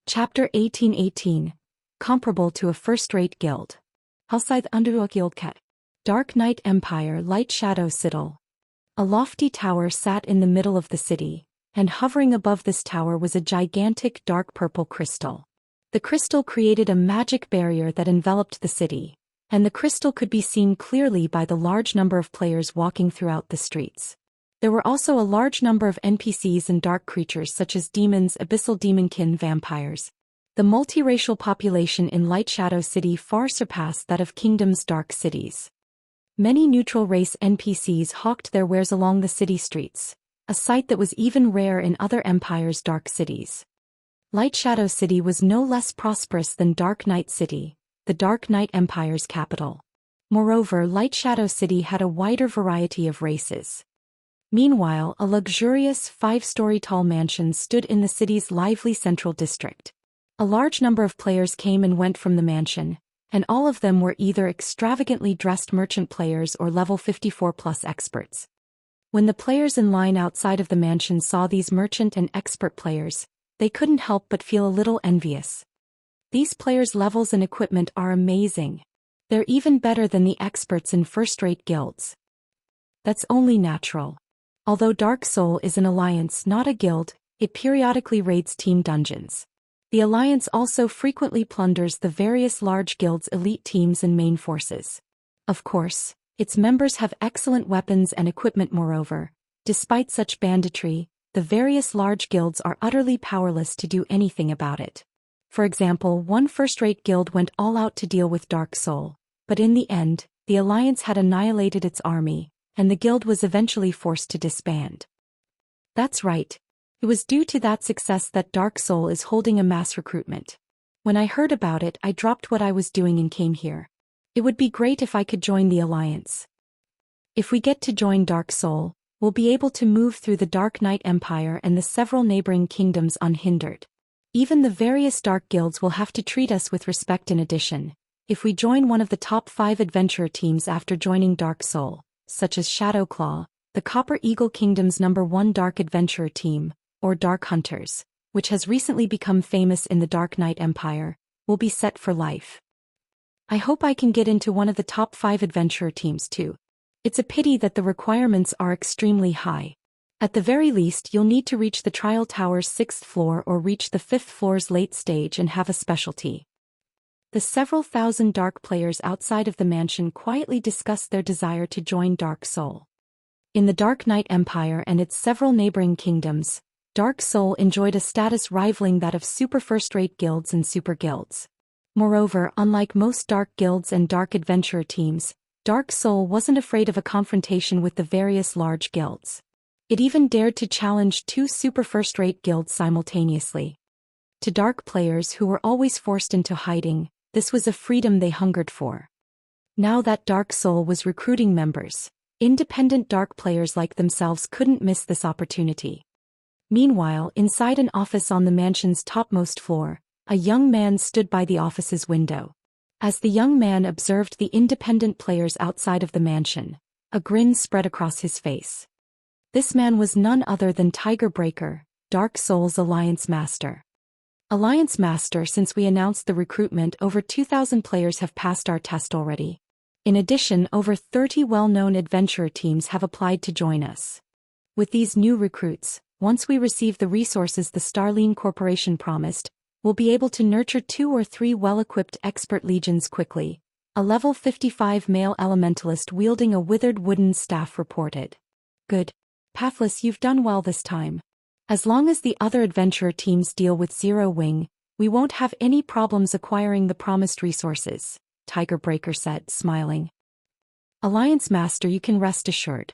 Chapter 1818. Comparable to a first-rate guild. Helscythe Underlook Guildcat. Dark Night Empire Light Shadow Citadel. A lofty tower sat in the middle of the city, and hovering above this tower was a gigantic dark purple crystal. The crystal created a magic barrier that enveloped the city, and the crystal could be seen clearly by the large number of players walking throughout the streets. There were also a large number of NPCs and dark creatures such as demons, abyssal demonkin, vampires. The multiracial population in Light Shadow City far surpassed that of Kingdom's dark cities. Many neutral race NPCs hawked their wares along the city streets, a sight that was even rare in other empires' dark cities. Light Shadow City was no less prosperous than Dark Night City, the Dark Night Empire's capital. Moreover, Light Shadow City had a wider variety of races. Meanwhile, a luxurious 5-story tall mansion stood in the city's lively central district. A large number of players came and went from the mansion, and all of them were either extravagantly dressed merchant players or level 54+ experts. When the players in line outside of the mansion saw these merchant and expert players, they couldn't help but feel a little envious. These players' levels and equipment are amazing. They're even better than the experts in first-rate guilds. That's only natural. Although Dark Soul is an alliance, not a guild, it periodically raids team dungeons. The alliance also frequently plunders the various large guilds' elite teams and main forces. Of course, its members have excellent weapons and equipment. Moreover, despite such banditry, the various large guilds are utterly powerless to do anything about it. For example, one first-rate guild went all out to deal with Dark Soul, but in the end, the alliance had annihilated its army, and the guild was eventually forced to disband. That's right. It was due to that success that Dark Soul is holding a mass recruitment. When I heard about it, I dropped what I was doing and came here. It would be great if I could join the alliance. If we get to join Dark Soul, we'll be able to move through the Dark Night Empire and the several neighboring kingdoms unhindered. Even the various dark guilds will have to treat us with respect. In addition, if we join one of the top 5 adventurer teams after joining Dark Soul, such as Shadowclaw, the Copper Eagle Kingdom's #1 Dark Adventurer team, or Dark Hunters, which has recently become famous in the Dark Night Empire, will be set for life. I hope I can get into one of the top 5 adventurer teams too. It's a pity that the requirements are extremely high. At the very least, you'll need to reach the Trial Tower's 6th floor or reach the 5th floor's late stage and have a specialty. The several thousand dark players outside of the mansion quietly discussed their desire to join Dark Soul. In the Dark Night Empire and its several neighboring kingdoms, Dark Soul enjoyed a status rivaling that of super first-rate guilds and super guilds. Moreover, unlike most dark guilds and dark adventurer teams, Dark Soul wasn't afraid of a confrontation with the various large guilds. It even dared to challenge 2 super first-rate guilds simultaneously. To dark players who were always forced into hiding, this was a freedom they hungered for. Now that Dark Soul was recruiting members, independent dark players like themselves couldn't miss this opportunity. Meanwhile, inside an office on the mansion's topmost floor, a young man stood by the office's window. As the young man observed the independent players outside of the mansion, a grin spread across his face. This man was none other than Tiger Breaker, Dark Soul's Alliance Master. Alliance Master, since we announced the recruitment, over 2,000 players have passed our test already. In addition, over 30 well-known adventurer teams have applied to join us. With these new recruits, once we receive the resources the Starline Corporation promised, we'll be able to nurture 2 or 3 well-equipped expert legions quickly, a level 55 male elementalist wielding a withered wooden staff reported. Good. Pathless, you've done well this time. As long as the other adventurer teams deal with Zero Wing, we won't have any problems acquiring the promised resources, Tiger Breaker said, smiling. Alliance Master, you can rest assured.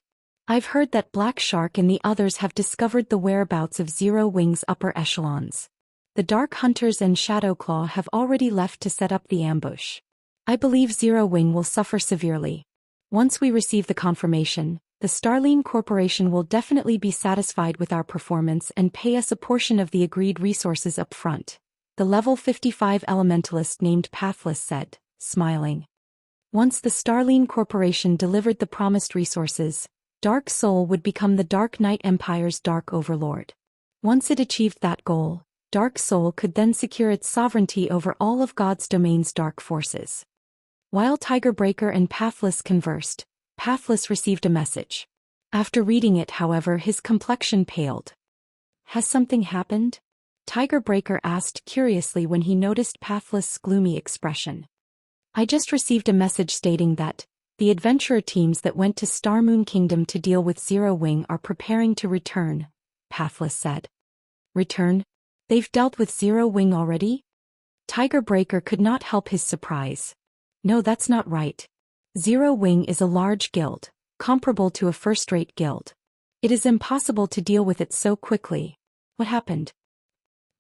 I've heard that Black Shark and the others have discovered the whereabouts of Zero Wing's upper echelons. The Dark Hunters and Shadowclaw have already left to set up the ambush. I believe Zero Wing will suffer severely. Once we receive the confirmation, the Starline Corporation will definitely be satisfied with our performance and pay us a portion of the agreed resources up front, the level 55 elementalist named Pathless said, smiling. Once the Starline Corporation delivered the promised resources, Dark Soul would become the Dark Night Empire's Dark Overlord. Once it achieved that goal, Dark Soul could then secure its sovereignty over all of God's domain's dark forces. While Tigerbreaker and Pathless conversed, Pathless received a message. After reading it, however, his complexion paled. "Has something happened?" Tigerbreaker asked curiously when he noticed Pathless' gloomy expression. "I just received a message stating that the adventurer teams that went to Starmoon Kingdom to deal with Zero Wing are preparing to return," Pathless said. "Return? They've dealt with Zero Wing already?" Tigerbreaker could not help his surprise. "No, that's not right. Zero Wing is a large guild, comparable to a first-rate guild. It is impossible to deal with it so quickly. What happened?"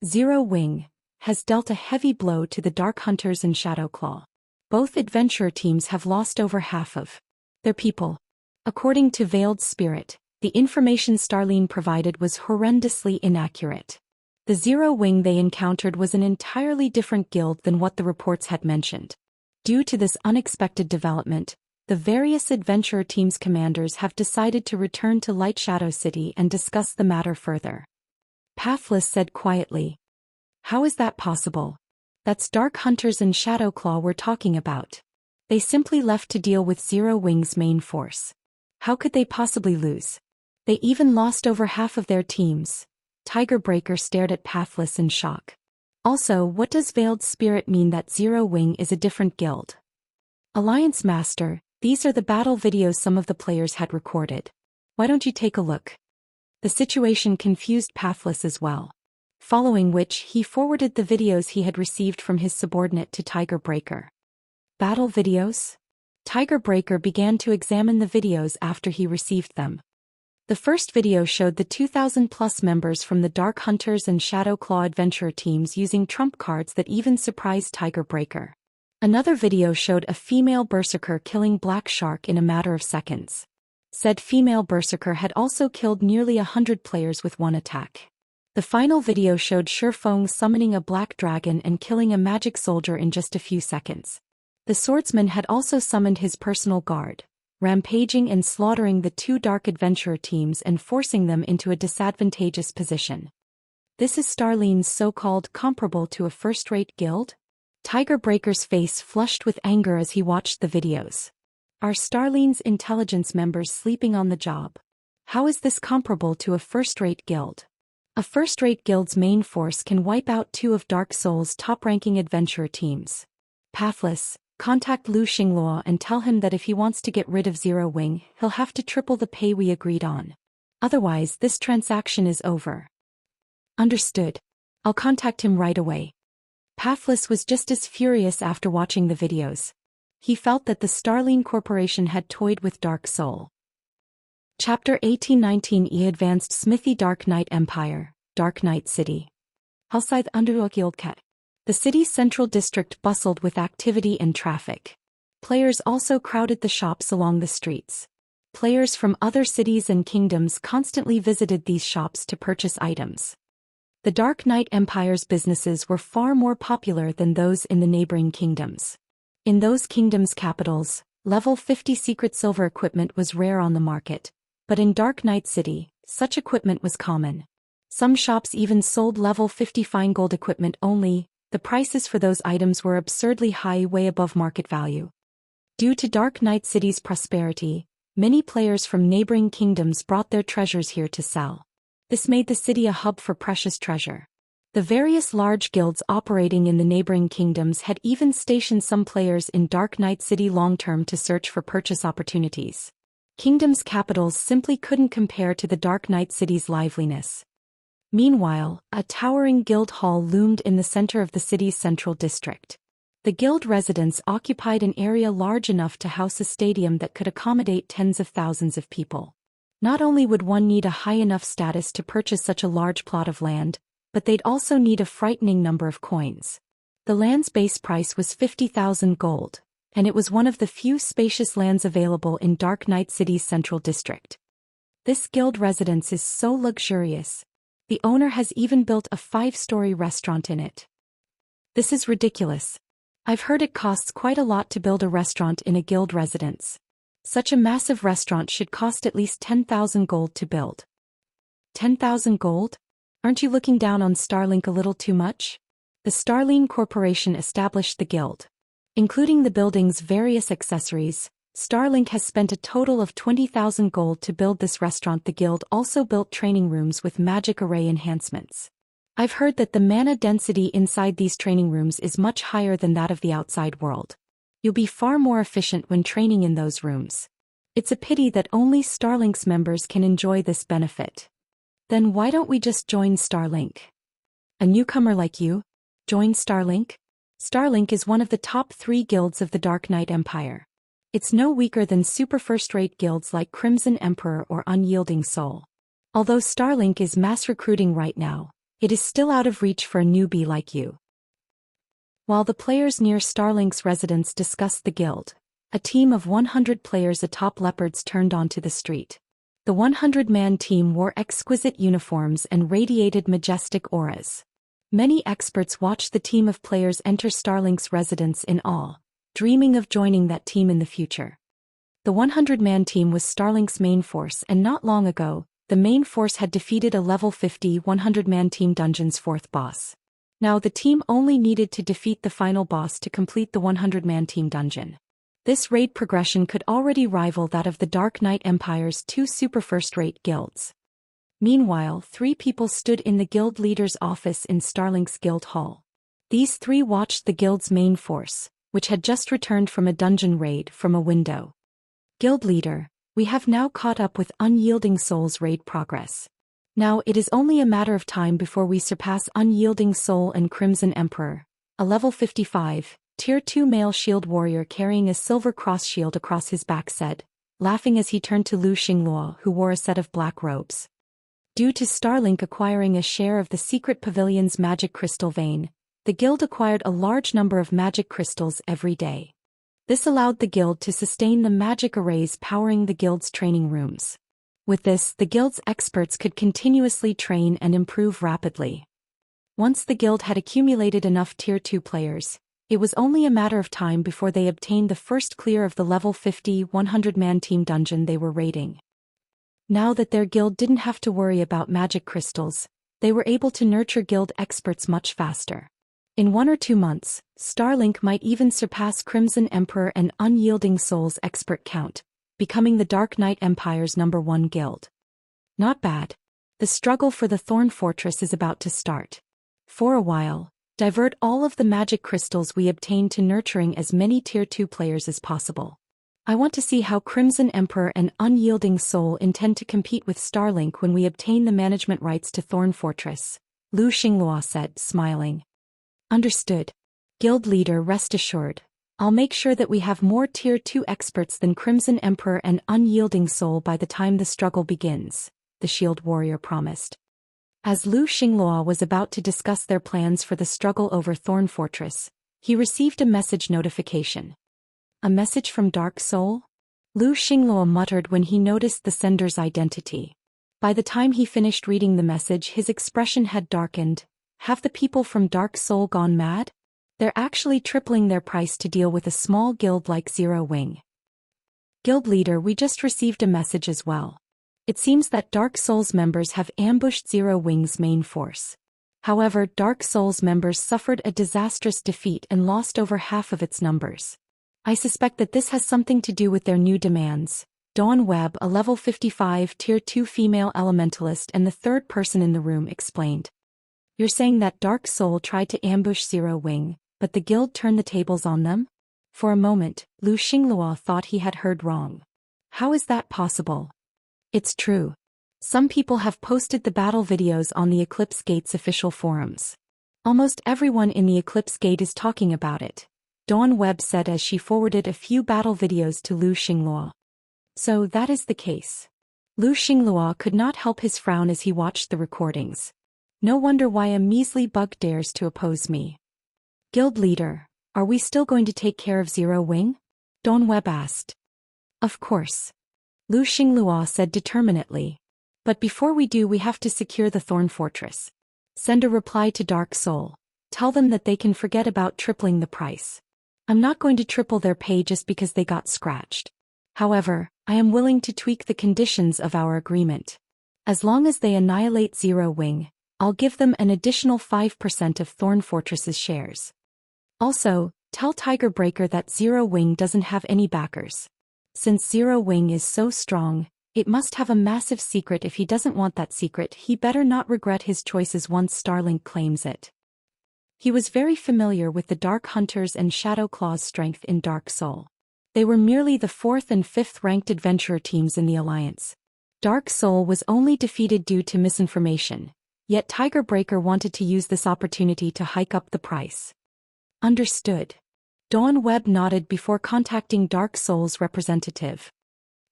"Zero Wing has dealt a heavy blow to the Dark Hunters and Shadowclaw. Both adventurer teams have lost over half of their people. According to Veiled Spirit, the information Starline provided was horrendously inaccurate. The Zero Wing they encountered was an entirely different guild than what the reports had mentioned. Due to this unexpected development, the various adventurer teams' commanders have decided to return to Light Shadow City and discuss the matter further." Pathless said quietly. "How is that possible? That's Dark Hunters and Shadowclaw we're talking about. They simply left to deal with Zero Wing's main force. How could they possibly lose? They even lost over half of their teams." Tigerbreaker stared at Pathless in shock. "Also, what does Veiled Spirit mean that Zero Wing is a different guild?" "Alliance Master, these are the battle videos some of the players had recorded. Why don't you take a look?" The situation confused Pathless as well. Following which, he forwarded the videos he had received from his subordinate to Tigerbreaker. "Battle videos?" Tigerbreaker began to examine the videos after he received them. The first video showed the 2,000+ members from the Dark Hunters and Shadowclaw adventurer teams using trump cards that even surprised Tigerbreaker. Another video showed a female berserker killing Black Shark in a matter of seconds. Said female berserker had also killed nearly 100 players with one attack. The final video showed Shurfeng summoning a black dragon and killing a magic soldier in just a few seconds. The Swordsman had also summoned his personal guard, rampaging and slaughtering the two dark adventurer teams and forcing them into a disadvantageous position. This is Starline's so-called comparable to a first-rate guild? Tigerbreaker's face flushed with anger as he watched the videos. Are Starline's intelligence members sleeping on the job? How is this comparable to a first-rate guild? A first-rate guild's main force can wipe out two of Dark Soul's top-ranking adventurer teams. Pathless, contact Lu Xingluo and tell him that if he wants to get rid of Zero Wing, he'll have to triple the pay we agreed on. Otherwise, this transaction is over. Understood. I'll contact him right away. Pathless was just as furious after watching the videos. He felt that the Starline Corporation had toyed with Dark Soul. Chapter 1819 E Advanced Smithy Dark Knight Empire, Dark Knight City. Outside Underook. The city's central district bustled with activity and traffic. Players also crowded the shops along the streets. Players from other cities and kingdoms constantly visited these shops to purchase items. The Dark Knight Empire's businesses were far more popular than those in the neighboring kingdoms. In those kingdoms' capitals, level 50 secret silver equipment was rare on the market. But in Dark Knight City, such equipment was common. Some shops even sold level 50 fine gold equipment only. The prices for those items were absurdly high, way above market value. Due to Dark Knight City's prosperity, many players from neighboring kingdoms brought their treasures here to sell. This made the city a hub for precious treasure. The various large guilds operating in the neighboring kingdoms had even stationed some players in Dark Knight City long-term to search for purchase opportunities. Kingdoms' capitals simply couldn't compare to the Dark Knight City's liveliness. Meanwhile, a towering guild hall loomed in the center of the city's central district. The guild residents occupied an area large enough to house a stadium that could accommodate tens of thousands of people. Not only would one need a high enough status to purchase such a large plot of land, but they'd also need a frightening number of coins. The land's base price was 50,000 gold, and it was one of the few spacious lands available in Dark Knight City's central district. This guild residence is so luxurious. The owner has even built a 5-story restaurant in it. This is ridiculous. I've heard it costs quite a lot to build a restaurant in a guild residence. Such a massive restaurant should cost at least 10,000 gold to build. 10,000 gold? Aren't you looking down on Starlink a little too much? The Starline Corporation established the guild. Including the building's various accessories, Starlink has spent a total of 20,000 gold to build this restaurant. The guild also built training rooms with magic array enhancements. I've heard that the mana density inside these training rooms is much higher than that of the outside world. You'll be far more efficient when training in those rooms. It's a pity that only Starlink's members can enjoy this benefit. Then why don't we just join Starlink? A newcomer like you? Join Starlink? Starlink is one of the top 3 guilds of the Dark Knight Empire. It's no weaker than super first-rate guilds like Crimson Emperor or Unyielding Soul. Although Starlink is mass recruiting right now, it is still out of reach for a newbie like you. While the players near Starlink's residence discussed the guild, a team of 100 players atop leopards turned onto the street. The 100-man team wore exquisite uniforms and radiated majestic auras. Many experts watched the team of players enter Starlink's residence in awe, dreaming of joining that team in the future. The 100-man team was Starlink's main force, and not long ago, the main force had defeated a level 50 100-man team dungeon's 4th boss. Now the team only needed to defeat the final boss to complete the 100-man team dungeon. This raid progression could already rival that of the Dark Knight Empire's 2 super first-rate guilds. Meanwhile, 3 people stood in the guild leader's office in Starlink's guild hall. These 3 watched the guild's main force, which had just returned from a dungeon raid, from a window. Guild leader, we have now caught up with Unyielding Soul's raid progress. Now it is only a matter of time before we surpass Unyielding Soul and Crimson Emperor. A level 55, Tier 2 male shield warrior carrying a silver cross shield across his back said, laughing as he turned to Lu Xingluo, who wore a set of black robes. Due to Starlink acquiring a share of the secret pavilion's magic crystal vein, the guild acquired a large number of magic crystals every day. This allowed the guild to sustain the magic arrays powering the guild's training rooms. With this, the guild's experts could continuously train and improve rapidly. Once the guild had accumulated enough Tier 2 players, it was only a matter of time before they obtained the first clear of the level 50 100-man team dungeon they were raiding. Now that their guild didn't have to worry about magic crystals, they were able to nurture guild experts much faster. In 1 or 2 months, Starlink might even surpass Crimson Emperor and Unyielding Soul's expert count, becoming the Dark Knight Empire's #1 guild. Not bad. The struggle for the Thorn Fortress is about to start. For a while, divert all of the magic crystals we obtain to nurturing as many Tier 2 players as possible. I want to see how Crimson Emperor and Unyielding Soul intend to compete with Starlink when we obtain the management rights to Thorn Fortress, Lu Xingluo said, smiling. Understood. Guild leader, rest assured. I'll make sure that we have more Tier 2 experts than Crimson Emperor and Unyielding Soul by the time the struggle begins, the shield warrior promised. As Lu Xingluo was about to discuss their plans for the struggle over Thorn Fortress, he received a message notification. A message from Dark Soul? Lu Xingluo muttered when he noticed the sender's identity. By the time he finished reading the message, his expression had darkened. Have the people from Dark Soul gone mad? They're actually tripling their price to deal with a small guild like Zero Wing. Guild leader, we just received a message as well. It seems that Dark Soul's members have ambushed Zero Wing's main force. However, Dark Soul's members suffered a disastrous defeat and lost over half of its numbers. I suspect that this has something to do with their new demands. Dawn Webb, a level 55 Tier 2 female elementalist and the third person in the room, explained. You're saying that Dark Soul tried to ambush Zero Wing, but the guild turned the tables on them? For a moment, Lu Xingluo thought he had heard wrong. How is that possible? It's true. Some people have posted the battle videos on the Eclipse Gate's official forums. Almost everyone in the Eclipse Gate is talking about it, Dawn Webb said as she forwarded a few battle videos to Lu Xingluo. So that is the case. Lu Xingluo could not help his frown as he watched the recordings. No wonder why a measly bug dares to oppose me. Guild leader, are we still going to take care of Zero Wing? Dawn Webb asked. Of course. Lu Xingluo said determinedly. But before we do, we have to secure the Thorn Fortress. Send a reply to Dark Soul. Tell them that they can forget about tripling the price. I'm not going to triple their pay just because they got scratched. However, I am willing to tweak the conditions of our agreement. As long as they annihilate Zero Wing, I'll give them an additional 5% of Thorn Fortress's shares. Also, tell Tiger Breaker that Zero Wing doesn't have any backers. Since Zero Wing is so strong, it must have a massive secret. If he doesn't want that secret, he better not regret his choices once Starlink claims it. He was very familiar with the Dark Hunters and Shadow Claw's strength in Dark Soul. They were merely the 4th and 5th ranked adventurer teams in the Alliance. Dark Soul was only defeated due to misinformation, yet Tiger Breaker wanted to use this opportunity to hike up the price. Understood. Dawn Webb nodded before contacting Dark Soul's representative.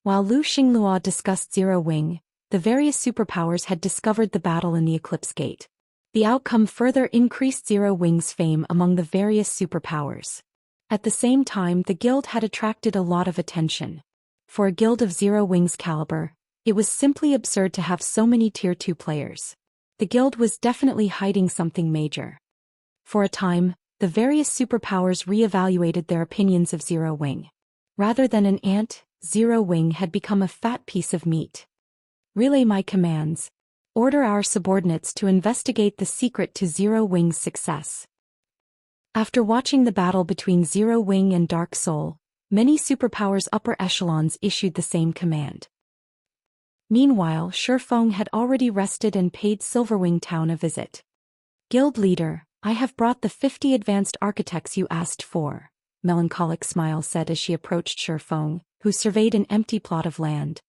While Lu Xinglua discussed Zero Wing, the various superpowers had discovered the battle in the Eclipse Gate. The outcome further increased Zero Wing's fame among the various superpowers. At the same time, the guild had attracted a lot of attention. For a guild of Zero Wing's caliber, it was simply absurd to have so many Tier 2 players. The guild was definitely hiding something major. For a time, the various superpowers re-evaluated their opinions of Zero Wing. Rather than an ant, Zero Wing had become a fat piece of meat. Relay my commands. Order our subordinates to investigate the secret to Zero Wing's success. After watching the battle between Zero Wing and Dark Soul, many superpowers' upper echelons issued the same command. Meanwhile, Shifeng had already rested and paid Silverwing Town a visit. Guild leader, I have brought the 50 advanced architects you asked for, Melancholic Smile said as she approached Shifeng, who surveyed an empty plot of land.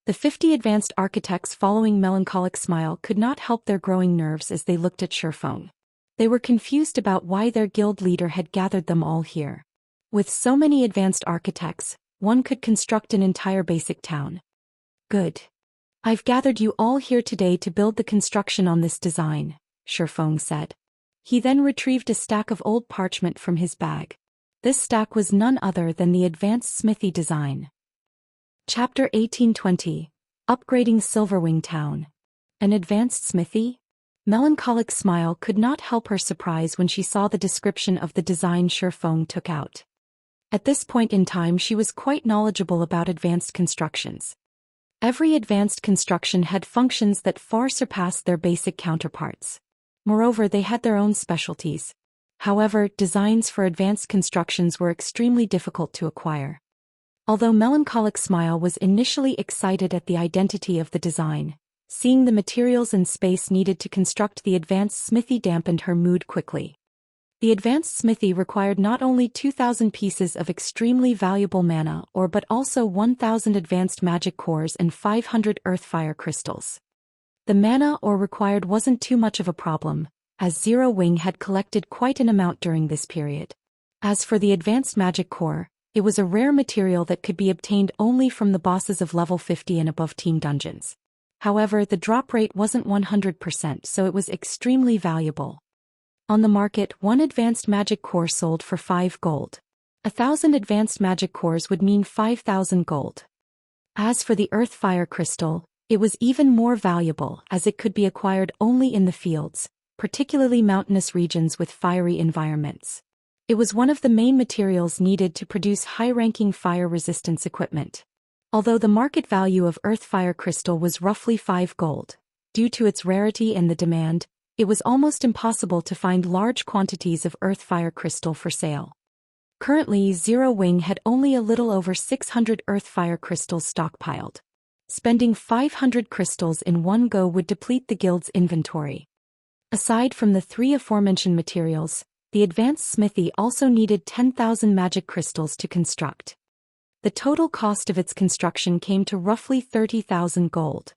The 50 advanced architects following Melancholic Smile could not help their growing nerves as they looked at Shifeng. They were confused about why their guild leader had gathered them all here. With so many advanced architects, one could construct an entire basic town. Good. I've gathered you all here today to build the construction on this design, Shifeng said. He then retrieved a stack of old parchment from his bag. This stack was none other than the advanced Smithy design. Chapter 1820. Upgrading Silverwing Town. An advanced smithy? Melancholic Smile could not help her surprise when she saw the description of the design Shifeng took out. At this point in time she was quite knowledgeable about advanced constructions. Every advanced construction had functions that far surpassed their basic counterparts. Moreover, they had their own specialties. However, designs for advanced constructions were extremely difficult to acquire. Although Melancholic Smile was initially excited at the identity of the design, seeing the materials and space needed to construct the advanced smithy dampened her mood quickly. The advanced smithy required not only 2,000 pieces of extremely valuable mana ore but also 1,000 advanced magic cores and 500 earthfire crystals. The mana ore required wasn't too much of a problem, as Zero Wing had collected quite an amount during this period. As for the advanced magic core, it was a rare material that could be obtained only from the bosses of level 50 and above team dungeons. However, the drop rate wasn't 100%, so it was extremely valuable. On the market, one advanced magic core sold for 5 gold. 1,000 advanced magic cores would mean 5,000 gold. As for the earthfire crystal, it was even more valuable as it could be acquired only in the fields, particularly mountainous regions with fiery environments. It was one of the main materials needed to produce high-ranking fire resistance equipment. Although the market value of earthfire crystal was roughly 5 gold, due to its rarity and the demand, it was almost impossible to find large quantities of earthfire crystal for sale. Currently, Zero Wing had only a little over 600 earthfire crystals stockpiled. Spending 500 crystals in one go would deplete the guild's inventory. Aside from the 3 aforementioned materials, the advanced smithy also needed 10,000 magic crystals to construct. The total cost of its construction came to roughly 30,000 gold.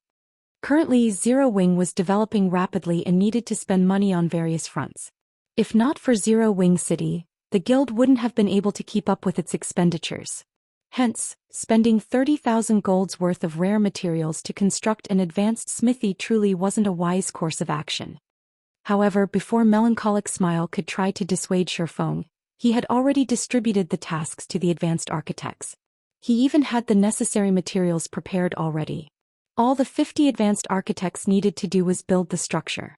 Currently, Zero Wing was developing rapidly and needed to spend money on various fronts. If not for Zero Wing City, the guild wouldn't have been able to keep up with its expenditures. Hence, spending 30,000 gold's worth of rare materials to construct an advanced smithy truly wasn't a wise course of action. However, before Melancholic Smile could try to dissuade Shifeng, he had already distributed the tasks to the advanced architects. He even had the necessary materials prepared already. All the 50 advanced architects needed to do was build the structure.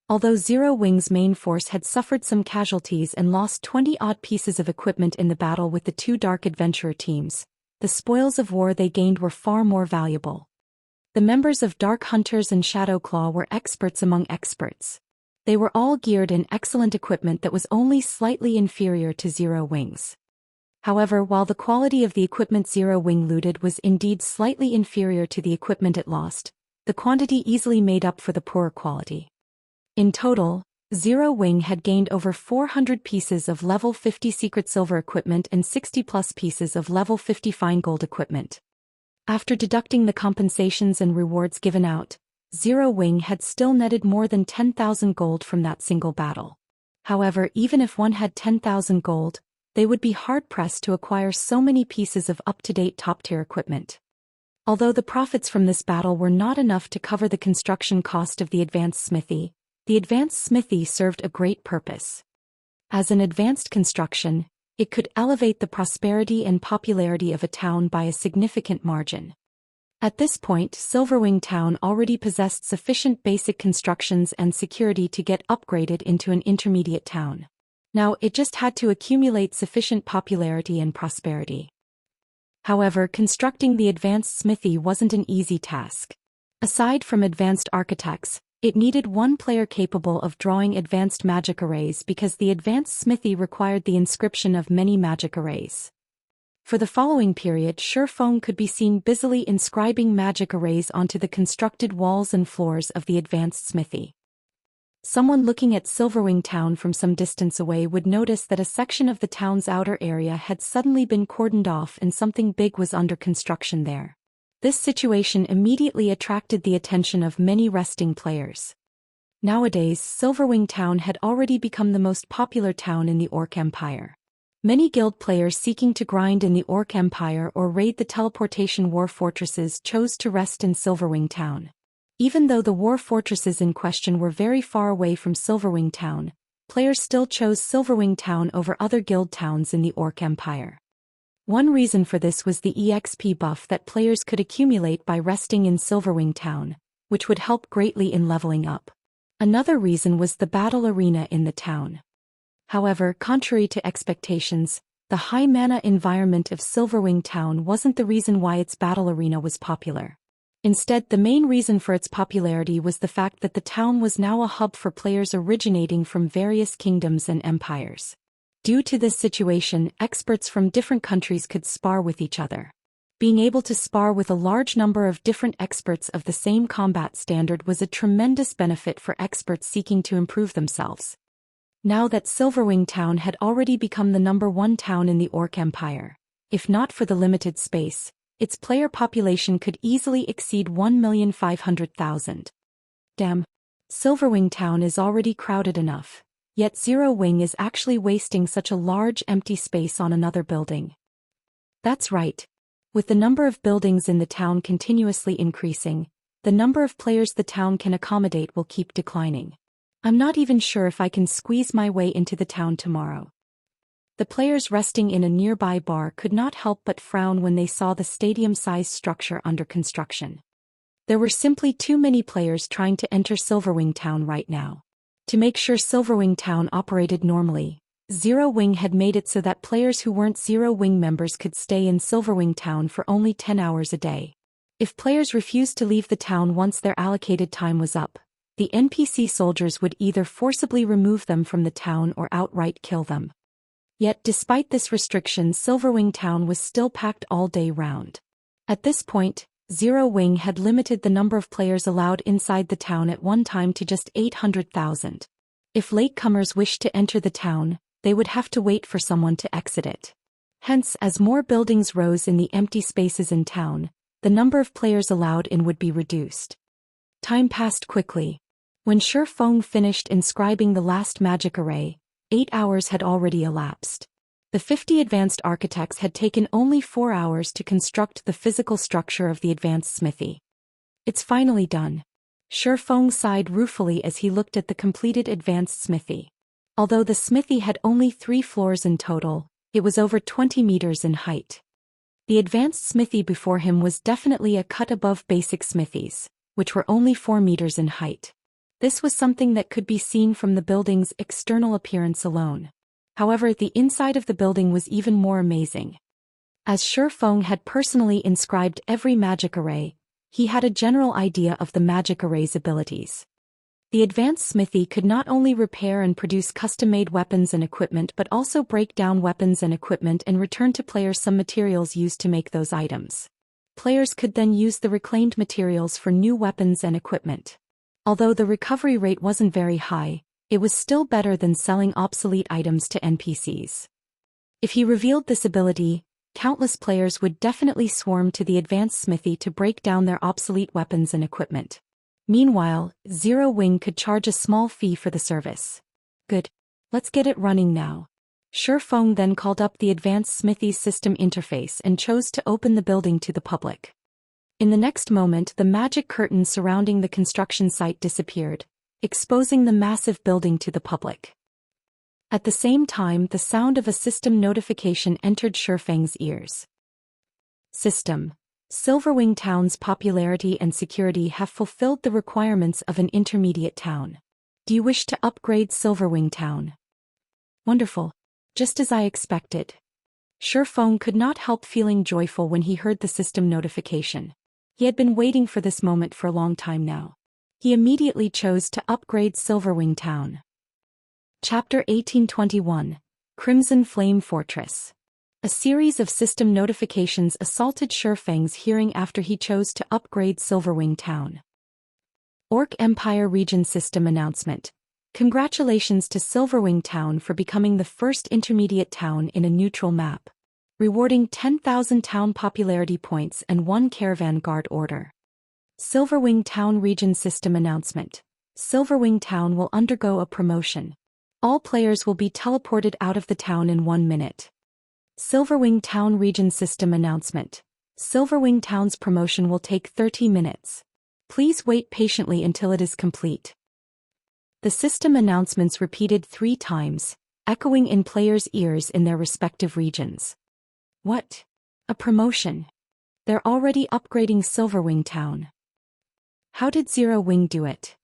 Although Zero Wing's main force had suffered some casualties and lost 20-odd pieces of equipment in the battle with the 2 dark adventurer teams, the spoils of war they gained were far more valuable. The members of Dark Hunters and Shadowclaw were experts among experts. They were all geared in excellent equipment that was only slightly inferior to Zero Wing's. However, while the quality of the equipment Zero Wing looted was indeed slightly inferior to the equipment it lost, the quantity easily made up for the poorer quality. In total, Zero Wing had gained over 400 pieces of level 50 secret silver equipment and 60+ pieces of level 50 fine gold equipment. After deducting the compensations and rewards given out, Zero Wing had still netted more than 10,000 gold from that single battle. However, even if one had 10,000 gold, they would be hard-pressed to acquire so many pieces of up-to-date top-tier equipment. Although the profits from this battle were not enough to cover the construction cost of the advanced smithy, the advanced smithy served a great purpose. As an advanced construction, it could elevate the prosperity and popularity of a town by a significant margin. At this point, Silverwing Town already possessed sufficient basic constructions and security to get upgraded into an intermediate town. Now it just had to accumulate sufficient popularity and prosperity. However, constructing the advanced smithy wasn't an easy task. Aside from advanced architects, it needed one player capable of drawing advanced magic arrays because the advanced smithy required the inscription of many magic arrays. For the following period, Shurfeng could be seen busily inscribing magic arrays onto the constructed walls and floors of the advanced smithy. Someone looking at Silverwing Town from some distance away would notice that a section of the town's outer area had suddenly been cordoned off and something big was under construction there. This situation immediately attracted the attention of many resting players. Nowadays, Silverwing Town had already become the most popular town in the Orc Empire. Many guild players seeking to grind in the Orc Empire or raid the teleportation war fortresses chose to rest in Silverwing Town. Even though the war fortresses in question were very far away from Silverwing Town, players still chose Silverwing Town over other guild towns in the Orc Empire. One reason for this was the EXP buff that players could accumulate by resting in Silverwing Town, which would help greatly in leveling up. Another reason was the battle arena in the town. However, contrary to expectations, the high mana environment of Silverwing Town wasn't the reason why its battle arena was popular. Instead, the main reason for its popularity was the fact that the town was now a hub for players originating from various kingdoms and empires. Due to this situation, experts from different countries could spar with each other. Being able to spar with a large number of different experts of the same combat standard was a tremendous benefit for experts seeking to improve themselves. Now that Silverwing Town had already become the #1 town in the Orc Empire, if not for the limited space, its player population could easily exceed 1,500,000. Damn. Silverwing Town is already crowded enough. Yet Zero Wing is actually wasting such a large empty space on another building. That's right. With the number of buildings in the town continuously increasing, the number of players the town can accommodate will keep declining. I'm not even sure if I can squeeze my way into the town tomorrow. The players resting in a nearby bar could not help but frown when they saw the stadium-sized structure under construction. There were simply too many players trying to enter Silverwing Town right now. To make sure Silverwing Town operated normally, Zero Wing had made it so that players who weren't Zero Wing members could stay in Silverwing Town for only 10 hours a day. If players refused to leave the town once their allocated time was up, the NPC soldiers would either forcibly remove them from the town or outright kill them. Yet despite this restriction, Silverwing Town was still packed all day round. At this point, Zero Wing had limited the number of players allowed inside the town at one time to just 800,000. If latecomers wished to enter the town, they would have to wait for someone to exit it. Hence, as more buildings rose in the empty spaces in town, the number of players allowed in would be reduced. Time passed quickly. When Shurfeng finished inscribing the last magic array, 8 hours had already elapsed. The 50 advanced architects had taken only 4 hours to construct the physical structure of the advanced smithy. It's finally done. Shurfeng sighed ruefully as he looked at the completed advanced smithy. Although the smithy had only 3 floors in total, it was over 20 meters in height. The advanced smithy before him was definitely a cut above basic smithies, which were only 4 meters in height. This was something that could be seen from the building's external appearance alone. However, the inside of the building was even more amazing. As Shurfeng had personally inscribed every magic array, He had a general idea of the magic array's abilities. The advanced Smithy could not only repair and produce custom-made weapons and equipment but also break down weapons and equipment and return to players some materials used to make those items. Players could then use the reclaimed materials for new weapons and equipment. Although the recovery rate wasn't very high, it was still better than selling obsolete items to NPCs. If he revealed this ability, countless players would definitely swarm to the advanced Smithy to break down their obsolete weapons and equipment. Meanwhile, Zero Wing could charge a small fee for the service. Good. Let's get it running now. Shi Feng then called up the advanced Smithy's system interface and chose to open the building to the public. In the next moment, the magic curtain surrounding the construction site disappeared, exposing the massive building to the public. At the same time, the sound of a system notification entered Shi Feng's ears. System. Silverwing Town's popularity and security have fulfilled the requirements of an intermediate town. Do you wish to upgrade Silverwing Town? Wonderful. Just as I expected. Shi Feng could not help feeling joyful when he heard the system notification. He had been waiting for this moment for a long time now. He immediately chose to upgrade Silverwing Town. Chapter 1821. Crimson Flame Fortress. A series of system notifications assaulted Shi Feng's hearing after he chose to upgrade Silverwing Town. Orc Empire Region System Announcement. Congratulations to Silverwing Town for becoming the first intermediate town in a neutral map. Rewarding 10,000 town popularity points and 1 caravan guard order. Silverwing Town Region System Announcement. Silverwing Town will undergo a promotion. All players will be teleported out of the town in 1 minute. Silverwing Town Region System Announcement. Silverwing Town's promotion will take 30 minutes. Please wait patiently until it is complete. The system announcements repeated 3 times, echoing in players' ears in their respective regions. What? A promotion? They're already upgrading Silverwing Town. How did Zero Wing do it?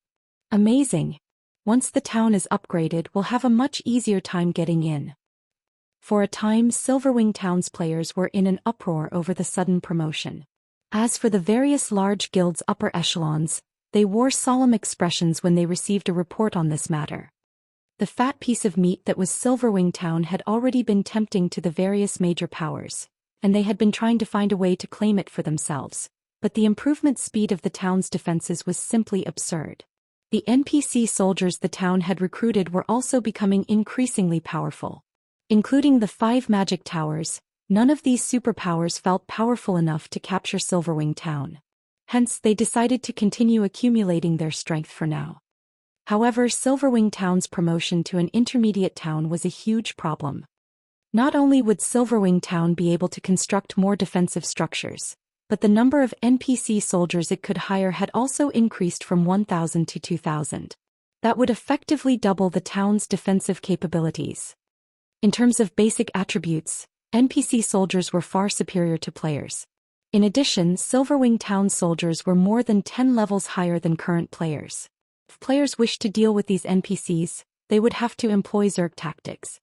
Amazing. Once the town is upgraded, we'll have a much easier time getting in. For a time, Silverwing Town's players were in an uproar over the sudden promotion. As for the various large guilds' upper echelons, they wore solemn expressions when they received a report on this matter. The fat piece of meat that was Silverwing Town had already been tempting to the various major powers, and they had been trying to find a way to claim it for themselves, but the improvement speed of the town's defenses was simply absurd. The NPC soldiers the town had recruited were also becoming increasingly powerful. Including the 5 magic towers, none of these superpowers felt powerful enough to capture Silverwing Town. Hence, they decided to continue accumulating their strength for now. However, Silverwing Town's promotion to an intermediate town was a huge problem. Not only would Silverwing Town be able to construct more defensive structures, but the number of NPC soldiers it could hire had also increased from 1,000 to 2,000. That would effectively double the town's defensive capabilities. In terms of basic attributes, NPC soldiers were far superior to players. In addition, Silverwing Town soldiers were more than 10 levels higher than current players. If players wished to deal with these NPCs, they would have to employ Zerg tactics.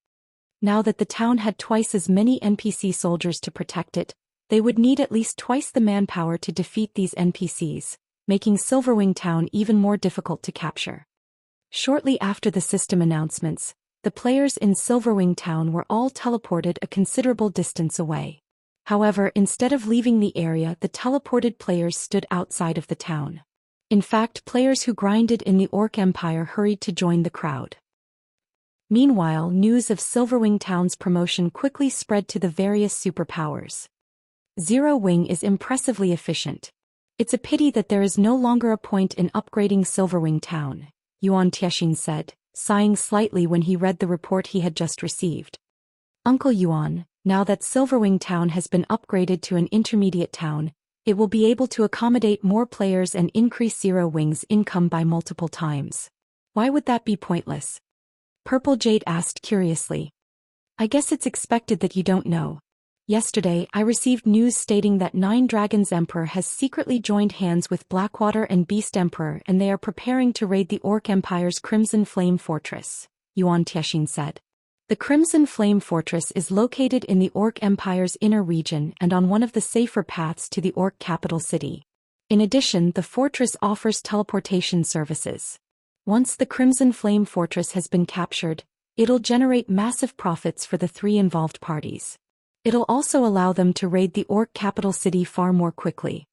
Now that the town had twice as many NPC soldiers to protect it, they would need at least twice the manpower to defeat these NPCs, making Silverwing Town even more difficult to capture. Shortly after the system announcements, the players in Silverwing Town were all teleported a considerable distance away. However, instead of leaving the area, the teleported players stood outside of the town. In fact, players who grinded in the Orc Empire hurried to join the crowd. Meanwhile, news of Silverwing Town's promotion quickly spread to the various superpowers. Zero Wing is impressively efficient. It's a pity that there is no longer a point in upgrading Silverwing Town, Yuan Tiexin said, sighing slightly when he read the report he had just received. Uncle Yuan, now that Silverwing Town has been upgraded to an intermediate town, it will be able to accommodate more players and increase Zero Wing's income by multiple times. Why would that be pointless? Purple Jade asked curiously. I guess it's expected that you don't know. Yesterday, I received news stating that 9 Dragons Emperor has secretly joined hands with Blackwater and Beast Emperor and they are preparing to raid the Orc Empire's Crimson Flame Fortress, Yuan Tiexin said. The Crimson Flame Fortress is located in the Orc Empire's inner region and on one of the safer paths to the Orc capital city. In addition, the fortress offers teleportation services. Once the Crimson Flame Fortress has been captured, it'll generate massive profits for the three involved parties. It'll also allow them to raid the Orc capital city far more quickly.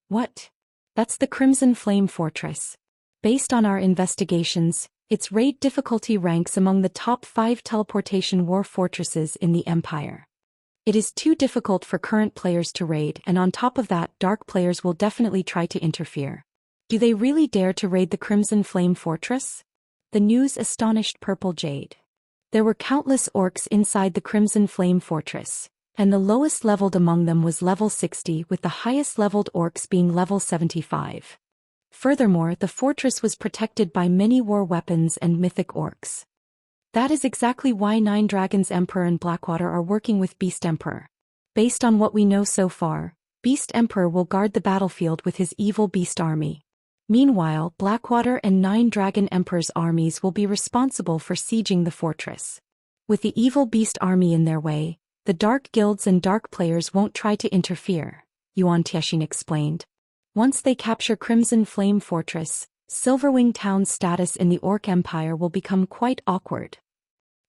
What? That's the Crimson Flame Fortress. Based on our investigations, its raid difficulty ranks among the top 5 teleportation war fortresses in the Empire. It is too difficult for current players to raid, and on top of that, dark players will definitely try to interfere. Do they really dare to raid the Crimson Flame Fortress? The news astonished Purple Jade. There were countless orcs inside the Crimson Flame Fortress, and the lowest leveled among them was level 60, with the highest leveled orcs being level 75. Furthermore, the fortress was protected by many war weapons and mythic orcs. That is exactly why Nine Dragons Emperor and Blackwater are working with Beast Emperor. Based on what we know so far, Beast Emperor will guard the battlefield with his evil beast army. Meanwhile, Blackwater and Nine Dragon Emperor's armies will be responsible for sieging the fortress. With the evil beast army in their way, the dark guilds and dark players won't try to interfere, Xianxia explained. Once they capture Crimson Flame Fortress, Silverwing Town's status in the Orc Empire will become quite awkward.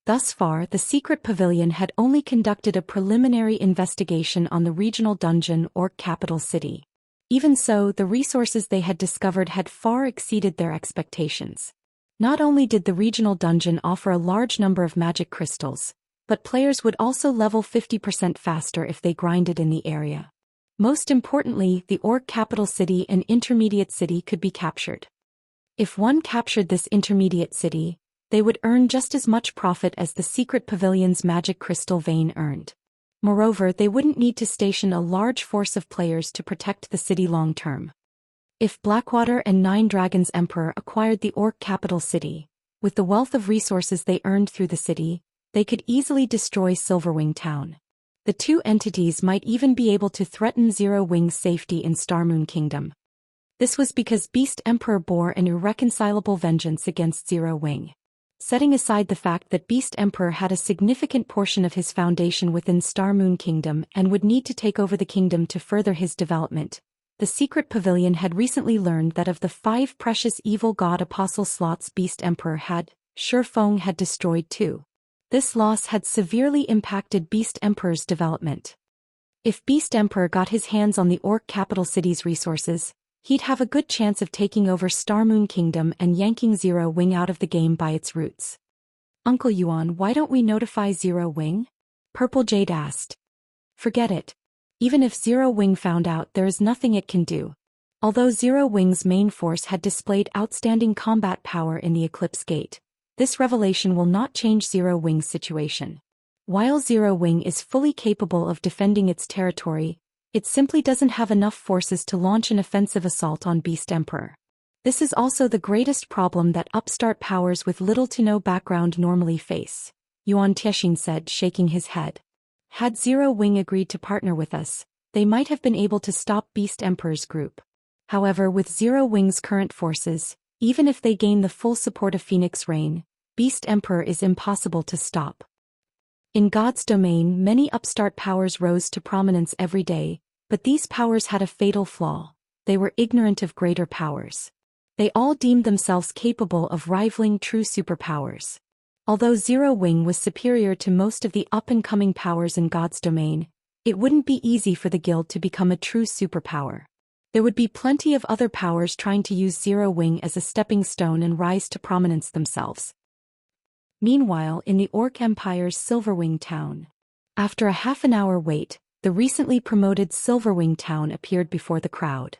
Thus far, the secret pavilion had only conducted a preliminary investigation on the regional dungeon Orc capital city. Even so, the resources they had discovered had far exceeded their expectations. Not only did the regional dungeon offer a large number of magic crystals, but players would also level 50% faster if they grinded in the area. Most importantly, the Orc capital city and intermediate city could be captured. If one captured this intermediate city, they would earn just as much profit as the secret pavilion's magic crystal vein earned. Moreover, they wouldn't need to station a large force of players to protect the city long-term. If Blackwater and Nine Dragons Emperor acquired the Orc capital city, with the wealth of resources they earned through the city, they could easily destroy Silverwing Town. The two entities might even be able to threaten Zero Wing's safety in Starmoon Kingdom. This was because Beast Emperor bore an irreconcilable vengeance against Zero Wing. Setting aside the fact that Beast Emperor had a significant portion of his foundation within Starmoon Kingdom and would need to take over the kingdom to further his development, the secret pavilion had recently learned that of the 5 precious evil god apostle slots Beast Emperor had, Shifeng had destroyed 2. This loss had severely impacted Beast Emperor's development. If Beast Emperor got his hands on the Orc capital city's resources, he'd have a good chance of taking over Starmoon Kingdom and yanking Zero Wing out of the game by its roots. Uncle Yuan, why don't we notify Zero Wing? Purple Jade asked. Forget it. Even if Zero Wing found out, there is nothing it can do. Although Zero Wing's main force had displayed outstanding combat power in the Eclipse Gate, this revelation will not change Zero Wing's situation. While Zero Wing is fully capable of defending its territory, it simply doesn't have enough forces to launch an offensive assault on Beast Emperor. This is also the greatest problem that upstart powers with little to no background normally face, Yuan Tiexin said, shaking his head. Had Zero Wing agreed to partner with us, they might have been able to stop Beast Emperor's group. However, with Zero Wing's current forces, even if they gain the full support of Phoenix Rain, Beast Emperor is impossible to stop. In God's domain, many upstart powers rose to prominence every day, but these powers had a fatal flaw: they were ignorant of greater powers. They all deemed themselves capable of rivaling true superpowers. Although Zero Wing was superior to most of the up-and-coming powers in God's domain, it wouldn't be easy for the guild to become a true superpower. There would be plenty of other powers trying to use Zero Wing as a stepping stone and rise to prominence themselves. Meanwhile, in the Orc Empire's Silverwing Town. After a half-an-hour wait, the recently promoted Silverwing Town appeared before the crowd.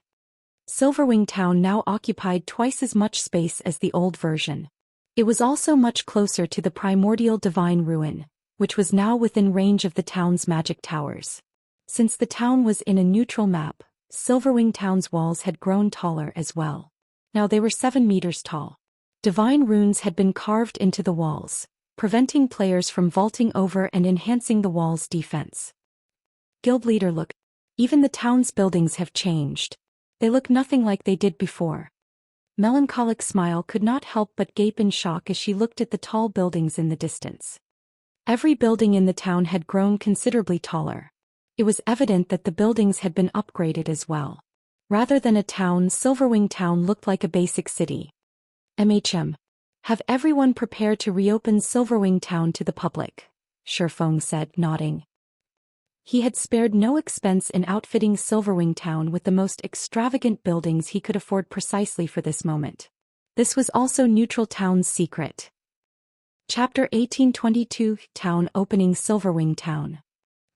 Silverwing Town now occupied twice as much space as the old version. It was also much closer to the primordial divine ruin, which was now within range of the town's magic towers. Since the town was in a neutral map, Silverwing Town's walls had grown taller as well. Now they were 7 meters tall. Divine runes had been carved into the walls, preventing players from vaulting over and enhancing the wall's defense. Guild leader, look. Even the town's buildings have changed. They look nothing like they did before. Melancholic Smile could not help but gape in shock as she looked at the tall buildings in the distance. Every building in the town had grown considerably taller. It was evident that the buildings had been upgraded as well. Rather than a town, Silverwing Town looked like a basic city. Have everyone prepared to reopen Silverwing Town to the public, Shifeng said, nodding. He had spared no expense in outfitting Silverwing Town with the most extravagant buildings he could afford precisely for this moment. This was also Neutral Town's secret. Chapter 1822 Town Opening Silverwing Town.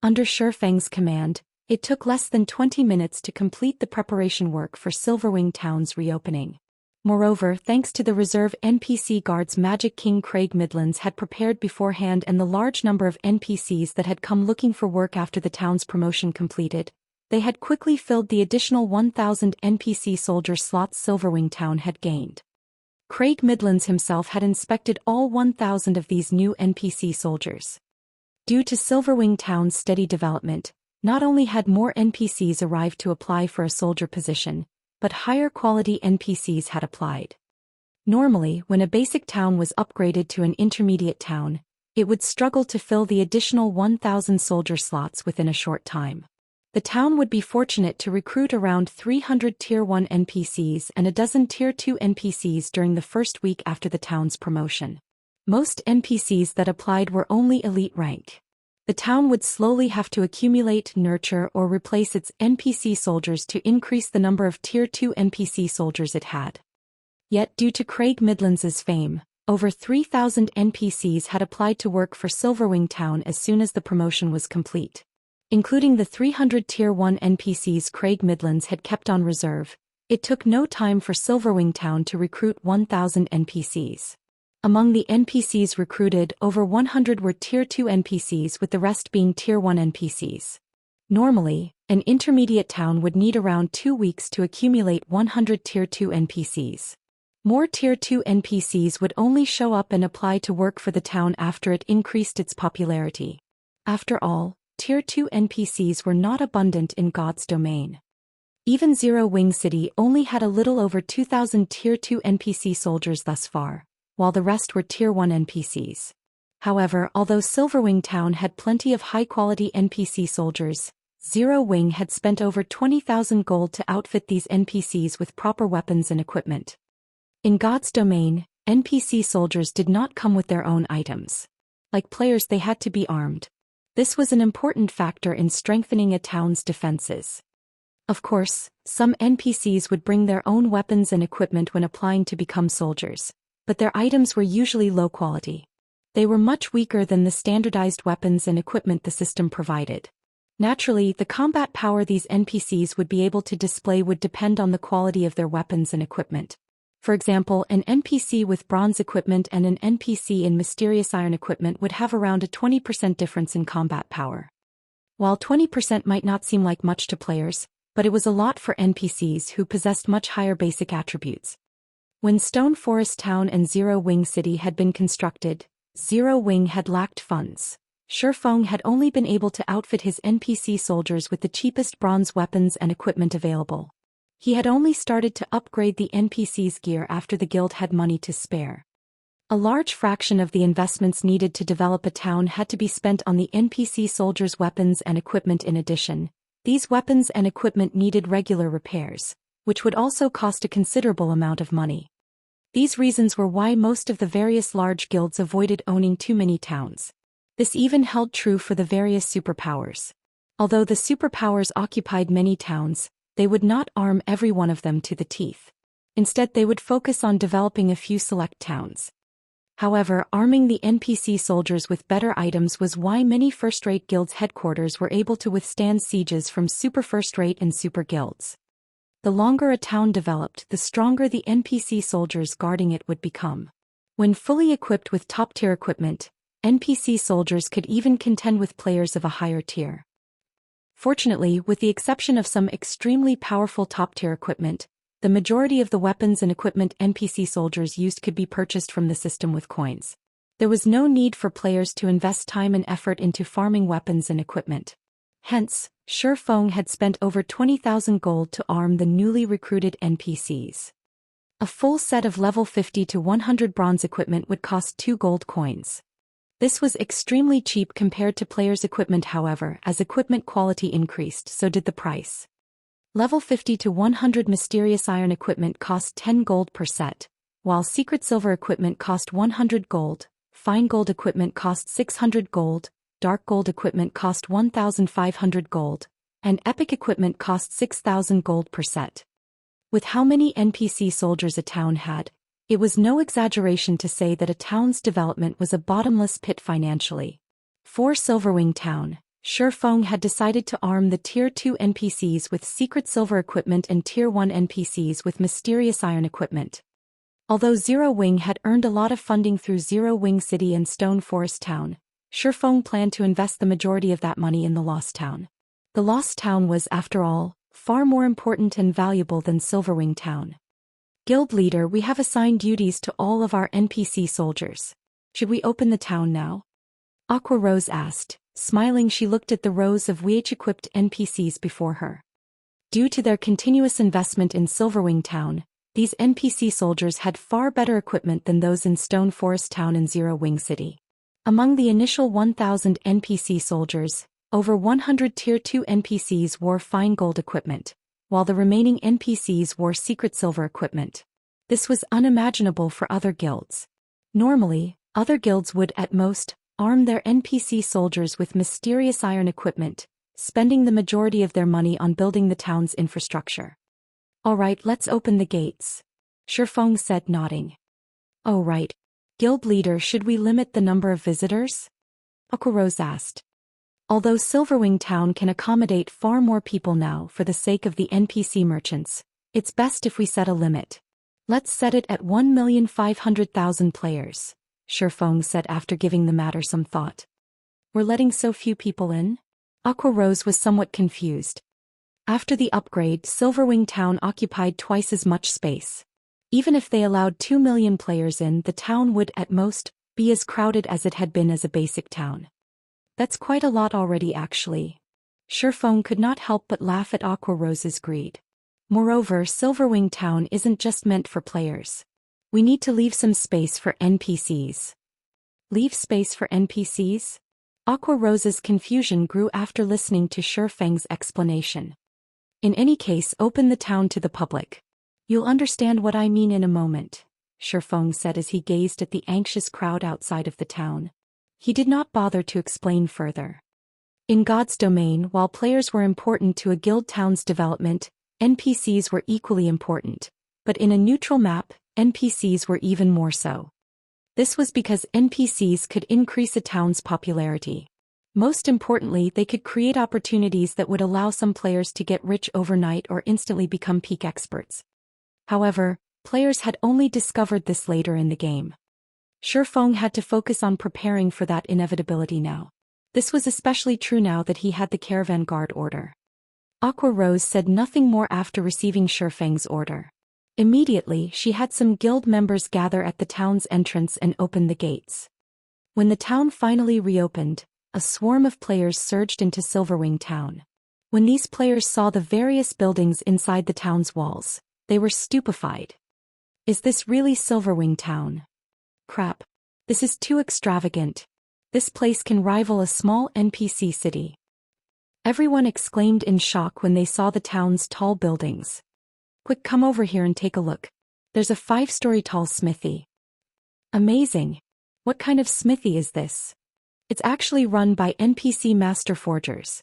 Under Shifeng's command, it took less than 20 minutes to complete the preparation work for Silverwing Town's reopening. Moreover, thanks to the reserve NPC guards Magic King Craig Midlands had prepared beforehand and the large number of NPCs that had come looking for work after the town's promotion completed, they had quickly filled the additional 1,000 NPC soldier slots Silverwing Town had gained. Craig Midlands himself had inspected all 1,000 of these new NPC soldiers. Due to Silverwing Town's steady development, not only had more NPCs arrived to apply for a soldier position, but higher quality NPCs had applied. Normally, when a basic town was upgraded to an intermediate town, it would struggle to fill the additional 1,000 soldier slots within a short time. The town would be fortunate to recruit around 300 Tier 1 NPCs and a dozen Tier 2 NPCs during the first week after the town's promotion. Most NPCs that applied were only elite rank. The town would slowly have to accumulate, nurture, or replace its NPC soldiers to increase the number of Tier 2 NPC soldiers it had. Yet due to Craig Midlands' fame, over 3,000 NPCs had applied to work for Silverwing Town as soon as the promotion was complete. Including the 300 Tier 1 NPCs Craig Midlands had kept on reserve, it took no time for Silverwing Town to recruit 1,000 NPCs. Among the NPCs recruited, over 100 were Tier 2 NPCs with the rest being Tier 1 NPCs. Normally, an intermediate town would need around 2 weeks to accumulate 100 Tier 2 NPCs. More Tier 2 NPCs would only show up and apply to work for the town after it increased its popularity. After all, Tier 2 NPCs were not abundant in God's domain. Even Zero Wing City only had a little over 2,000 Tier 2 NPC soldiers thus far, while the rest were Tier 1 NPCs. However, although Silverwing Town had plenty of high-quality NPC soldiers, Zero Wing had spent over 20,000 gold to outfit these NPCs with proper weapons and equipment. In God's domain, NPC soldiers did not come with their own items. Like players, they had to be armed. This was an important factor in strengthening a town's defenses. Of course, some NPCs would bring their own weapons and equipment when applying to become soldiers, but their items were usually low quality. They were much weaker than the standardized weapons and equipment the system provided. Naturally, the combat power these NPCs would be able to display would depend on the quality of their weapons and equipment. For example, an NPC with bronze equipment and an NPC in mysterious iron equipment would have around a 20% difference in combat power. While 20% might not seem like much to players, but it was a lot for NPCs who possessed much higher basic attributes. When Stone Forest Town and Zero Wing City had been constructed, Zero Wing had lacked funds. Shifeng had only been able to outfit his NPC soldiers with the cheapest bronze weapons and equipment available. He had only started to upgrade the NPC's gear after the guild had money to spare. A large fraction of the investments needed to develop a town had to be spent on the NPC soldiers' weapons and equipment. In addition, these weapons and equipment needed regular repairs, which would also cost a considerable amount of money. These reasons were why most of the various large guilds avoided owning too many towns. This even held true for the various superpowers. Although the superpowers occupied many towns, they would not arm every one of them to the teeth. Instead, they would focus on developing a few select towns. However, arming the NPC soldiers with better items was why many first-rate guilds' headquarters were able to withstand sieges from super first-rate and super guilds. The longer a town developed, the stronger the NPC soldiers guarding it would become. When fully equipped with top-tier equipment, NPC soldiers could even contend with players of a higher tier. Fortunately, with the exception of some extremely powerful top-tier equipment, the majority of the weapons and equipment NPC soldiers used could be purchased from the system with coins. There was no need for players to invest time and effort into farming weapons and equipment. Hence, Shifeng had spent over 20,000 gold to arm the newly recruited NPCs. A full set of level 50 to 100 bronze equipment would cost 2 gold coins. This was extremely cheap compared to players' equipment. However, as equipment quality increased, so did the price. Level 50 to 100 mysterious iron equipment cost 10 gold per set, while secret silver equipment cost 100 gold, fine gold equipment cost 600 gold, dark gold equipment cost 1,500 gold, and epic equipment cost 6,000 gold per set. With how many NPC soldiers a town had, it was no exaggeration to say that a town's development was a bottomless pit financially. For Silverwing Town, Shifeng had decided to arm the Tier 2 NPCs with secret silver equipment and Tier 1 NPCs with mysterious iron equipment. Although Zero Wing had earned a lot of funding through Zero Wing City and Stone Forest Town, Shifeng planned to invest the majority of that money in the Lost Town. The Lost Town was, after all, far more important and valuable than Silverwing Town. Guild leader, we have assigned duties to all of our NPC soldiers. Should we open the town now? Aqua Rose asked. Smiling, she looked at the rows of WH-equipped NPCs before her. Due to their continuous investment in Silverwing Town, these NPC soldiers had far better equipment than those in Stone Forest Town and Zero Wing City. Among the initial 1,000 NPC soldiers, over 100 Tier 2 NPCs wore fine gold equipment, while the remaining NPCs wore secret silver equipment. This was unimaginable for other guilds. Normally, other guilds would, at most, arm their NPC soldiers with mysterious iron equipment, spending the majority of their money on building the town's infrastructure. All right, let's open the gates, Shifeng said, nodding. Oh right. Guild leader, should we limit the number of visitors? Aquarose asked. Although Silverwing Town can accommodate far more people now for the sake of the NPC merchants, it's best if we set a limit. Let's set it at 1,500,000 players, Shifeng said after giving the matter some thought. We're letting so few people in? Aquarose was somewhat confused. After the upgrade, Silverwing Town occupied twice as much space. Even if they allowed 2 million players in, the town would, at most, be as crowded as it had been as a basic town. That's quite a lot already, actually. Shifeng could not help but laugh at Aquarose's greed. Moreover, Silverwing Town isn't just meant for players. We need to leave some space for NPCs. Leave space for NPCs? Aquarose's confusion grew after listening to Shifeng's explanation. In any case, open the town to the public. You'll understand what I mean in a moment, Shifeng said as he gazed at the anxious crowd outside of the town. He did not bother to explain further. In God's domain, while players were important to a guild town's development, NPCs were equally important. But in a neutral map, NPCs were even more so. This was because NPCs could increase a town's popularity. Most importantly, they could create opportunities that would allow some players to get rich overnight or instantly become peak experts. However, players had only discovered this later in the game. Shifeng had to focus on preparing for that inevitability now. This was especially true now that he had the caravan guard order. Aqua Rose said nothing more after receiving Shifeng's order. Immediately, she had some guild members gather at the town's entrance and open the gates. When the town finally reopened, a swarm of players surged into Silverwing Town. When these players saw the various buildings inside the town's walls, they were stupefied. Is this really Silverwing Town? Crap. This is too extravagant. This place can rival a small NPC city. Everyone exclaimed in shock when they saw the town's tall buildings. Quick, come over here and take a look. There's a 5-story tall smithy. Amazing. What kind of smithy is this? It's actually run by NPC master forgers.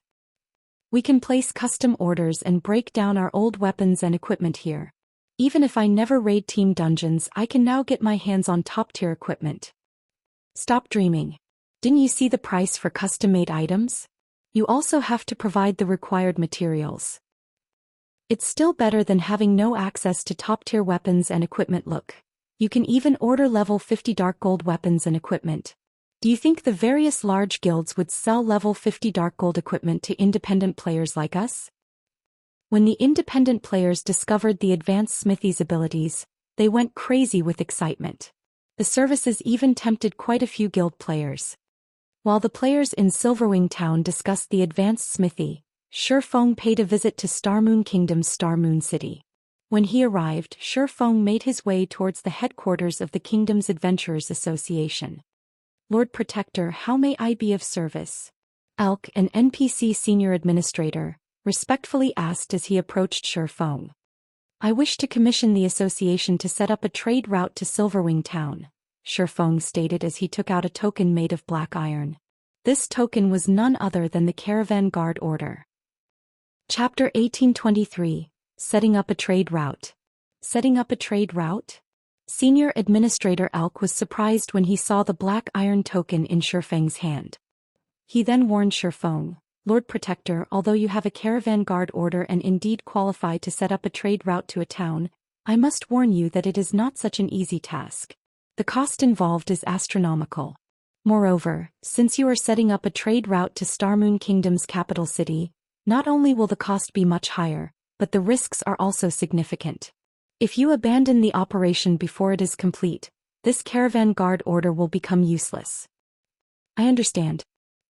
We can place custom orders and break down our old weapons and equipment here. Even if I never raid team dungeons, I can now get my hands on top-tier equipment. Stop dreaming. Didn't you see the price for custom-made items? You also have to provide the required materials. It's still better than having no access to top-tier weapons and equipment. Look. You can even order level 50 dark gold weapons and equipment. Do you think the various large guilds would sell level 50 dark gold equipment to independent players like us? When the independent players discovered the advanced smithy's abilities, they went crazy with excitement. The services even tempted quite a few guild players. While the players in Silverwing Town discussed the advanced smithy, Shifeng paid a visit to Starmoon Kingdom's Starmoon City. When he arrived, Shifeng made his way towards the headquarters of the kingdom's Adventurers Association. Lord Protector, how may I be of service? Elk, an NPC senior administrator, respectfully asked as he approached Shifeng. I wish to commission the association to set up a trade route to Silverwing town, Shifeng stated as he took out a token made of black iron. This token was none other than the Caravan Guard Order. Chapter 1823, Setting up a Trade Route. Setting up a trade route? Senior Administrator Elk was surprised when he saw the black iron token in Shifeng's hand. He then warned Shifeng, Lord Protector, although you have a Caravan Guard Order and indeed qualify to set up a trade route to a town, I must warn you that it is not such an easy task. The cost involved is astronomical. Moreover, since you are setting up a trade route to Starmoon Kingdom's capital city, not only will the cost be much higher, but the risks are also significant. If you abandon the operation before it is complete, this Caravan Guard Order will become useless. I understand.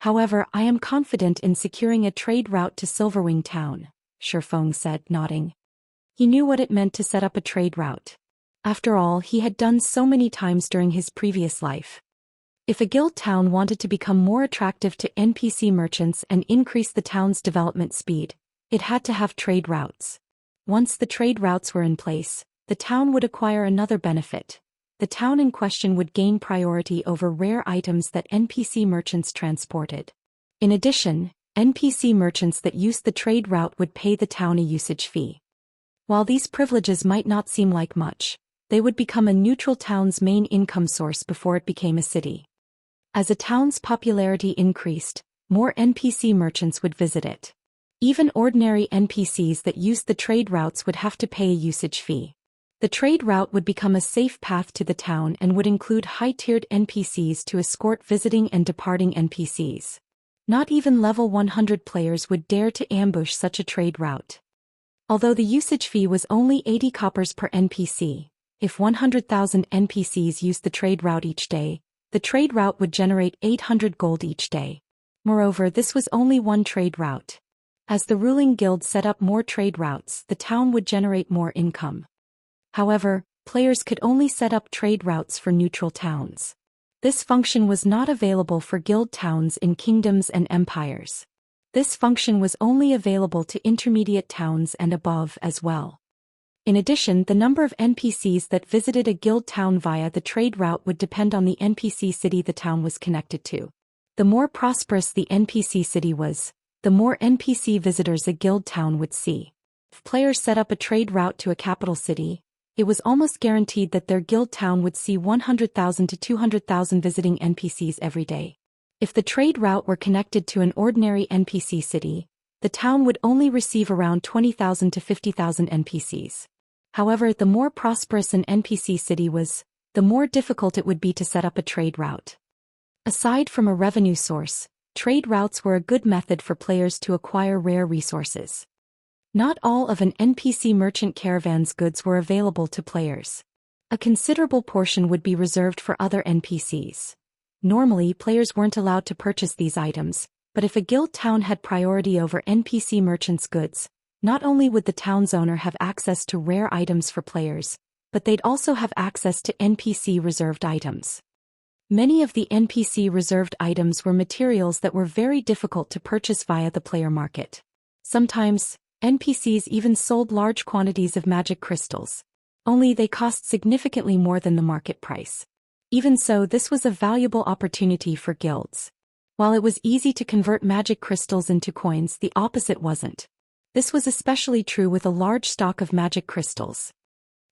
However, I am confident in securing a trade route to Silverwing town, Shifeng said, nodding. He knew what it meant to set up a trade route. After all, he had done so many times during his previous life. If a guild town wanted to become more attractive to NPC merchants and increase the town's development speed, it had to have trade routes. Once the trade routes were in place, the town would acquire another benefit. The town in question would gain priority over rare items that NPC merchants transported. In addition, NPC merchants that used the trade route would pay the town a usage fee. While these privileges might not seem like much, they would become a neutral town's main income source before it became a city. As a town's popularity increased, more NPC merchants would visit it. Even ordinary NPCs that used the trade routes would have to pay a usage fee. The trade route would become a safe path to the town and would include high-tiered NPCs to escort visiting and departing NPCs. Not even level 100 players would dare to ambush such a trade route. Although the usage fee was only 80 coppers per NPC, if 100,000 NPCs used the trade route each day, the trade route would generate 800 gold each day. Moreover, this was only one trade route. As the ruling guild set up more trade routes, the town would generate more income. However, players could only set up trade routes for neutral towns. This function was not available for guild towns in kingdoms and empires. This function was only available to intermediate towns and above as well. In addition, the number of NPCs that visited a guild town via the trade route would depend on the NPC city the town was connected to. The more prosperous the NPC city was, the more NPC visitors a guild town would see. If players set up a trade route to a capital city, it was almost guaranteed that their guild town would see 100,000 to 200,000 visiting NPCs every day. If the trade route were connected to an ordinary NPC city, the town would only receive around 20,000 to 50,000 NPCs. However, the more prosperous an NPC city was, the more difficult it would be to set up a trade route. Aside from a revenue source, trade routes were a good method for players to acquire rare resources. Not all of an NPC merchant caravan's goods were available to players. A considerable portion would be reserved for other NPCs. Normally, players weren't allowed to purchase these items, but if a guild town had priority over NPC merchants' goods, not only would the town's owner have access to rare items for players, but they'd also have access to NPC reserved items. Many of the NPC reserved items were materials that were very difficult to purchase via the player market. Sometimes, NPCs even sold large quantities of magic crystals. Only they cost significantly more than the market price. Even so, this was a valuable opportunity for guilds. While it was easy to convert magic crystals into coins, the opposite wasn't. This was especially true with a large stock of magic crystals.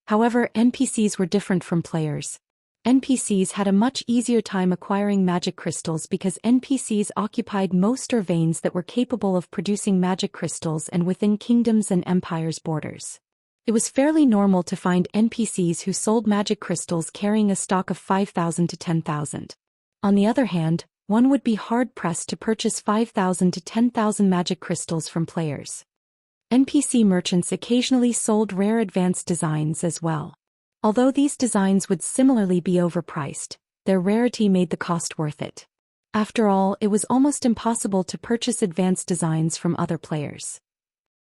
However, NPCs were different from players. NPCs had a much easier time acquiring magic crystals because NPCs occupied most veins that were capable of producing magic crystals and within kingdoms and empires' borders. It was fairly normal to find NPCs who sold magic crystals carrying a stock of 5,000 to 10,000. On the other hand, one would be hard-pressed to purchase 5,000 to 10,000 magic crystals from players. NPC merchants occasionally sold rare advanced designs as well. Although these designs would similarly be overpriced, their rarity made the cost worth it. After all, it was almost impossible to purchase advanced designs from other players.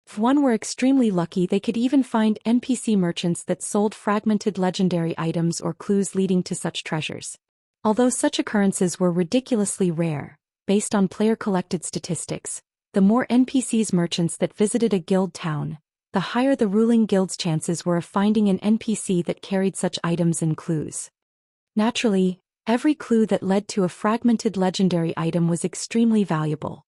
If one were extremely lucky, they could even find NPC merchants that sold fragmented legendary items or clues leading to such treasures. Although such occurrences were ridiculously rare, based on player-collected statistics, The more NPCs merchants that visited a guild town, the higher the ruling guild's chances were of finding an NPC that carried such items and clues. Naturally, every clue that led to a fragmented legendary item was extremely valuable.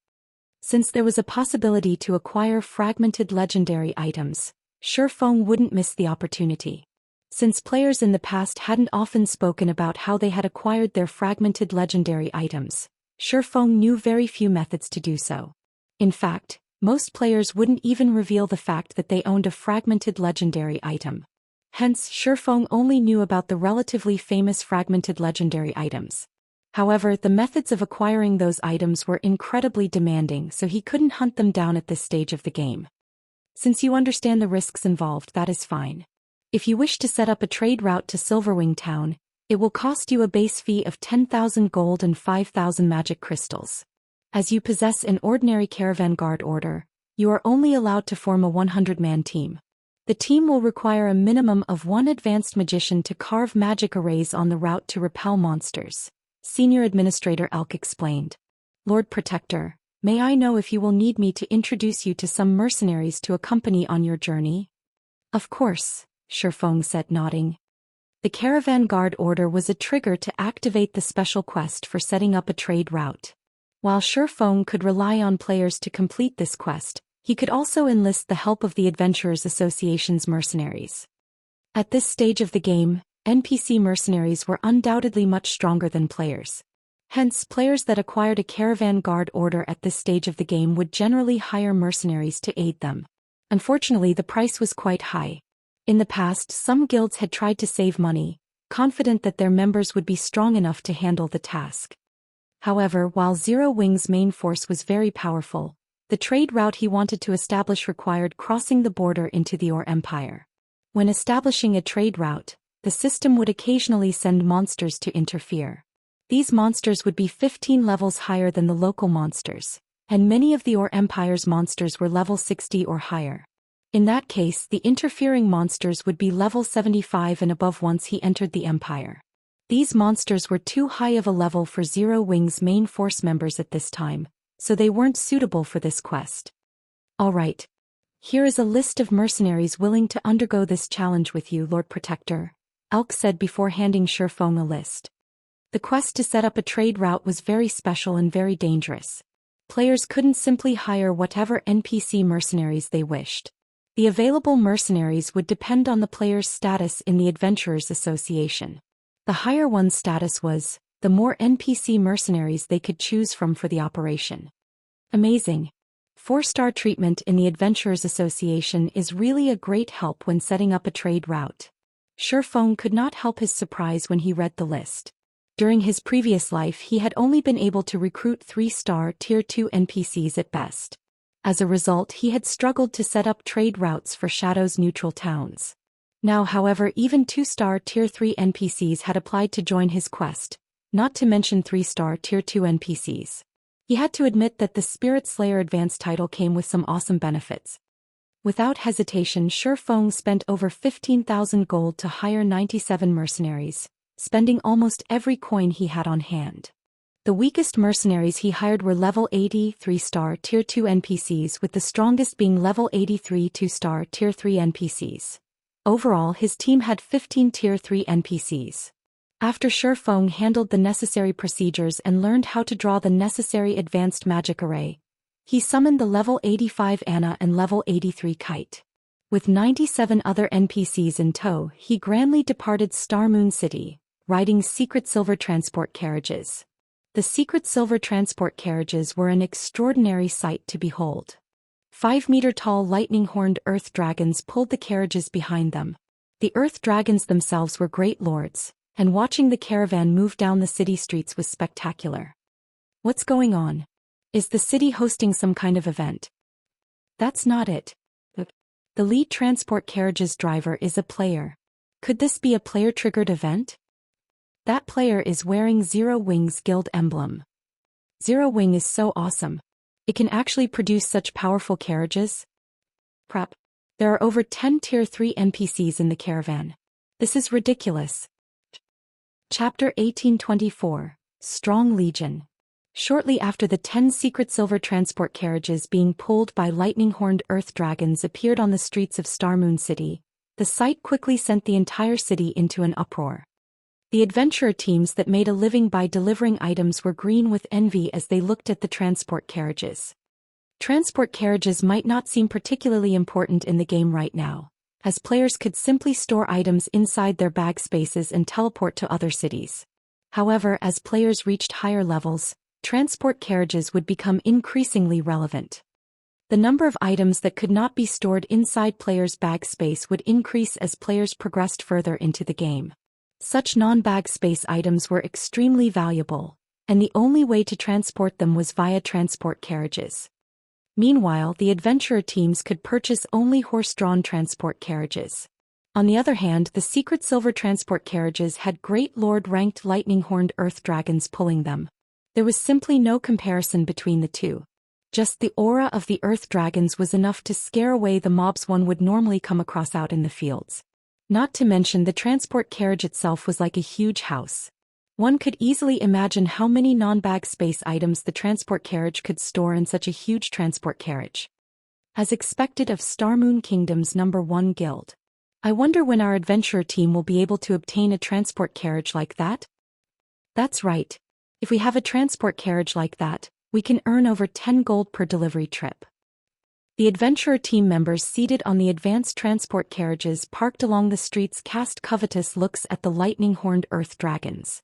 Since there was a possibility to acquire fragmented legendary items, Shifeng wouldn't miss the opportunity. Since players in the past hadn't often spoken about how they had acquired their fragmented legendary items, Shifeng knew very few methods to do so. In fact, most players wouldn't even reveal the fact that they owned a fragmented legendary item. Hence, Shifeng only knew about the relatively famous fragmented legendary items. However, the methods of acquiring those items were incredibly demanding, so he couldn't hunt them down at this stage of the game. Since you understand the risks involved, that is fine. If you wish to set up a trade route to Silverwing town, it will cost you a base fee of 10,000 gold and 5,000 magic crystals. As you possess an ordinary caravan guard order, you are only allowed to form a 100-man team. The team will require a minimum of one advanced magician to carve magic arrays on the route to repel monsters, Senior Administrator Elk explained. Lord Protector, may I know if you will need me to introduce you to some mercenaries to accompany on your journey? Of course, Shifeng said, nodding. The caravan guard order was a trigger to activate the special quest for setting up a trade route. While Shifeng could rely on players to complete this quest, he could also enlist the help of the Adventurers Association's mercenaries. At this stage of the game, NPC mercenaries were undoubtedly much stronger than players. Hence, players that acquired a caravan guard order at this stage of the game would generally hire mercenaries to aid them. Unfortunately, the price was quite high. In the past, some guilds had tried to save money, confident that their members would be strong enough to handle the task. However, while Zero Wing's main force was very powerful, the trade route he wanted to establish required crossing the border into the Or Empire. When establishing a trade route, the system would occasionally send monsters to interfere. These monsters would be 15 levels higher than the local monsters, and many of the Or Empire's monsters were level 60 or higher. In that case, the interfering monsters would be level 75 and above once he entered the Empire. These monsters were too high of a level for Zero Wing's main force members at this time, so they weren't suitable for this quest. Alright. Here is a list of mercenaries willing to undergo this challenge with you, Lord Protector, Elk said before handing Shifeng a list. The quest to set up a trade route was very special and very dangerous. Players couldn't simply hire whatever NPC mercenaries they wished. The available mercenaries would depend on the player's status in the Adventurers Association. The higher one's status was, the more NPC mercenaries they could choose from for the operation. Amazing. 4-star treatment in the Adventurers Association is really a great help when setting up a trade route. Shifeng could not help his surprise when he read the list. During his previous life, he had only been able to recruit 3-star Tier 2 NPCs at best. As a result, he had struggled to set up trade routes for Shadow's neutral towns. Now, however, even 2-star Tier 3 NPCs had applied to join his quest, not to mention 3-star Tier 2 NPCs. He had to admit that the Spirit Slayer Advanced title came with some awesome benefits. Without hesitation, Shifeng spent over 15,000 gold to hire 97 mercenaries, spending almost every coin he had on hand. The weakest mercenaries he hired were level 80 3-star Tier 2 NPCs, with the strongest being level 83 2-star Tier 3 NPCs. Overall, his team had 15 Tier 3 NPCs. After Shifeng handled the necessary procedures and learned how to draw the necessary advanced magic array, he summoned the level 85 Anna and level 83 Kite. With 97 other NPCs in tow, he grandly departed Star Moon City, riding secret silver transport carriages. The secret silver transport carriages were an extraordinary sight to behold. 5-meter-tall lightning-horned earth dragons pulled the carriages behind them. The earth dragons themselves were great lords, and watching the caravan move down the city streets was spectacular. What's going on? Is the city hosting some kind of event? That's not it. The lead transport carriage's driver is a player. Could this be a player-triggered event? That player is wearing Zero Wing's guild emblem. Zero Wing is so awesome. It can actually produce such powerful carriages. Prep. There are over 10 Tier 3 NPCs in the caravan. This is ridiculous. Chapter 1824, Strong Legion. Shortly after the 10 secret silver transport carriages being pulled by lightning-horned earth dragons appeared on the streets of Starmoon City, the sight quickly sent the entire city into an uproar. The adventurer teams that made a living by delivering items were green with envy as they looked at the transport carriages. Transport carriages might not seem particularly important in the game right now, as players could simply store items inside their bag spaces and teleport to other cities. However, as players reached higher levels, transport carriages would become increasingly relevant. The number of items that could not be stored inside players' bag space would increase as players progressed further into the game. Such non-bag space items were extremely valuable, and the only way to transport them was via transport carriages. Meanwhile, the adventurer teams could purchase only horse-drawn transport carriages. On the other hand, the secret silver transport carriages had great lord-ranked lightning-horned earth dragons pulling them. There was simply no comparison between the two. Just the aura of the earth dragons was enough to scare away the mobs one would normally come across out in the fields. Not to mention the transport carriage itself was like a huge house. One could easily imagine how many non-bag space items the transport carriage could store in such a huge transport carriage. As expected of Starmoon Kingdom's #1 guild. I wonder when our adventurer team will be able to obtain a transport carriage like that? That's right. If we have a transport carriage like that, we can earn over 10 gold per delivery trip. The adventurer team members seated on the advanced transport carriages parked along the streets cast covetous looks at the lightning-horned earth dragons.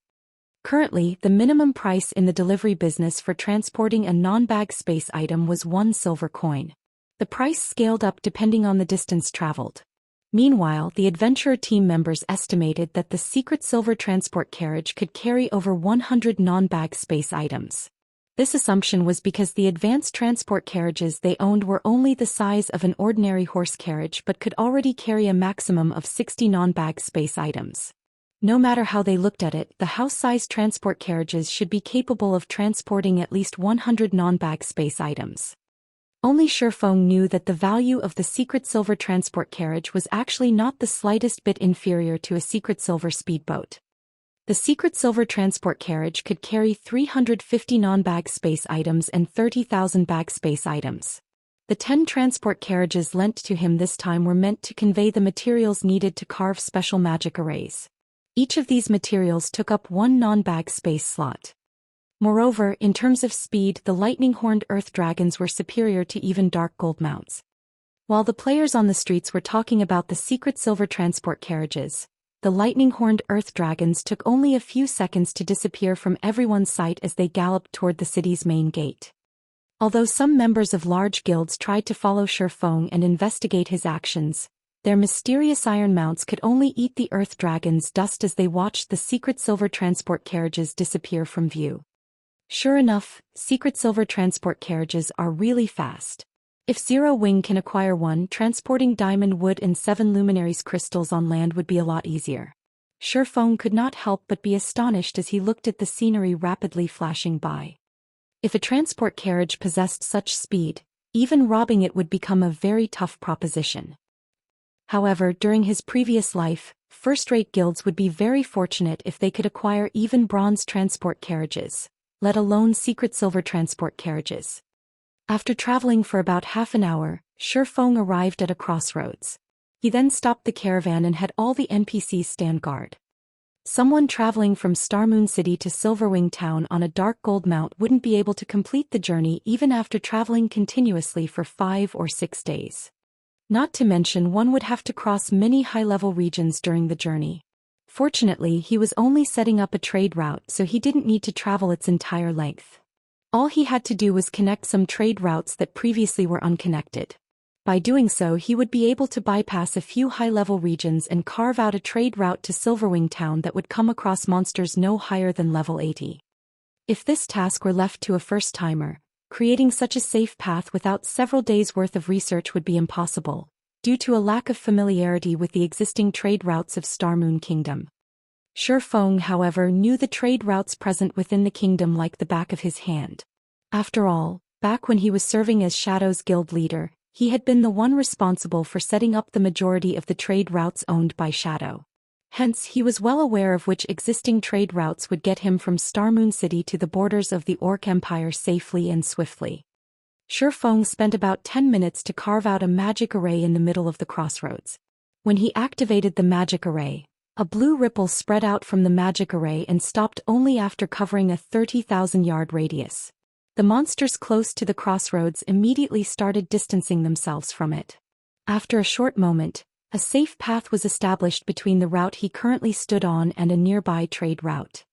Currently, the minimum price in the delivery business for transporting a non-bag space item was 1 silver coin. The price scaled up depending on the distance traveled. Meanwhile, the adventurer team members estimated that the secret silver transport carriage could carry over 100 non-bag space items. This assumption was because the advanced transport carriages they owned were only the size of an ordinary horse carriage but could already carry a maximum of 60 non-bag space items. No matter how they looked at it, the house-sized transport carriages should be capable of transporting at least 100 non-bag space items. Only Shifeng knew that the value of the secret silver transport carriage was actually not the slightest bit inferior to a secret silver speedboat. The secret silver transport carriage could carry 350 non-bag space items and 30,000 bag space items. The 10 transport carriages lent to him this time were meant to convey the materials needed to carve special magic arrays. Each of these materials took up 1 non-bag space slot. Moreover, in terms of speed, the lightning-horned earth dragons were superior to even dark gold mounts. While the players on the streets were talking about the secret silver transport carriages, the lightning-horned earth dragons took only a few seconds to disappear from everyone's sight as they galloped toward the city's main gate. Although some members of large guilds tried to follow Shifeng and investigate his actions, their mysterious iron mounts could only eat the earth dragon's dust as they watched the secret silver transport carriages disappear from view. Sure enough, secret silver transport carriages are really fast. If Zero Wing can acquire one, transporting diamond wood and 7 luminaries crystals on land would be a lot easier. Shifeng could not help but be astonished as he looked at the scenery rapidly flashing by. If a transport carriage possessed such speed, even robbing it would become a very tough proposition. However, during his previous life, first-rate guilds would be very fortunate if they could acquire even bronze transport carriages, let alone secret silver transport carriages. After traveling for about half an hour, Shifeng arrived at a crossroads. He then stopped the caravan and had all the NPCs stand guard. Someone traveling from Starmoon City to Silverwing Town on a dark gold mount wouldn't be able to complete the journey even after traveling continuously for 5 or 6 days. Not to mention one would have to cross many high-level regions during the journey. Fortunately, he was only setting up a trade route, so he didn't need to travel its entire length. All he had to do was connect some trade routes that previously were unconnected. By doing so, he would be able to bypass a few high-level regions and carve out a trade route to Silverwing Town that would come across monsters no higher than level 80. If this task were left to a first-timer, creating such a safe path without several days' worth of research would be impossible, due to a lack of familiarity with the existing trade routes of Starmoon Kingdom. Shifeng, however, knew the trade routes present within the kingdom like the back of his hand. After all, back when he was serving as Shadow's guild leader, he had been the one responsible for setting up the majority of the trade routes owned by Shadow. Hence he was well aware of which existing trade routes would get him from Starmoon City to the borders of the Orc Empire safely and swiftly. Shifeng spent about 10 minutes to carve out a magic array in the middle of the crossroads. When he activated the magic array, a blue ripple spread out from the magic array and stopped only after covering a 30,000-yard radius. The monsters close to the crossroads immediately started distancing themselves from it. After a short moment, a safe path was established between the route he currently stood on and a nearby trade route.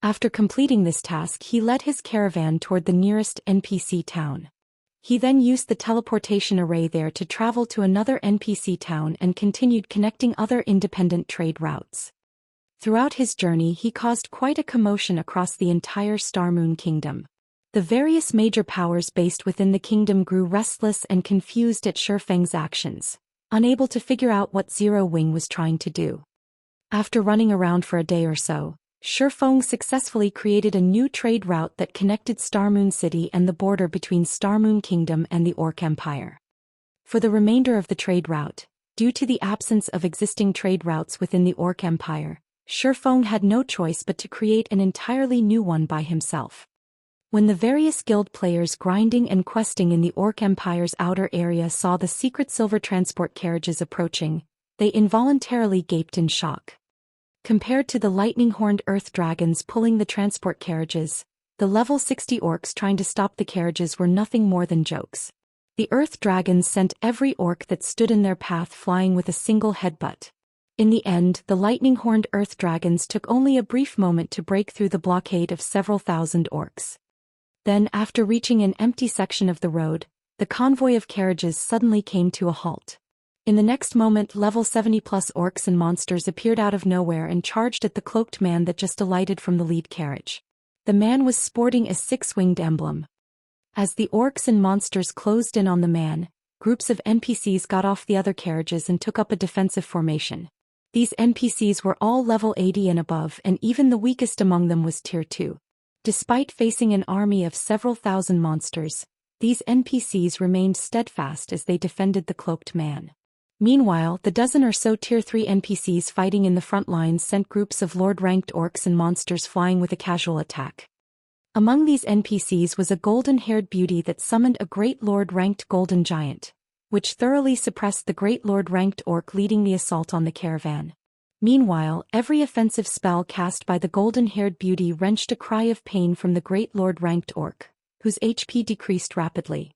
After completing this task, he led his caravan toward the nearest NPC town. He then used the teleportation array there to travel to another NPC town and continued connecting other independent trade routes. Throughout his journey, he caused quite a commotion across the entire Starmoon Kingdom. The various major powers based within the kingdom grew restless and confused at Shifeng's actions, unable to figure out what Zero Wing was trying to do. After running around for a day or so, Shifeng successfully created a new trade route that connected Starmoon City and the border between Starmoon Kingdom and the Orc Empire. For the remainder of the trade route, due to the absence of existing trade routes within the Orc Empire, Shifeng had no choice but to create an entirely new one by himself. When the various guild players grinding and questing in the Orc Empire's outer area saw the secret silver transport carriages approaching, they involuntarily gaped in shock. Compared to the lightning-horned earth dragons pulling the transport carriages, the level 60 orcs trying to stop the carriages were nothing more than jokes. The earth dragons sent every orc that stood in their path flying with a single headbutt. In the end, the lightning-horned earth dragons took only a brief moment to break through the blockade of several thousand orcs. Then, after reaching an empty section of the road, the convoy of carriages suddenly came to a halt. In the next moment, level 70+ orcs and monsters appeared out of nowhere and charged at the cloaked man that just alighted from the lead carriage. The man was sporting a six-winged emblem. As the orcs and monsters closed in on the man, groups of NPCs got off the other carriages and took up a defensive formation. These NPCs were all level 80 and above, and even the weakest among them was tier 2. Despite facing an army of several thousand monsters, these NPCs remained steadfast as they defended the cloaked man. Meanwhile, the dozen or so tier 3 NPCs fighting in the front lines sent groups of lord-ranked orcs and monsters flying with a casual attack. Among these NPCs was a golden-haired beauty that summoned a great lord-ranked golden giant, which thoroughly suppressed the great lord-ranked orc leading the assault on the caravan. Meanwhile, every offensive spell cast by the golden-haired beauty wrenched a cry of pain from the great lord-ranked orc, whose HP decreased rapidly.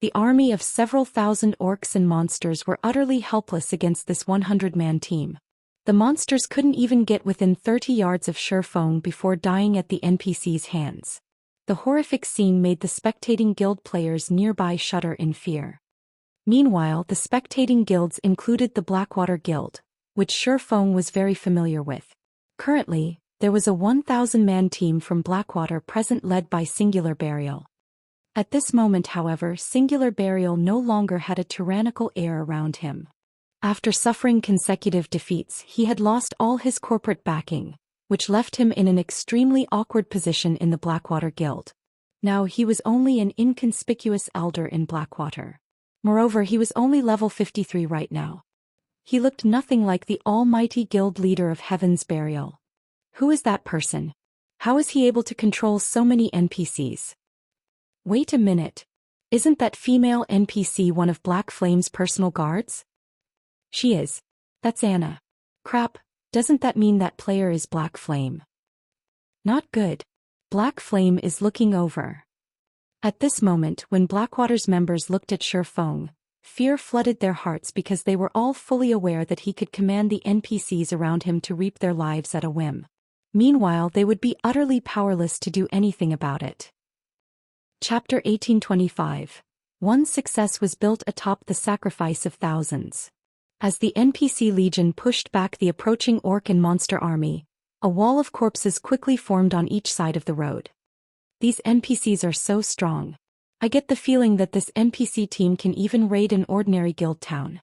The army of several thousand orcs and monsters were utterly helpless against this 100-man team. The monsters couldn't even get within 30 yards of Shifeng before dying at the NPC's hands. The horrific scene made the spectating guild players nearby shudder in fear. Meanwhile, the spectating guilds included the Blackwater Guild, which Shifeng was very familiar with. Currently, there was a 1,000-man team from Blackwater present led by Singular Burial. At this moment, however, Singular Burial no longer had a tyrannical air around him. After suffering consecutive defeats, he had lost all his corporate backing, which left him in an extremely awkward position in the Blackwater Guild. Now he was only an inconspicuous elder in Blackwater. Moreover, he was only level 53 right now. He looked nothing like the almighty guild leader of Heaven's Burial. Who is that person? How is he able to control so many NPCs? Wait a minute. Isn't that female NPC one of Black Flame's personal guards? She is. That's Anna. Crap, doesn't that mean that player is Black Flame? Not good. Black Flame is looking over. At this moment, when Blackwater's members looked at Shifeng, fear flooded their hearts because they were all fully aware that he could command the NPCs around him to reap their lives at a whim. Meanwhile, they would be utterly powerless to do anything about it. Chapter 1825. One success was built atop the sacrifice of thousands. As the NPC legion pushed back the approaching orc and monster army, a wall of corpses quickly formed on each side of the road. These NPCs are so strong. I get the feeling that this NPC team can even raid an ordinary guild town.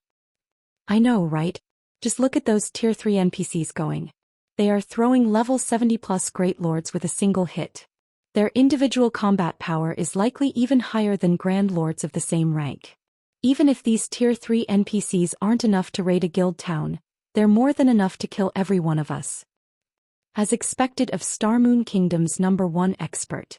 I know, right? Just look at those tier 3 NPCs going. They are throwing level 70+ great lords with a single hit. Their individual combat power is likely even higher than grand lords of the same rank. Even if these tier 3 NPCs aren't enough to raid a guild town, They're more than enough to kill every one of us. As expected of Star Moon Kingdom's #1 expert.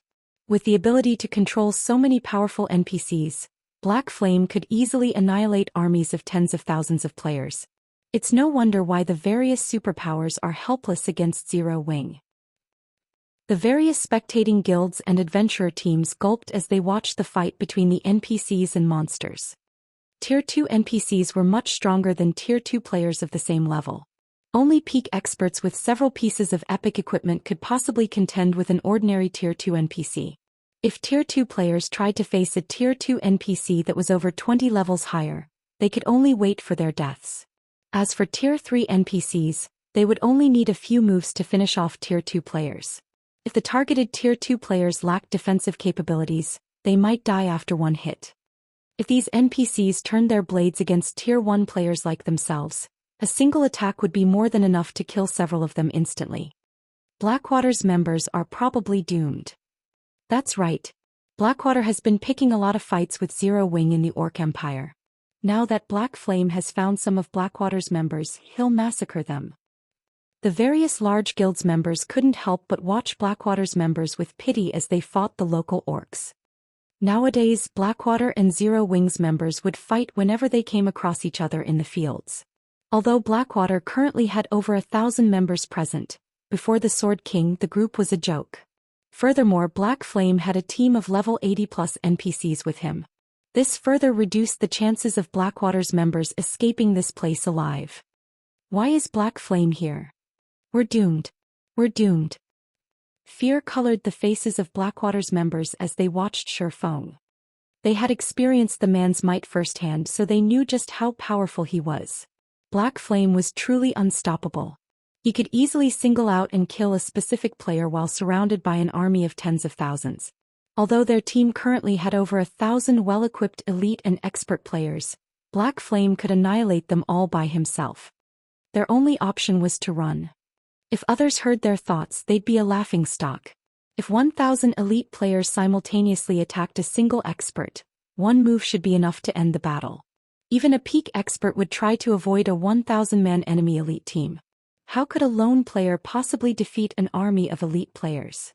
With the ability to control so many powerful NPCs, Black Flame could easily annihilate armies of tens of thousands of players. It's no wonder why the various superpowers are helpless against Zero Wing. The various spectating guilds and adventurer teams gulped as they watched the fight between the NPCs and monsters. Tier 2 NPCs were much stronger than Tier 2 players of the same level. Only peak experts with several pieces of epic equipment could possibly contend with an ordinary Tier 2 NPC. If Tier 2 players tried to face a Tier 2 NPC that was over 20 levels higher, they could only wait for their deaths. As for Tier 3 NPCs, they would only need a few moves to finish off Tier 2 players. If the targeted Tier 2 players lacked defensive capabilities, they might die after one hit. If these NPCs turned their blades against Tier 1 players like themselves, a single attack would be more than enough to kill several of them instantly. Blackwater's members are probably doomed. That's right. Blackwater has been picking a lot of fights with Zero Wing in the Orc Empire. Now that Black Flame has found some of Blackwater's members, he'll massacre them. The various large guilds members couldn't help but watch Blackwater's members with pity as they fought the local orcs. Nowadays, Blackwater and Zero Wing's members would fight whenever they came across each other in the fields. Although Blackwater currently had over 1,000 members present, before the Sword King the group was a joke. Furthermore, Black Flame had a team of level 80+ NPCs with him. This further reduced the chances of Blackwater's members escaping this place alive. Why is Black Flame here? We're doomed. We're doomed. Fear colored the faces of Blackwater's members as they watched Shifeng. They had experienced the man's might firsthand, so they knew just how powerful he was. Black Flame was truly unstoppable. He could easily single out and kill a specific player while surrounded by an army of tens of thousands. Although their team currently had over 1,000 well-equipped elite and expert players, Black Flame could annihilate them all by himself. Their only option was to run. If others heard their thoughts, they'd be a laughingstock. If 1,000 elite players simultaneously attacked a single expert, one move should be enough to end the battle. Even a peak expert would try to avoid a 1,000-man enemy elite team. How could a lone player possibly defeat an army of elite players?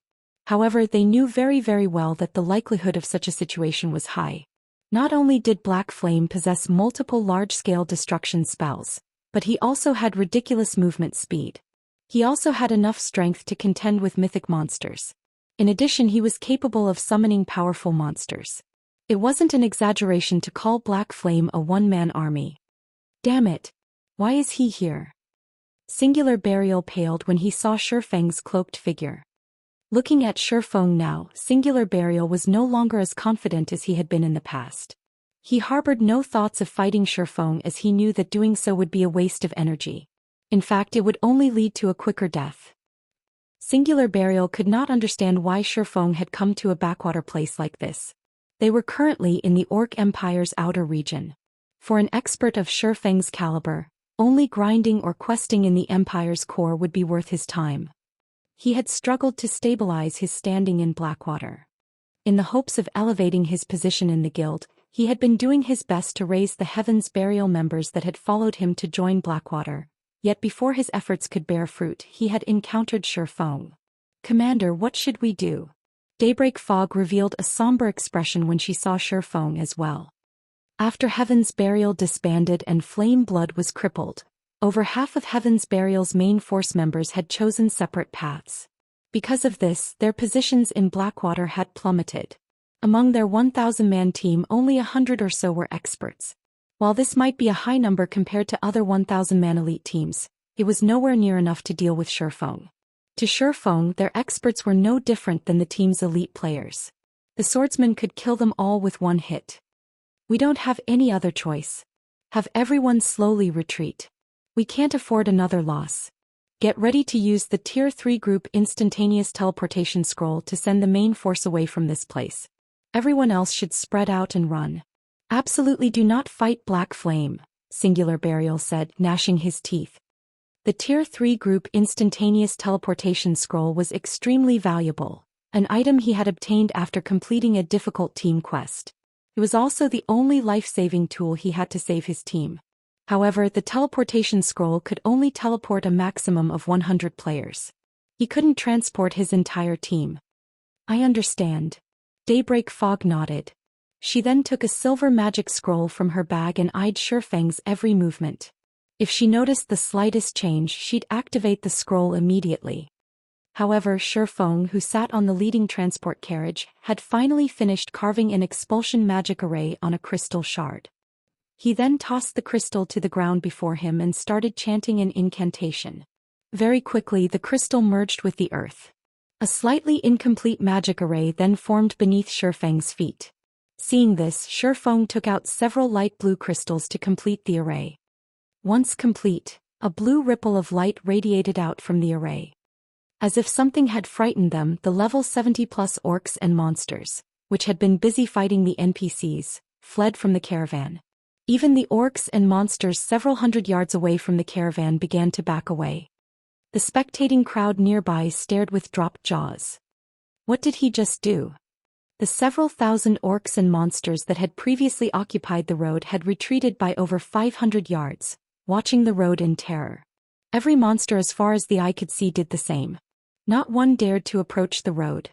However, they knew very well that the likelihood of such a situation was high. Not only did Black Flame possess multiple large-scale destruction spells, but he also had ridiculous movement speed. He also had enough strength to contend with mythic monsters. In addition, he was capable of summoning powerful monsters. It wasn't an exaggeration to call Black Flame a one-man army. Damn it! Why is he here? Singular Burial paled when he saw Shifeng's cloaked figure. Looking at Shifeng now, Singular Burial was no longer as confident as he had been in the past. He harbored no thoughts of fighting Shifeng as he knew that doing so would be a waste of energy. In fact, it would only lead to a quicker death. Singular Burial could not understand why Shifeng had come to a backwater place like this. They were currently in the Orc Empire's outer region. For an expert of Shifeng's caliber, only grinding or questing in the Empire's core would be worth his time. He had struggled to stabilize his standing in Blackwater. In the hopes of elevating his position in the guild, he had been doing his best to raise the Heaven's Burial members that had followed him to join Blackwater. Yet before his efforts could bear fruit, he had encountered Shifeng. "Commander, what should we do?" Daybreak Fog revealed a somber expression when she saw Shifeng as well. After Heaven's Burial disbanded and Flame Blood was crippled, over half of Heaven's Burial's main force members had chosen separate paths. Because of this, their positions in Blackwater had plummeted. Among their 1,000-man team, only 100 or so were experts. While this might be a high number compared to other 1,000-man elite teams, it was nowhere near enough to deal with Shifeng. To Shifeng, their experts were no different than the team's elite players. The Swordsman could kill them all with one hit. "We don't have any other choice. Have everyone slowly retreat. We can't afford another loss. Get ready to use the Tier 3 group instantaneous teleportation scroll to send the main force away from this place. Everyone else should spread out and run." "Absolutely do not fight Black Flame," Singular Burial said, gnashing his teeth. The Tier 3 group instantaneous teleportation scroll was extremely valuable, an item he had obtained after completing a difficult team quest. It was also the only life-saving tool he had to save his team. However, the teleportation scroll could only teleport a maximum of 100 players. He couldn't transport his entire team. I understand. Daybreak Fog nodded. She then took a silver magic scroll from her bag and eyed Shifeng's every movement. If she noticed the slightest change, she'd activate the scroll immediately. However, Shifeng, who sat on the leading transport carriage, had finally finished carving an expulsion magic array on a crystal shard. He then tossed the crystal to the ground before him and started chanting an incantation. Very quickly the crystal merged with the earth. A slightly incomplete magic array then formed beneath Shifeng's feet. Seeing this, Shifeng took out several light blue crystals to complete the array. Once complete, a blue ripple of light radiated out from the array. As if something had frightened them, the level 70+ orcs and monsters, which had been busy fighting the NPCs, fled from the caravan. Even the orcs and monsters several hundred yards away from the caravan began to back away. The spectating crowd nearby stared with dropped jaws. What did he just do? The several thousand orcs and monsters that had previously occupied the road had retreated by over 500 yards, watching the road in terror. Every monster as far as the eye could see did the same. Not one dared to approach the road.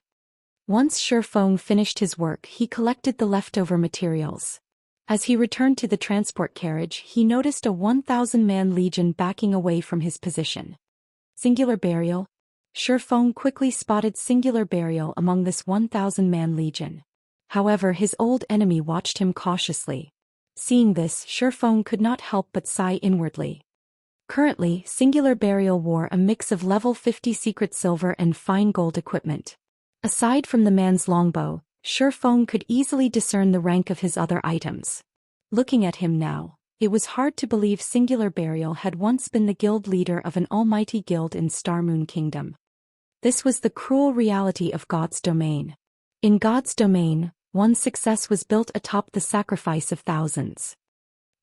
Once Shifeng finished his work, he collected the leftover materials. As he returned to the transport carriage, he noticed a 1,000-man legion backing away from his position. Singular burial? Shifeng quickly spotted singular burial among this 1,000-man legion. However, his old enemy watched him cautiously. Seeing this, Shifeng could not help but sigh inwardly. Currently, singular burial wore a mix of level 50 secret silver and fine gold equipment. Aside from the man's longbow, Shifeng could easily discern the rank of his other items. Looking at him now, it was hard to believe Singular Burial had once been the guild leader of an almighty guild in Starmoon Kingdom. This was the cruel reality of God's domain. In God's domain, one's success was built atop the sacrifice of thousands.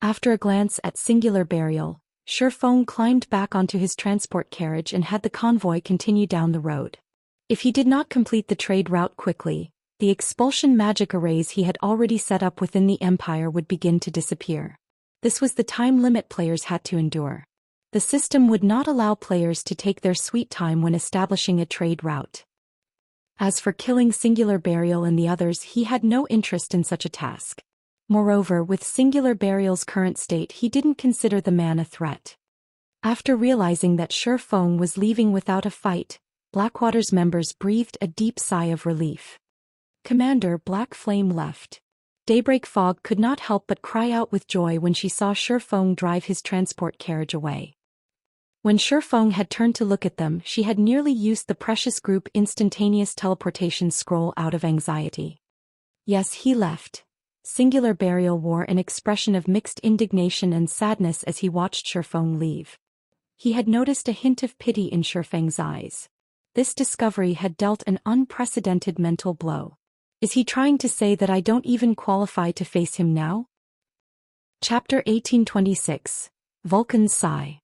After a glance at Singular Burial, Shifeng climbed back onto his transport carriage and had the convoy continue down the road. If he did not complete the trade route quickly, the expulsion magic arrays he had already set up within the Empire would begin to disappear. This was the time limit players had to endure. The system would not allow players to take their sweet time when establishing a trade route. As for killing Singular Burial and the others, he had no interest in such a task. Moreover, with Singular Burial's current state, he didn't consider the man a threat. After realizing that Shifeng was leaving without a fight, Blackwater's members breathed a deep sigh of relief. Commander Black Flame left. Daybreak Fog could not help but cry out with joy when she saw Shifeng drive his transport carriage away. When Shifeng had turned to look at them, she had nearly used the precious group instantaneous teleportation scroll out of anxiety. Yes, he left. Singular Burial wore an expression of mixed indignation and sadness as he watched Shifeng leave. He had noticed a hint of pity in Shifeng's eyes. This discovery had dealt an unprecedented mental blow. Is he trying to say that I don't even qualify to face him now? Chapter 1826. Vulcan's Sigh.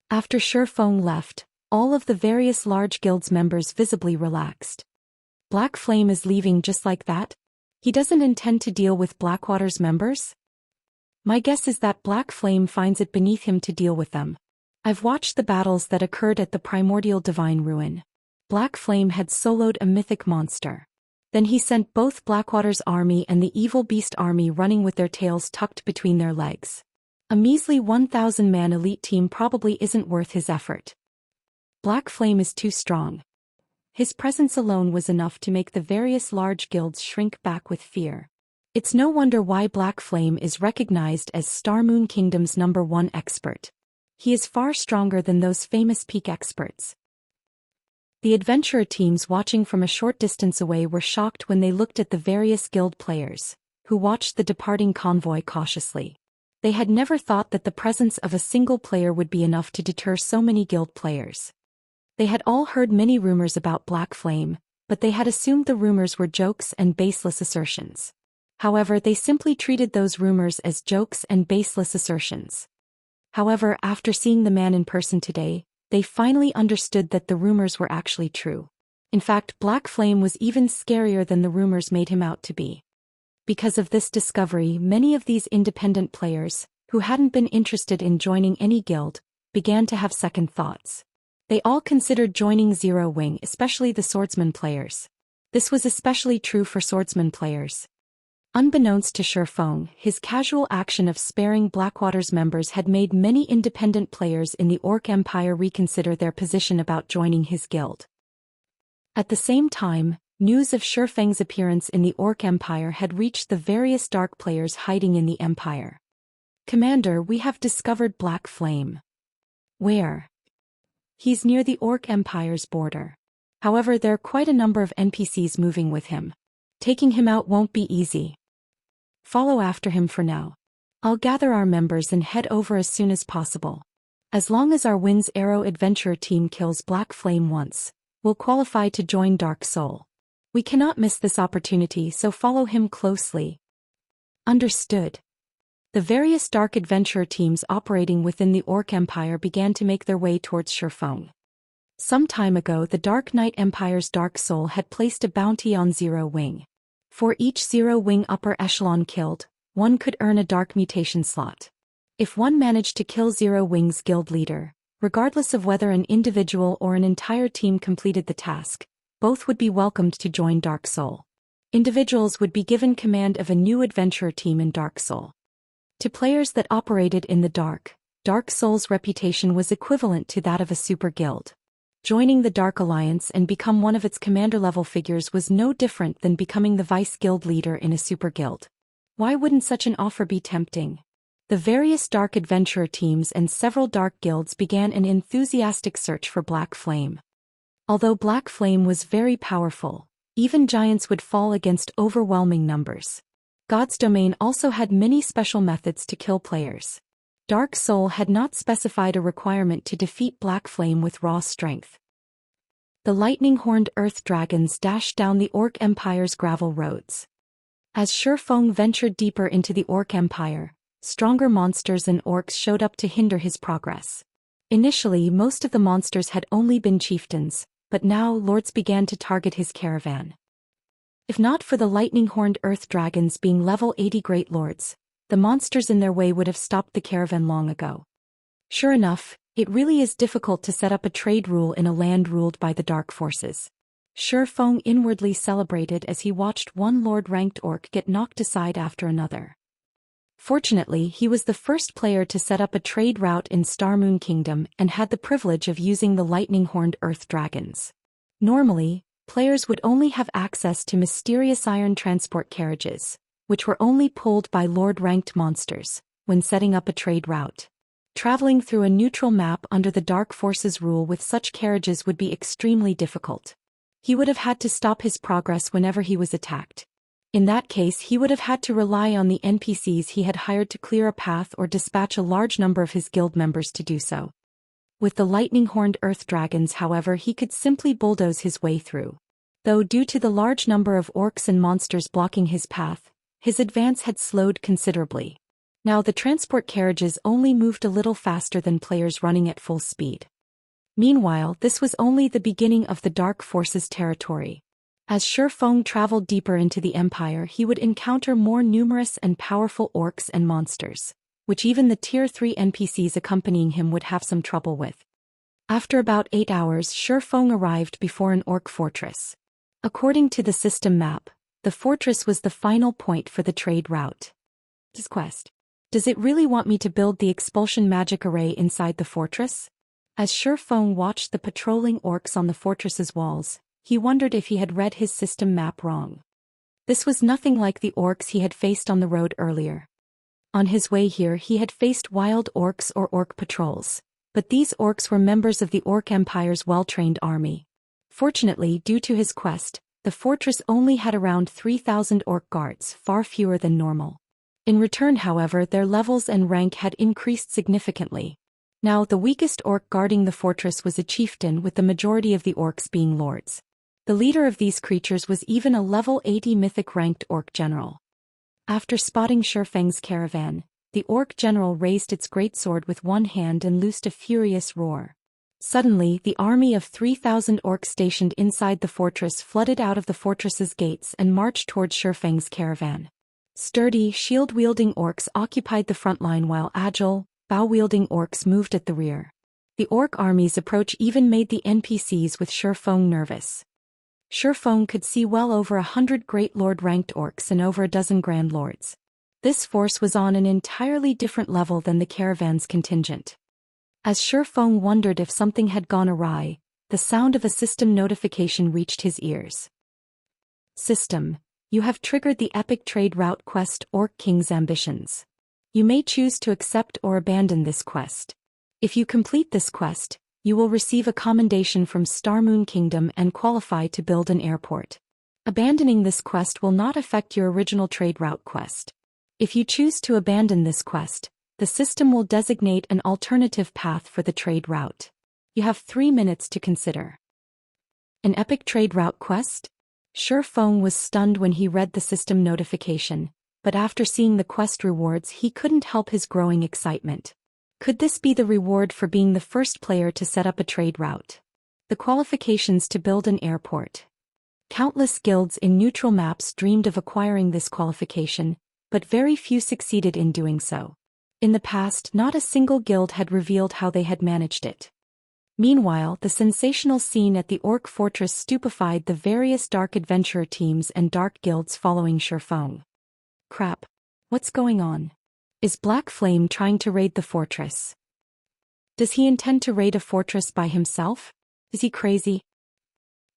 After Shifeng left, all of the various large guilds members visibly relaxed. Black Flame is leaving just like that? He doesn't intend to deal with Blackwater's members? My guess is that Black Flame finds it beneath him to deal with them. I've watched the battles that occurred at the Primordial Divine Ruin. Black Flame had soloed a mythic monster. Then he sent both Blackwater's army and the Evil Beast army running with their tails tucked between their legs. A measly 1,000-man elite team probably isn't worth his effort. Black Flame is too strong. His presence alone was enough to make the various large guilds shrink back with fear. It's no wonder why Black Flame is recognized as Starmoon Kingdom's #1 expert. He is far stronger than those famous peak experts. The adventurer teams watching from a short distance away were shocked when they looked at the various guild players, who watched the departing convoy cautiously. They had never thought that the presence of a single player would be enough to deter so many guild players. They had all heard many rumors about Black Flame, but they had assumed the rumors were jokes and baseless assertions. However, they simply treated those rumors as jokes and baseless assertions. However, after seeing the man in person today, they finally understood that the rumors were actually true. In fact, Black Flame was even scarier than the rumors made him out to be. Because of this discovery, many of these independent players, who hadn't been interested in joining any guild, began to have second thoughts. They all considered joining Zero Wing, especially the Swordsman players. This was especially true for Swordsman players. Unbeknownst to Shifeng, his casual action of sparing Blackwater's members had made many independent players in the Orc Empire reconsider their position about joining his guild. At the same time, news of Shifeng's appearance in the Orc Empire had reached the various dark players hiding in the Empire. "Commander, we have discovered Black Flame." "Where?" "He's near the Orc Empire's border. However, there are quite a number of NPCs moving with him. Taking him out won't be easy. Follow after him for now. I'll gather our members and head over as soon as possible. As long as our Wind's Arrow adventurer team kills Black Flame once, we'll qualify to join Dark Soul. We cannot miss this opportunity, so follow him closely." Understood. The various Dark Adventurer teams operating within the Orc Empire began to make their way towards Shifeng. Some time ago, the Dark Knight Empire's Dark Soul had placed a bounty on Zero Wing. For each Zero Wing upper echelon killed, one could earn a Dark Mutation slot. If one managed to kill Zero Wing's guild leader, regardless of whether an individual or an entire team completed the task, both would be welcomed to join Dark Soul. Individuals would be given command of a new adventurer team in Dark Soul. To players that operated in the Dark Soul's reputation was equivalent to that of a super guild. Joining the Dark Alliance and become one of its commander-level figures was no different than becoming the vice-guild leader in a super guild. Why wouldn't such an offer be tempting? The various Dark Adventurer teams and several Dark guilds began an enthusiastic search for Black Flame. Although Black Flame was very powerful, even giants would fall against overwhelming numbers. God's Domain also had many special methods to kill players. Dark Soul had not specified a requirement to defeat Black Flame with raw strength. The lightning-horned earth dragons dashed down the Orc Empire's gravel roads. As Shifeng ventured deeper into the Orc Empire, stronger monsters and orcs showed up to hinder his progress. Initially, most of the monsters had only been chieftains, but now lords began to target his caravan. If not for the lightning-horned earth dragons being level 80 great lords, the monsters in their way would have stopped the caravan long ago. Sure enough, it really is difficult to set up a trade rule in a land ruled by the dark forces. Shifeng inwardly celebrated as he watched one lord-ranked orc get knocked aside after another. Fortunately, he was the first player to set up a trade route in Starmoon Kingdom and had the privilege of using the lightning-horned earth dragons. Normally, players would only have access to mysterious iron transport carriages, which were only pulled by lord-ranked monsters, when setting up a trade route. Traveling through a neutral map under the Dark Forces rule with such carriages would be extremely difficult. He would have had to stop his progress whenever he was attacked. In that case, he would have had to rely on the NPCs he had hired to clear a path or dispatch a large number of his guild members to do so. With the lightning-horned earth dragons, however, he could simply bulldoze his way through. Though due to the large number of orcs and monsters blocking his path, his advance had slowed considerably. Now the transport carriages only moved a little faster than players running at full speed. Meanwhile, this was only the beginning of the Dark Forces territory. As Shifeng traveled deeper into the Empire, he would encounter more numerous and powerful orcs and monsters, which even the Tier 3 NPCs accompanying him would have some trouble with. After about 8 hours, Shifeng arrived before an orc fortress. According to the system map, the fortress was the final point for the trade route. This quest. Does it really want me to build the expulsion magic array inside the fortress? As Shifeng watched the patrolling orcs on the fortress's walls, he wondered if he had read his system map wrong. This was nothing like the orcs he had faced on the road earlier. On his way here, he had faced wild orcs or orc patrols, but these orcs were members of the Orc Empire's well-trained army. Fortunately, due to his quest, the fortress only had around 3,000 orc guards, far fewer than normal. In return, however, their levels and rank had increased significantly. Now, the weakest orc guarding the fortress was a chieftain, with the majority of the orcs being lords. The leader of these creatures was even a level 80 mythic-ranked orc general. After spotting Shifeng's caravan, the orc general raised its greatsword with one hand and loosed a furious roar. Suddenly, the army of 3,000 orcs stationed inside the fortress flooded out of the fortress's gates and marched towards Shifeng's caravan. Sturdy, shield-wielding orcs occupied the front line while agile, bow-wielding orcs moved at the rear. The orc army's approach even made the NPCs with Shurfeng nervous. Shurfeng could see well over 100 Great Lord-ranked orcs and over a dozen Grand Lords. This force was on an entirely different level than the caravan's contingent. As Shurfeng wondered if something had gone awry, the sound of a system notification reached his ears. System, you have triggered the epic trade route quest Orc King's Ambitions. You may choose to accept or abandon this quest. If you complete this quest, you will receive a commendation from Starmoon Kingdom and qualify to build an airport. Abandoning this quest will not affect your original trade route quest. If you choose to abandon this quest, the system will designate an alternative path for the trade route. You have 3 minutes to consider. An epic trade route quest? Shurfeng was stunned when he read the system notification, but after seeing the quest rewards he couldn't help his growing excitement. Could this be the reward for being the first player to set up a trade route? The qualifications to build an airport. Countless guilds in neutral maps dreamed of acquiring this qualification, but very few succeeded in doing so. In the past, not a single guild had revealed how they had managed it. Meanwhile, the sensational scene at the Orc Fortress stupefied the various dark adventurer teams and dark guilds following Shurfeng. Crap. What's going on? Is Black Flame trying to raid the fortress? Does he intend to raid a fortress by himself? Is he crazy?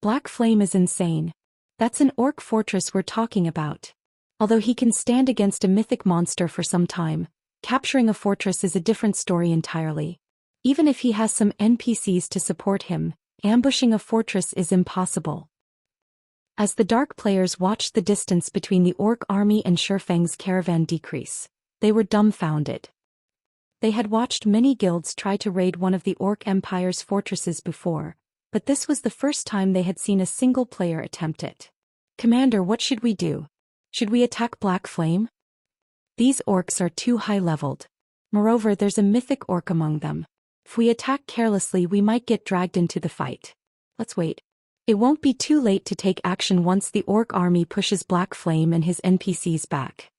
Black Flame is insane. That's an orc fortress we're talking about. Although he can stand against a mythic monster for some time, capturing a fortress is a different story entirely. Even if he has some NPCs to support him, ambushing a fortress is impossible. As the dark players watched the distance between the orc army and Shurfeng's caravan decrease, they were dumbfounded. They had watched many guilds try to raid one of the Orc Empire's fortresses before, but this was the first time they had seen a single player attempt it. Commander, what should we do? Should we attack Black Flame? These orcs are too high-leveled. Moreover, there's a mythic orc among them. If we attack carelessly we might get dragged into the fight. Let's wait. It won't be too late to take action once the orc army pushes Black Flame and his NPCs back.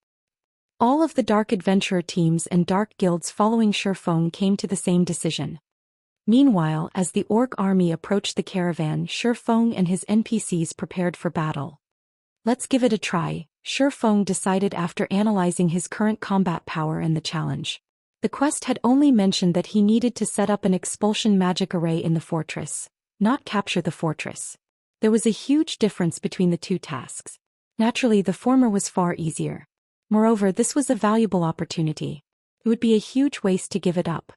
All of the dark adventurer teams and dark guilds following Shurfeng came to the same decision. Meanwhile, as the orc army approached the caravan, Shurfeng and his NPCs prepared for battle. Let's give it a try, Shurfeng decided after analyzing his current combat power and the challenge. The quest had only mentioned that he needed to set up an expulsion magic array in the fortress, not capture the fortress. There was a huge difference between the two tasks. Naturally, the former was far easier. Moreover, this was a valuable opportunity. It would be a huge waste to give it up.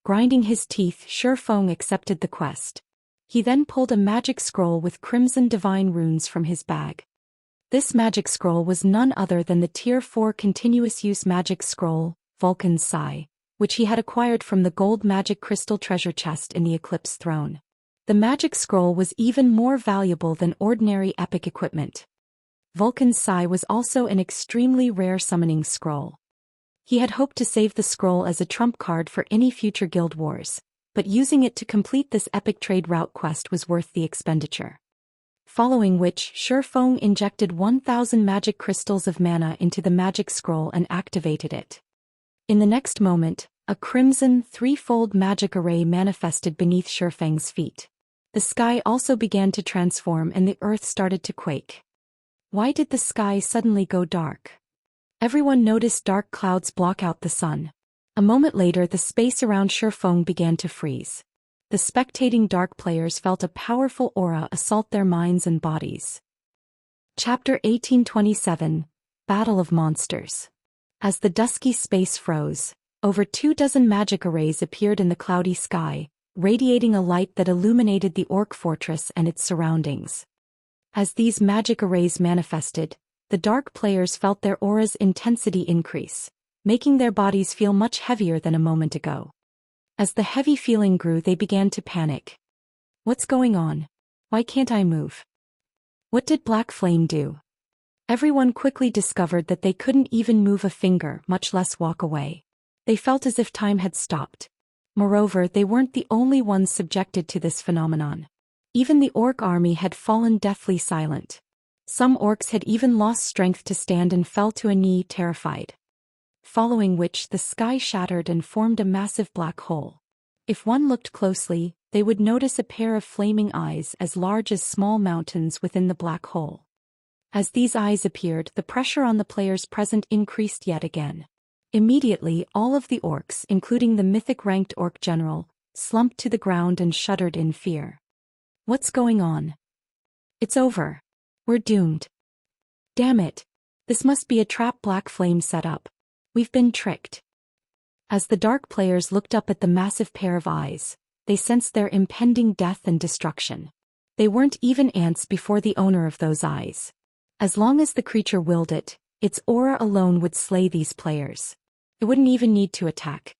Grinding his teeth, Shurfeng accepted the quest. He then pulled a magic scroll with crimson divine runes from his bag. This magic scroll was none other than the Tier 4 continuous use magic scroll, Vulcan's Sigh, which he had acquired from the gold magic crystal treasure chest in the Eclipse throne. The magic scroll was even more valuable than ordinary epic equipment. Vulcan's Sigh was also an extremely rare summoning scroll. He had hoped to save the scroll as a trump card for any future guild wars, but using it to complete this epic trade route quest was worth the expenditure. Following which, Shurfeng injected 1,000 magic crystals of mana into the magic scroll and activated it. In the next moment, a crimson, threefold magic array manifested beneath Shurfeng's feet. The sky also began to transform and the earth started to quake. Why did the sky suddenly go dark? Everyone noticed dark clouds block out the sun. A moment later the space around Shurfeng began to freeze. The spectating dark players felt a powerful aura assault their minds and bodies. Chapter 1827, Battle of Monsters. As the dusky space froze, over 24 magic arrays appeared in the cloudy sky, radiating a light that illuminated the orc fortress and its surroundings. As these magic arrays manifested, the dark players felt their aura's intensity increase, making their bodies feel much heavier than a moment ago. As the heavy feeling grew, they began to panic. What's going on? Why can't I move? What did Black Flame do? Everyone quickly discovered that they couldn't even move a finger, much less walk away. They felt as if time had stopped. Moreover, they weren't the only ones subjected to this phenomenon. Even the orc army had fallen deathly silent. Some orcs had even lost strength to stand and fell to a knee terrified. Following which the sky shattered and formed a massive black hole. If one looked closely, they would notice a pair of flaming eyes as large as small mountains within the black hole. As these eyes appeared, the pressure on the players present increased yet again. Immediately, all of the orcs, including the mythic-ranked orc general, slumped to the ground and shuddered in fear. What's going on? It's over. We're doomed. Damn it. This must be a trap Black Flame set up. We've been tricked. As the dark players looked up at the massive pair of eyes, they sensed their impending death and destruction. They weren't even ants before the owner of those eyes. As long as the creature willed it, its aura alone would slay these players. It wouldn't even need to attack.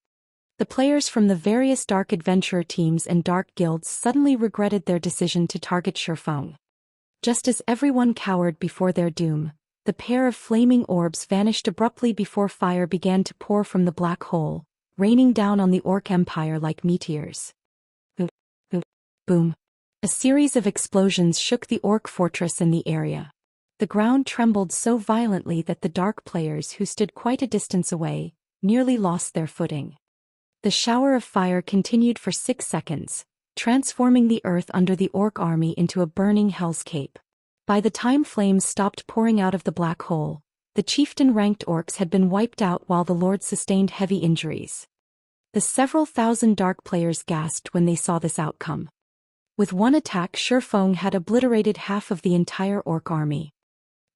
The players from the various dark adventurer teams and dark guilds suddenly regretted their decision to target Shifeng. Just as everyone cowered before their doom, the pair of flaming orbs vanished abruptly before fire began to pour from the black hole, raining down on the Orc Empire like meteors. Boom. A series of explosions shook the Orc fortress in the area. The ground trembled so violently that the dark players who stood quite a distance away nearly lost their footing. The shower of fire continued for 6 seconds, transforming the earth under the Orc army into a burning hell's cape. By the time flames stopped pouring out of the black hole, the chieftain-ranked orcs had been wiped out while the lords sustained heavy injuries. The several thousand dark players gasped when they saw this outcome. With one attack, Shifeng had obliterated half of the entire orc army.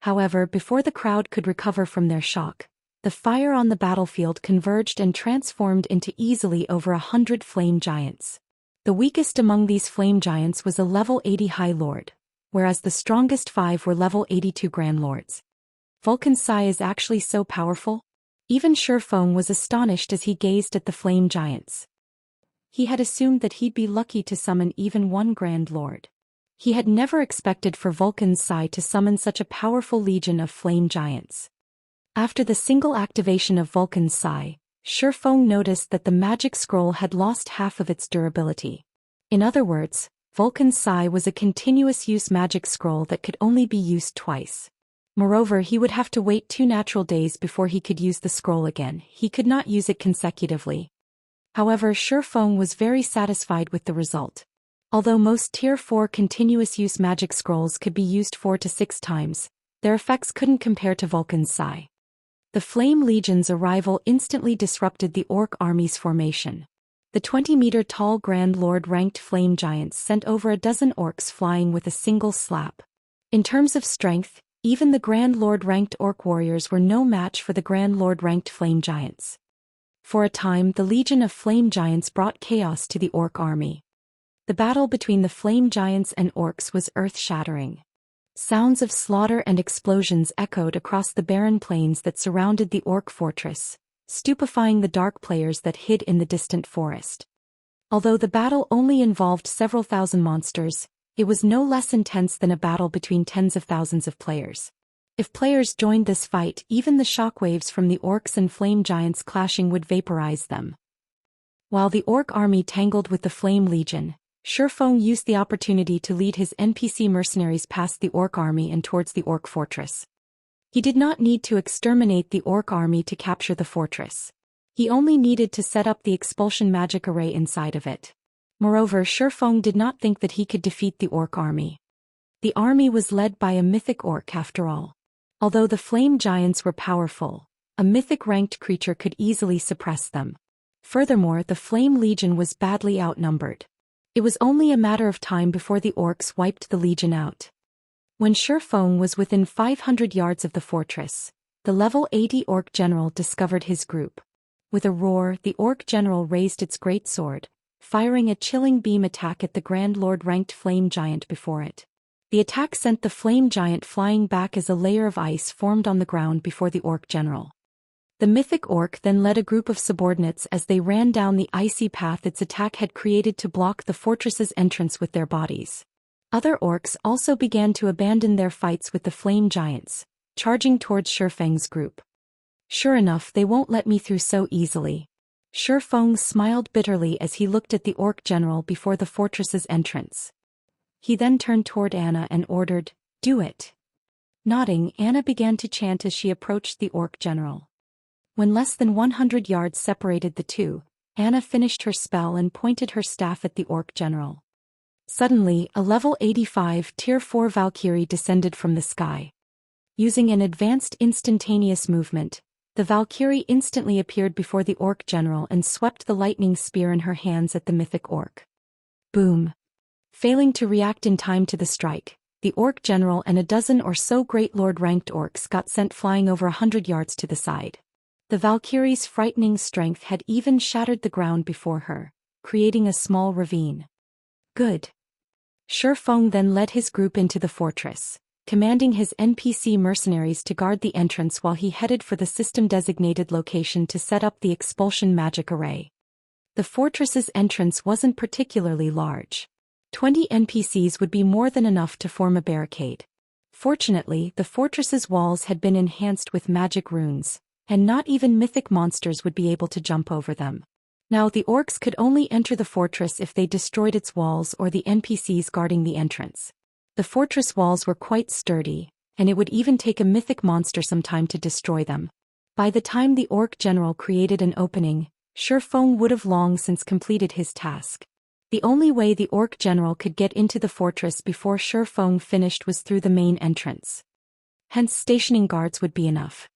However, before the crowd could recover from their shock, the fire on the battlefield converged and transformed into easily over 100 flame giants. The weakest among these flame giants was a level 80 High Lord, whereas the strongest 5 were level 82 Grand Lords. Vulcan's Sigh is actually so powerful? Even Shifeng was astonished as he gazed at the flame giants. He had assumed that he'd be lucky to summon even one Grand Lord. He had never expected for Vulcan's Sigh to summon such a powerful legion of flame giants. After the single activation of Vulcan's Sigh, Shifeng noticed that the magic scroll had lost half of its durability. In other words, Vulcan's Sigh was a continuous-use magic scroll that could only be used twice. Moreover, he would have to wait 2 natural days before he could use the scroll again. He could not use it consecutively. However, Shifeng was very satisfied with the result. Although most Tier 4 continuous-use magic scrolls could be used 4 to 6 times, their effects couldn't compare to Vulcan's Sigh. The Flame Legion's arrival instantly disrupted the Orc army's formation. The 20-meter-tall Grand Lord-ranked flame giants sent over a dozen orcs flying with a single slap. In terms of strength, even the Grand Lord-ranked orc warriors were no match for the Grand Lord-ranked flame giants. For a time, the legion of flame giants brought chaos to the orc army. The battle between the flame giants and orcs was earth-shattering. Sounds of slaughter and explosions echoed across the barren plains that surrounded the orc fortress, stupefying the dark players that hid in the distant forest. Although the battle only involved several thousand monsters, it was no less intense than a battle between tens of thousands of players. If players joined this fight, even the shockwaves from the orcs and flame giants clashing would vaporize them. While the orc army tangled with the Flame Legion, Shifeng used the opportunity to lead his NPC mercenaries past the orc army and towards the orc fortress. He did not need to exterminate the orc army to capture the fortress. He only needed to set up the expulsion magic array inside of it. Moreover, Shifeng did not think that he could defeat the orc army. The army was led by a mythic orc after all. Although the flame giants were powerful, a mythic-ranked creature could easily suppress them. Furthermore, the Flame Legion was badly outnumbered. It was only a matter of time before the orcs wiped the legion out. When Shifeng was within 500 yards of the fortress, the level 80 orc general discovered his group. With a roar, the orc general raised its great sword, firing a chilling beam attack at the Grand Lord-ranked flame giant before it. The attack sent the flame giant flying back as a layer of ice formed on the ground before the orc general. The mythic orc then led a group of subordinates as they ran down the icy path its attack had created to block the fortress's entrance with their bodies. Other orcs also began to abandon their fights with the flame giants, charging towards Shifeng's group. Sure enough, they won't let me through so easily. Shifeng smiled bitterly as he looked at the orc general before the fortress's entrance. He then turned toward Anna and ordered, "Do it." Nodding, Anna began to chant as she approached the orc general. When less than 100 yards separated the two, Anna finished her spell and pointed her staff at the orc general. Suddenly, a level 85 Tier 4 Valkyrie descended from the sky. Using an advanced instantaneous movement, the Valkyrie instantly appeared before the orc general and swept the lightning spear in her hands at the mythic orc. Boom! Failing to react in time to the strike, the orc general and a dozen or so great lord-ranked orcs got sent flying over 100 yards to the side. The Valkyrie's frightening strength had even shattered the ground before her, creating a small ravine. Good. Shifeng then led his group into the fortress, commanding his NPC mercenaries to guard the entrance while he headed for the system-designated location to set up the expulsion magic array. The fortress's entrance wasn't particularly large. 20 NPCs would be more than enough to form a barricade. Fortunately, the fortress's walls had been enhanced with magic runes, and not even mythic monsters would be able to jump over them. Now the orcs could only enter the fortress if they destroyed its walls or the NPCs guarding the entrance. The fortress walls were quite sturdy, and it would even take a mythic monster some time to destroy them. By the time the orc general created an opening, Shifeng would have long since completed his task. The only way the orc general could get into the fortress before Shifeng finished was through the main entrance. Hence stationing guards would be enough.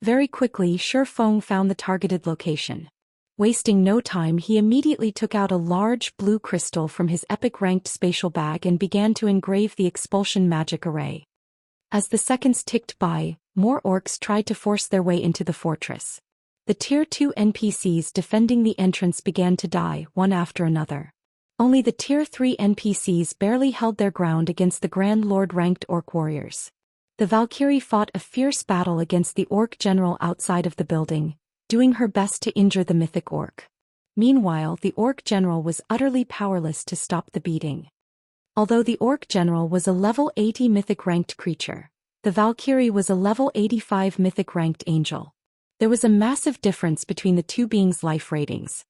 Very quickly Shifeng found the targeted location. Wasting no time, he immediately took out a large blue crystal from his epic-ranked spatial bag and began to engrave the expulsion magic array. As the seconds ticked by, more orcs tried to force their way into the fortress. The Tier 2 NPCs defending the entrance began to die, one after another. Only the Tier 3 NPCs barely held their ground against the Grand Lord-ranked orc warriors. The Valkyrie fought a fierce battle against the orc general outside of the building, doing her best to injure the mythic orc. Meanwhile, the orc general was utterly powerless to stop the beating. Although the orc general was a level 80 mythic-ranked creature, the Valkyrie was a level 85 mythic-ranked angel. There was a massive difference between the two beings' life ratings.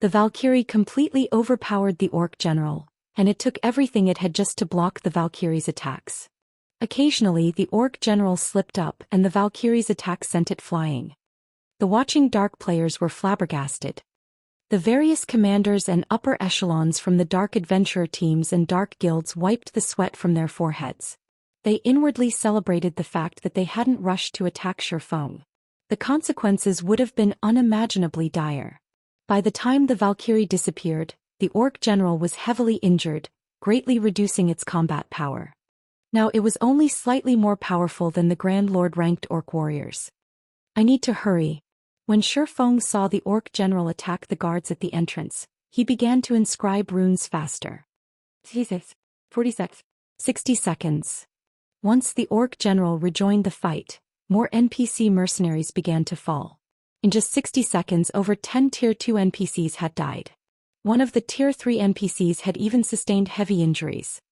The Valkyrie completely overpowered the orc general, and it took everything it had just to block the Valkyrie's attacks. Occasionally the orc general slipped up and the Valkyrie's attack sent it flying. The watching dark players were flabbergasted. The various commanders and upper echelons from the dark adventurer teams and dark guilds wiped the sweat from their foreheads. They inwardly celebrated the fact that they hadn't rushed to attack Shifeng. The consequences would have been unimaginably dire. By the time the Valkyrie disappeared, the orc general was heavily injured, greatly reducing its combat power. Now it was only slightly more powerful than the Grand Lord-ranked orc warriors. I need to hurry. When Shifeng saw the orc general attack the guards at the entrance, he began to inscribe runes faster. 46, 60 seconds. Once the orc general rejoined the fight, more NPC mercenaries began to fall. In just 60 seconds, over 10 Tier 2 NPCs had died. One of the Tier 3 NPCs had even sustained heavy injuries.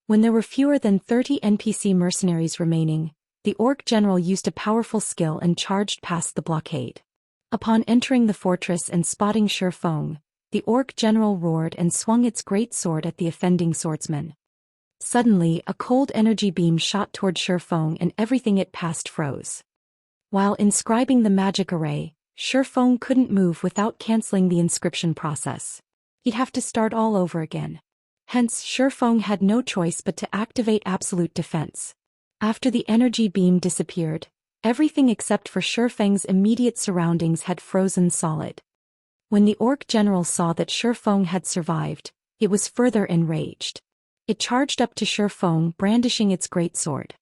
When there were fewer than 30 NPC mercenaries remaining, the orc general used a powerful skill and charged past the blockade. Upon entering the fortress and spotting Shifeng, the orc general roared and swung its great sword at the offending swordsman. Suddenly, a cold energy beam shot toward Shifeng and everything it passed froze. While inscribing the magic array, Shifeng couldn't move without canceling the inscription process. He'd have to start all over again. Hence, Shifeng had no choice but to activate absolute defense. After the energy beam disappeared, everything except for Shifeng's immediate surroundings had frozen solid. When the orc general saw that Shifeng had survived, it was further enraged. It charged up to Shifeng, brandishing its greatsword.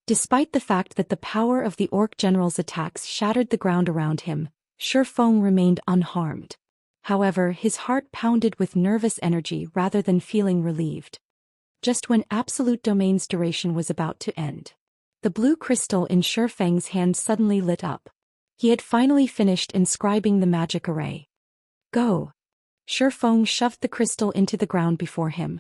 Despite the fact that the power of the orc general's attacks shattered the ground around him, Shifeng remained unharmed. However, his heart pounded with nervous energy rather than feeling relieved. Just when absolute domain's duration was about to end, the blue crystal in Shifeng's hand suddenly lit up. He had finally finished inscribing the magic array. Go! Shifeng shoved the crystal into the ground before him.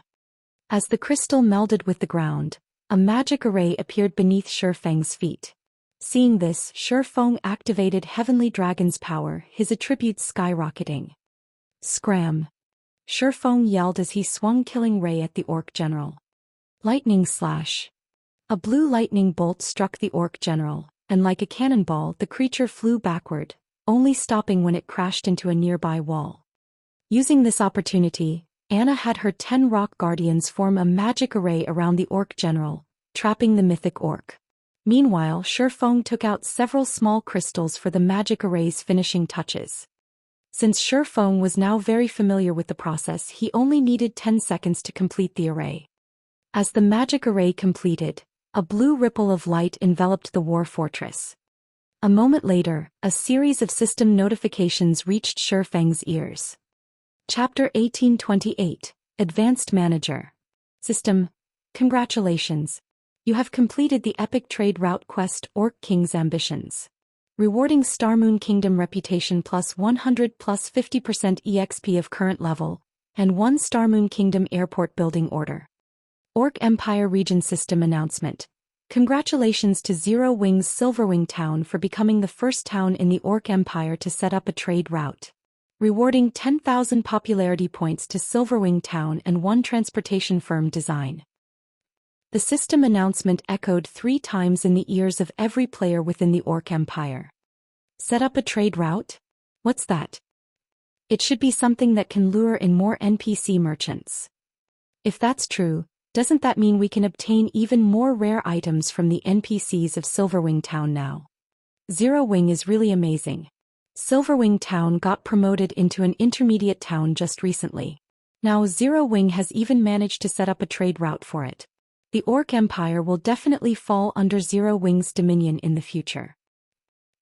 As the crystal melded with the ground, a magic array appeared beneath Shifeng's feet. Seeing this, Shifeng activated Heavenly Dragon's power, his attributes skyrocketing. Scram! Shifeng yelled as he swung Killing Ray at the orc general. Lightning slash! A blue lightning bolt struck the orc general, and like a cannonball the creature flew backward, only stopping when it crashed into a nearby wall. Using this opportunity, Anna had her 10 rock guardians form a magic array around the orc general, trapping the mythic orc. Meanwhile, Shifeng took out several small crystals for the magic array's finishing touches. Since Shifeng was now very familiar with the process, he only needed 10 seconds to complete the array. As the magic array completed, a blue ripple of light enveloped the war fortress. A moment later, a series of system notifications reached Shifeng's ears. Chapter 1828, Advanced Manager. System. Congratulations. You have completed the epic trade route quest Orc King's Ambitions. Rewarding Starmoon Kingdom reputation plus 100 plus 50% EXP of current level, and 1 Starmoon Kingdom airport building order. Orc Empire Region System Announcement. Congratulations to Zero Wing's Silverwing Town for becoming the first town in the Orc Empire to set up a trade route. Rewarding 10,000 popularity points to Silverwing Town and 1 transportation firm design. The system announcement echoed 3 times in the ears of every player within the Orc Empire. Set up a trade route? What's that? It should be something that can lure in more NPC merchants. If that's true, doesn't that mean we can obtain even more rare items from the NPCs of Silverwing Town now? Zero Wing is really amazing. Silverwing Town got promoted into an intermediate town just recently. Now Zero Wing has even managed to set up a trade route for it. The Orc Empire will definitely fall under Zero Wing's dominion in the future.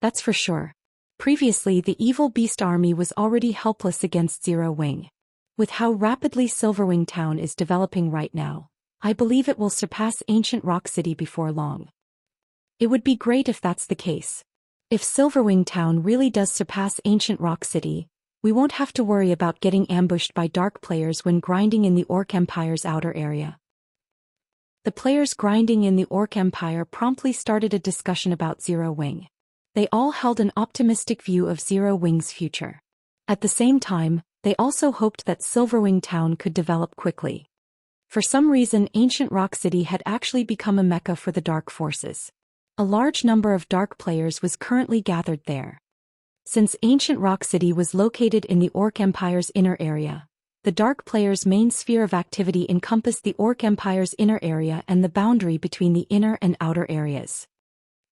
That's for sure. Previously the evil beast army was already helpless against Zero Wing. With how rapidly Silverwing Town is developing right now, I believe it will surpass Ancient Rock City before long. It would be great if that's the case. If Silverwing Town really does surpass Ancient Rock City, we won't have to worry about getting ambushed by dark players when grinding in the Orc Empire's outer area. The players grinding in the Orc Empire promptly started a discussion about Zero Wing. They all held an optimistic view of Zero Wing's future. At the same time, they also hoped that Silverwing Town could develop quickly. For some reason, Ancient Rock City had actually become a mecca for the dark forces. A large number of dark players was currently gathered there. Since Ancient Rock City was located in the Orc Empire's inner area, the dark players' main sphere of activity encompassed the Orc Empire's inner area and the boundary between the inner and outer areas.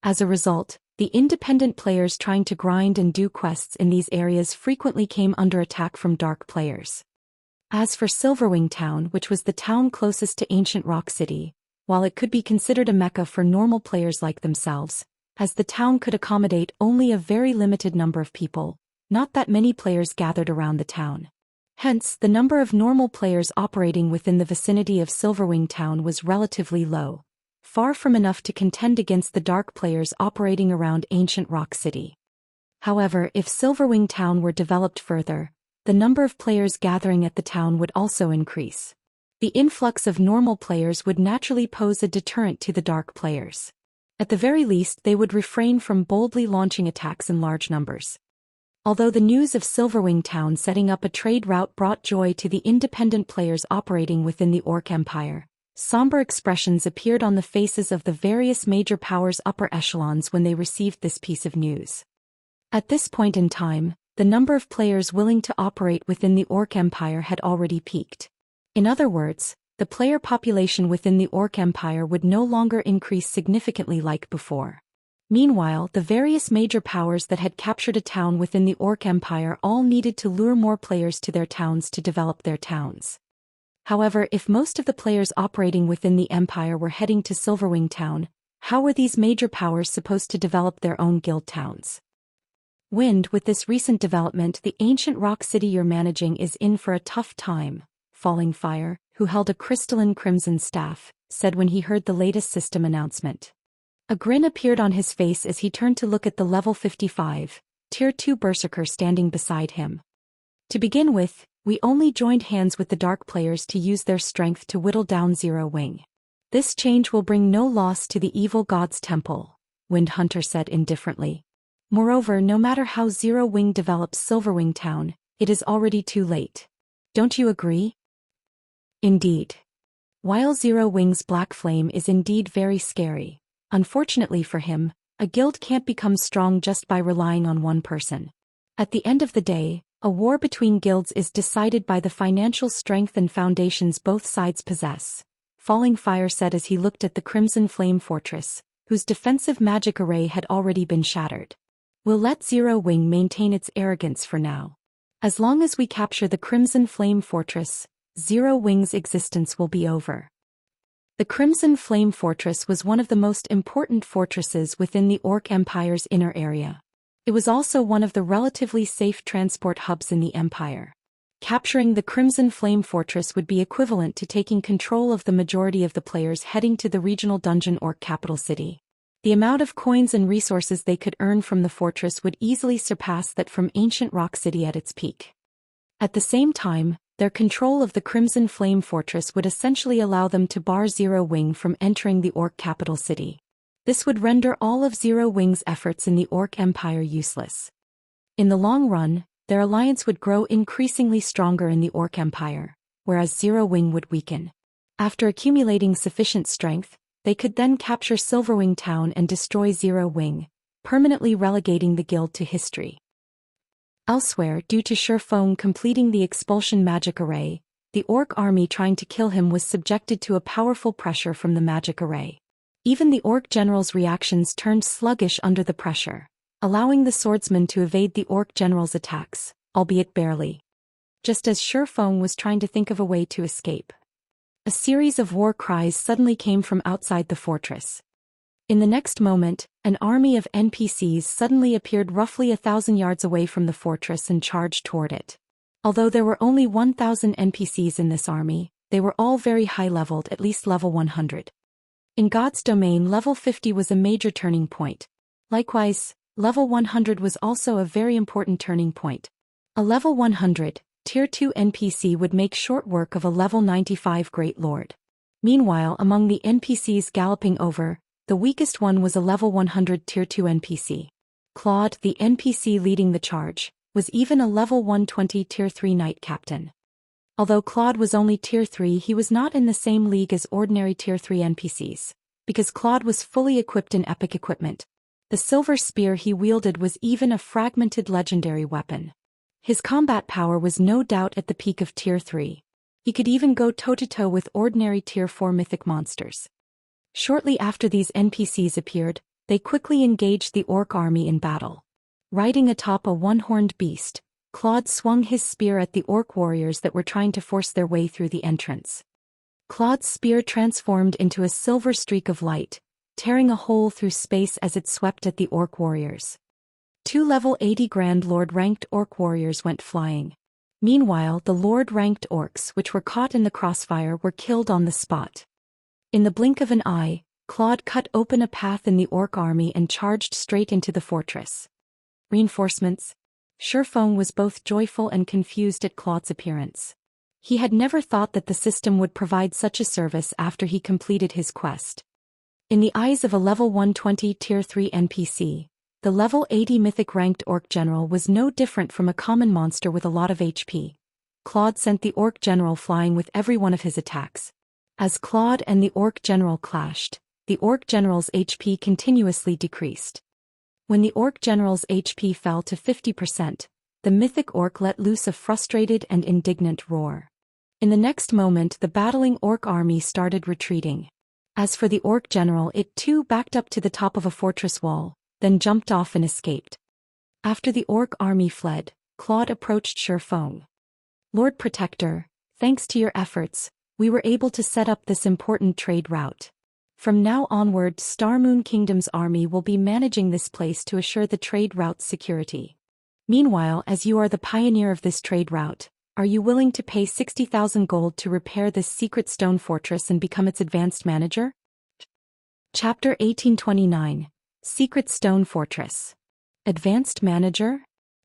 As a result, the independent players trying to grind and do quests in these areas frequently came under attack from dark players. As for Silverwing Town, which was the town closest to Ancient Rock City, while it could be considered a mecca for normal players like themselves, as the town could accommodate only a very limited number of people, not that many players gathered around the town. Hence, the number of normal players operating within the vicinity of Silverwing Town was relatively low, far from enough to contend against the dark players operating around Ancient Rock City. However, if Silverwing Town were developed further, the number of players gathering at the town would also increase. The influx of normal players would naturally pose a deterrent to the dark players. At the very least, they would refrain from boldly launching attacks in large numbers. Although the news of Silverwing Town setting up a trade route brought joy to the independent players operating within the Orc Empire, somber expressions appeared on the faces of the various major powers' upper echelons when they received this piece of news. At this point in time, the number of players willing to operate within the Orc Empire had already peaked. In other words, the player population within the Orc Empire would no longer increase significantly like before. Meanwhile, the various major powers that had captured a town within the Orc Empire all needed to lure more players to their towns to develop their towns. However, if most of the players operating within the Empire were heading to Silverwing Town, how were these major powers supposed to develop their own guild towns? Wind, with this recent development, the Ancient Rock City you're managing is in for a tough time, Falling Fire, who held a crystalline crimson staff, said when he heard the latest system announcement. A grin appeared on his face as he turned to look at the level 55, Tier 2 Berserker standing beside him. To begin with, we only joined hands with the dark players to use their strength to whittle down Zero Wing. This change will bring no loss to the evil god's temple, Wind Hunter said indifferently. Moreover, no matter how Zero Wing develops Silverwing Town, it is already too late. Don't you agree? Indeed. While Zero Wing's black flame is indeed very scary, unfortunately for him, a guild can't become strong just by relying on one person. At the end of the day, a war between guilds is decided by the financial strength and foundations both sides possess. Falling Fire said as he looked at the Crimson Flame Fortress, whose defensive magic array had already been shattered. We'll let Zero Wing maintain its arrogance for now. As long as we capture the Crimson Flame Fortress, Zero Wing's existence will be over. The Crimson Flame Fortress was one of the most important fortresses within the Orc Empire's inner area. It was also one of the relatively safe transport hubs in the Empire. Capturing the Crimson Flame Fortress would be equivalent to taking control of the majority of the players heading to the regional dungeon Orc capital city. The amount of coins and resources they could earn from the fortress would easily surpass that from ancient Rock City at its peak. At the same time, their control of the Crimson Flame Fortress would essentially allow them to bar Zero Wing from entering the Orc capital city. This would render all of Zero Wing's efforts in the Orc Empire useless. In the long run, their alliance would grow increasingly stronger in the Orc Empire, whereas Zero Wing would weaken. After accumulating sufficient strength, they could then capture Silverwing Town and destroy Zero Wing, permanently relegating the guild to history. Elsewhere, due to Shifeng completing the expulsion magic array, the Orc army trying to kill him was subjected to a powerful pressure from the magic array. Even the Orc general's reactions turned sluggish under the pressure, allowing the Swordsman to evade the Orc general's attacks, albeit barely. Just as Shifeng was trying to think of a way to escape, a series of war cries suddenly came from outside the fortress. In the next moment, an army of NPCs suddenly appeared roughly 1,000 yards away from the fortress and charged toward it. Although there were only 1,000 NPCs in this army, they were all very high-leveled, at least level 100. In God's domain, level 50 was a major turning point. Likewise, level 100 was also a very important turning point. A level 100, Tier 2 NPC would make short work of a level 95 Great Lord. Meanwhile, among the NPCs galloping over, the weakest one was a level 100 Tier 2 NPC. Claude, the NPC leading the charge, was even a level 120 Tier 3 Knight Captain. Although Claude was only Tier 3, he was not in the same league as ordinary Tier 3 NPCs, because Claude was fully equipped in epic equipment. The silver spear he wielded was even a fragmented legendary weapon. His combat power was no doubt at the peak of Tier 3. He could even go toe-to-toe with ordinary Tier 4 mythic monsters. Shortly after these NPCs appeared, they quickly engaged the Orc army in battle. Riding atop a one-horned beast, Claude swung his spear at the Orc warriors that were trying to force their way through the entrance. Claude's spear transformed into a silver streak of light, tearing a hole through space as it swept at the Orc warriors. 2 level 80 Grand Lord-ranked Orc warriors went flying. Meanwhile, the Lord-ranked Orcs which were caught in the crossfire were killed on the spot. In the blink of an eye, Claude cut open a path in the Orc army and charged straight into the fortress. Reinforcements? Shifeng was both joyful and confused at Claude's appearance. He had never thought that the system would provide such a service after he completed his quest. In the eyes of a level 120 Tier 3 NPC, the level 80 mythic-ranked Orc general was no different from a common monster with a lot of HP. Claude sent the Orc general flying with every one of his attacks. As Claude and the Orc general clashed, the Orc general's HP continuously decreased. When the Orc general's HP fell to 50%, the mythic Orc let loose a frustrated and indignant roar. In the next moment, the battling Orc army started retreating. As for the Orc general, it too backed up to the top of a fortress wall, then jumped off and escaped. After the Orc army fled, Claude approached Shifeng. Lord Protector, thanks to your efforts, we were able to set up this important trade route. From now onward, Starmoon Kingdom's army will be managing this place to assure the trade route's security. Meanwhile, as you are the pioneer of this trade route, are you willing to pay 60,000 gold to repair this secret stone fortress and become its advanced manager? Chapter 1829. Secret Stone Fortress. Advanced Manager?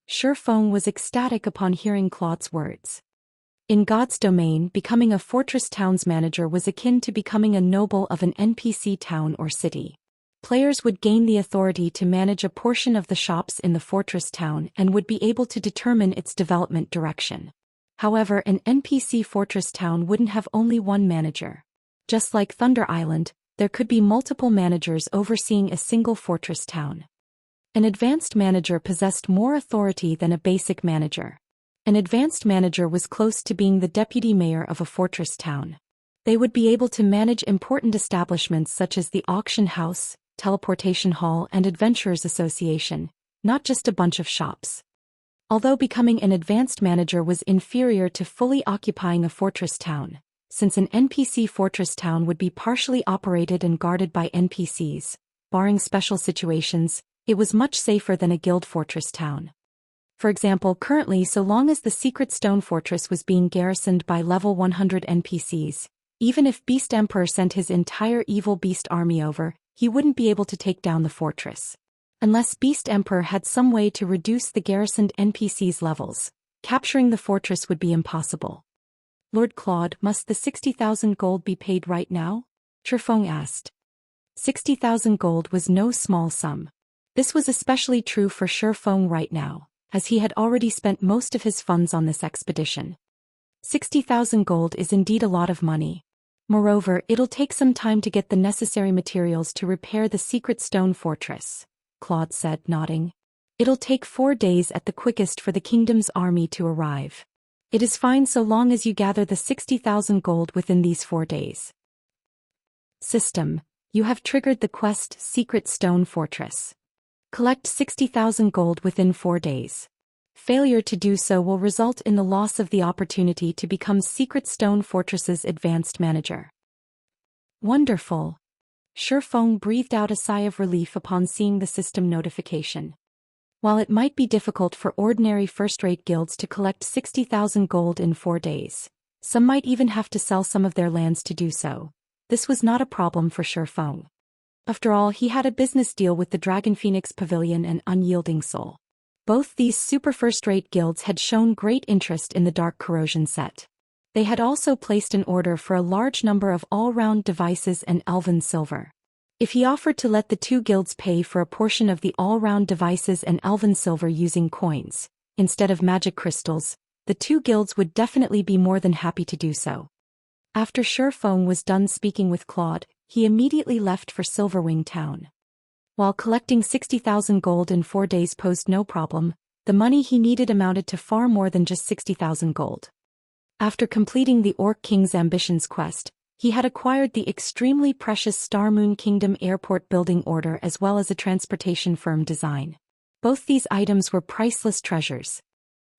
Shifeng was ecstatic upon hearing Claude's words. In God's domain, becoming a fortress town's manager was akin to becoming a noble of an NPC town or city. Players would gain the authority to manage a portion of the shops in the fortress town and would be able to determine its development direction. However, an NPC fortress town wouldn't have only one manager. Just like Thunder Island, there could be multiple managers overseeing a single fortress town. An advanced manager possessed more authority than a basic manager. An advanced manager was close to being the deputy mayor of a fortress town. They would be able to manage important establishments such as the auction house, teleportation hall, and adventurers association, not just a bunch of shops. Although becoming an advanced manager was inferior to fully occupying a fortress town, since an NPC fortress town would be partially operated and guarded by NPCs, barring special situations, it was much safer than a guild fortress town. For example, currently, so long as the secret stone fortress was being garrisoned by level 100 NPCs, even if Beast Emperor sent his entire evil beast army over, he wouldn't be able to take down the fortress. Unless Beast Emperor had some way to reduce the garrisoned NPCs' levels, capturing the fortress would be impossible. Lord Claude, must the 60,000 gold be paid right now? Chifeng asked. 60,000 gold was no small sum. This was especially true for Chifeng right now, as he had already spent most of his funds on this expedition. 60,000 gold is indeed a lot of money. Moreover, it'll take some time to get the necessary materials to repair the secret stone fortress, Claude said, nodding. It'll take 4 days at the quickest for the kingdom's army to arrive. It is fine so long as you gather the 60,000 gold within these 4 days. System: you have triggered the quest Secret Stone Fortress. Collect 60,000 gold within 4 days. Failure to do so will result in the loss of the opportunity to become Secret Stone Fortress's advanced manager. Wonderful. Chifeng breathed out a sigh of relief upon seeing the system notification. While it might be difficult for ordinary first-rate guilds to collect 60,000 gold in 4 days, some might even have to sell some of their lands to do so. This was not a problem for Chifeng. After all, he had a business deal with the Dragon Phoenix Pavilion and Unyielding Soul. Both these super first-rate guilds had shown great interest in the Dark Corrosion set. They had also placed an order for a large number of all-round devices and elven silver. If he offered to let the two guilds pay for a portion of the all-round devices and elven silver using coins, instead of magic crystals, the two guilds would definitely be more than happy to do so. After Chifeng was done speaking with Claude, he immediately left for Silverwing town. While collecting 60,000 gold in 4 days posed no problem, the money he needed amounted to far more than just 60,000 gold. After completing the Orc King's Ambitions quest, he had acquired the extremely precious Star Moon Kingdom Airport building order as well as a transportation firm design. Both these items were priceless treasures.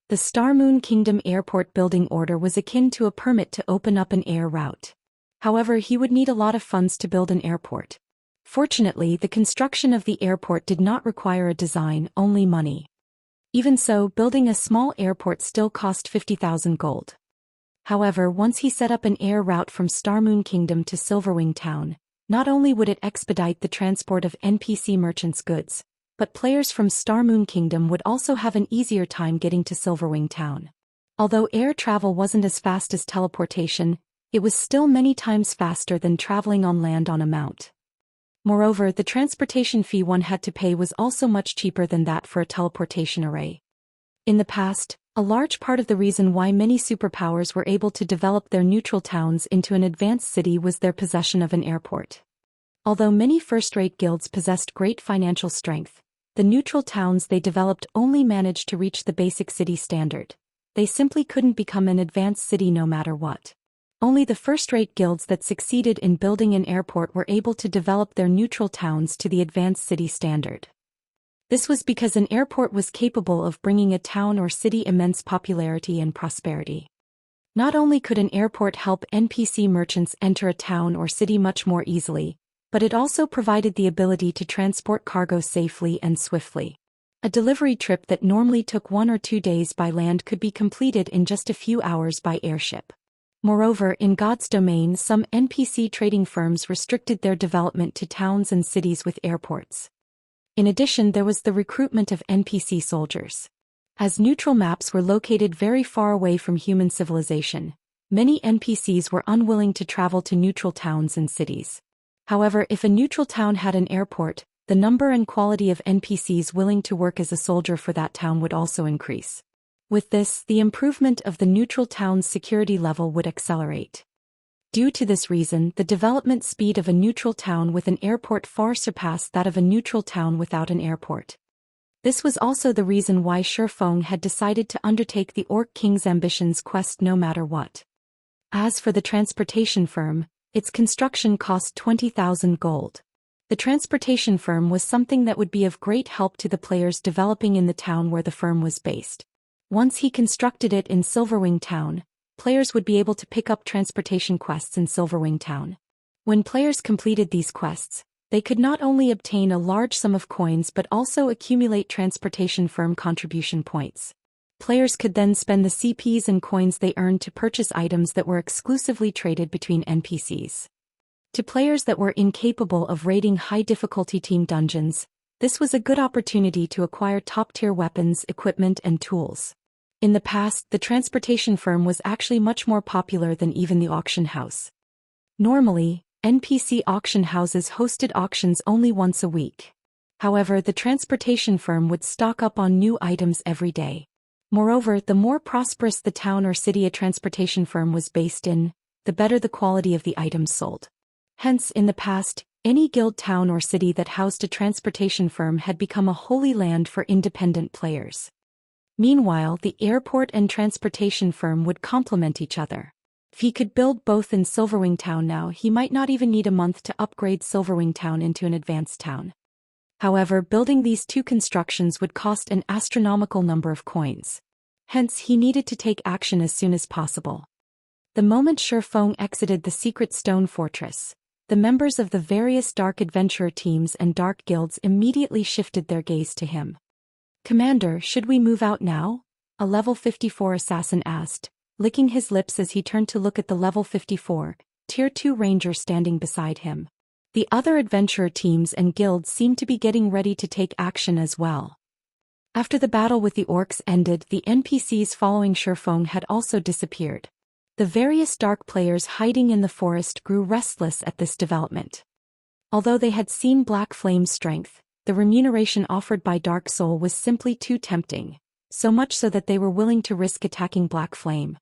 The Star Moon Kingdom Airport building order was akin to a permit to open up an air route. However, he would need a lot of funds to build an airport. Fortunately, the construction of the airport did not require a design, only money. Even so, building a small airport still cost 50,000 gold. However, once he set up an air route from Star Moon Kingdom to Silverwing Town, not only would it expedite the transport of NPC merchants' goods, but players from Star Moon Kingdom would also have an easier time getting to Silverwing Town. Although air travel wasn't as fast as teleportation, it was still many times faster than traveling on land on a mount. Moreover, the transportation fee one had to pay was also much cheaper than that for a teleportation array. In the past, a large part of the reason why many superpowers were able to develop their neutral towns into an advanced city was their possession of an airport. Although many first-rate guilds possessed great financial strength, the neutral towns they developed only managed to reach the basic city standard. They simply couldn't become an advanced city no matter what. Only the first-rate guilds that succeeded in building an airport were able to develop their neutral towns to the advanced city standard. This was because an airport was capable of bringing a town or city immense popularity and prosperity. Not only could an airport help NPC merchants enter a town or city much more easily, but it also provided the ability to transport cargo safely and swiftly. A delivery trip that normally took 1 or 2 days by land could be completed in just a few hours by airship. Moreover, in God's domain, some NPC trading firms restricted their development to towns and cities with airports. In addition, there was the recruitment of NPC soldiers. As neutral maps were located very far away from human civilization, many NPCs were unwilling to travel to neutral towns and cities. However, if a neutral town had an airport, the number and quality of NPCs willing to work as a soldier for that town would also increase. With this, the improvement of the neutral town's security level would accelerate. Due to this reason, the development speed of a neutral town with an airport far surpassed that of a neutral town without an airport. This was also the reason why Shifeng had decided to undertake the Orc King's ambitions quest no matter what. As for the transportation firm, its construction cost 20,000 gold. The transportation firm was something that would be of great help to the players developing in the town where the firm was based. Once he constructed it in Silverwing Town, players would be able to pick up transportation quests in Silverwing Town. When players completed these quests, they could not only obtain a large sum of coins but also accumulate transportation firm contribution points. Players could then spend the CPs and coins they earned to purchase items that were exclusively traded between NPCs. To players that were incapable of raiding high-difficulty team dungeons, this was a good opportunity to acquire top-tier weapons, equipment, and tools. In the past, the transportation firm was actually much more popular than even the auction house. Normally, NPC auction houses hosted auctions only once a week. However, the transportation firm would stock up on new items every day. Moreover, the more prosperous the town or city a transportation firm was based in, the better the quality of the items sold. Hence, in the past, any guild town or city that housed a transportation firm had become a holy land for independent players. Meanwhile, the airport and transportation firm would complement each other. If he could build both in Silverwing Town now, he might not even need a month to upgrade Silverwing Town into an advanced town. However, building these two constructions would cost an astronomical number of coins. Hence, he needed to take action as soon as possible. The moment Shifeng exited the secret stone fortress, the members of the various dark adventurer teams and dark guilds immediately shifted their gaze to him. "Commander, should we move out now?" a level 54 assassin asked, licking his lips as he turned to look at the level 54, Tier 2 ranger standing beside him. The other adventurer teams and guilds seemed to be getting ready to take action as well. After the battle with the orcs ended, the NPCs following Shifeng had also disappeared. The various dark players hiding in the forest grew restless at this development. Although they had seen Black Flame's strength, the remuneration offered by Dark Soul was simply too tempting, so much so that they were willing to risk attacking Black Flame.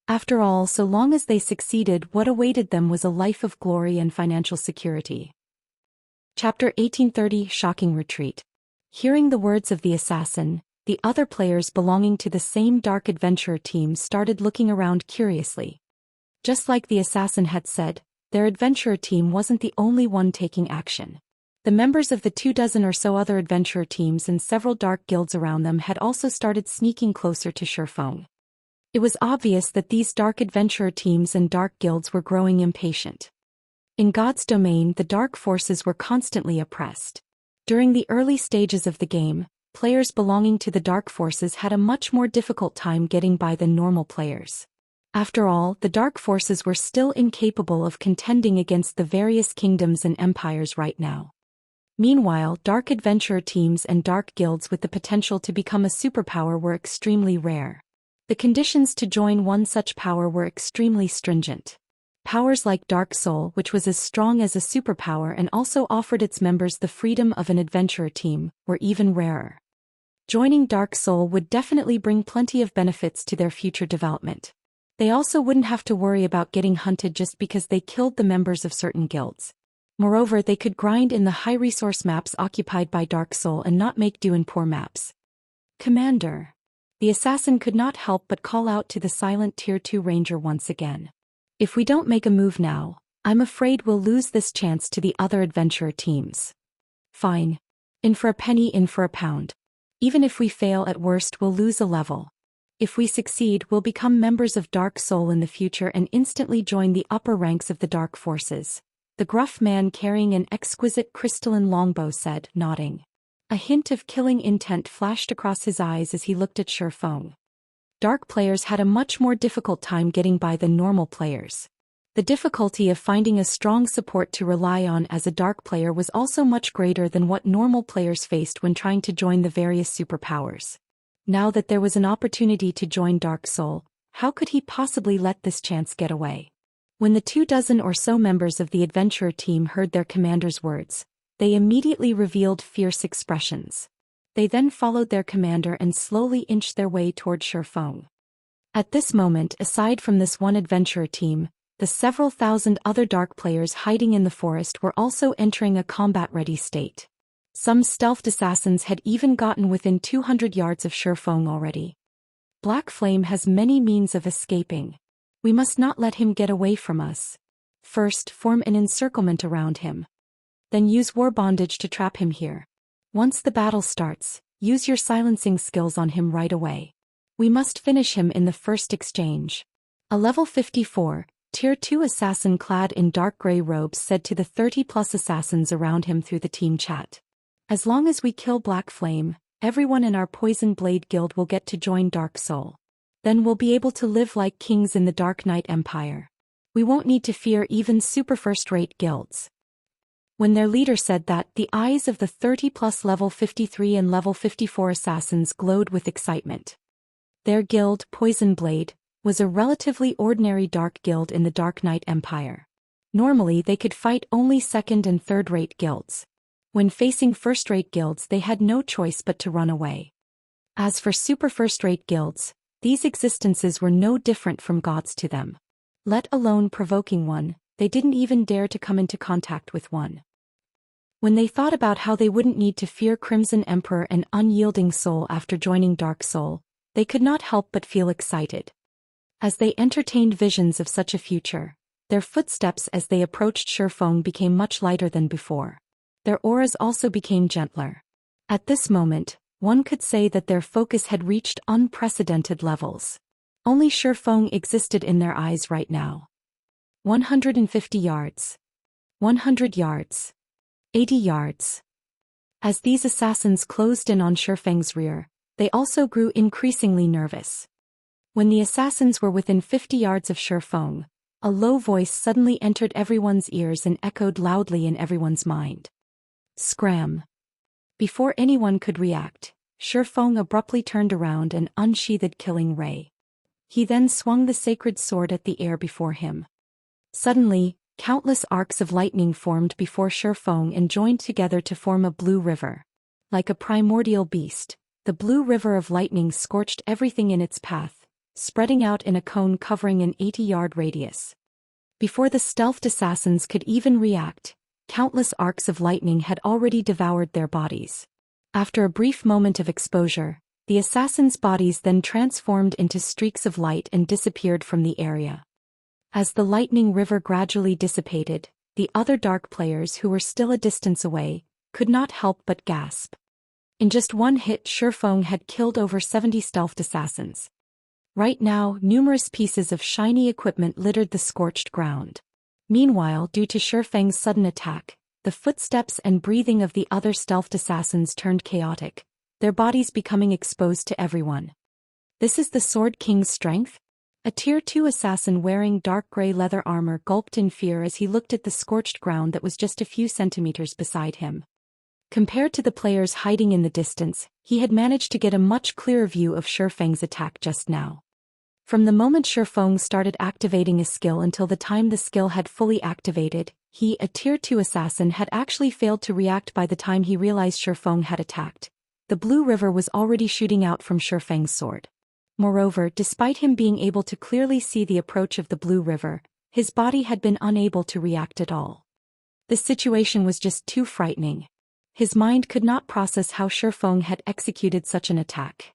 After all, so long as they succeeded, what awaited them was a life of glory and financial security. Chapter 1830 Shocking Retreat. Hearing the words of the assassin, the other players belonging to the same dark adventurer team started looking around curiously. Just like the assassin had said, their adventurer team wasn't the only one taking action. The members of the 24 or so other adventurer teams and several dark guilds around them had also started sneaking closer to Shifeng. It was obvious that these dark adventurer teams and dark guilds were growing impatient. In God's domain, the dark forces were constantly oppressed. During the early stages of the game, players belonging to the dark forces had a much more difficult time getting by than normal players. After all, the dark forces were still incapable of contending against the various kingdoms and empires right now. Meanwhile, dark adventurer teams and dark guilds with the potential to become a superpower were extremely rare. The conditions to join one such power were extremely stringent. Powers like Dark Soul, which was as strong as a superpower and also offered its members the freedom of an adventurer team, were even rarer. Joining Dark Soul would definitely bring plenty of benefits to their future development. They also wouldn't have to worry about getting hunted just because they killed the members of certain guilds. Moreover, they could grind in the high-resource maps occupied by Dark Soul and not make do in poor maps. "Commander." The assassin could not help but call out to the silent Tier 2 ranger once again. "If we don't make a move now, I'm afraid we'll lose this chance to the other adventurer teams." "Fine. In for a penny, in for a pound. Even if we fail, at worst we'll lose a level. If we succeed, we'll become members of Dark Soul in the future and instantly join the upper ranks of the dark forces," the gruff man carrying an exquisite crystalline longbow said, nodding. A hint of killing intent flashed across his eyes as he looked at Shifeng. Dark players had a much more difficult time getting by than normal players. The difficulty of finding a strong support to rely on as a dark player was also much greater than what normal players faced when trying to join the various superpowers. Now that there was an opportunity to join Dark Soul, how could he possibly let this chance get away? When the 24 or so members of the adventurer team heard their commander's words, they immediately revealed fierce expressions. They then followed their commander and slowly inched their way toward Shifeng. At this moment, aside from this one adventurer team, The several thousand other dark players hiding in the forest were also entering a combat-ready state. Some stealthed assassins had even gotten within 200 yards of Shifeng already. Black Flame has many means of escaping. We must not let him get away from us. First, form an encirclement around him. Then use war bondage to trap him here. Once the battle starts, use your silencing skills on him right away. We must finish him in the first exchange. A level 54, Tier 2 assassin clad in dark gray robes said to the 30+ assassins around him through the team chat. As long as we kill Black Flame, everyone in our Poison Blade Guild will get to join Dark Soul. Then we'll be able to live like kings in the Dark Knight Empire. We won't need to fear even super first-rate guilds. When their leader said that, the eyes of the 30+ level 53 and level 54 assassins glowed with excitement. Their guild, Poison Blade, was a relatively ordinary dark guild in the Dark Knight Empire. Normally they could fight only second and third-rate guilds. When facing first-rate guilds they had no choice but to run away. As for super first-rate guilds, these existences were no different from gods to them. Let alone provoking one, they didn't even dare to come into contact with one. When they thought about how they wouldn't need to fear Crimson Emperor and Unyielding Soul after joining Dark Soul, they could not help but feel excited. As they entertained visions of such a future, their footsteps as they approached Shifeng became much lighter than before. Their auras also became gentler. At this moment, one could say that their focus had reached unprecedented levels. Only Shifeng existed in their eyes right now. 150 yards. 100 yards. 80 yards. As these assassins closed in on Shifeng's rear, they also grew increasingly nervous. When the assassins were within 50 yards of Shifeng, a low voice suddenly entered everyone's ears and echoed loudly in everyone's mind. Scram. Before anyone could react, Shifeng abruptly turned around and unsheathed Killing Ray. He then swung the sacred sword at the air before him. Suddenly, countless arcs of lightning formed before Shifeng and joined together to form a blue river. Like a primordial beast, the blue river of lightning scorched everything in its path, spreading out in a cone covering an 80-yard radius. Before the stealthed assassins could even react, countless arcs of lightning had already devoured their bodies. After a brief moment of exposure, the assassins' bodies then transformed into streaks of light and disappeared from the area. As the lightning river gradually dissipated, the other dark players who were still a distance away could not help but gasp. In just one hit, Shifeng had killed over 70 stealthed assassins. Right now, numerous pieces of shiny equipment littered the scorched ground. Meanwhile, due to Shifeng's sudden attack, the footsteps and breathing of the other stealthed assassins turned chaotic, their bodies becoming exposed to everyone. This is the Sword King's strength? A Tier 2 assassin wearing dark gray leather armor gulped in fear as he looked at the scorched ground that was just a few centimeters beside him. Compared to the players hiding in the distance, he had managed to get a much clearer view of Shifeng's attack just now. From the moment Shifeng started activating a skill until the time the skill had fully activated, he, a Tier 2 assassin, had actually failed to react by the time he realized Shifeng had attacked. The blue river was already shooting out from Shifeng's sword. Moreover, despite him being able to clearly see the approach of the blue river, his body had been unable to react at all. This situation was just too frightening. His mind could not process how Shifeng had executed such an attack.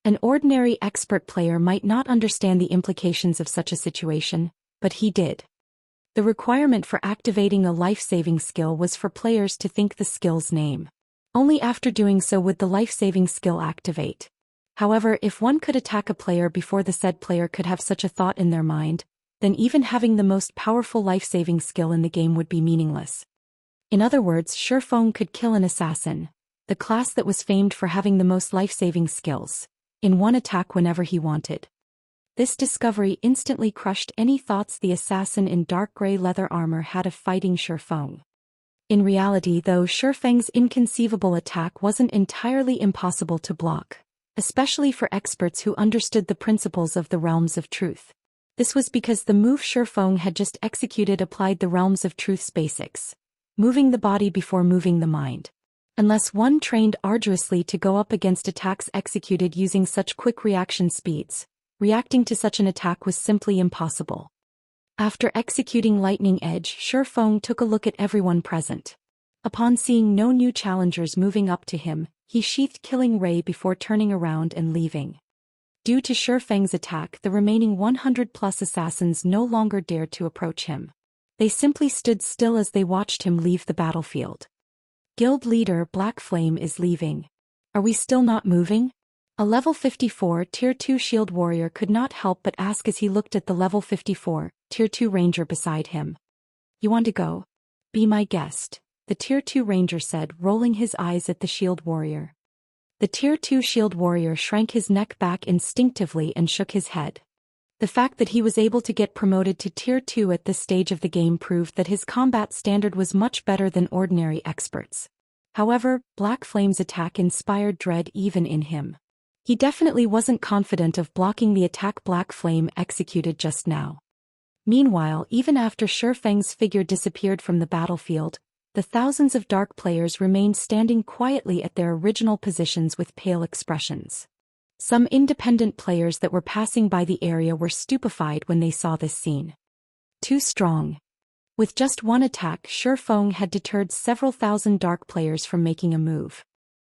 An ordinary expert player might not understand the implications of such a situation, but he did. The requirement for activating a life-saving skill was for players to think the skill's name. Only after doing so would the life-saving skill activate. However, if one could attack a player before the said player could have such a thought in their mind, then even having the most powerful life-saving skill in the game would be meaningless. In other words, Shifeng could kill an assassin, the class that was famed for having the most life-saving skills, in one attack whenever he wanted. This discovery instantly crushed any thoughts the assassin in dark gray leather armor had of fighting Shifeng. In reality, though, Shifeng's inconceivable attack wasn't entirely impossible to block, especially for experts who understood the principles of the Realms of Truth. This was because the move Shifeng had just executed applied the Realms of Truth's basics, moving the body before moving the mind. Unless one trained arduously to go up against attacks executed using such quick reaction speeds, reacting to such an attack was simply impossible. After executing Lightning Edge, Feng took a look at everyone present. Upon seeing no new challengers moving up to him, he sheathed Killing Ray before turning around and leaving. Due to Feng's attack, the remaining 100+ assassins no longer dared to approach him. They simply stood still as they watched him leave the battlefield. Guild leader Black Flame is leaving. Are we still not moving? A level 54 Tier 2 shield warrior could not help but ask as he looked at the level 54 Tier 2 ranger beside him. You want to go? Be my guest, the Tier 2 ranger said, rolling his eyes at the shield warrior. The Tier 2 shield warrior shrank his neck back instinctively and shook his head. The fact that he was able to get promoted to Tier 2 at this stage of the game proved that his combat standard was much better than ordinary experts. However, Black Flame's attack inspired dread even in him. He definitely wasn't confident of blocking the attack Black Flame executed just now. Meanwhile, even after Feng's figure disappeared from the battlefield, the thousands of dark players remained standing quietly at their original positions with pale expressions. Some independent players that were passing by the area were stupefied when they saw this scene. Too strong. With just one attack, Feng had deterred several thousand dark players from making a move.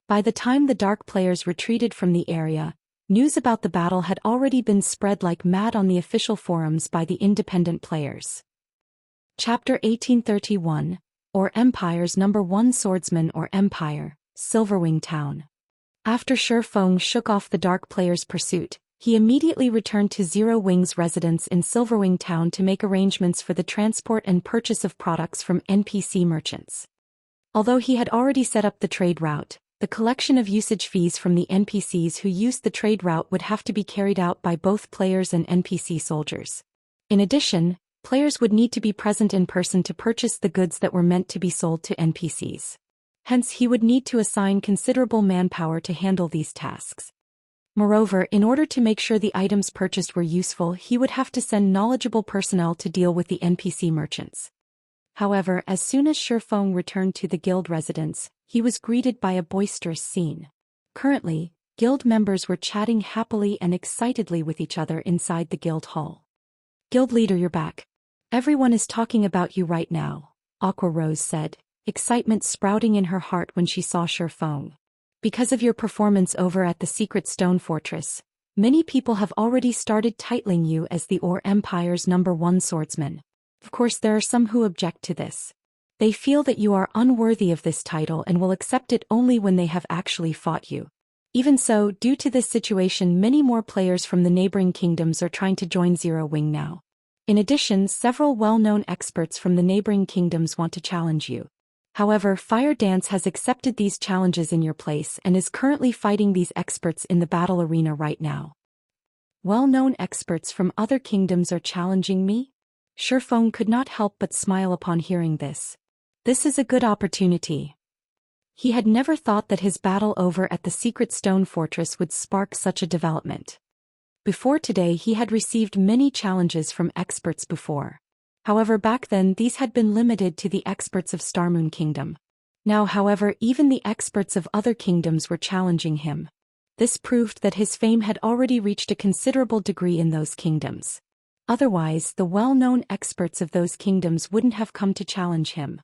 By the time the dark players retreated from the area, news about the battle had already been spread like mad on the official forums by the independent players. Chapter 1831, or Empire's number 1 swordsman or Empire, Silverwing Town. After Feng shook off the dark players' pursuit, he immediately returned to Zero Wing's residence in Silverwing Town to make arrangements for the transport and purchase of products from NPC merchants. Although he had already set up the trade route, the collection of usage fees from the NPCs who used the trade route would have to be carried out by both players and NPC soldiers. In addition, players would need to be present in person to purchase the goods that were meant to be sold to NPCs. Hence, he would need to assign considerable manpower to handle these tasks. Moreover, in order to make sure the items purchased were useful, he would have to send knowledgeable personnel to deal with the NPC merchants. However, as soon as Feng returned to the guild residence, he was greeted by a boisterous scene. Currently, guild members were chatting happily and excitedly with each other inside the guild hall. Guild leader, you're back. Everyone is talking about you right now, Aqua Rose said, excitement sprouting in her heart when she saw Feng. Because of your performance over at the Secret Stone Fortress, many people have already started titling you as the Empire's number 1 swordsman. Of course, there are some who object to this. They feel that you are unworthy of this title and will accept it only when they have actually fought you. Even so, due to this situation, many more players from the neighboring kingdoms are trying to join Zero Wing now. In addition, several well-known experts from the neighboring kingdoms want to challenge you. However, Fire Dance has accepted these challenges in your place and is currently fighting these experts in the battle arena right now. Well-known experts from other kingdoms are challenging me? Feng could not help but smile upon hearing this. This is a good opportunity. He had never thought that his battle over at the Secret Stone Fortress would spark such a development. Before today, he had received many challenges from experts before. However, back then these had been limited to the experts of Starmoon Kingdom. Now, however, even the experts of other kingdoms were challenging him. This proved that his fame had already reached a considerable degree in those kingdoms. Otherwise, the well-known experts of those kingdoms wouldn't have come to challenge him.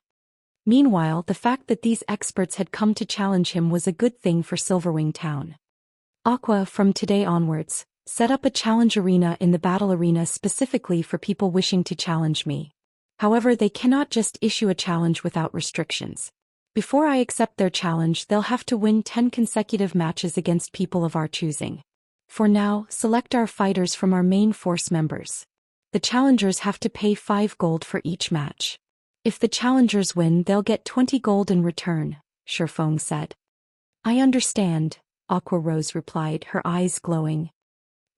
Meanwhile, the fact that these experts had come to challenge him was a good thing for Silverwing Town. Aqua, from today onwards, set up a challenge arena in the battle arena specifically for people wishing to challenge me. However, they cannot just issue a challenge without restrictions. Before I accept their challenge, they'll have to win 10 consecutive matches against people of our choosing. For now, select our fighters from our main force members. The challengers have to pay 5 gold for each match. If the challengers win, they'll get 20 gold in return, Feng said. I understand, Aqua Rose replied, her eyes glowing.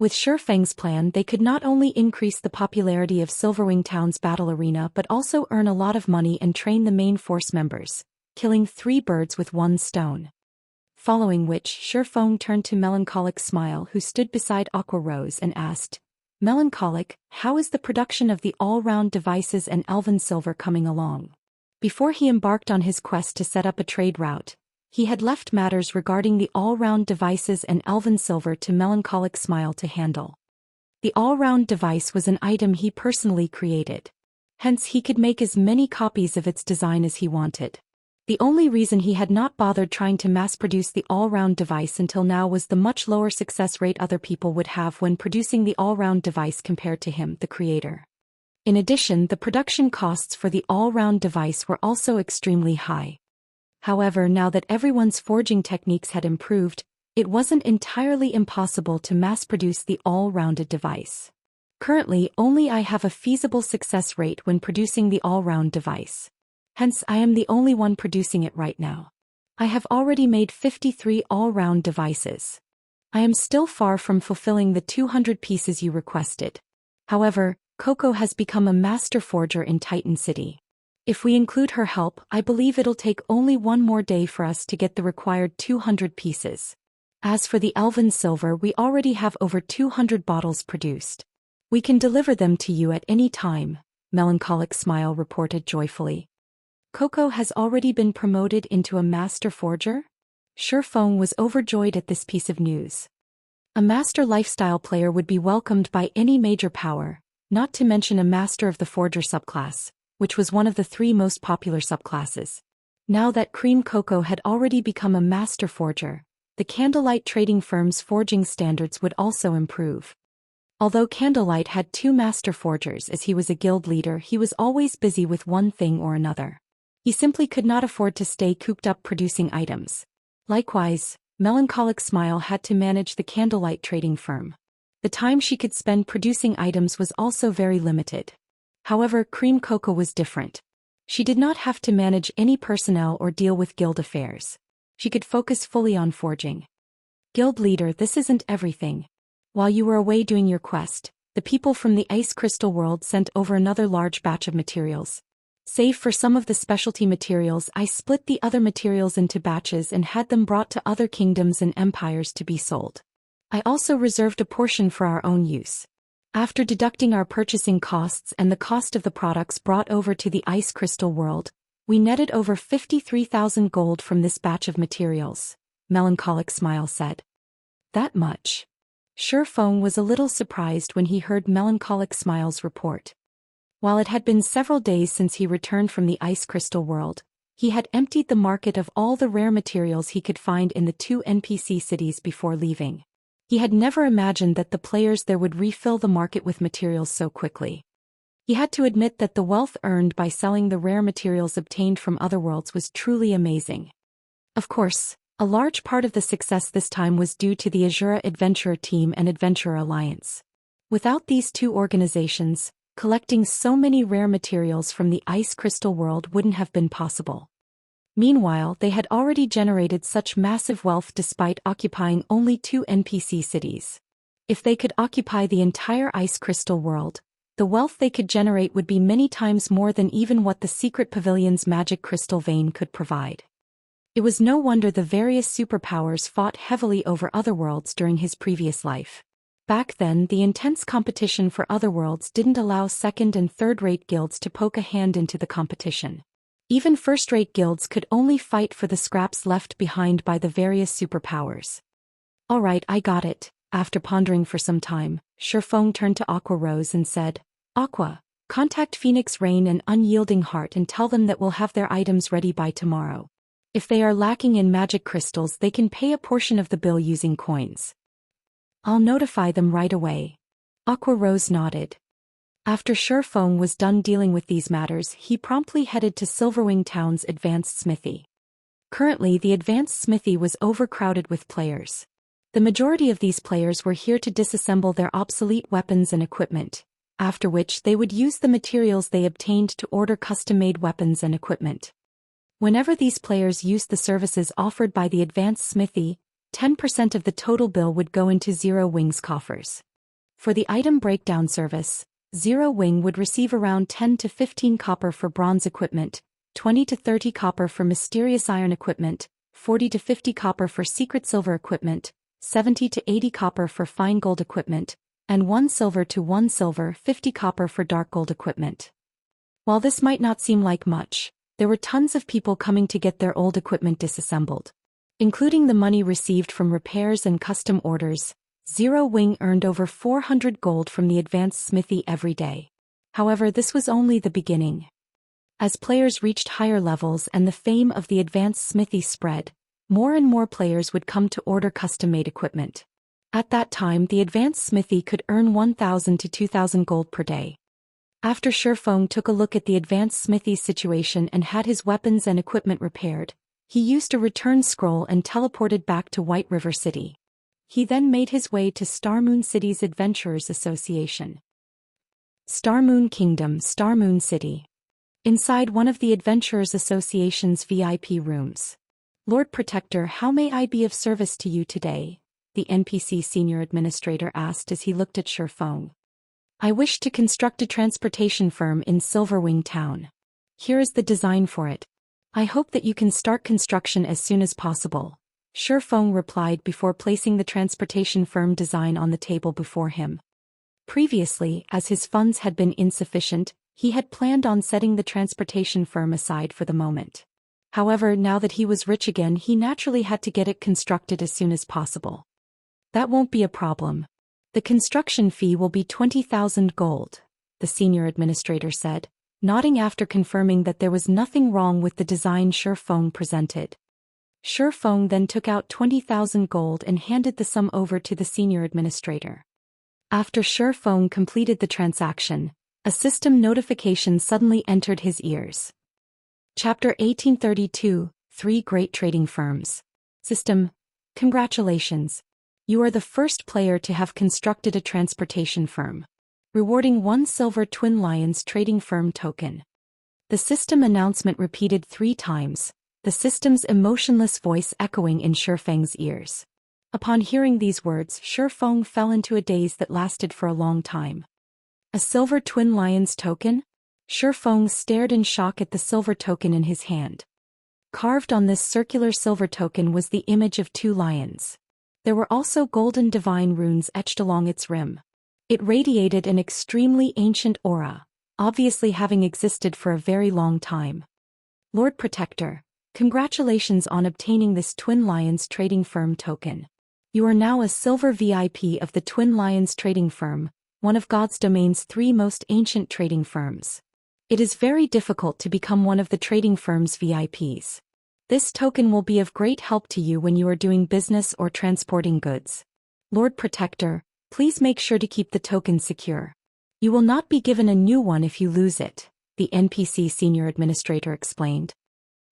With Feng's plan, they could not only increase the popularity of Silverwing Town's battle arena but also earn a lot of money and train the main force members, killing 3 birds with 1 stone. Following which, Feng turned to Melancholic Smile, who stood beside Aqua Rose, and asked, Melancholic, how is the production of the all-round devices and elven silver coming along? Before he embarked on his quest to set up a trade route, he had left matters regarding the all-round devices and elven silver to Melancholic Smile to handle. The all-round device was an item he personally created. Hence he could make as many copies of its design as he wanted. The only reason he had not bothered trying to mass-produce the all-round device until now was the much lower success rate other people would have when producing the all-round device compared to him, the creator. In addition, the production costs for the all-round device were also extremely high. However, now that everyone's forging techniques had improved, it wasn't entirely impossible to mass-produce the all-rounded device. Currently, only I have a feasible success rate when producing the all-round device. Hence, I am the only one producing it right now. I have already made 53 all-round devices. I am still far from fulfilling the 200 pieces you requested. However, Coco has become a master forger in Titan City. If we include her help, I believe it'll take only one more day for us to get the required 200 pieces. As for the elven silver, we already have over 200 bottles produced. We can deliver them to you at any time, Melancholic Smile reported joyfully. Coco has already been promoted into a master forger? Shurfeng was overjoyed at this piece of news. A master lifestyle player would be welcomed by any major power, not to mention a master of the forger subclass, which was one of the 3 most popular subclasses. Now that Cream Coco had already become a master forger, the Candlelight trading firm's forging standards would also improve. Although Candlelight had 2 master forgers as he was a guild leader, he was always busy with one thing or another. He simply could not afford to stay cooped up producing items. Likewise, Melancholic Smile had to manage the Candlelight trading firm. The time she could spend producing items was also very limited. However, Cream Coco was different. She did not have to manage any personnel or deal with guild affairs. She could focus fully on forging. Guild leader, this isn't everything. While you were away doing your quest, the people from the Ice Crystal world sent over another large batch of materials. Save for some of the specialty materials, I split the other materials into batches and had them brought to other kingdoms and empires to be sold. I also reserved a portion for our own use. After deducting our purchasing costs and the cost of the products brought over to the Ice Crystal world, we netted over 53,000 gold from this batch of materials, Melancholic Smile said. That much? Shurfeng was a little surprised when he heard Melancholic Smile's report. While it had been several days since he returned from the Ice Crystal world, he had emptied the market of all the rare materials he could find in the 2 NPC cities before leaving. He had never imagined that the players there would refill the market with materials so quickly. He had to admit that the wealth earned by selling the rare materials obtained from other worlds was truly amazing. Of course, a large part of the success this time was due to the Azura Adventurer Team and Adventurer Alliance. Without these 2 organizations, collecting so many rare materials from the Ice Crystal world wouldn't have been possible. Meanwhile, they had already generated such massive wealth despite occupying only 2 NPC cities. If they could occupy the entire Ice Crystal world, the wealth they could generate would be many times more than even what the Secret Pavilion's magic crystal vein could provide. It was no wonder the various superpowers fought heavily over otherworlds during his previous life. Back then, the intense competition for otherworlds didn't allow second- and third-rate guilds to poke a hand into the competition. Even first-rate guilds could only fight for the scraps left behind by the various superpowers. Alright, I got it. After pondering for some time, Shurfeng turned to Aqua Rose and said, Aqua, contact Phoenix Rain and Unyielding Heart and tell them that we'll have their items ready by tomorrow. If they are lacking in magic crystals, they can pay a portion of the bill using coins. I'll notify them right away. Aqua Rose nodded. After Shurfeng was done dealing with these matters, he promptly headed to Silverwing Town's advanced smithy. Currently, the advanced smithy was overcrowded with players. The majority of these players were here to disassemble their obsolete weapons and equipment, after which they would use the materials they obtained to order custom-made weapons and equipment. Whenever these players used the services offered by the advanced smithy, 10% of the total bill would go into Zero Wing's coffers. For the item breakdown service, Zero Wing would receive around 10 to 15 copper for bronze equipment, 20 to 30 copper for mysterious iron equipment, 40 to 50 copper for secret silver equipment, 70 to 80 copper for fine gold equipment, and 1 silver to 1 silver 50 copper for dark gold equipment. While this might not seem like much, there were tons of people coming to get their old equipment disassembled. Including the money received from repairs and custom orders, Wing earned over 400 gold from the advanced smithy every day. However, this was only the beginning. As players reached higher levels and the fame of the advanced smithy spread, more and more players would come to order custom-made equipment. At that time, the advanced smithy could earn 1,000 to 2,000 gold per day. After Shifeng took a look at the advanced smithy's situation and had his weapons and equipment repaired, he used a return scroll and teleported back to White River City. He then made his way to Starmoon City's Adventurers Association. Starmoon Kingdom, Starmoon City. Inside one of the Adventurers Association's VIP rooms. Lord Protector, how may I be of service to you today? The NPC Senior Administrator asked as he looked at Shifeng. I wish to construct a transportation firm in Silverwing Town. Here is the design for it. I hope that you can start construction as soon as possible. Shifeng replied before placing the transportation firm design on the table before him. Previously, as his funds had been insufficient, he had planned on setting the transportation firm aside for the moment. However, now that he was rich again, he naturally had to get it constructed as soon as possible. That won't be a problem. The construction fee will be 20,000 gold, the senior administrator said, nodding after confirming that there was nothing wrong with the design Shifeng presented. Shifeng then took out 20,000 gold and handed the sum over to the senior administrator. After Shifeng completed the transaction, a system notification suddenly entered his ears. Chapter 1832, 3 Great Trading Firms. System. Congratulations. You are the first player to have constructed a transportation firm. Rewarding 1 silver Twin Lions trading firm token. The system announcement repeated 3 times, the system's emotionless voice echoing in Shifeng's ears. Upon hearing these words, Shifeng fell into a daze that lasted for a long time. A silver Twin Lions token? Shifeng stared in shock at the silver token in his hand. Carved on this circular silver token was the image of 2 lions. There were also golden divine runes etched along its rim. It radiated an extremely ancient aura, obviously having existed for a very long time. Lord Protector, congratulations on obtaining this Twin Lions trading firm token. You are now a silver VIP of the Twin Lions trading firm, one of God's Domain's 3 most ancient trading firms. It is very difficult to become one of the trading firm's VIPs. This token will be of great help to you when you are doing business or transporting goods. Lord Protector, please make sure to keep the token secure. You will not be given a new one if you lose it, the NPC Senior Administrator explained.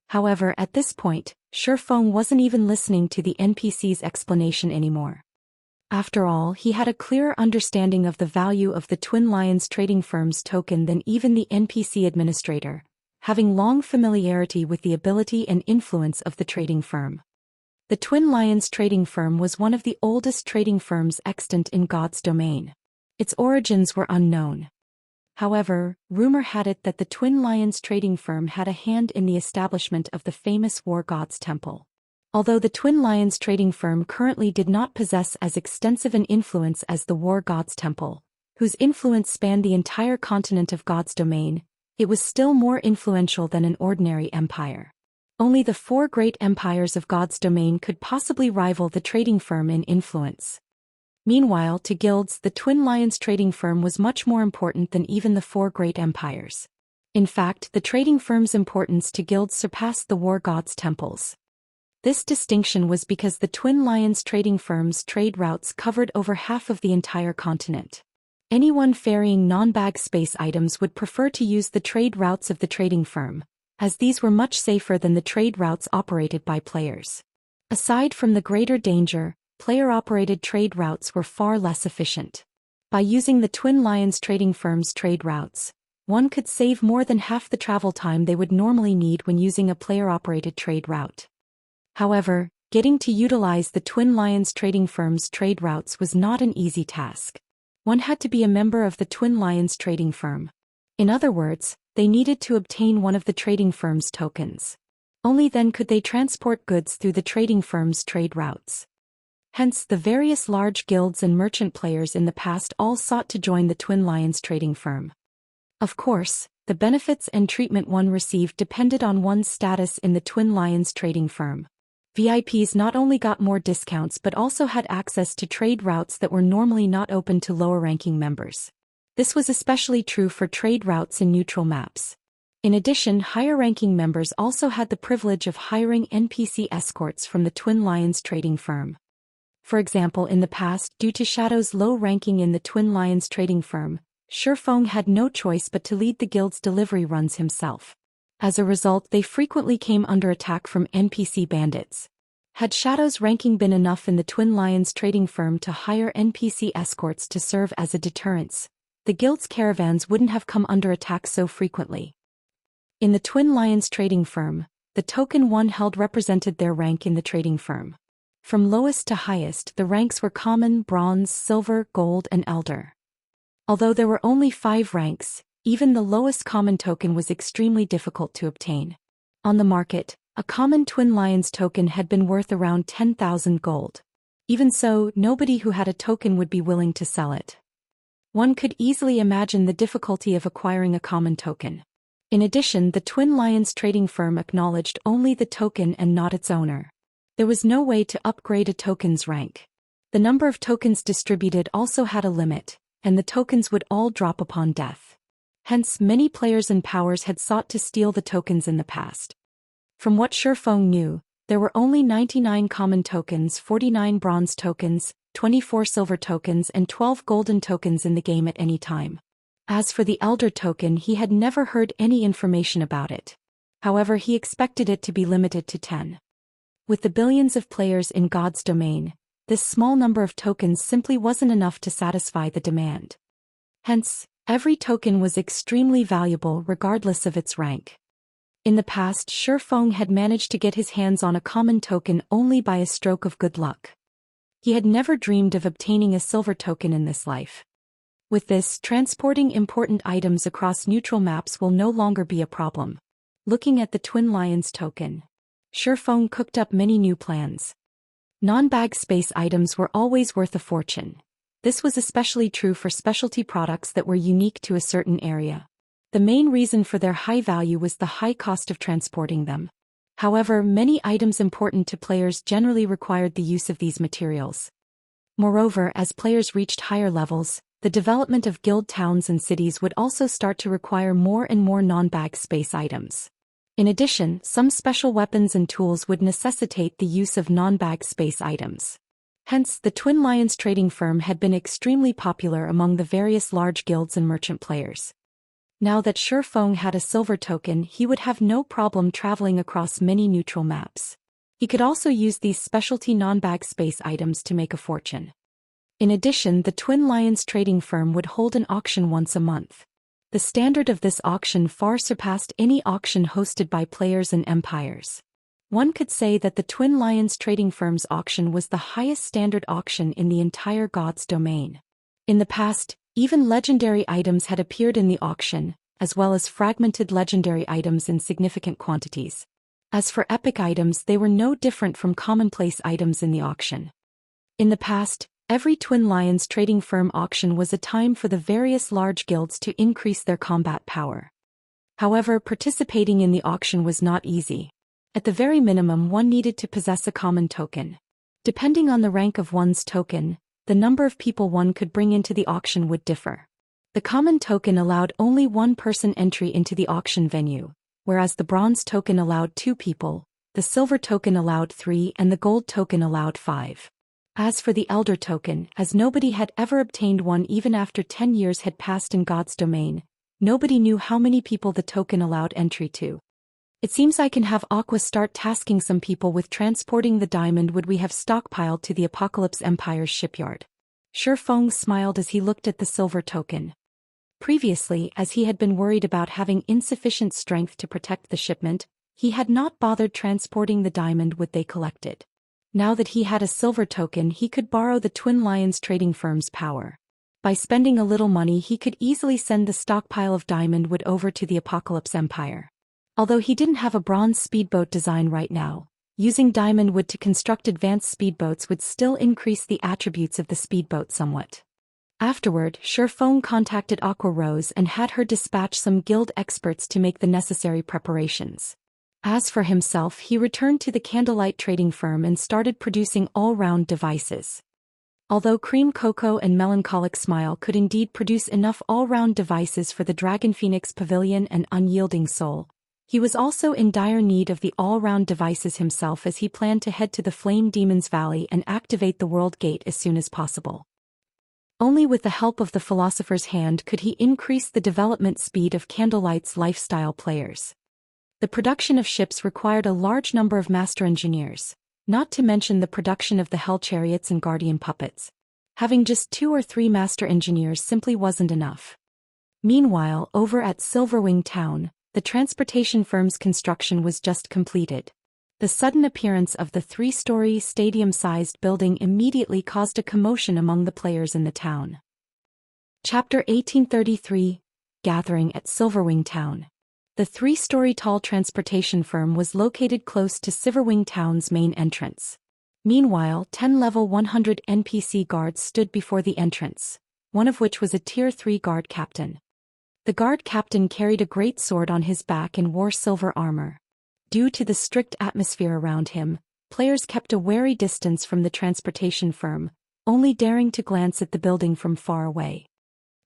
However, at this point, Shifeng wasn't even listening to the NPC's explanation anymore. After all, he had a clearer understanding of the value of the Twin Lions trading firm's token than even the NPC Administrator, having long familiarity with the ability and influence of the trading firm. The Twin Lions trading firm was one of the oldest trading firms extant in God's domain. Its origins were unknown. However, rumor had it that the Twin Lions trading firm had a hand in the establishment of the famous War God's Temple. Although the Twin Lions trading firm currently did not possess as extensive an influence as the War God's Temple, whose influence spanned the entire continent of God's domain, it was still more influential than an ordinary empire. Only the 4 great empires of God's domain could possibly rival the trading firm in influence. Meanwhile, to guilds, the Twin Lions trading firm was much more important than even the 4 great empires. In fact, the trading firm's importance to guilds surpassed the War God's temples. This distinction was because the Twin Lions trading firm's trade routes covered over half of the entire continent. Anyone ferrying non-bag space items would prefer to use the trade routes of the trading firm, as these were much safer than the trade routes operated by players. Aside from the greater danger, player-operated trade routes were far less efficient. By using the Twin Lions trading firm's trade routes, one could save more than half the travel time they would normally need when using a player-operated trade route. However, getting to utilize the Twin Lions trading firm's trade routes was not an easy task. One had to be a member of the Twin Lions trading firm. In other words, they needed to obtain one of the trading firm's tokens. Only then could they transport goods through the trading firm's trade routes. Hence, the various large guilds and merchant players in the past all sought to join the Twin Lions trading firm. Of course, the benefits and treatment one received depended on one's status in the Twin Lions trading firm. VIPs not only got more discounts but also had access to trade routes that were normally not open to lower-ranking members. This was especially true for trade routes in neutral maps. In addition, higher-ranking members also had the privilege of hiring NPC escorts from the Twin Lions trading firm. For example, in the past, due to Shadow's low ranking in the Twin Lions trading firm, Shifeng had no choice but to lead the guild's delivery runs himself. As a result, they frequently came under attack from NPC bandits. Had Shadow's ranking been enough in the Twin Lions trading firm to hire NPC escorts to serve as a deterrence, the guild's caravans wouldn't have come under attack so frequently. In the Twin Lions trading firm, the token one held represented their rank in the trading firm. From lowest to highest, the ranks were common, bronze, silver, gold, and elder. Although there were only 5 ranks, even the lowest common token was extremely difficult to obtain. On the market, a common Twin Lions token had been worth around 10,000 gold. Even so, nobody who had a token would be willing to sell it. One could easily imagine the difficulty of acquiring a common token. In addition, the Twin Lions trading firm acknowledged only the token and not its owner. There was no way to upgrade a token's rank. The number of tokens distributed also had a limit, and the tokens would all drop upon death. Hence, many players and powers had sought to steal the tokens in the past. From what Shifeng knew, there were only 99 common tokens, 49 bronze tokens, 24 silver tokens and 12 golden tokens in the game at any time. As for the Elder token, he had never heard any information about it. However, he expected it to be limited to 10. With the billions of players in God's domain, this small number of tokens simply wasn't enough to satisfy the demand. Hence, every token was extremely valuable regardless of its rank. In the past, Shifeng had managed to get his hands on a common token only by a stroke of good luck. He had never dreamed of obtaining a silver token in this life. With this, transporting important items across neutral maps will no longer be a problem. Looking at the Twin Lions token, Shifeng cooked up many new plans. Non-bag space items were always worth a fortune. This was especially true for specialty products that were unique to a certain area. The main reason for their high value was the high cost of transporting them. However, many items important to players generally required the use of these materials. Moreover, as players reached higher levels, the development of guild towns and cities would also start to require more and more non-bag space items. In addition, some special weapons and tools would necessitate the use of non-bag space items. Hence, the Twin Lions trading firm had been extremely popular among the various large guilds and merchant players. Now that Shifeng had a silver token, he would have no problem traveling across many neutral maps. He could also use these specialty non-bag space items to make a fortune. In addition, the Twin Lions trading firm would hold an auction once a month. The standard of this auction far surpassed any auction hosted by players and empires. One could say that the Twin Lions trading firm's auction was the highest standard auction in the entire God's domain. In the past, even legendary items had appeared in the auction, as well as fragmented legendary items in significant quantities. As for epic items, they were no different from commonplace items in the auction. In the past, every Twin Lions trading firm auction was a time for the various large guilds to increase their combat power. However, participating in the auction was not easy. At the very minimum, one needed to possess a common token. Depending on the rank of one's token, the number of people one could bring into the auction would differ. The common token allowed only one person entry into the auction venue, whereas the bronze token allowed 2 people, the silver token allowed 3 and the gold token allowed 5. As for the Elder token, as nobody had ever obtained one even after 10 years had passed in God's domain, nobody knew how many people the token allowed entry to. It seems I can have Aqua start tasking some people with transporting the diamond would we have stockpiled to the Apocalypse Empire's shipyard. Shifeng smiled as he looked at the silver token. Previously, as he had been worried about having insufficient strength to protect the shipment, he had not bothered transporting the diamond wood they collected. Now that he had a silver token, he could borrow the Twin Lions trading firm's power. By spending a little money, he could easily send the stockpile of diamond wood over to the Apocalypse Empire. Although he didn't have a bronze speedboat design right now, using diamond wood to construct advanced speedboats would still increase the attributes of the speedboat somewhat. Afterward, Shifeng contacted Aqua Rose and had her dispatch some guild experts to make the necessary preparations. As for himself, he returned to the Candlelight trading firm and started producing all-round devices. Although Cream Cocoa and Melancholic Smile could indeed produce enough all-round devices for the Dragon Phoenix Pavilion and Unyielding Soul, he was also in dire need of the all-round devices himself, as he planned to head to the Flame Demon's Valley and activate the World Gate as soon as possible. Only with the help of the Philosopher's Hand could he increase the development speed of Candlelight's lifestyle players. The production of ships required a large number of master engineers, not to mention the production of the Hell Chariots and Guardian Puppets. Having just 2 or 3 master engineers simply wasn't enough. Meanwhile, over at Silverwing Town, the transportation firm's construction was just completed. The sudden appearance of the 3-story stadium-sized building immediately caused a commotion among the players in the town. Chapter 1833, Gathering at Silverwing Town. The 3-story tall transportation firm was located close to Silverwing Town's main entrance. Meanwhile, 10 level 100 NPC guards stood before the entrance, one of which was a Tier 3 guard captain. The guard captain carried a great sword on his back and wore silver armor. Due to the strict atmosphere around him, players kept a wary distance from the transportation firm, only daring to glance at the building from far away.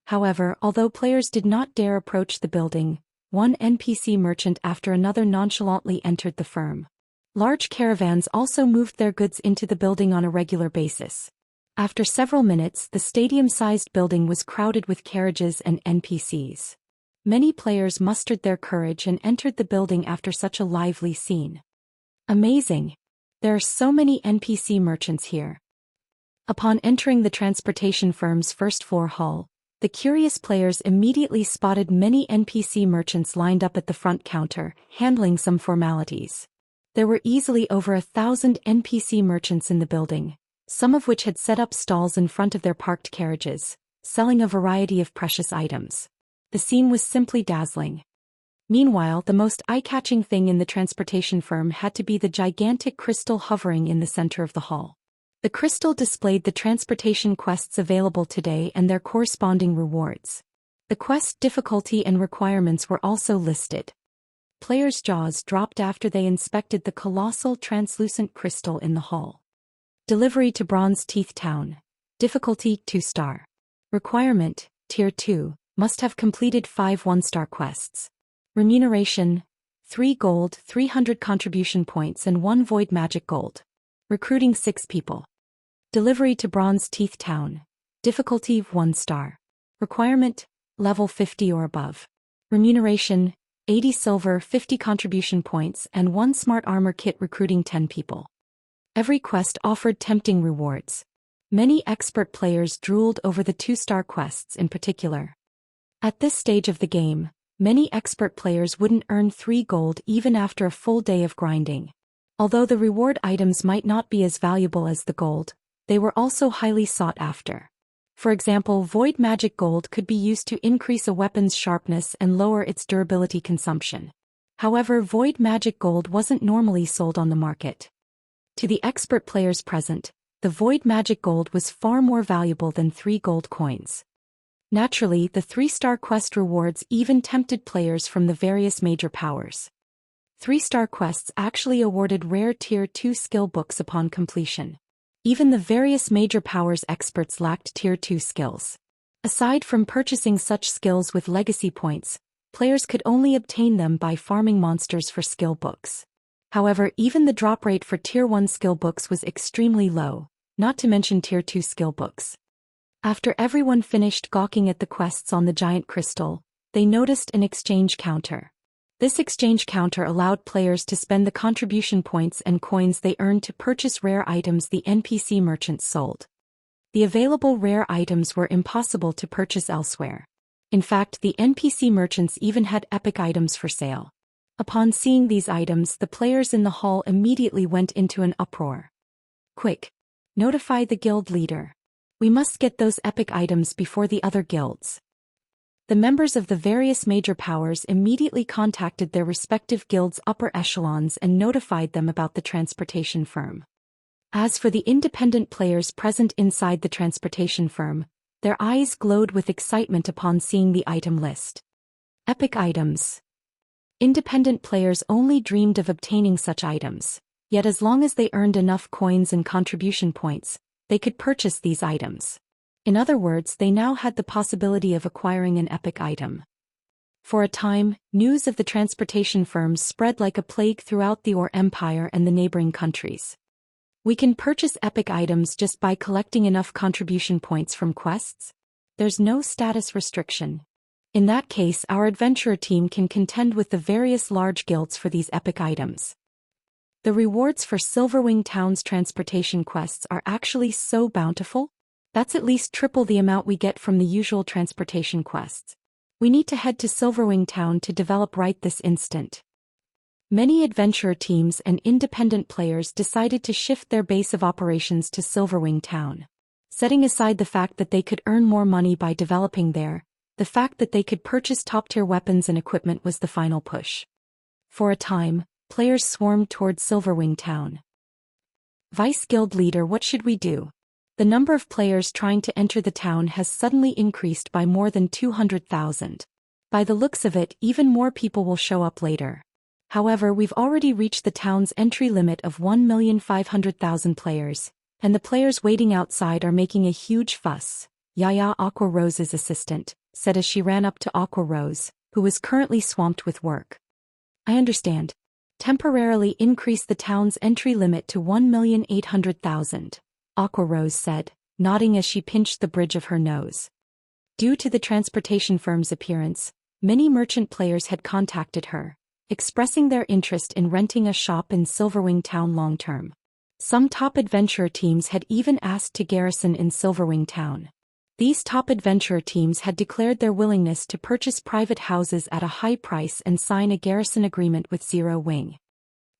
However, although players did not dare approach the building, one NPC merchant after another nonchalantly entered the firm. Large caravans also moved their goods into the building on a regular basis. After several minutes, the stadium-sized building was crowded with carriages and NPCs. Many players mustered their courage and entered the building after such a lively scene. Amazing! There are so many NPC merchants here. Upon entering the transportation firm's first-floor hall, the curious players immediately spotted many NPC merchants lined up at the front counter, handling some formalities. There were easily over 1,000 NPC merchants in the building, some of which had set up stalls in front of their parked carriages, selling a variety of precious items. The scene was simply dazzling. Meanwhile, the most eye-catching thing in the transportation firm had to be the gigantic crystal hovering in the center of the hall. The crystal displayed the transportation quests available today and their corresponding rewards. The quest difficulty and requirements were also listed. Players' jaws dropped after they inspected the colossal translucent crystal in the hall. Delivery to Bronze Teeth Town. Difficulty 2-star. Requirement, Tier 2, must have completed 5 1-star quests. Remuneration, 3 gold, 300 contribution points and 1 void magic gold. Recruiting 6 people. Delivery to Bronze Teeth Town. Difficulty 1-star. Requirement, level 50 or above. Remuneration, 80 silver, 50 contribution points and 1 smart armor kit. Recruiting 10 people. Every quest offered tempting rewards. Many expert players drooled over the 2-star quests in particular. At this stage of the game, many expert players wouldn't earn 3 gold even after a full day of grinding. Although the reward items might not be as valuable as the gold, they were also highly sought after. For example, void magic gold could be used to increase a weapon's sharpness and lower its durability consumption. However, void magic gold wasn't normally sold on the market. To the expert players present, the void magic gold was far more valuable than 3 gold coins. Naturally, the 3-star quest rewards even tempted players from the various major powers. 3-star quests actually awarded rare Tier 2 skill books upon completion. Even the various major powers experts lacked Tier 2 skills. Aside from purchasing such skills with legacy points, players could only obtain them by farming monsters for skill books. However, even the drop rate for Tier 1 skill books was extremely low, not to mention Tier 2 skill books. After everyone finished gawking at the quests on the giant crystal, they noticed an exchange counter. This exchange counter allowed players to spend the contribution points and coins they earned to purchase rare items the NPC merchants sold. The available rare items were impossible to purchase elsewhere. In fact, the NPC merchants even had epic items for sale. Upon seeing these items, the players in the hall immediately went into an uproar. Quick! Notify the guild leader. We must get those epic items before the other guilds. The members of the various major powers immediately contacted their respective guilds' upper echelons and notified them about the transportation firm. As for the independent players present inside the transportation firm, their eyes glowed with excitement upon seeing the item list. Epic items. Independent players only dreamed of obtaining such items, yet as long as they earned enough coins and contribution points, they could purchase these items. In other words, they now had the possibility of acquiring an epic item. For a time, news of the transportation firms spread like a plague throughout the Or Empire and the neighboring countries. We can purchase epic items just by collecting enough contribution points from quests. There's no status restriction. In that case, our adventurer team can contend with the various large guilds for these epic items. The rewards for Silverwing Town's transportation quests are actually so bountiful. That's at least triple the amount we get from the usual transportation quests. We need to head to Silverwing Town to develop right this instant. Many adventurer teams and independent players decided to shift their base of operations to Silverwing Town. Setting aside the fact that they could earn more money by developing there, the fact that they could purchase top-tier weapons and equipment was the final push. For a time, players swarmed toward Silverwing Town. Vice Guild Leader, what should we do? The number of players trying to enter the town has suddenly increased by more than 200,000. By the looks of it, even more people will show up later. However, we've already reached the town's entry limit of 1,500,000 players, and the players waiting outside are making a huge fuss, Yaya, Aqua Rose's assistant, said as she ran up to Aqua Rose, who was currently swamped with work. I understand. Temporarily increase the town's entry limit to 1,800,000. Aqua Rose said, nodding as she pinched the bridge of her nose. Due to the transportation firm's appearance, many merchant players had contacted her, expressing their interest in renting a shop in Silverwing Town long-term. Some top adventurer teams had even asked to garrison in Silverwing Town. These top adventurer teams had declared their willingness to purchase private houses at a high price and sign a garrison agreement with Zero Wing.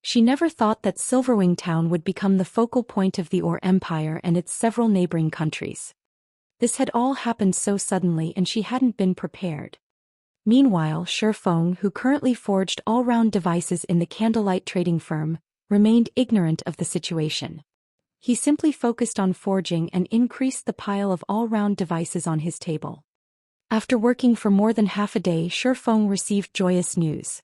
She never thought that Silverwing Town would become the focal point of the Or Empire and its several neighboring countries. This had all happened so suddenly and she hadn't been prepared. Meanwhile, Shifeng, who currently forged all-round devices in the Candlelight trading firm, remained ignorant of the situation. He simply focused on forging and increased the pile of all-round devices on his table. After working for more than half a day, Shifeng received joyous news.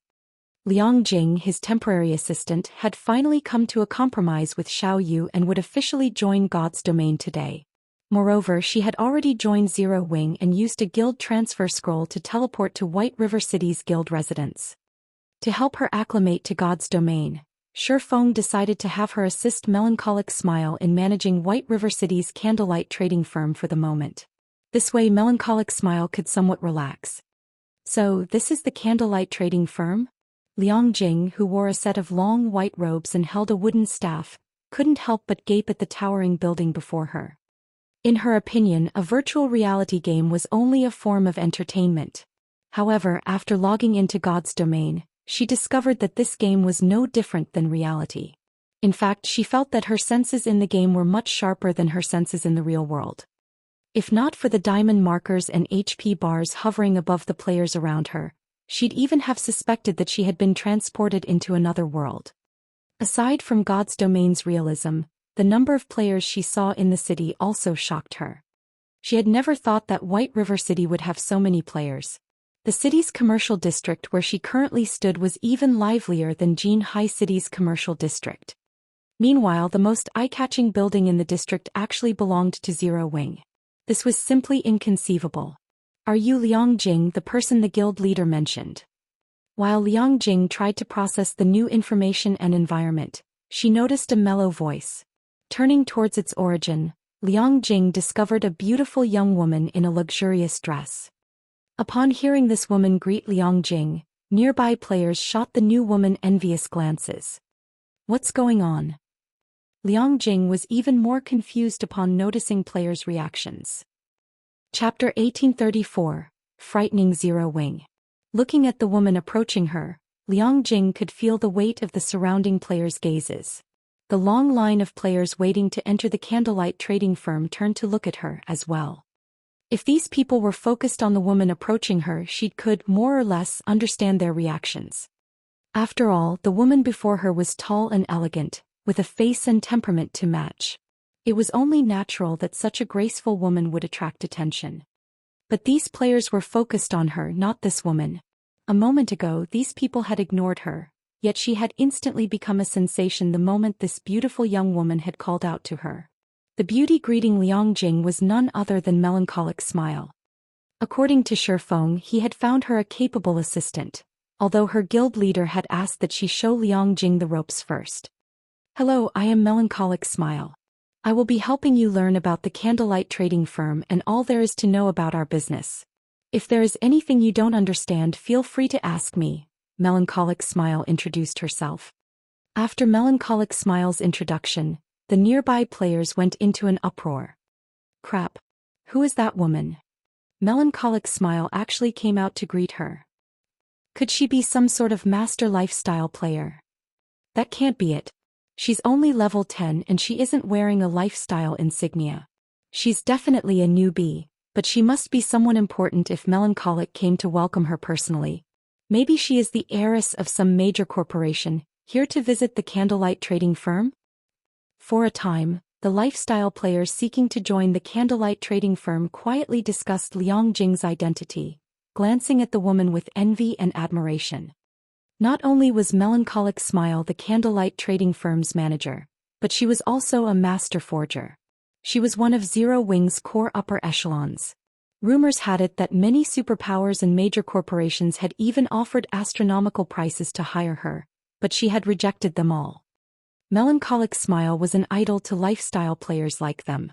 Liang Jing, his temporary assistant, had finally come to a compromise with Xiao Yu and would officially join God's domain today. Moreover, she had already joined Zero Wing and used a guild transfer scroll to teleport to White River City's guild residence. To help her acclimate to God's domain, Shifeng decided to have her assist Melancholic Smile in managing White River City's Candlelight trading firm for the moment. This way Melancholic Smile could somewhat relax. So, this is the Candlelight trading firm? Liang Jing, who wore a set of long white robes and held a wooden staff, couldn't help but gape at the towering building before her. In her opinion, a virtual reality game was only a form of entertainment. However, after logging into God's domain, she discovered that this game was no different than reality. In fact, she felt that her senses in the game were much sharper than her senses in the real world. If not for the diamond markers and HP bars hovering above the players around her, she'd even have suspected that she had been transported into another world. Aside from God's domain's realism, the number of players she saw in the city also shocked her. She had never thought that White River City would have so many players. The city's commercial district where she currently stood was even livelier than Jinhai City's commercial district. Meanwhile, the most eye-catching building in the district actually belonged to Zero Wing. This was simply inconceivable. Are you Liang Jing, the person the guild leader mentioned? While Liang Jing tried to process the new information and environment, she noticed a mellow voice. Turning towards its origin, Liang Jing discovered a beautiful young woman in a luxurious dress. Upon hearing this woman greet Liang Jing, nearby players shot the new woman envious glances. What's going on? Liang Jing was even more confused upon noticing players' reactions. Chapter 1834, Frightening Zero Wing. Looking at the woman approaching her, Liang Jing could feel the weight of the surrounding players' gazes. The long line of players waiting to enter the Candlelight trading firm turned to look at her as well. If these people were focused on the woman approaching her, she could, more or less, understand their reactions. After all, the woman before her was tall and elegant, with a face and temperament to match. It was only natural that such a graceful woman would attract attention. But these players were focused on her, not this woman. A moment ago these people had ignored her, yet she had instantly become a sensation the moment this beautiful young woman had called out to her. The beauty greeting Liang Jing was none other than Melancholic Smile. According to Shifeng, he had found her a capable assistant, although her guild leader had asked that she show Liang Jing the ropes first. Hello, I am Melancholic Smile. I will be helping you learn about the Candlelight trading firm and all there is to know about our business. If there is anything you don't understand, feel free to ask me, Melancholic Smile introduced herself. After Melancholic Smile's introduction, the nearby players went into an uproar. Crap. Who is that woman? Melancholic Smile actually came out to greet her. Could she be some sort of master lifestyle player? That can't be it. She's only level 10 and she isn't wearing a lifestyle insignia. She's definitely a newbie, but she must be someone important if Melancholic came to welcome her personally. Maybe she is the heiress of some major corporation, here to visit the Candlelight trading firm? For a time, the lifestyle players seeking to join the Candlelight trading firm quietly discussed Liang Jing's identity, glancing at the woman with envy and admiration. Not only was Melancholic Smile the Candlelight trading firm's manager, but she was also a master forger. She was one of Zero Wing's core upper echelons. Rumors had it that many superpowers and major corporations had even offered astronomical prices to hire her, but she had rejected them all. Melancholic Smile was an idol to lifestyle players like them.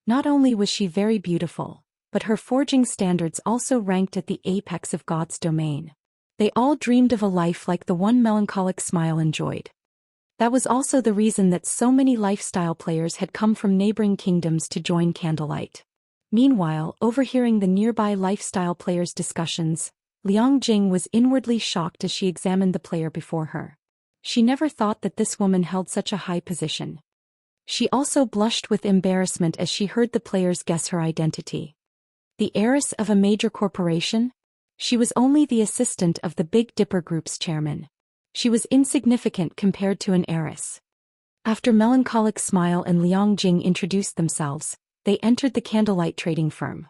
Not only was she very beautiful, but her forging standards also ranked at the apex of God's domain. They all dreamed of a life like the one Melancholic Smile enjoyed. That was also the reason that so many lifestyle players had come from neighboring kingdoms to join Candlelight. Meanwhile, overhearing the nearby lifestyle players' discussions, Liang Jing was inwardly shocked as she examined the player before her. She never thought that this woman held such a high position. She also blushed with embarrassment as she heard the players guess her identity. The heiress of a major corporation? She was only the assistant of the Big Dipper Group's chairman. She was insignificant compared to an heiress. After Melancholic Smile and Liang Jing introduced themselves, they entered the Candlelight trading firm.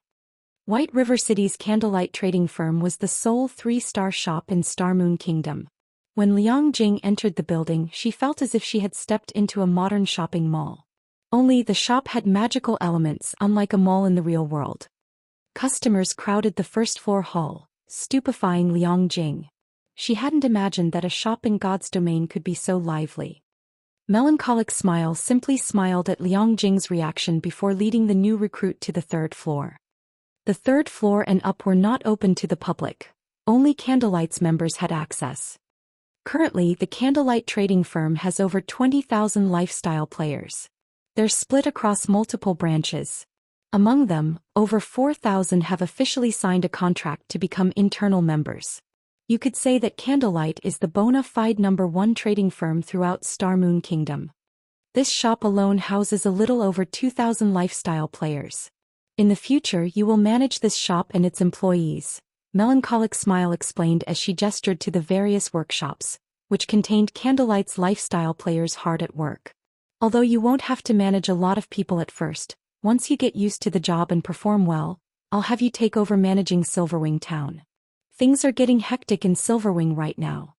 White River City's Candlelight trading firm was the sole 3-star shop in Star Moon Kingdom. When Liang Jing entered the building, she felt as if she had stepped into a modern shopping mall. Only the shop had magical elements unlike a mall in the real world. Customers crowded the first-floor hall, stupefying Liang Jing. She hadn't imagined that a shop in God's domain could be so lively. Melancholic Smile simply smiled at Liang Jing's reaction before leading the new recruit to the 3rd floor. The 3rd floor and up were not open to the public. Only Candlelight's members had access. Currently, the Candlelight trading firm has over 20,000 lifestyle players. They're split across multiple branches. Among them, over 4,000 have officially signed a contract to become internal members. You could say that Candlelight is the bona fide #1 trading firm throughout Star Moon Kingdom. This shop alone houses a little over 2,000 lifestyle players. In the future, you will manage this shop and its employees, Melancholic Smile explained as she gestured to the various workshops, which contained Candlelight's lifestyle players hard at work. Although you won't have to manage a lot of people at first, once you get used to the job and perform well, I'll have you take over managing Silverwing Town. Things are getting hectic in Silverwing right now.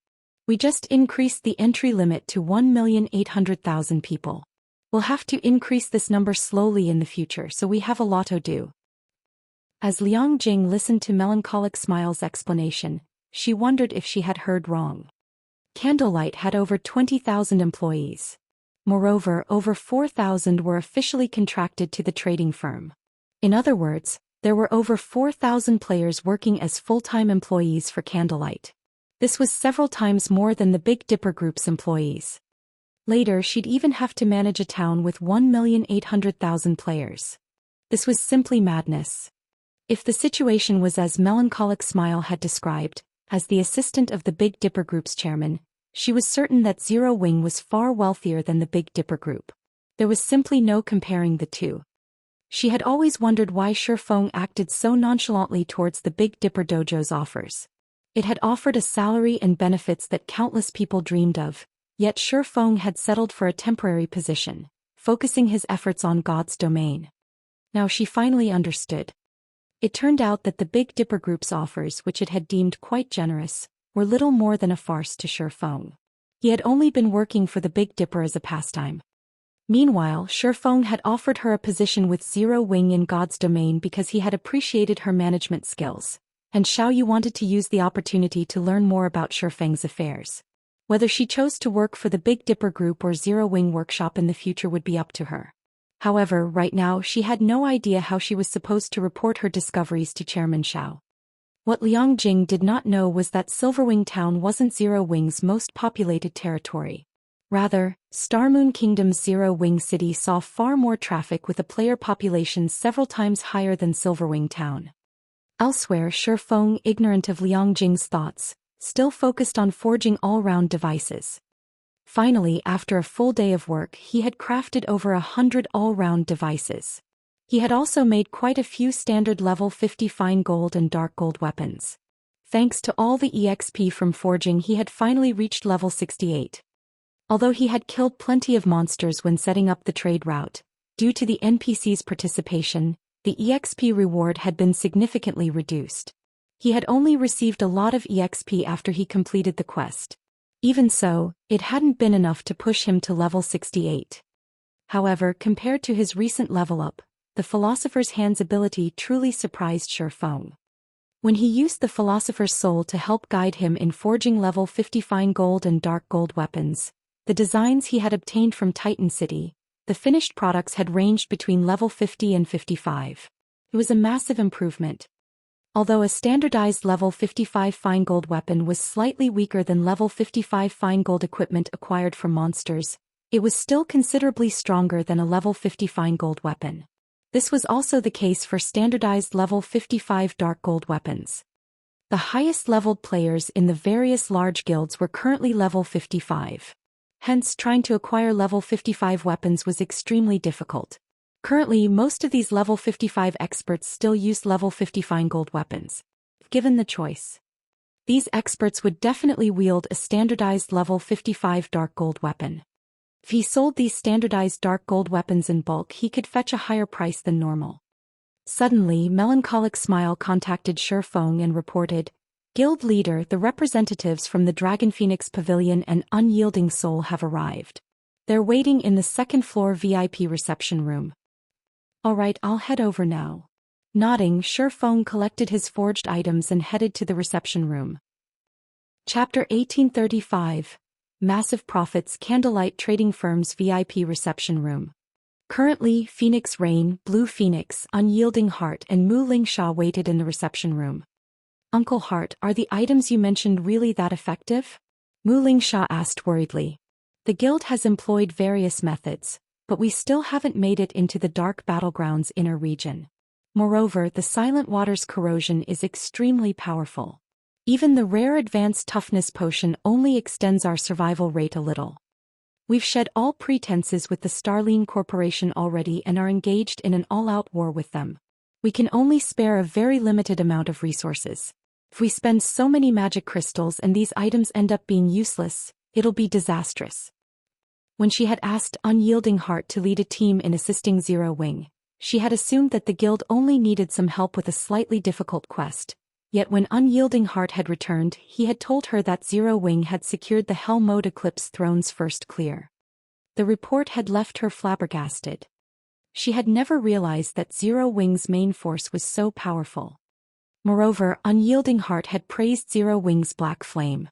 We just increased the entry limit to 1,800,000 people. We'll have to increase this number slowly in the future, so we have a lot to do. As Liang Jing listened to Melancholic Smile's explanation, she wondered if she had heard wrong. Candlelight had over 20,000 employees. Moreover, over 4,000 were officially contracted to the trading firm. In other words, there were over 4,000 players working as full-time employees for Candlelight. This was several times more than the Big Dipper Group's employees. Later, she'd even have to manage a town with 1,800,000 players. This was simply madness. If the situation was as Melancholic Smile had described, as the assistant of the Big Dipper Group's chairman, she was certain that Zero Wing was far wealthier than the Big Dipper Group. There was simply no comparing the two. She had always wondered why Shifeng acted so nonchalantly towards the Big Dipper Dojo's offers. It had offered a salary and benefits that countless people dreamed of, yet Shifeng had settled for a temporary position, focusing his efforts on God's domain. Now she finally understood. It turned out that the Big Dipper Group's offers, which it had deemed quite generous, were little more than a farce to Shifeng. He had only been working for the Big Dipper as a pastime. Meanwhile, Shifeng had offered her a position with Zero Wing in God's domain because he had appreciated her management skills, and Xiaoyu wanted to use the opportunity to learn more about Shifeng's affairs. Whether she chose to work for the Big Dipper Group or Zero Wing Workshop in the future would be up to her. However, right now she had no idea how she was supposed to report her discoveries to Chairman Xiao. What Liang Jing did not know was that Silverwing Town wasn't Zero Wing's most populated territory. Rather, Starmoon Kingdom's Zero Wing City saw far more traffic with a player population several times higher than Silverwing Town. Elsewhere, Shifeng, ignorant of Liang Jing's thoughts, still focused on forging all-round devices. Finally, after a full day of work, he had crafted over 100 all-round devices. He had also made quite a few standard level 50 fine gold and dark gold weapons. Thanks to all the EXP from forging, he had finally reached level 68. Although he had killed plenty of monsters when setting up the trade route, due to the NPC's participation, the EXP reward had been significantly reduced. He had only received a lot of EXP after he completed the quest. Even so, it hadn't been enough to push him to level 68. However, compared to his recent level up, the Philosopher's Hand's ability truly surprised Shifeng. When he used the Philosopher's Soul to help guide him in forging level 50 fine gold and dark gold weapons, the designs he had obtained from Titan City, the finished products had ranged between level 50 and 55. It was a massive improvement. Although a standardized level 55 fine gold weapon was slightly weaker than level 55 fine gold equipment acquired from monsters, it was still considerably stronger than a level 50 fine gold weapon. This was also the case for standardized level 55 dark gold weapons. The highest leveled players in the various large guilds were currently level 55. Hence, trying to acquire level 55 weapons was extremely difficult. Currently, most of these level 55 experts still use level 50 fine gold weapons. Given the choice, these experts would definitely wield a standardized level 55 dark gold weapon. If he sold these standardized dark gold weapons in bulk, he could fetch a higher price than normal. Suddenly, Melancholic Smile contacted Shifeng and reported, "Guild leader, the representatives from the Dragon Phoenix Pavilion and Unyielding Soul have arrived. They're waiting in the second floor VIP reception room." "Alright, I'll head over now." Nodding, Shifeng collected his forged items and headed to the reception room. Chapter 1835. Massive Profits. Candlelight Trading Firm's VIP reception room. Currently, Phoenix Rain, Blue Phoenix, Unyielding Heart and Mu Lingsha waited in the reception room. "Uncle Heart, are the items you mentioned really that effective?" Mu Lingsha asked worriedly. "The guild has employed various methods, but we still haven't made it into the Dark Battlegrounds inner region. Moreover, the Silent Water's corrosion is extremely powerful. Even the rare advanced toughness potion only extends our survival rate a little. We've shed all pretenses with the Starline Corporation already and are engaged in an all-out war with them. We can only spare a very limited amount of resources. If we spend so many magic crystals and these items end up being useless, it'll be disastrous." When she had asked Unyielding Heart to lead a team in assisting Zero Wing, she had assumed that the guild only needed some help with a slightly difficult quest. Yet when Unyielding Heart had returned, he had told her that Zero Wing had secured the Hell Mode Eclipse Throne's first clear. The report had left her flabbergasted. She had never realized that Zero Wing's main force was so powerful. Moreover, Unyielding Heart had praised Zero Wing's Black Flame.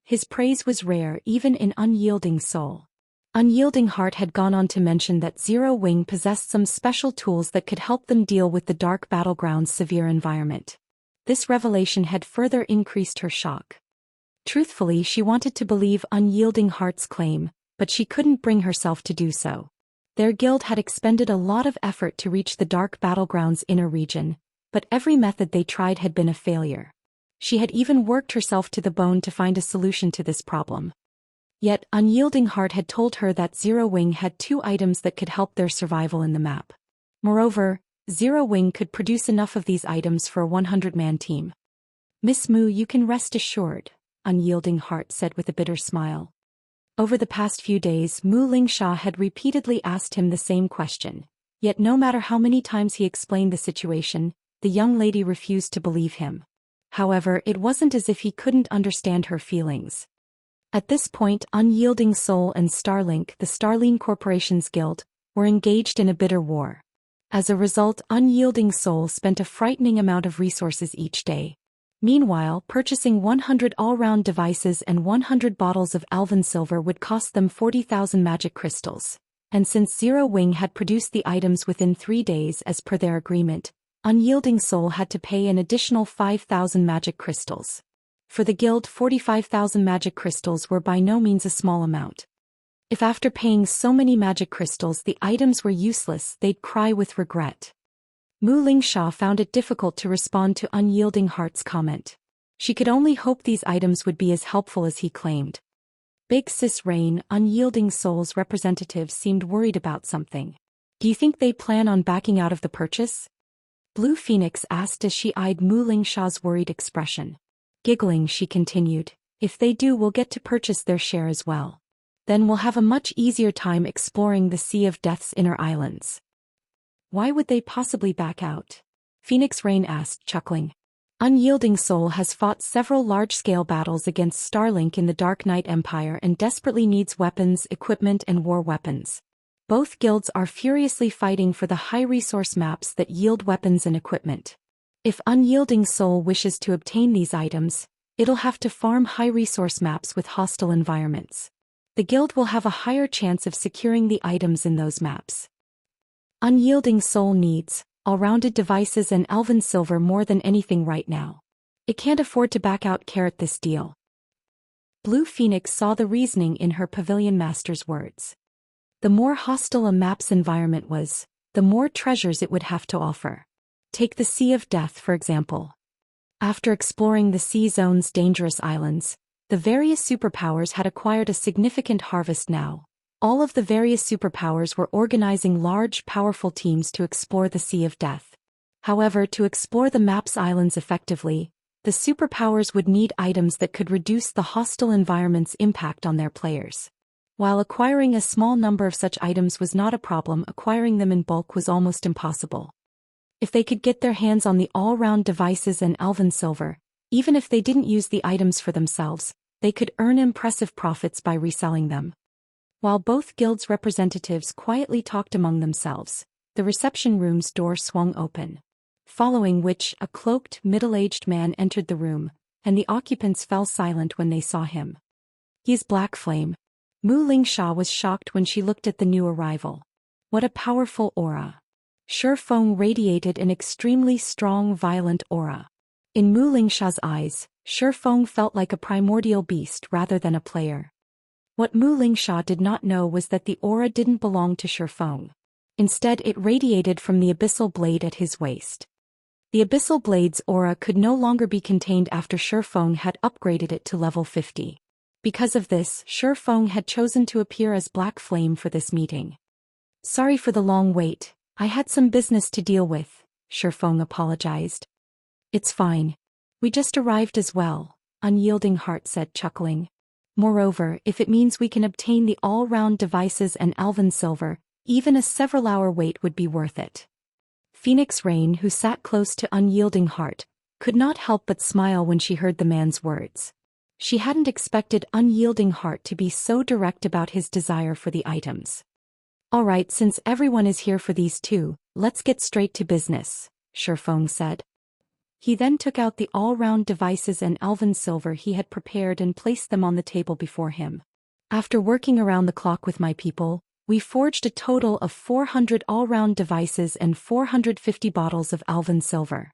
His praise was rare even in Unyielding Soul. Unyielding Heart had gone on to mention that Zero Wing possessed some special tools that could help them deal with the Dark Battleground's severe environment. This revelation had further increased her shock. Truthfully, she wanted to believe Unyielding Heart's claim, but she couldn't bring herself to do so. Their guild had expended a lot of effort to reach the Dark Battleground's inner region, but every method they tried had been a failure. She had even worked herself to the bone to find a solution to this problem. Yet, Unyielding Heart had told her that Zero Wing had 2 items that could help their survival in the map. Moreover, Zero Wing could produce enough of these items for a 100-man team. "Miss Mu, you can rest assured," Unyielding Heart said with a bitter smile. Over the past few days, Mu Lingsha had repeatedly asked him the same question, yet no matter how many times he explained the situation, the young lady refused to believe him. However, it wasn't as if he couldn't understand her feelings. At this point, Unyielding Soul and Starlink, the Starline Corporation's guild, were engaged in a bitter war. As a result, Unyielding Soul spent a frightening amount of resources each day. Meanwhile, purchasing 100 all-round devices and 100 bottles of elven silver would cost them 40,000 magic crystals. And since Zero Wing had produced the items within 3 days as per their agreement, Unyielding Soul had to pay an additional 5,000 magic crystals. For the guild, 45,000 magic crystals were by no means a small amount. If after paying so many magic crystals the items were useless, they'd cry with regret. Mu Lingsha found it difficult to respond to Unyielding Heart's comment. She could only hope these items would be as helpful as he claimed. Big Sis Rain, Unyielding Soul's representative, seemed worried about something. Do you think they plan on backing out of the purchase? Blue Phoenix asked as she eyed Mu Lingsha's worried expression. Giggling, she continued, if they do, we'll get to purchase their share as well. Then we'll have a much easier time exploring the Sea of Death's inner islands. Why would they possibly back out? Phoenix Rain asked, chuckling. Unyielding Soul has fought several large-scale battles against Starlink in the Dark Knight Empire and desperately needs weapons, equipment, and war weapons. Both guilds are furiously fighting for the high-resource maps that yield weapons and equipment. If Unyielding Soul wishes to obtain these items, it'll have to farm high-resource maps with hostile environments. The guild will have a higher chance of securing the items in those maps. Unyielding Soul needs all-rounded devices and elven silver more than anything right now. It can't afford to back out this deal. Blue Phoenix saw the reasoning in her pavilion master's words. The more hostile a map's environment was, the more treasures it would have to offer. Take the Sea of Death, for example. After exploring the sea zone's dangerous islands, the various superpowers had acquired a significant harvest now. All of the various superpowers were organizing large, powerful teams to explore the Sea of Death. However, to explore the map's islands effectively, the superpowers would need items that could reduce the hostile environment's impact on their players. While acquiring a small number of such items was not a problem, acquiring them in bulk was almost impossible. If they could get their hands on the all-round devices and elven silver, even if they didn't use the items for themselves, they could earn impressive profits by reselling them. While both guilds' representatives quietly talked among themselves, the reception room's door swung open. Following which, a cloaked, middle-aged man entered the room, and the occupants fell silent when they saw him. He's Black Flame. Mu Lingsha was shocked when she looked at the new arrival. What a powerful aura. Shifeng radiated an extremely strong, violent aura. In Mu Lingsha's eyes, Shifeng felt like a primordial beast rather than a player. What Mu Lingsha did not know was that the aura didn't belong to Shifeng. Instead, it radiated from the abyssal blade at his waist. The abyssal blade's aura could no longer be contained after Shifeng had upgraded it to level 50. Because of this, Shifeng had chosen to appear as Black Flame for this meeting. Sorry for the long wait, I had some business to deal with, Shifeng apologized. It's fine. We just arrived as well, Unyielding Heart said, chuckling. Moreover, if it means we can obtain the all-round devices and elven silver, even a several-hour wait would be worth it. Phoenix Rain, who sat close to Unyielding Heart, could not help but smile when she heard the man's words. She hadn't expected Unyielding Heart to be so direct about his desire for the items. All right, since everyone is here for these two, let's get straight to business, Shifeng said. He then took out the all-round devices and elven silver he had prepared and placed them on the table before him. After working around the clock with my people, we forged a total of 400 all-round devices and 450 bottles of elven silver.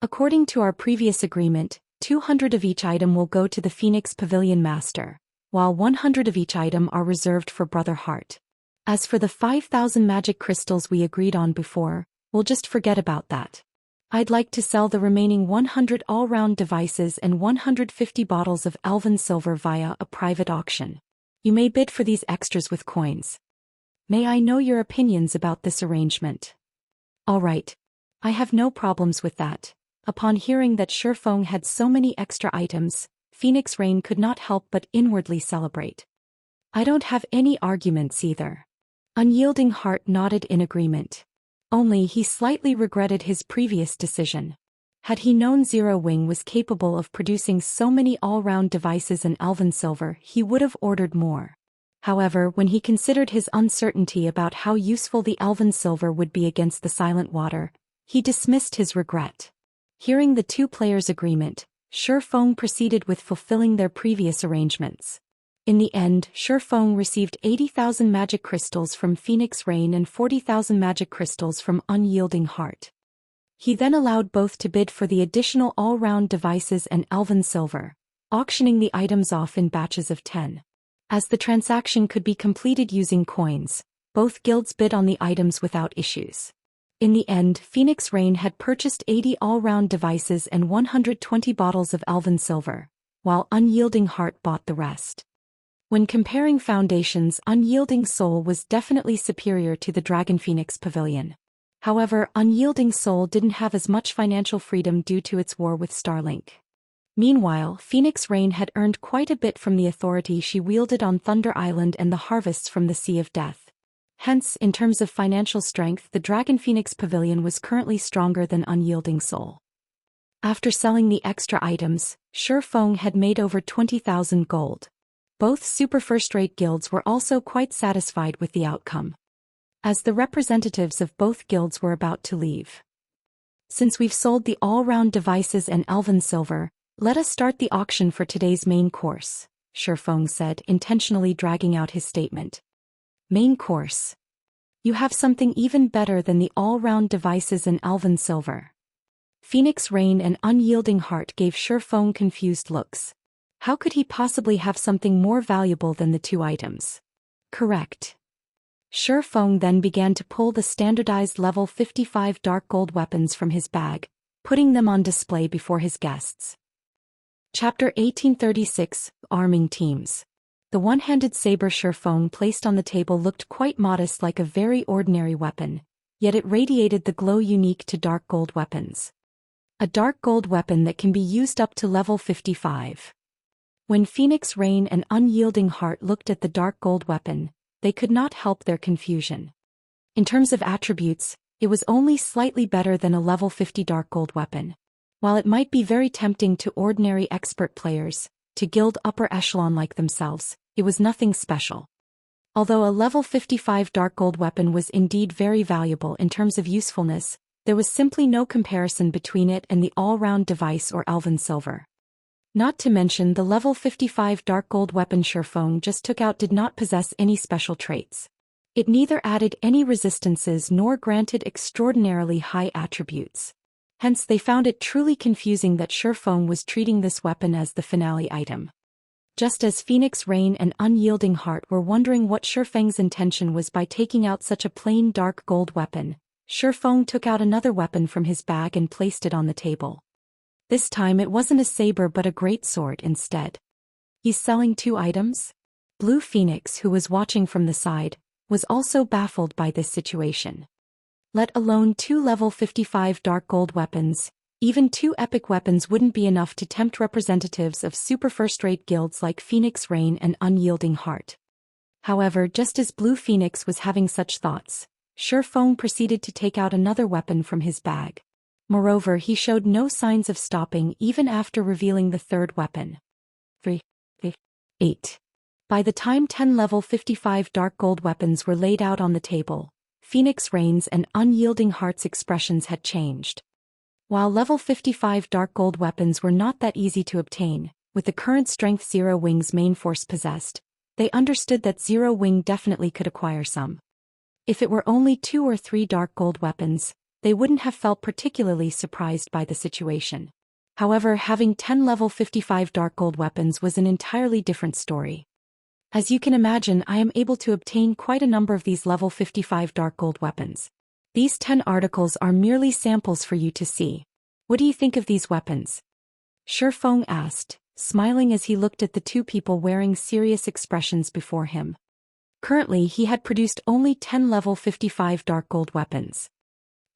According to our previous agreement, 200 of each item will go to the Phoenix Pavilion Master, while 100 of each item are reserved for Brother Heart. As for the 5,000 magic crystals we agreed on before, we'll just forget about that. I'd like to sell the remaining 100 all-round devices and 150 bottles of elven silver via a private auction. You may bid for these extras with coins. May I know your opinions about this arrangement? All right. I have no problems with that. Upon hearing that Shifeng had so many extra items, Phoenix Rain could not help but inwardly celebrate. I don't have any arguments either. Unyielding Heart nodded in agreement. Only he slightly regretted his previous decision. Had he known Zerowing was capable of producing so many all-round devices in elven silver, he would have ordered more. However, when he considered his uncertainty about how useful the elven silver would be against the Silent Water, he dismissed his regret. Hearing the two players' agreement, Shifeng proceeded with fulfilling their previous arrangements. In the end, Shifeng received 80,000 magic crystals from Phoenix Rain and 40,000 magic crystals from Unyielding Heart. He then allowed both to bid for the additional all-round devices and elven silver, auctioning the items off in batches of 10. As the transaction could be completed using coins, both guilds bid on the items without issues. In the end, Phoenix Rain had purchased 80 all-round devices and 120 bottles of elven silver, while Unyielding Heart bought the rest. When comparing foundations, Unyielding Soul was definitely superior to the Dragon Phoenix Pavilion. However, Unyielding Soul didn't have as much financial freedom due to its war with Starlink. Meanwhile, Phoenix Rain had earned quite a bit from the authority she wielded on Thunder Island and the harvests from the Sea of Death. Hence, in terms of financial strength, the Dragon Phoenix Pavilion was currently stronger than Unyielding Soul. After selling the extra items, Shifeng had made over 20,000 gold. Both super first-rate guilds were also quite satisfied with the outcome. As the representatives of both guilds were about to leave. Since we've sold the all-round devices and elven silver, let us start the auction for today's main course, Shifeng said, intentionally dragging out his statement. Main course. You have something even better than the all-round devices and elven silver. Phoenix Rain and Unyielding Heart gave Shifeng confused looks. How could he possibly have something more valuable than the two items? Correct. Shifeng then began to pull the standardized level 55 dark gold weapons from his bag, putting them on display before his guests. Chapter 1836, Arming Teams. The one-handed saber Shifeng placed on the table looked quite modest, like a very ordinary weapon, yet it radiated the glow unique to dark gold weapons. A dark gold weapon that can be used up to level 55. When Phoenix Rain and Unyielding Heart looked at the dark gold weapon, they could not help their confusion. In terms of attributes, it was only slightly better than a level 50 dark gold weapon. While it might be very tempting to ordinary expert players, to guild upper echelon like themselves, it was nothing special. Although a level 55 dark gold weapon was indeed very valuable in terms of usefulness, there was simply no comparison between it and the all-round device or elven silver. Not to mention the level 55 dark gold weapon Shifeng just took out did not possess any special traits. It neither added any resistances nor granted extraordinarily high attributes. Hence they found it truly confusing that Shifeng was treating this weapon as the finale item. Just as Phoenix Rain and Unyielding Heart were wondering what Shifeng's intention was by taking out such a plain dark gold weapon, Shifeng took out another weapon from his bag and placed it on the table. This time it wasn't a saber but a greatsword instead. He's selling two items? Blue Phoenix, who was watching from the side, was also baffled by this situation. Let alone two level 55 dark gold weapons, even two epic weapons wouldn't be enough to tempt representatives of super first-rate guilds like Phoenix Rain and Unyielding Heart. However, just as Blue Phoenix was having such thoughts, Shifeng proceeded to take out another weapon from his bag. Moreover, he showed no signs of stopping even after revealing the third weapon. 8. By the time 10 level 55 dark gold weapons were laid out on the table, Phoenix Rain's and Unyielding Heart's expressions had changed. While level 55 dark gold weapons were not that easy to obtain, with the current strength Zerowing's main force possessed, they understood that Zerowing definitely could acquire some. If it were only 2 or 3 dark gold weapons, they wouldn't have felt particularly surprised by the situation. However, having 10 level 55 dark gold weapons was an entirely different story. As you can imagine, I am able to obtain quite a number of these level 55 dark gold weapons. These 10 articles are merely samples for you to see. What do you think of these weapons? Shifeng asked, smiling as he looked at the two people wearing serious expressions before him. Currently, he had produced only 10 level 55 dark gold weapons.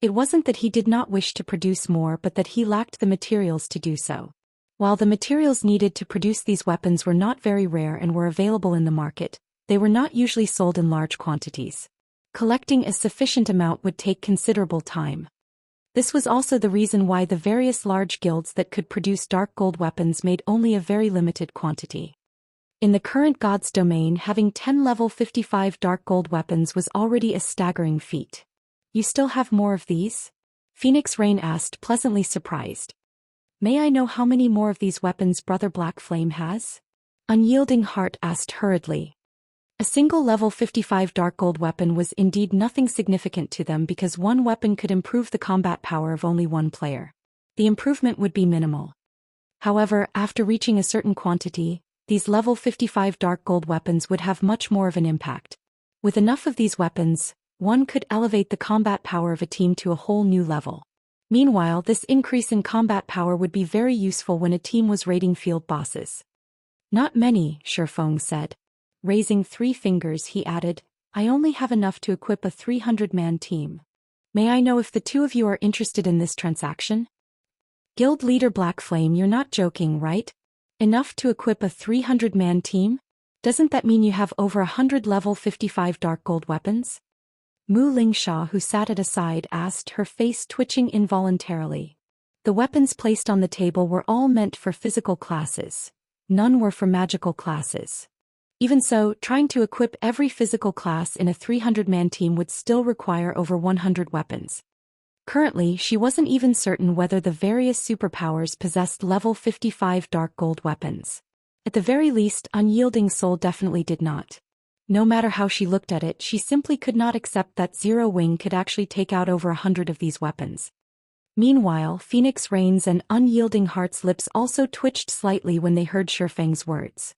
It wasn't that he did not wish to produce more but that he lacked the materials to do so. While the materials needed to produce these weapons were not very rare and were available in the market, they were not usually sold in large quantities. Collecting a sufficient amount would take considerable time. This was also the reason why the various large guilds that could produce dark gold weapons made only a very limited quantity. In the current God's domain, having 10 level 55 dark gold weapons was already a staggering feat. You still have more of these? Phoenix Rain asked, pleasantly surprised. May I know how many more of these weapons Brother Black Flame has? Unyielding Heart asked hurriedly. A single level 55 dark gold weapon was indeed nothing significant to them because one weapon could improve the combat power of only one player. The improvement would be minimal. However, after reaching a certain quantity, these level 55 dark gold weapons would have much more of an impact. With enough of these weapons, one could elevate the combat power of a team to a whole new level. Meanwhile, this increase in combat power would be very useful when a team was raiding field bosses. Not many, Shifeng said. Raising 3 fingers, he added, I only have enough to equip a 300-man team. May I know if the two of you are interested in this transaction? Guild leader Black Flame, you're not joking, right? Enough to equip a 300-man team? Doesn't that mean you have over 100 level 55 dark gold weapons? Mu Lingsha, who sat at a side, asked, her face twitching involuntarily. The weapons placed on the table were all meant for physical classes. None were for magical classes. Even so, trying to equip every physical class in a 300-man team would still require over 100 weapons. Currently, she wasn't even certain whether the various superpowers possessed level 55 dark gold weapons. At the very least, Unyielding Soul definitely did not. No matter how she looked at it, she simply could not accept that Zero Wing could actually take out over 100 of these weapons. Meanwhile, Phoenix Rain's and Unyielding Heart's lips also twitched slightly when they heard Shifeng's words.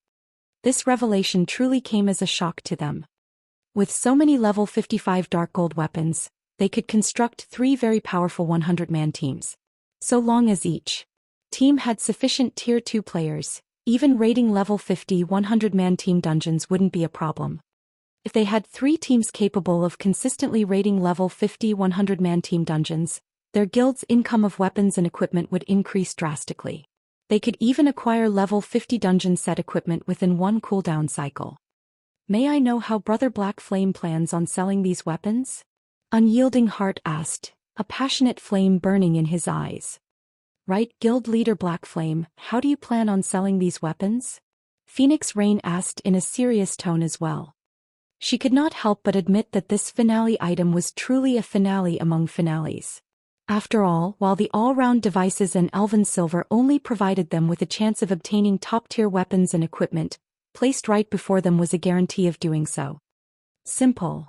This revelation truly came as a shock to them. With so many level 55 dark gold weapons, they could construct 3 very powerful 100-man teams. So long as each team had sufficient Tier 2 players, even raiding level 50 100-man team dungeons wouldn't be a problem. If they had 3 teams capable of consistently raiding level 50 100-man team dungeons, their guild's income of weapons and equipment would increase drastically. They could even acquire level 50 dungeon set equipment within one cooldown cycle. May I know how Brother Black Flame plans on selling these weapons? Unyielding Heart asked, a passionate flame burning in his eyes. Right, Guild Leader Black Flame, how do you plan on selling these weapons? Phoenix Rain asked in a serious tone as well. She could not help but admit that this finale item was truly a finale among finales. After all, while the all-round devices and Elven Silver only provided them with a chance of obtaining top-tier weapons and equipment, placed right before them was a guarantee of doing so. Simple.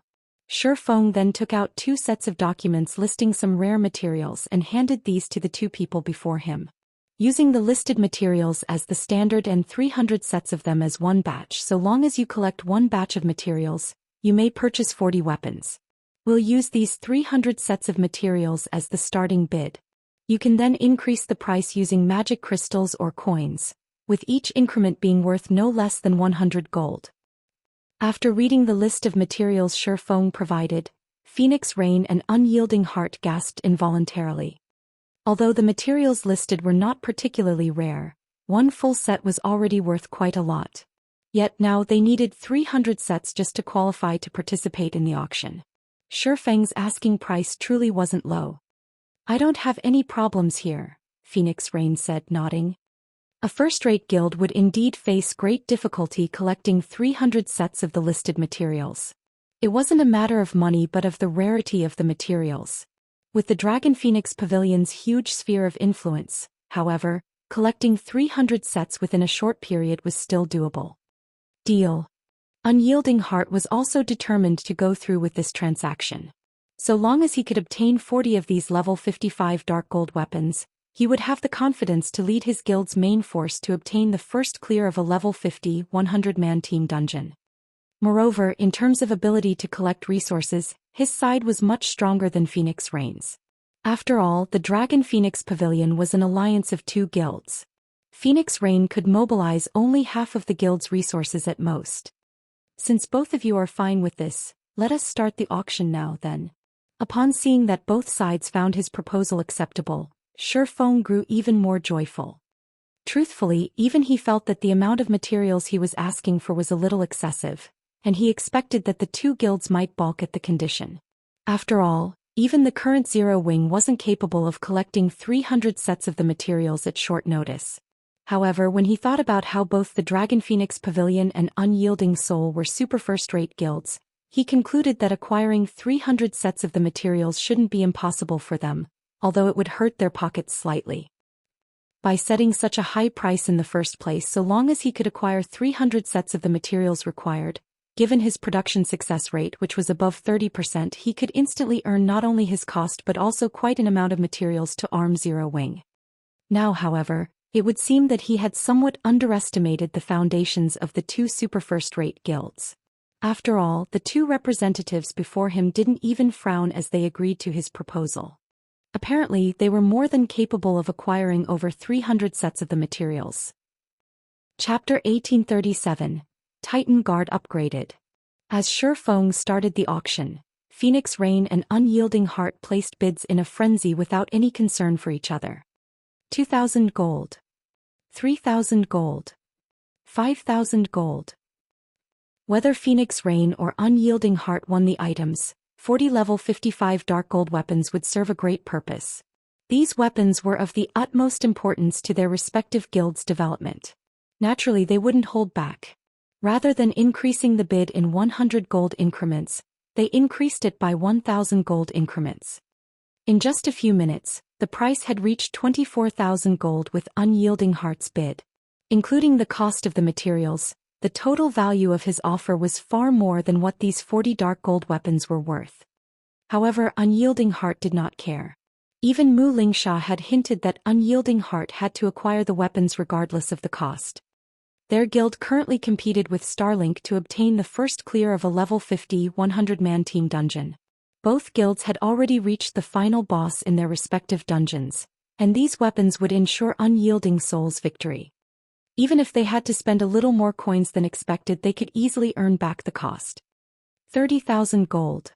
Shifeng then took out 2 sets of documents listing some rare materials and handed these to the 2 people before him. Using the listed materials as the standard and 300 sets of them as one batch, so long as you collect one batch of materials, you may purchase 40 weapons. We'll use these 300 sets of materials as the starting bid. You can then increase the price using magic crystals or coins, with each increment being worth no less than 100 gold. After reading the list of materials Shifeng provided, Phoenix Rain and Unyielding Heart gasped involuntarily. Although the materials listed were not particularly rare, one full set was already worth quite a lot. Yet now they needed 300 sets just to qualify to participate in the auction. Shifeng's asking price truly wasn't low. I don't have any problems here, Phoenix Rain said, nodding. A first-rate guild would indeed face great difficulty collecting 300 sets of the listed materials. It wasn't a matter of money but of the rarity of the materials. With the Dragon Phoenix Pavilion's huge sphere of influence, however, collecting 300 sets within a short period was still doable. Deal. Unyielding Heart was also determined to go through with this transaction. So long as he could obtain 40 of these level 55 dark gold weapons, he would have the confidence to lead his guild's main force to obtain the first clear of a level 50 100-man team dungeon. Moreover, in terms of ability to collect resources, his side was much stronger than Phoenix Rain's. After all, the Dragon Phoenix Pavilion was an alliance of 2 guilds. Phoenix Rain could mobilize only half of the guild's resources at most. Since both of you are fine with this, let us start the auction now then. Upon seeing that both sides found his proposal acceptable, Shifeng grew even more joyful. Truthfully, even he felt that the amount of materials he was asking for was a little excessive, and he expected that the two guilds might balk at the condition. After all, even the current Zero Wing wasn't capable of collecting 300 sets of the materials at short notice. However, when he thought about how both the Dragon Phoenix Pavilion and Unyielding Soul were super first-rate guilds, he concluded that acquiring 300 sets of the materials shouldn't be impossible for them, although it would hurt their pockets slightly. By setting such a high price in the first place, so long as he could acquire 300 sets of the materials required, given his production success rate which was above 30%, he could instantly earn not only his cost but also quite an amount of materials to arm Zero Wing. Now, however, it would seem that he had somewhat underestimated the foundations of the two super first-rate guilds. After all, the two representatives before him didn't even frown as they agreed to his proposal. Apparently, they were more than capable of acquiring over 300 sets of the materials. Chapter 1837. Titan Guard Upgraded. As Shi Feng started the auction, Phoenix Rain and Unyielding Heart placed bids in a frenzy without any concern for each other. 2,000 gold. 3,000 gold. 5,000 gold. Whether Phoenix Rain or Unyielding Heart won the items, 40 level 55 dark gold weapons would serve a great purpose. These weapons were of the utmost importance to their respective guilds' development. Naturally, they wouldn't hold back. Rather than increasing the bid in 100 gold increments, they increased it by 1,000 gold increments. In just a few minutes, the price had reached 24,000 gold with Unyielding Heart's bid. Including the cost of the materials, the total value of his offer was far more than what these 40 dark gold weapons were worth. However, Unyielding Heart did not care. Even Mu Lingsha had hinted that Unyielding Heart had to acquire the weapons regardless of the cost. Their guild currently competed with Starlink to obtain the first clear of a level 50 100-man team dungeon. Both guilds had already reached the final boss in their respective dungeons, and these weapons would ensure Unyielding Soul's victory. Even if they had to spend a little more coins than expected, they could easily earn back the cost. 30,000 gold.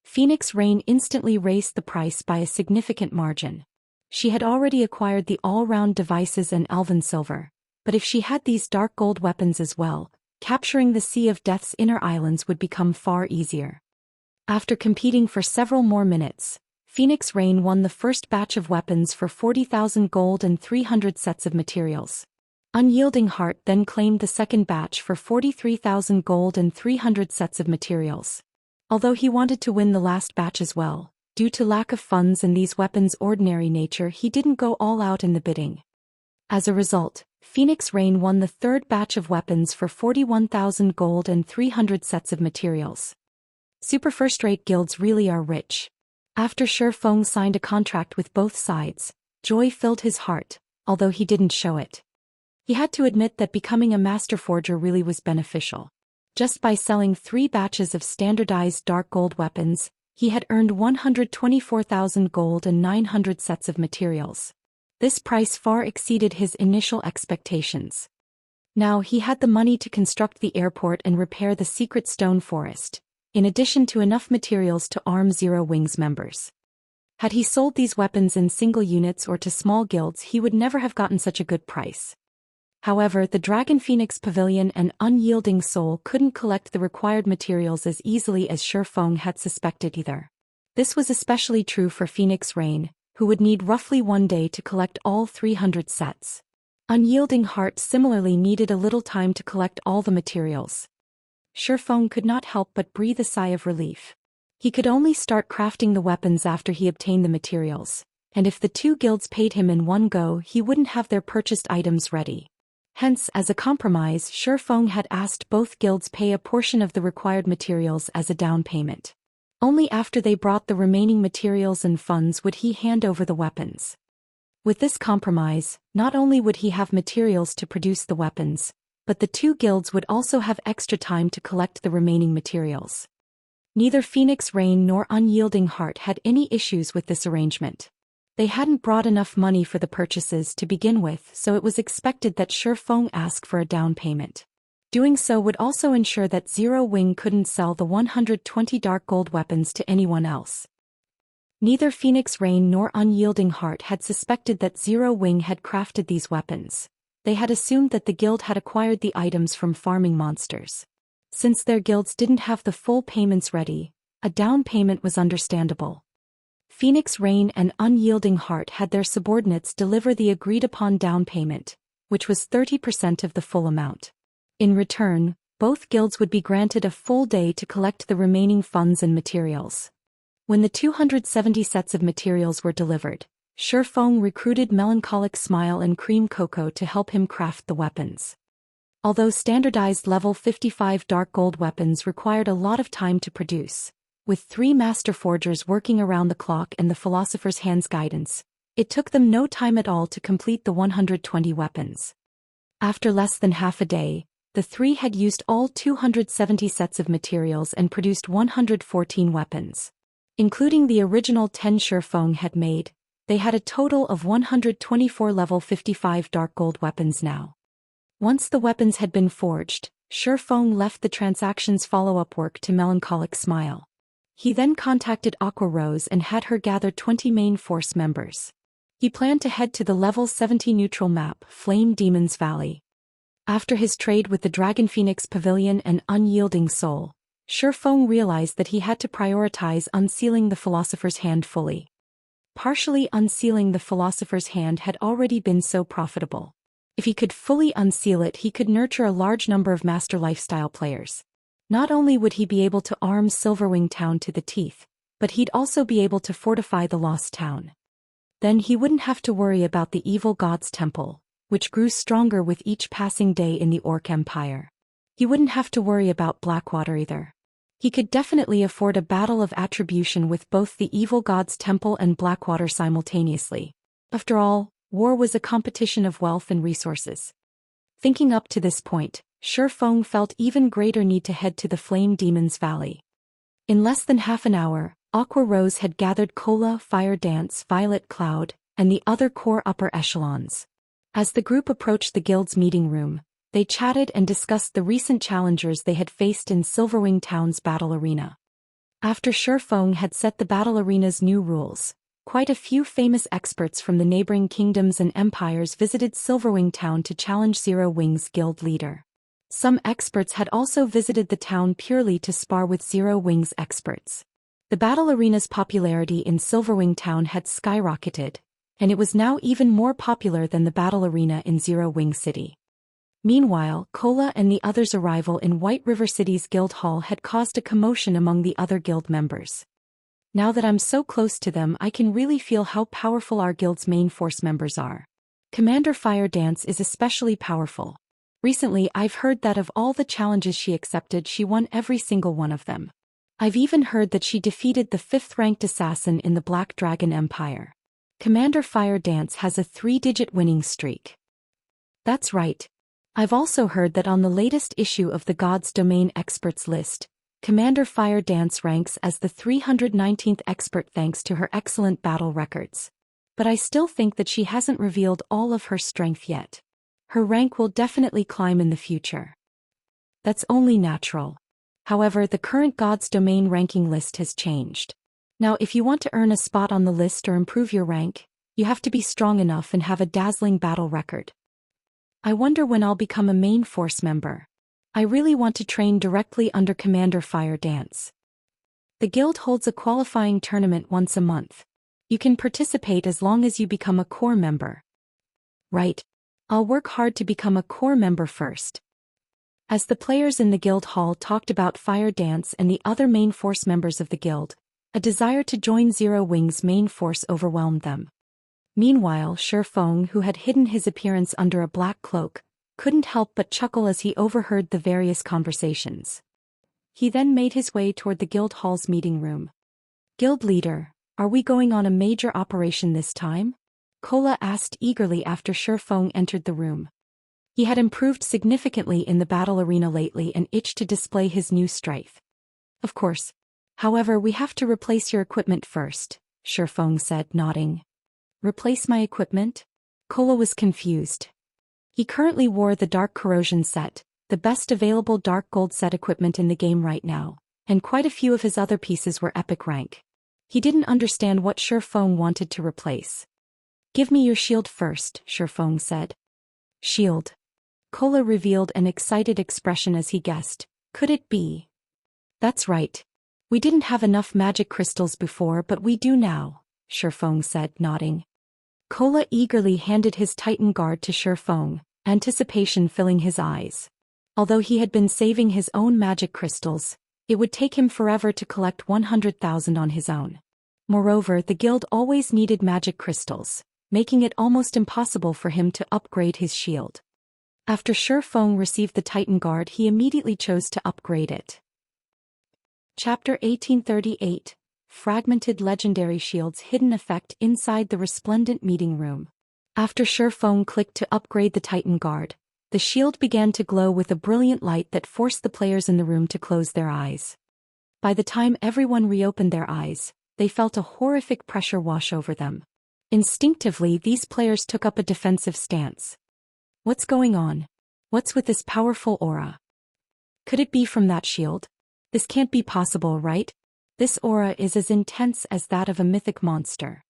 Phoenix Rain instantly raised the price by a significant margin. She had already acquired the all-round devices and elven silver, but if she had these dark gold weapons as well, capturing the Sea of Death's inner islands would become far easier. After competing for several more minutes, Phoenix Rain won the first batch of weapons for 40,000 gold and 300 sets of materials. Unyielding Heart then claimed the second batch for 43,000 gold and 300 sets of materials. Although he wanted to win the last batch as well, due to lack of funds and these weapons' ordinary nature, he didn't go all out in the bidding. As a result, Phoenix Rain won the third batch of weapons for 41,000 gold and 300 sets of materials. Super first-rate guilds really are rich. After Shi Feng signed a contract with both sides, joy filled his heart, although he didn't show it. He had to admit that becoming a master forger really was beneficial. Just by selling 3 batches of standardized dark gold weapons, he had earned 124,000 gold and 900 sets of materials. This price far exceeded his initial expectations. Now he had the money to construct the airport and repair the secret stone forest, in addition to enough materials to arm Zero Wing's members. Had he sold these weapons in single units or to small guilds, he would never have gotten such a good price. However, the Dragon Phoenix Pavilion and Unyielding Soul couldn't collect the required materials as easily as Shi Feng had suspected either. This was especially true for Phoenix Rain, who would need roughly 1 day to collect all 300 sets. Unyielding Heart similarly needed a little time to collect all the materials. Shi Feng could not help but breathe a sigh of relief. He could only start crafting the weapons after he obtained the materials, and if the two guilds paid him in one go, he wouldn't have their purchased items ready. Hence, as a compromise, Shi Feng had asked both guilds pay a portion of the required materials as a down payment. Only after they brought the remaining materials and funds would he hand over the weapons. With this compromise, not only would he have materials to produce the weapons, but the two guilds would also have extra time to collect the remaining materials. Neither Phoenix Rain nor Unyielding Heart had any issues with this arrangement. They hadn't brought enough money for the purchases to begin with, so it was expected that Shi Feng ask for a down payment. Doing so would also ensure that Zero Wing couldn't sell the 120 dark gold weapons to anyone else. Neither Phoenix Rain nor Unyielding Heart had suspected that Zero Wing had crafted these weapons. They had assumed that the guild had acquired the items from farming monsters. Since their guilds didn't have the full payments ready, a down payment was understandable. Phoenix Rain and Unyielding Heart had their subordinates deliver the agreed-upon down payment, which was 30% of the full amount. In return, both guilds would be granted a full day to collect the remaining funds and materials. When the 270 sets of materials were delivered, Shifeng recruited Melancholic Smile and Cream Cocoa to help him craft the weapons. Although standardized level 55 dark gold weapons required a lot of time to produce, with 3 master forgers working around the clock and the Philosopher's Hand's guidance, it took them no time at all to complete the 120 weapons. After less than half a day, the 3 had used all 270 sets of materials and produced 114 weapons. Including the original 10 Shifeng had made, they had a total of 124 level 55 dark gold weapons now. Once the weapons had been forged, Shifeng left the transactions follow-up work to Melancholic Smile. He then contacted Aqua Rose and had her gather 20 main force members. He planned to head to the level 70 neutral map, Flame Demon's Valley. After his trade with the Dragon Phoenix Pavilion and Unyielding Soul, Shifeng realized that he had to prioritize unsealing the Philosopher's Hand fully. Partially unsealing the Philosopher's Hand had already been so profitable. If he could fully unseal it, he could nurture a large number of master lifestyle players. Not only would he be able to arm Silverwing Town to the teeth, but he'd also be able to fortify the Lost Town. Then he wouldn't have to worry about the evil god's temple, which grew stronger with each passing day in the Orc Empire. He wouldn't have to worry about Blackwater either. He could definitely afford a battle of attribution with both the evil god's temple and Blackwater simultaneously. After all, war was a competition of wealth and resources. Thinking up to this point, Shifeng felt even greater need to head to the Flame Demon's Valley. In less than half an hour, Aqua Rose had gathered Cola, Fire Dance, Violet Cloud, and the other core upper echelons. As the group approached the guild's meeting room, they chatted and discussed the recent challengers they had faced in Silverwing Town's battle arena. After Shifeng had set the battle arena's new rules, quite a few famous experts from the neighboring kingdoms and empires visited Silverwing Town to challenge Zero Wing's guild leader. Some experts had also visited the town purely to spar with Zero Wing's experts. The battle arena's popularity in Silverwing Town had skyrocketed, and it was now even more popular than the battle arena in Zero Wing City. Meanwhile, Cola and the others' arrival in White River City's guild hall had caused a commotion among the other guild members. Now that I'm so close to them, I can really feel how powerful our guild's main force members are. Commander Fire Dance is especially powerful. Recently, I've heard that of all the challenges she accepted, she won every single one of them. I've even heard that she defeated the 5th-ranked assassin in the Black Dragon Empire. Commander Fire Dance has a 3-digit winning streak. That's right. I've also heard that on the latest issue of the God's Domain Experts list, Commander Fire Dance ranks as the 319th expert thanks to her excellent battle records. But I still think that she hasn't revealed all of her strength yet. Her rank will definitely climb in the future. That's only natural. However, the current God's Domain ranking list has changed. Now, if you want to earn a spot on the list or improve your rank, you have to be strong enough and have a dazzling battle record. I wonder when I'll become a main force member. I really want to train directly under Commander Fire Dance. The guild holds a qualifying tournament once a month. You can participate as long as you become a core member. Right. I'll work hard to become a core member first. As the players in the guild hall talked about Fire Dance and the other main force members of the guild, a desire to join Zero Wing's main force overwhelmed them. Meanwhile, Shifeng, who had hidden his appearance under a black cloak, couldn't help but chuckle as he overheard the various conversations. He then made his way toward the guild hall's meeting room. Guild leader, are we going on a major operation this time? Cola asked eagerly after Shifeng entered the room. He had improved significantly in the battle arena lately and itched to display his new strength. Of course. However, we have to replace your equipment first, Shifeng said, nodding. Replace my equipment? Cola was confused. He currently wore the Dark Corrosion set, the best available dark gold set equipment in the game right now, and quite a few of his other pieces were epic rank. He didn't understand what Shifeng wanted to replace. Give me your shield first, Shifeng said. Shield. Cola revealed an excited expression as he guessed, Could it be? That's right. We didn't have enough magic crystals before, but we do now, Shifeng said, nodding. Kola eagerly handed his Titan guard to Shifeng, anticipation filling his eyes. Although he had been saving his own magic crystals, it would take him forever to collect 100,000 on his own. Moreover, the guild always needed magic crystals, making it almost impossible for him to upgrade his shield. After Shifeng received the Titan guard, he immediately chose to upgrade it. Chapter 1838, Fragmented Legendary Shield's Hidden Effect inside the Resplendent Meeting Room. After Shifeng clicked to upgrade the Titan guard, the shield began to glow with a brilliant light that forced the players in the room to close their eyes. By the time everyone reopened their eyes, they felt a horrific pressure wash over them. Instinctively, these players took up a defensive stance. What's going on? What's with this powerful aura? Could it be from that shield? This can't be possible, right? This aura is as intense as that of a mythic monster.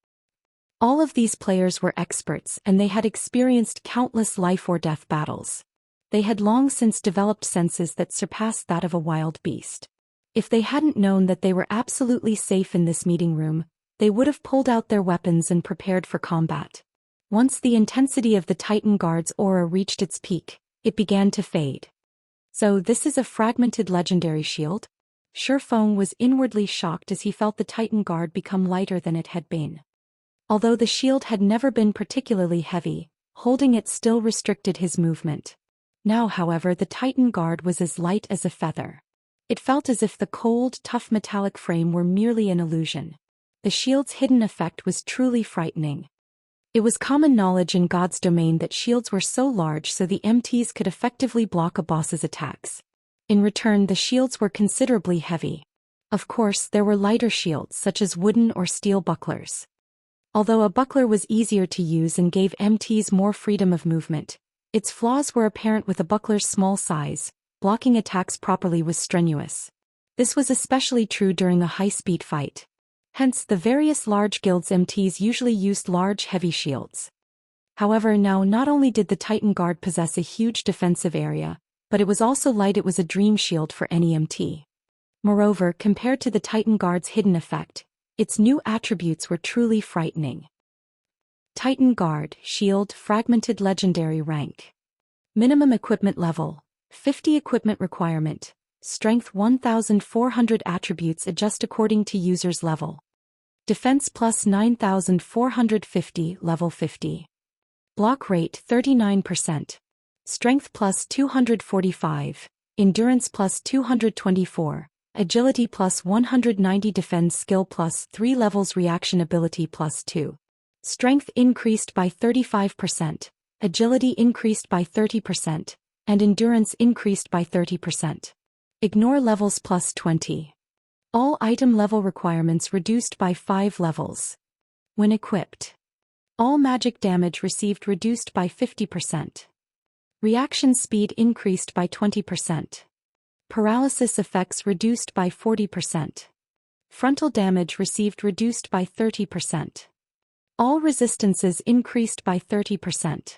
All of these players were experts, and they had experienced countless life-or-death battles. They had long since developed senses that surpassed that of a wild beast. If they hadn't known that they were absolutely safe in this meeting room, they would have pulled out their weapons and prepared for combat. Once the intensity of the Titan Guard's aura reached its peak, it began to fade. So this is a fragmented legendary shield? Shifeng was inwardly shocked as he felt the Titan Guard become lighter than it had been. Although the shield had never been particularly heavy, holding it still restricted his movement. Now, however, the Titan Guard was as light as a feather. It felt as if the cold, tough metallic frame were merely an illusion. The shield's hidden effect was truly frightening. It was common knowledge in God's domain that shields were so large so the MTs could effectively block a boss's attacks. In return, the shields were considerably heavy. Of course, there were lighter shields such as wooden or steel bucklers. Although a buckler was easier to use and gave MTs more freedom of movement, its flaws were apparent with a buckler's small size. Blocking attacks properly was strenuous. This was especially true during a high-speed fight. Hence, the various large guilds' MTs usually used large, heavy shields. However, now not only did the Titan Guard possess a huge defensive area, but it was also light. It was a dream shield for any MT. Moreover, compared to the Titan Guard's hidden effect, its new attributes were truly frightening. Titan Guard, Shield, Fragmented Legendary Rank. Minimum Equipment Level, 50 Equipment Requirement, Strength 1400 Attributes adjust according to user's level. Defense plus 9450, Level 50. Block Rate 39%. Strength plus 245, Endurance plus 224, Agility plus 190, Defense Skill plus 3 levels, Reaction Ability plus 2. Strength increased by 35%, Agility increased by 30%, and Endurance increased by 30%. Ignore levels plus 20. All item level requirements reduced by 5 levels. When equipped. All magic damage received reduced by 50%. Reaction speed increased by 20%. Paralysis effects reduced by 40%. Frontal damage received reduced by 30%. All resistances increased by 30%.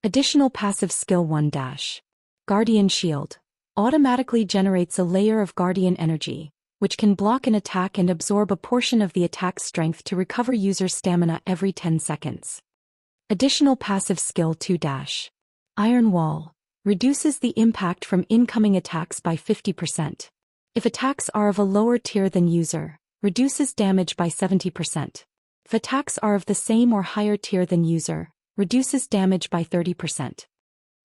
Additional passive skill 1 dash. Guardian Shield. Automatically generates a layer of guardian energy, which can block an attack and absorb a portion of the attack's strength to recover user stamina every 10 seconds. Additional passive skill 2 dash. Iron Wall. Reduces the impact from incoming attacks by 50%. If attacks are of a lower tier than user, reduces damage by 70%. If attacks are of the same or higher tier than user, reduces damage by 30%.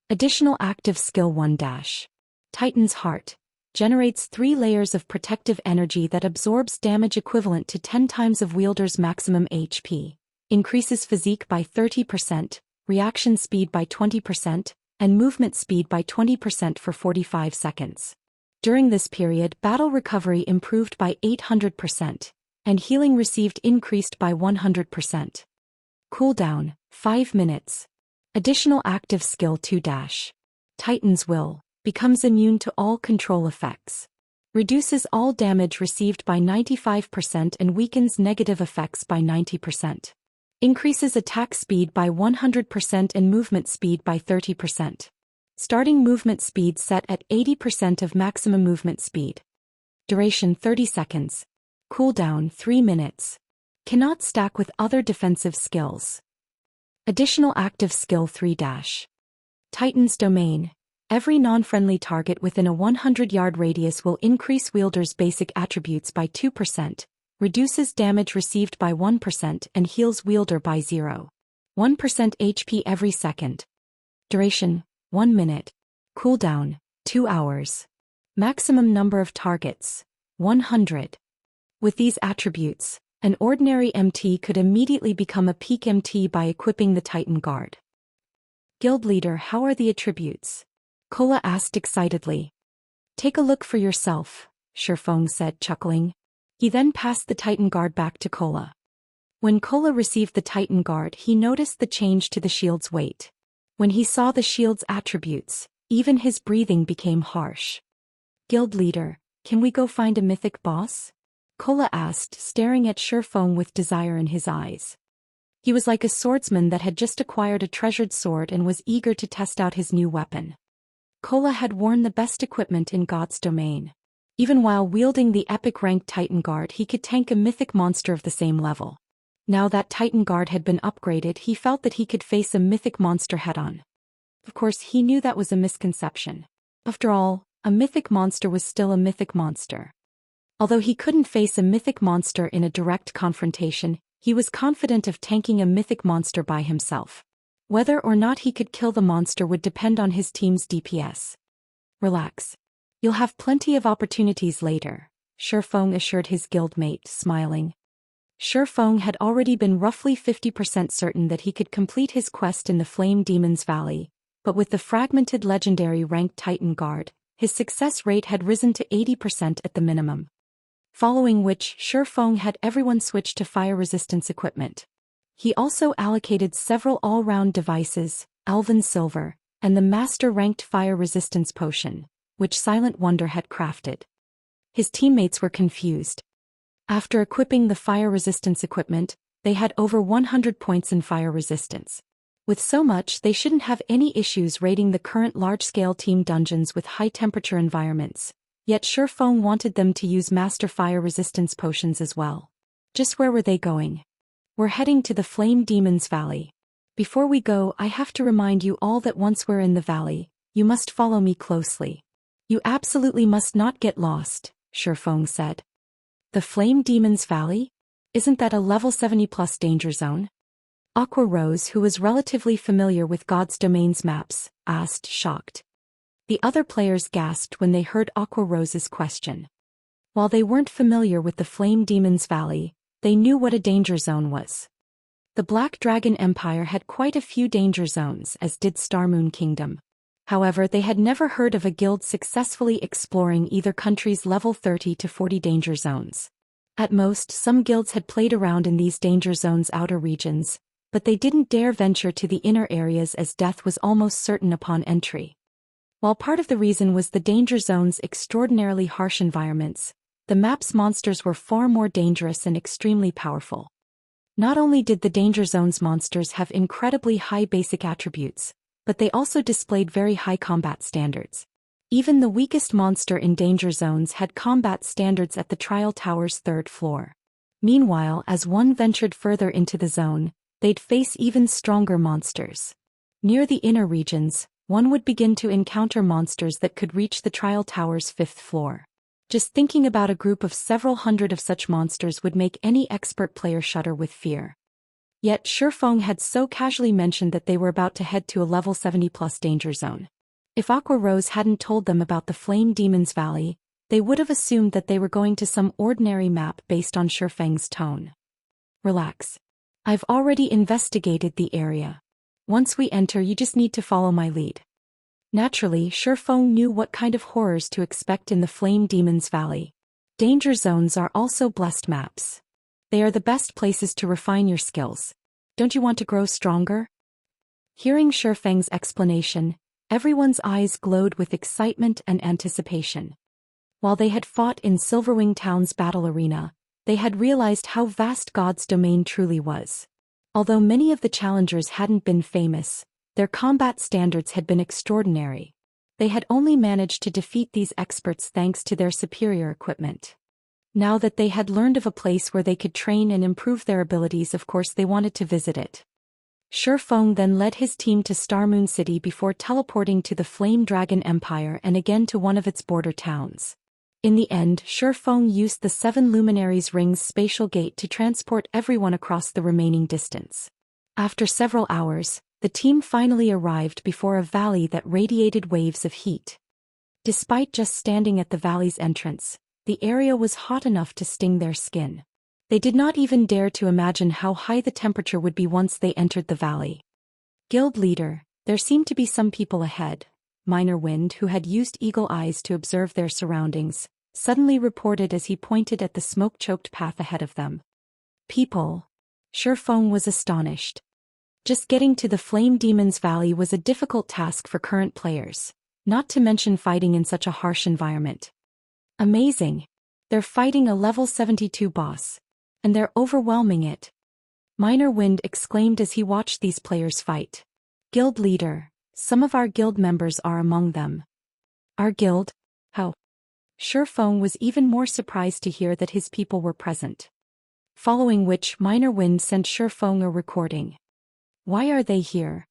Additional active skill 1 dash. Titan's Heart. Generates 3 layers of protective energy that absorbs damage equivalent to 10 times of wielder's maximum HP. Increases physique by 30%, reaction speed by 20%, and movement speed by 20% for 45 seconds. During this period, battle recovery improved by 800%, and healing received increased by 100%. Cooldown, 5 minutes. Additional active skill 2 dash. Titan's Will. Becomes immune to all control effects. Reduces all damage received by 95% and weakens negative effects by 90%. Increases attack speed by 100% and movement speed by 30%. Starting movement speed set at 80% of maximum movement speed. Duration 30 seconds. Cooldown 3 minutes. Cannot stack with other defensive skills. Additional active skill 3-. Titan's Domain. Every non-friendly target within a 100-yard radius will increase wielder's basic attributes by 2%, reduces damage received by 1% and heals wielder by 0.1% HP every second. Duration, 1 minute. Cooldown, 2 hours. Maximum number of targets, 100. With these attributes, an ordinary MT could immediately become a peak MT by equipping the Titan Guard. Guild Leader, how are the attributes? Kola asked excitedly. Take a look for yourself, Shifeng said, chuckling. He then passed the Titan Guard back to Kola. When Kola received the Titan Guard, he noticed the change to the shield's weight. When he saw the shield's attributes, even his breathing became harsh. Guild Leader, can we go find a mythic boss? Kola asked, staring at Shifeng with desire in his eyes. He was like a swordsman that had just acquired a treasured sword and was eager to test out his new weapon. Kola had worn the best equipment in God's domain. Even while wielding the epic-ranked Titan Guard, he could tank a mythic monster of the same level. Now that Titan Guard had been upgraded, he felt that he could face a mythic monster head-on. Of course, he knew that was a misconception. After all, a mythic monster was still a mythic monster. Although he couldn't face a mythic monster in a direct confrontation, he was confident of tanking a mythic monster by himself. Whether or not he could kill the monster would depend on his team's DPS. Relax. You'll have plenty of opportunities later, Shifeng assured his guildmate, smiling. Shifeng had already been roughly 50% certain that he could complete his quest in the Flame Demon's Valley, but with the fragmented legendary ranked Titan Guard, his success rate had risen to 80% at the minimum. Following which, Shifeng had everyone switch to fire resistance equipment. He also allocated several all-round devices, Elven Silver, and the master-ranked fire resistance potion, which Silent Wonder had crafted. His teammates were confused. After equipping the fire resistance equipment, they had over 100 points in fire resistance. With so much, they shouldn't have any issues raiding the current large-scale team dungeons with high-temperature environments, yet Shifeng wanted them to use master fire resistance potions as well. Just where were they going? We're heading to the Flame Demon's Valley. Before we go, I have to remind you all that once we're in the valley, you must follow me closely. You absolutely must not get lost, Shifeng said. The Flame Demon's Valley? Isn't that a level 70+ danger zone? Aqua Rose, who was relatively familiar with God's Domain's maps, asked, shocked. The other players gasped when they heard Aqua Rose's question. While they weren't familiar with the Flame Demon's Valley, they knew what a danger zone was. The Black Dragon Empire had quite a few danger zones, as did Starmoon Kingdom. However, they had never heard of a guild successfully exploring either country's level 30 to 40 danger zones. At most, some guilds had played around in these danger zones' outer regions, but they didn't dare venture to the inner areas as death was almost certain upon entry. While part of the reason was the danger zone's extraordinarily harsh environments, the map's monsters were far more dangerous and extremely powerful. Not only did the danger zone's monsters have incredibly high basic attributes, but they also displayed very high combat standards. Even the weakest monster in danger zones had combat standards at the Trial Tower's 3rd floor. Meanwhile, as one ventured further into the zone, they'd face even stronger monsters. Near the inner regions, one would begin to encounter monsters that could reach the Trial Tower's 5th floor. Just thinking about a group of several hundred of such monsters would make any expert player shudder with fear. Yet Shifeng had so casually mentioned that they were about to head to a level 70+ danger zone. If Aqua Rose hadn't told them about the Flame Demon's Valley, they would have assumed that they were going to some ordinary map based on Shifeng's tone. Relax. I've already investigated the area. Once we enter, you just need to follow my lead. Naturally, Shifeng knew what kind of horrors to expect in the Flame Demon's Valley. Danger zones are also blessed maps. They are the best places to refine your skills. Don't you want to grow stronger? Hearing Shifeng's explanation, everyone's eyes glowed with excitement and anticipation. While they had fought in Silverwing Town's battle arena, they had realized how vast God's domain truly was. Although many of the challengers hadn't been famous, Their combat standards had been extraordinary. They had only managed to defeat these experts thanks to their superior equipment. Now that they had learned of a place where they could train and improve their abilities, of course they wanted to visit it. Shifeng then led his team to Starmoon City before teleporting to the Flame Dragon Empire and again to one of its border towns. In the end, Shifeng used the Seven Luminaries Ring's spatial gate to transport everyone across the remaining distance. After several hours, the team finally arrived before a valley that radiated waves of heat. Despite just standing at the valley's entrance, the area was hot enough to sting their skin. They did not even dare to imagine how high the temperature would be once they entered the valley. Guild leader, there seemed to be some people ahead. Minor Wind, who had used eagle eyes to observe their surroundings, suddenly reported as he pointed at the smoke-choked path ahead of them. People. Shifeng was astonished. Just getting to the Flame Demon's Valley was a difficult task for current players, not to mention fighting in such a harsh environment. Amazing. They're fighting a level 72 boss. And they're overwhelming it. Minor Wind exclaimed as he watched these players fight. Guild leader, some of our guild members are among them. Our guild? How? Shifeng was even more surprised to hear that his people were present. Following which, Minor Wind sent Shifeng a recording. Why are they here?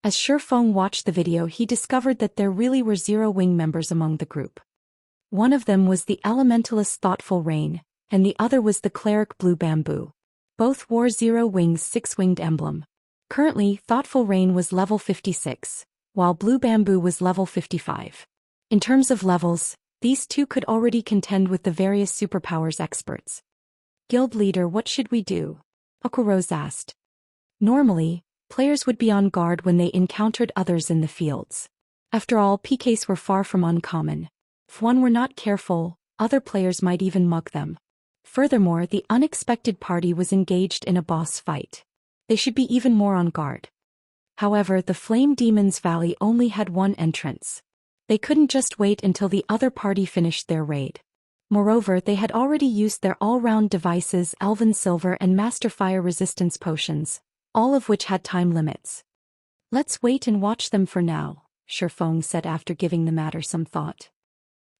As Shifeng watched the video, he discovered that there really were Zero Wing members among the group. One of them was the Elementalist Thoughtful Rain, and the other was the Cleric Blue Bamboo. Both wore Zero Wing's six-winged emblem. Currently, Thoughtful Rain was level 56, while Blue Bamboo was level 55. In terms of levels, these two could already contend with the various superpowers experts. Guild leader, what should we do? Okuros asked. Normally, players would be on guard when they encountered others in the fields. After all, PKs were far from uncommon. If one were not careful, other players might even mug them. Furthermore, the unexpected party was engaged in a boss fight. They should be even more on guard. However, the Flame Demon's Valley only had one entrance. They couldn't just wait until the other party finished their raid. Moreover, they had already used their all-round devices, Elven Silver and Master Fire Resistance potions, all of which had time limits. Let's wait and watch them for now, Shifeng said after giving the matter some thought.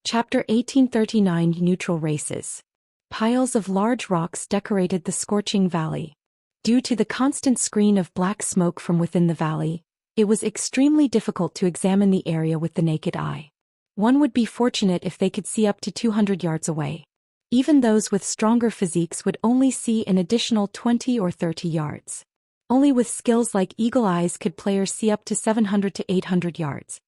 Chapter 1839 Neutral Races. Piles of large rocks decorated the scorching valley. Due to the constant screen of black smoke from within the valley, it was extremely difficult to examine the area with the naked eye. One would be fortunate if they could see up to 200 yards away. Even those with stronger physiques would only see an additional 20 or 30 yards. Only with skills like Eagle Eyes could players see up to 700 to 800 yards.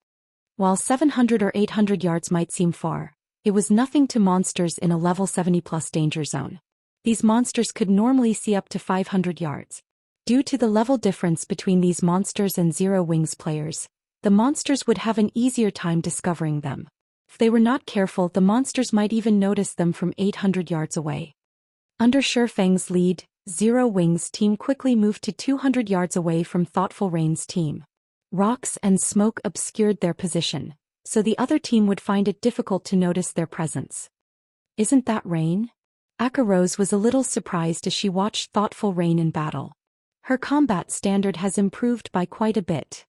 While 700 or 800 yards might seem far, it was nothing to monsters in a level 70+ danger zone. These monsters could normally see up to 500 yards. Due to the level difference between these monsters and Zero Wings players, the monsters would have an easier time discovering them. If they were not careful, the monsters might even notice them from 800 yards away. Under Shifeng's lead, Zero Wings' team quickly moved to 200 yards away from Thoughtful Rain's team. Rocks and smoke obscured their position, so the other team would find it difficult to notice their presence. Isn't that Rain? Akaros was a little surprised as she watched Thoughtful Rain in battle. Her combat standard has improved by quite a bit.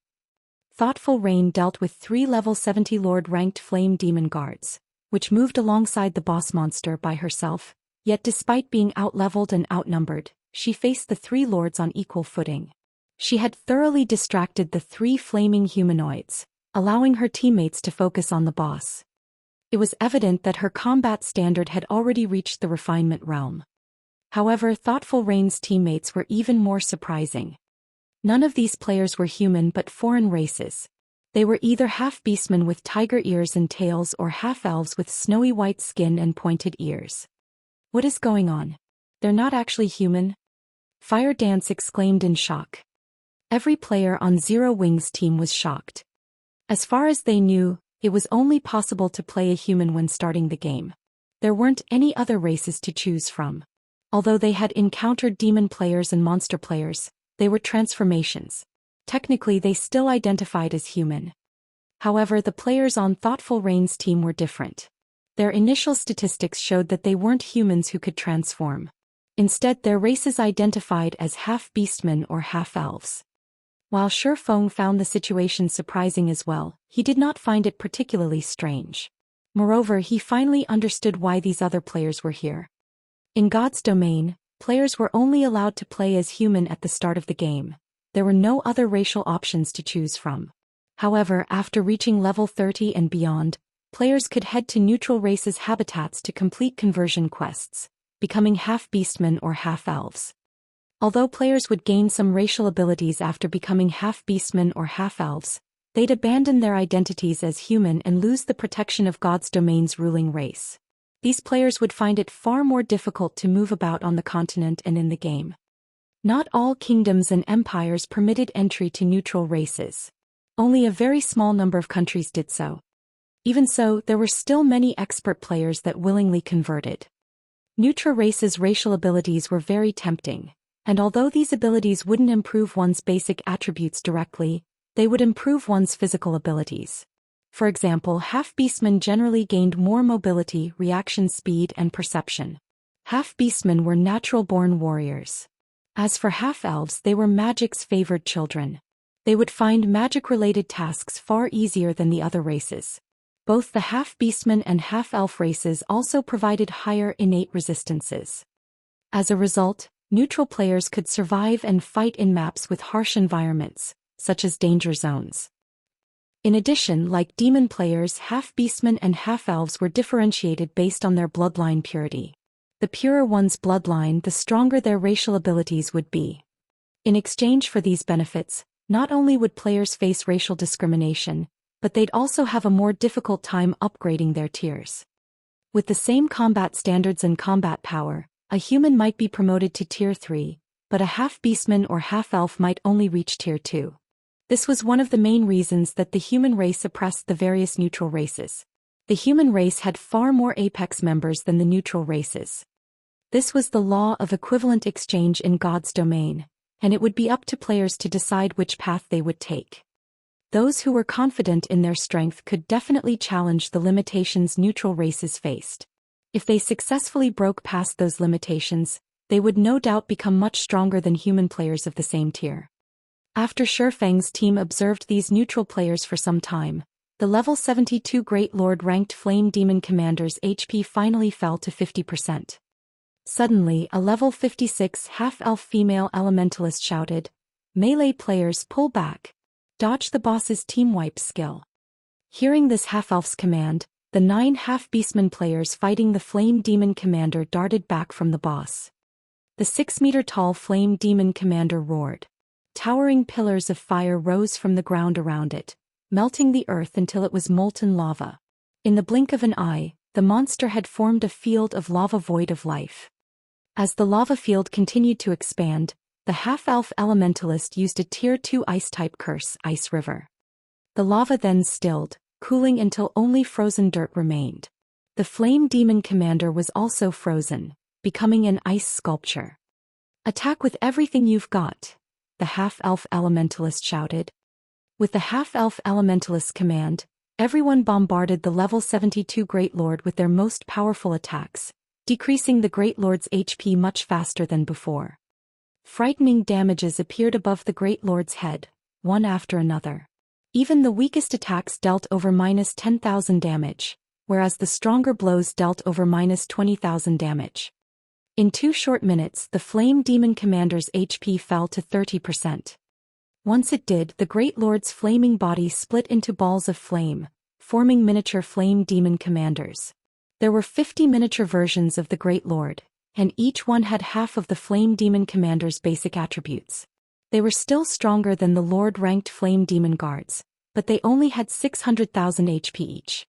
Thoughtful Rain dealt with 3 level 70 Lord-ranked Flame Demon guards, which moved alongside the boss monster by herself, yet despite being outleveled and outnumbered, she faced the 3 lords on equal footing. She had thoroughly distracted the 3 flaming humanoids, allowing her teammates to focus on the boss. It was evident that her combat standard had already reached the refinement realm. However, Thoughtful Rain's teammates were even more surprising. None of these players were human but foreign races. They were either half-beastmen with tiger ears and tails or half-elves with snowy white skin and pointed ears. What is going on? They're not actually human? Fire Dance exclaimed in shock. Every player on Zero Wings' team was shocked. As far as they knew, it was only possible to play a human when starting the game. There weren't any other races to choose from. Although they had encountered demon players and monster players, they were transformations. Technically, they still identified as human. However, the players on Thoughtful Rain's team were different. Their initial statistics showed that they weren't humans who could transform. Instead, their races identified as half-beastmen or half-elves. While Feng found the situation surprising as well, he did not find it particularly strange. Moreover, he finally understood why these other players were here. In God's domain, players were only allowed to play as human at the start of the game. There were no other racial options to choose from. However, after reaching level 30 and beyond, players could head to neutral races' habitats to complete conversion quests, becoming half-beastmen or half-elves. Although players would gain some racial abilities after becoming half-beastmen or half-elves, they'd abandon their identities as human and lose the protection of God's domain's ruling race. These players would find it far more difficult to move about on the continent and in the game. Not all kingdoms and empires permitted entry to neutral races. Only a very small number of countries did so. Even so, there were still many expert players that willingly converted. Neutral races' racial abilities were very tempting, and although these abilities wouldn't improve one's basic attributes directly, they would improve one's physical abilities. For example, half-beastmen generally gained more mobility, reaction speed, and perception. Half-beastmen were natural-born warriors. As for half-elves, they were magic's favored children. They would find magic-related tasks far easier than the other races. Both the half-beastmen and half-elf races also provided higher innate resistances. As a result, neutral players could survive and fight in maps with harsh environments, such as danger zones. In addition, like demon players, half-beastmen and half-elves were differentiated based on their bloodline purity. The purer one's bloodline, the stronger their racial abilities would be. In exchange for these benefits, not only would players face racial discrimination, but they'd also have a more difficult time upgrading their tiers. With the same combat standards and combat power, a human might be promoted to Tier 3, but a half-beastman or half-elf might only reach Tier 2. This was one of the main reasons that the human race oppressed the various neutral races. The human race had far more apex members than the neutral races. This was the law of equivalent exchange in God's domain, and it would be up to players to decide which path they would take. Those who were confident in their strength could definitely challenge the limitations neutral races faced. If they successfully broke past those limitations, they would no doubt become much stronger than human players of the same tier. After Feng's team observed these neutral players for some time, the level 72 Great Lord ranked Flame Demon Commander's HP finally fell to 50%. Suddenly, a level 56 half-elf female elementalist shouted, "Melee players pull back. Dodge the boss's team wipe skill." Hearing this half-elf's command, the 9 half-beastman players fighting the Flame Demon Commander darted back from the boss. The 6-meter-tall Flame Demon Commander roared. Towering pillars of fire rose from the ground around it, melting the earth until it was molten lava. In the blink of an eye, the monster had formed a field of lava void of life. As the lava field continued to expand, the half-elf elementalist used a Tier 2 ice-type curse, Ice River. The lava then stilled, cooling until only frozen dirt remained. The Flame Demon Commander was also frozen, becoming an ice sculpture. "Attack with everything you've got," the half-elf elementalist shouted. With the half-elf elementalist's command, everyone bombarded the level 72 Great Lord with their most powerful attacks, decreasing the Great Lord's HP much faster than before. Frightening damages appeared above the Great Lord's head, one after another. Even the weakest attacks dealt over -10,000 damage, whereas the stronger blows dealt over -20,000 damage. In 2 short minutes, the Flame Demon Commander's HP fell to 30%. Once it did, the Great Lord's flaming body split into balls of flame, forming miniature Flame Demon Commanders. There were 50 miniature versions of the Great Lord, and each one had half of the Flame Demon Commander's basic attributes. They were still stronger than the Lord-ranked Flame Demon Guards, but they only had 600,000 HP each.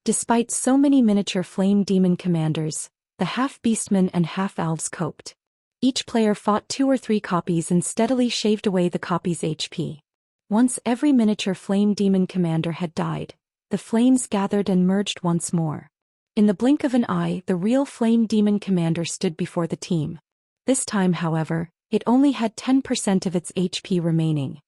Despite so many miniature Flame Demon Commanders, the half-beastmen and half-elves coped. Each player fought 2 or 3 copies and steadily shaved away the copy's HP. Once every miniature Flame Demon Commander had died, the flames gathered and merged once more. In the blink of an eye, the real Flame Demon Commander stood before the team. This time, however, it only had 10% of its HP remaining.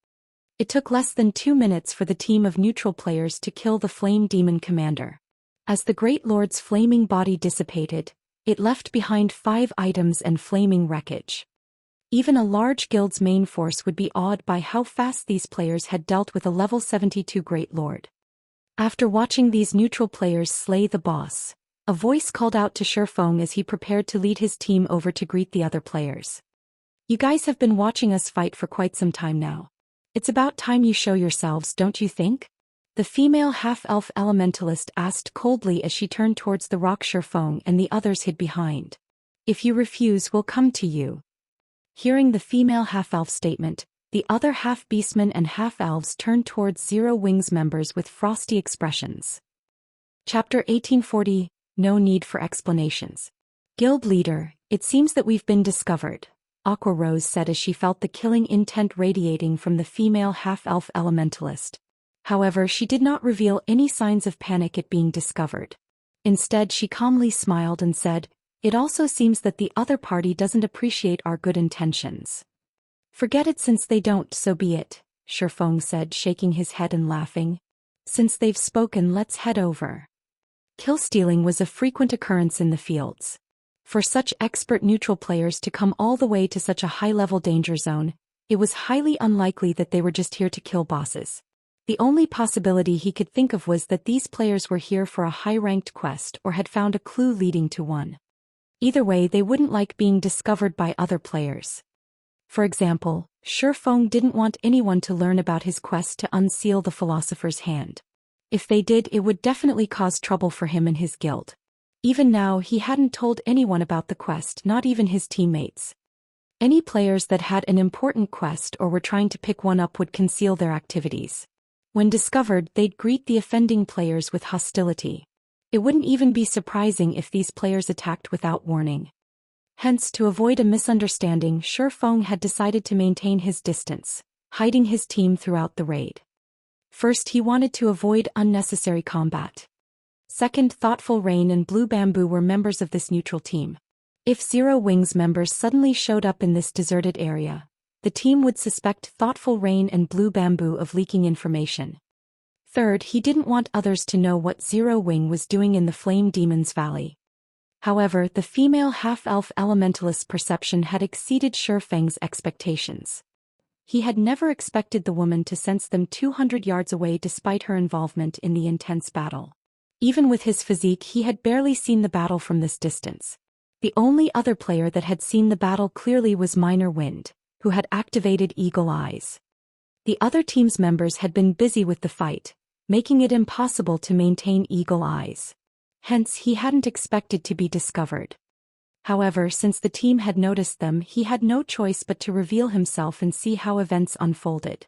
It took less than 2 minutes for the team of neutral players to kill the Flame Demon Commander. As the Great Lord's flaming body dissipated, it left behind 5 items and flaming wreckage. Even a large guild's main force would be awed by how fast these players had dealt with a level 72 Great Lord. After watching these neutral players slay the boss, a voice called out to Shifeng as he prepared to lead his team over to greet the other players. "You guys have been watching us fight for quite some time now. It's about time you show yourselves, don't you think?" The female half-elf elementalist asked coldly as she turned towards the rock Shifeng and the others hid behind. "If you refuse, we'll come to you." Hearing the female half-elf statement, the other half-beastmen and half-elves turned towards Zero Wings members with frosty expressions. Chapter 1840, No Need for Explanations. "Guild leader, it seems that we've been discovered," Aqua Rose said as she felt the killing intent radiating from the female half-elf elementalist. However, she did not reveal any signs of panic at being discovered. Instead, she calmly smiled and said, "It also seems that the other party doesn't appreciate our good intentions." "Forget it, since they don't, so be it," Shifeng said, shaking his head and laughing. "Since they've spoken, let's head over." Kill-stealing was a frequent occurrence in the fields. For such expert neutral players to come all the way to such a high-level danger zone, it was highly unlikely that they were just here to kill bosses. The only possibility he could think of was that these players were here for a high-ranked quest or had found a clue leading to one. Either way, they wouldn't like being discovered by other players. For example, Shifeng didn't want anyone to learn about his quest to unseal the Philosopher's Hand. If they did, it would definitely cause trouble for him and his guild. Even now, he hadn't told anyone about the quest, not even his teammates. Any players that had an important quest or were trying to pick one up would conceal their activities. When discovered, they'd greet the offending players with hostility. It wouldn't even be surprising if these players attacked without warning. Hence, to avoid a misunderstanding, Shifeng had decided to maintain his distance, hiding his team throughout the raid. First, he wanted to avoid unnecessary combat. Second, Thoughtful Rain and Blue Bamboo were members of this neutral team. If Zero Wings members suddenly showed up in this deserted area, the team would suspect Thoughtful Rain and Blue Bamboo of leaking information. Third, he didn't want others to know what Zero Wing was doing in the Flame Demon's Valley. However, the female half-elf elementalist's perception had exceeded Shifeng's expectations. He had never expected the woman to sense them 200 yards away despite her involvement in the intense battle. Even with his physique, he had barely seen the battle from this distance. The only other player that had seen the battle clearly was Minor Wind, who had activated Eagle Eyes. The other team's members had been busy with the fight, making it impossible to maintain Eagle Eyes. Hence, he hadn't expected to be discovered. However, since the team had noticed them, he had no choice but to reveal himself and see how events unfolded.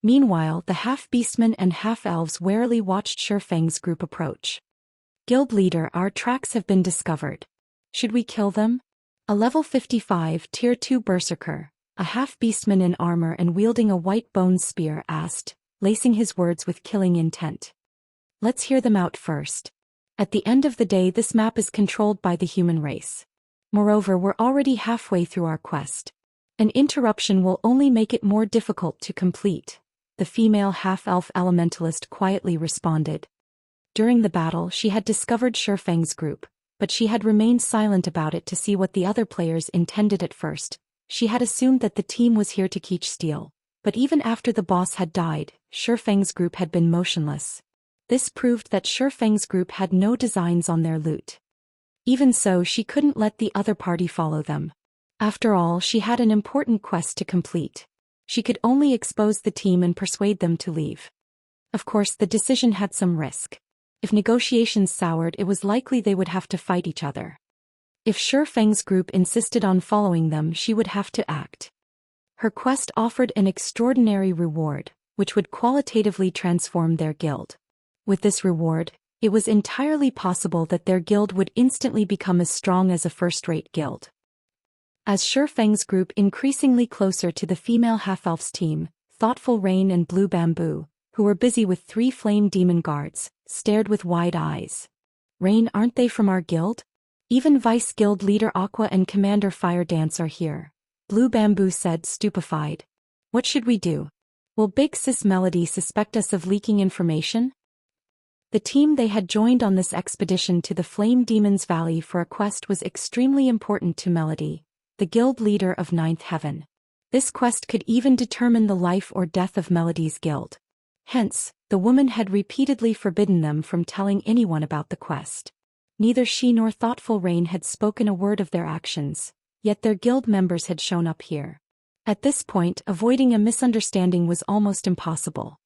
Meanwhile, the half-beastmen and half-elves warily watched Shifeng's group approach. "Guild leader, our tracks have been discovered. Should we kill them?" A level 55 Tier 2 berserker, a half-beastman in armor and wielding a white bone spear, asked, lacing his words with killing intent. "Let's hear them out first. At the end of the day, this map is controlled by the human race. Moreover, we're already halfway through our quest. An interruption will only make it more difficult to complete," the female half-elf elementalist quietly responded. During the battle, she had discovered Shifeng's group, but she had remained silent about it to see what the other players intended at first. She had assumed that the team was here to catch steal, but even after the boss had died, Shifeng's group had been motionless. This proved that Shifeng's group had no designs on their loot. Even so, she couldn't let the other party follow them. After all, she had an important quest to complete. She could only expose the team and persuade them to leave. Of course, the decision had some risk. If negotiations soured, it was likely they would have to fight each other. If Shifeng's group insisted on following them, she would have to act. Her quest offered an extraordinary reward, which would qualitatively transform their guild. With this reward, it was entirely possible that their guild would instantly become as strong as a first-rate guild. As Shifeng's group increasingly closer to the female half-elf's team, Thoughtful Rain and Blue Bamboo, who were busy with 3 flame demon guards, stared with wide eyes. "Rain, aren't they from our guild? Even Vice Guild Leader Aqua and Commander Fire Dance are here," Blue Bamboo said, stupefied. "What should we do? Will Big Sis Melody suspect us of leaking information?" The team they had joined on this expedition to the Flame Demon's Valley for a quest was extremely important to Melody, the guild leader of Ninth Heaven. This quest could even determine the life or death of Melody's guild. Hence, the woman had repeatedly forbidden them from telling anyone about the quest. Neither she nor Thoughtful Rain had spoken a word of their actions, yet their guild members had shown up here. At this point, avoiding a misunderstanding was almost impossible.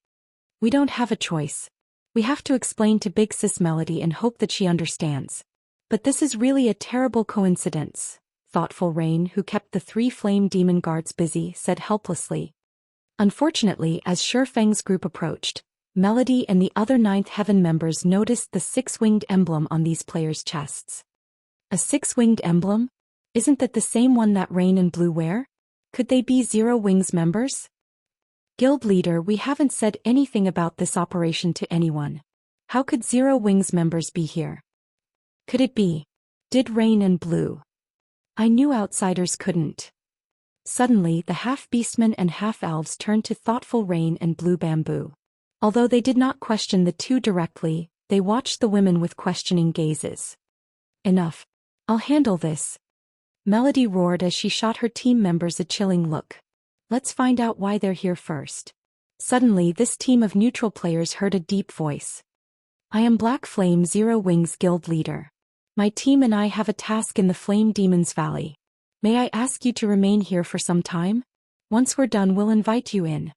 We don't have a choice. We have to explain to Big Sis Melody and hope that she understands. But this is really a terrible coincidence, Thoughtful Rain, who kept the 3 flame demon guards busy, said helplessly. Unfortunately, as Shifeng's group approached, Melody and the other Ninth Heaven members noticed the 6-winged emblem on these players' chests. A 6-winged emblem? Isn't that the same one that Rain and Blue wear? Could they be Zero Wings members? Guild leader, we haven't said anything about this operation to anyone. How could Zero Wings members be here? Could it be? Did Rain and Blue? I knew outsiders couldn't. Suddenly, the half-beastmen and half-elves turned to Thoughtful Rain and Blue Bamboo. Although they did not question the two directly, they watched the women with questioning gazes. Enough. I'll handle this. Melody roared as she shot her team members a chilling look. Let's find out why they're here first. Suddenly, this team of neutral players heard a deep voice. I am Black Flame Zero Wings Guild Leader. My team and I have a task in the Flame Demon's Valley. May I ask you to remain here for some time? Once we're done, we'll invite you in.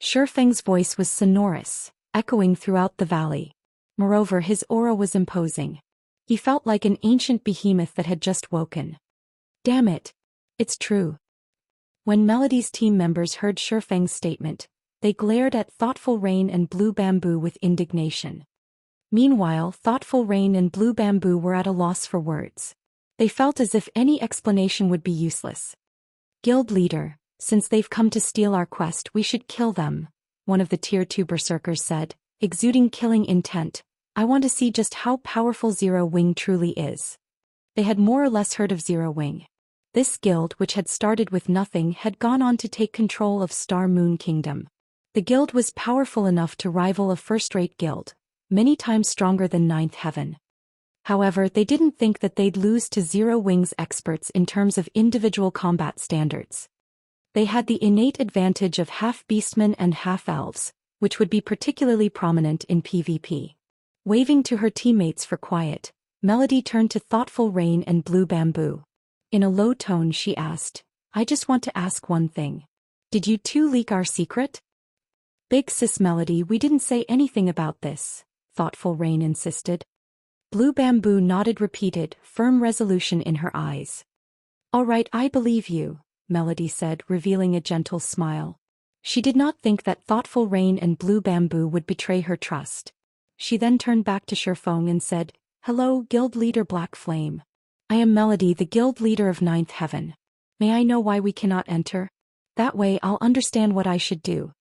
Shifeng's voice was sonorous, echoing throughout the valley. Moreover, his aura was imposing. He felt like an ancient behemoth that had just woken. Damn it. It's true. When Melody's team members heard Shifeng's statement, they glared at Thoughtful Rain and Blue Bamboo with indignation. Meanwhile, Thoughtful Rain and Blue Bamboo were at a loss for words. They felt as if any explanation would be useless. Guild leader, since they've come to steal our quest, we should kill them, one of the Tier 2 berserkers said, exuding killing intent. I want to see just how powerful Zero Wing truly is. They had more or less heard of Zero Wing. This guild, which had started with nothing, had gone on to take control of Star Moon Kingdom. The guild was powerful enough to rival a first-rate guild, many times stronger than Ninth Heaven. However, they didn't think that they'd lose to Zero Wing's experts in terms of individual combat standards. They had the innate advantage of half-beastmen and half-elves, which would be particularly prominent in PvP. Waving to her teammates for quiet, Melody turned to Thoughtful Rain and Blue Bamboo. In a low tone she asked, I just want to ask one thing. Did you two leak our secret? Big Sis Melody, we didn't say anything about this, Thoughtful Rain insisted. Blue Bamboo nodded, repeated, firm resolution in her eyes. All right, I believe you, Melody said, revealing a gentle smile. She did not think that Thoughtful Rain and Blue Bamboo would betray her trust. She then turned back to Shifeng and said, Hello, Guild Leader Black Flame. I am Melody, the Guild Leader of Ninth Heaven. May I know why we cannot enter? That way I'll understand what I should do.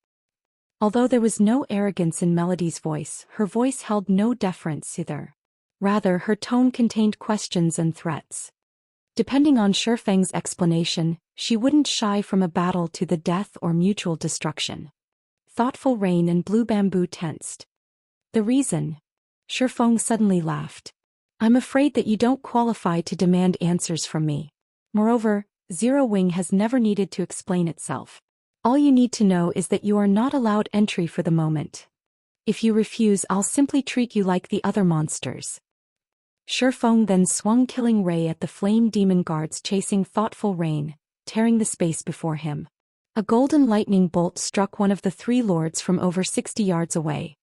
Although there was no arrogance in Melody's voice, her voice held no deference either. Rather, her tone contained questions and threats. Depending on Shifeng's explanation, she wouldn't shy from a battle to the death or mutual destruction. Thoughtful Rain and Blue Bamboo tensed. The reason? Shifeng suddenly laughed. I'm afraid that you don't qualify to demand answers from me. Moreover, Zero Wing has never needed to explain itself. All you need to know is that you are not allowed entry for the moment. If you refuse, I'll simply treat you like the other monsters. Shifeng then swung Killing Ray at the flame demon guards chasing Thoughtful Rain, tearing the space before him. A golden lightning bolt struck one of the 3 lords from over 60 yards away.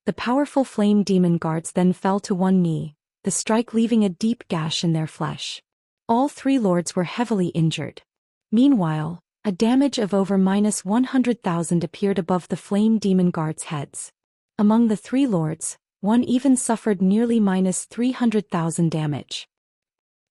The powerful flame demon guards then fell to one knee, the strike leaving a deep gash in their flesh. All 3 lords were heavily injured. Meanwhile, a damage of over -100,000 appeared above the flame demon guards' heads. Among the 3 lords, one even suffered nearly -300,000 damage.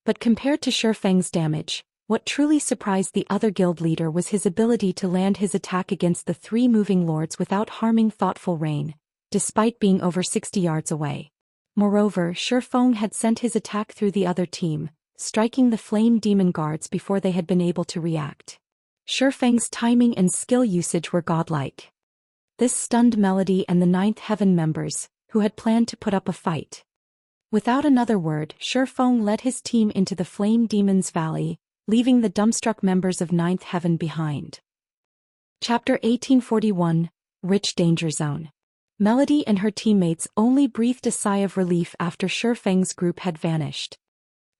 But compared to Shifeng's damage, what truly surprised the other guild leader was his ability to land his attack against the 3 moving lords without harming Thoughtful Rain, despite being over 60 yards away. Moreover, Shifeng had sent his attack through the other team, striking the flame demon guards before they had been able to react. Shifeng's timing and skill usage were godlike. This stunned Melody and the Ninth Heaven members, who had planned to put up a fight. Without another word, Shifeng led his team into the Flame Demon's Valley, leaving the dumbstruck members of Ninth Heaven behind. Chapter 1841, Rich Danger Zone. Melody and her teammates only breathed a sigh of relief after Shifeng's group had vanished.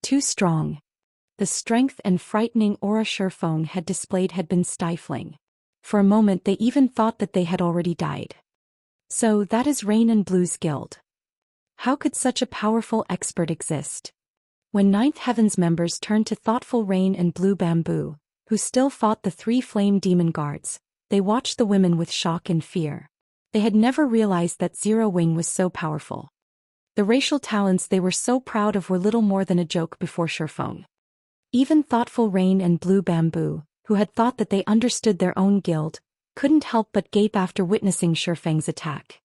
Too strong. The strength and frightening aura Shifeng had displayed had been stifling. For a moment they even thought that they had already died. So that is Rain and Blue's guild. How could such a powerful expert exist? When Ninth Heaven's members turned to thoughtful Rain and Blue Bamboo, who still fought the 3 flame demon guards, they watched the women with shock and fear. They had never realized that Zero Wing was so powerful. The racial talents they were so proud of were little more than a joke before Shifeng. Even thoughtful Rain and Blue Bamboo, who had thought that they understood their own guild, couldn't help but gape after witnessing Shifeng's attack.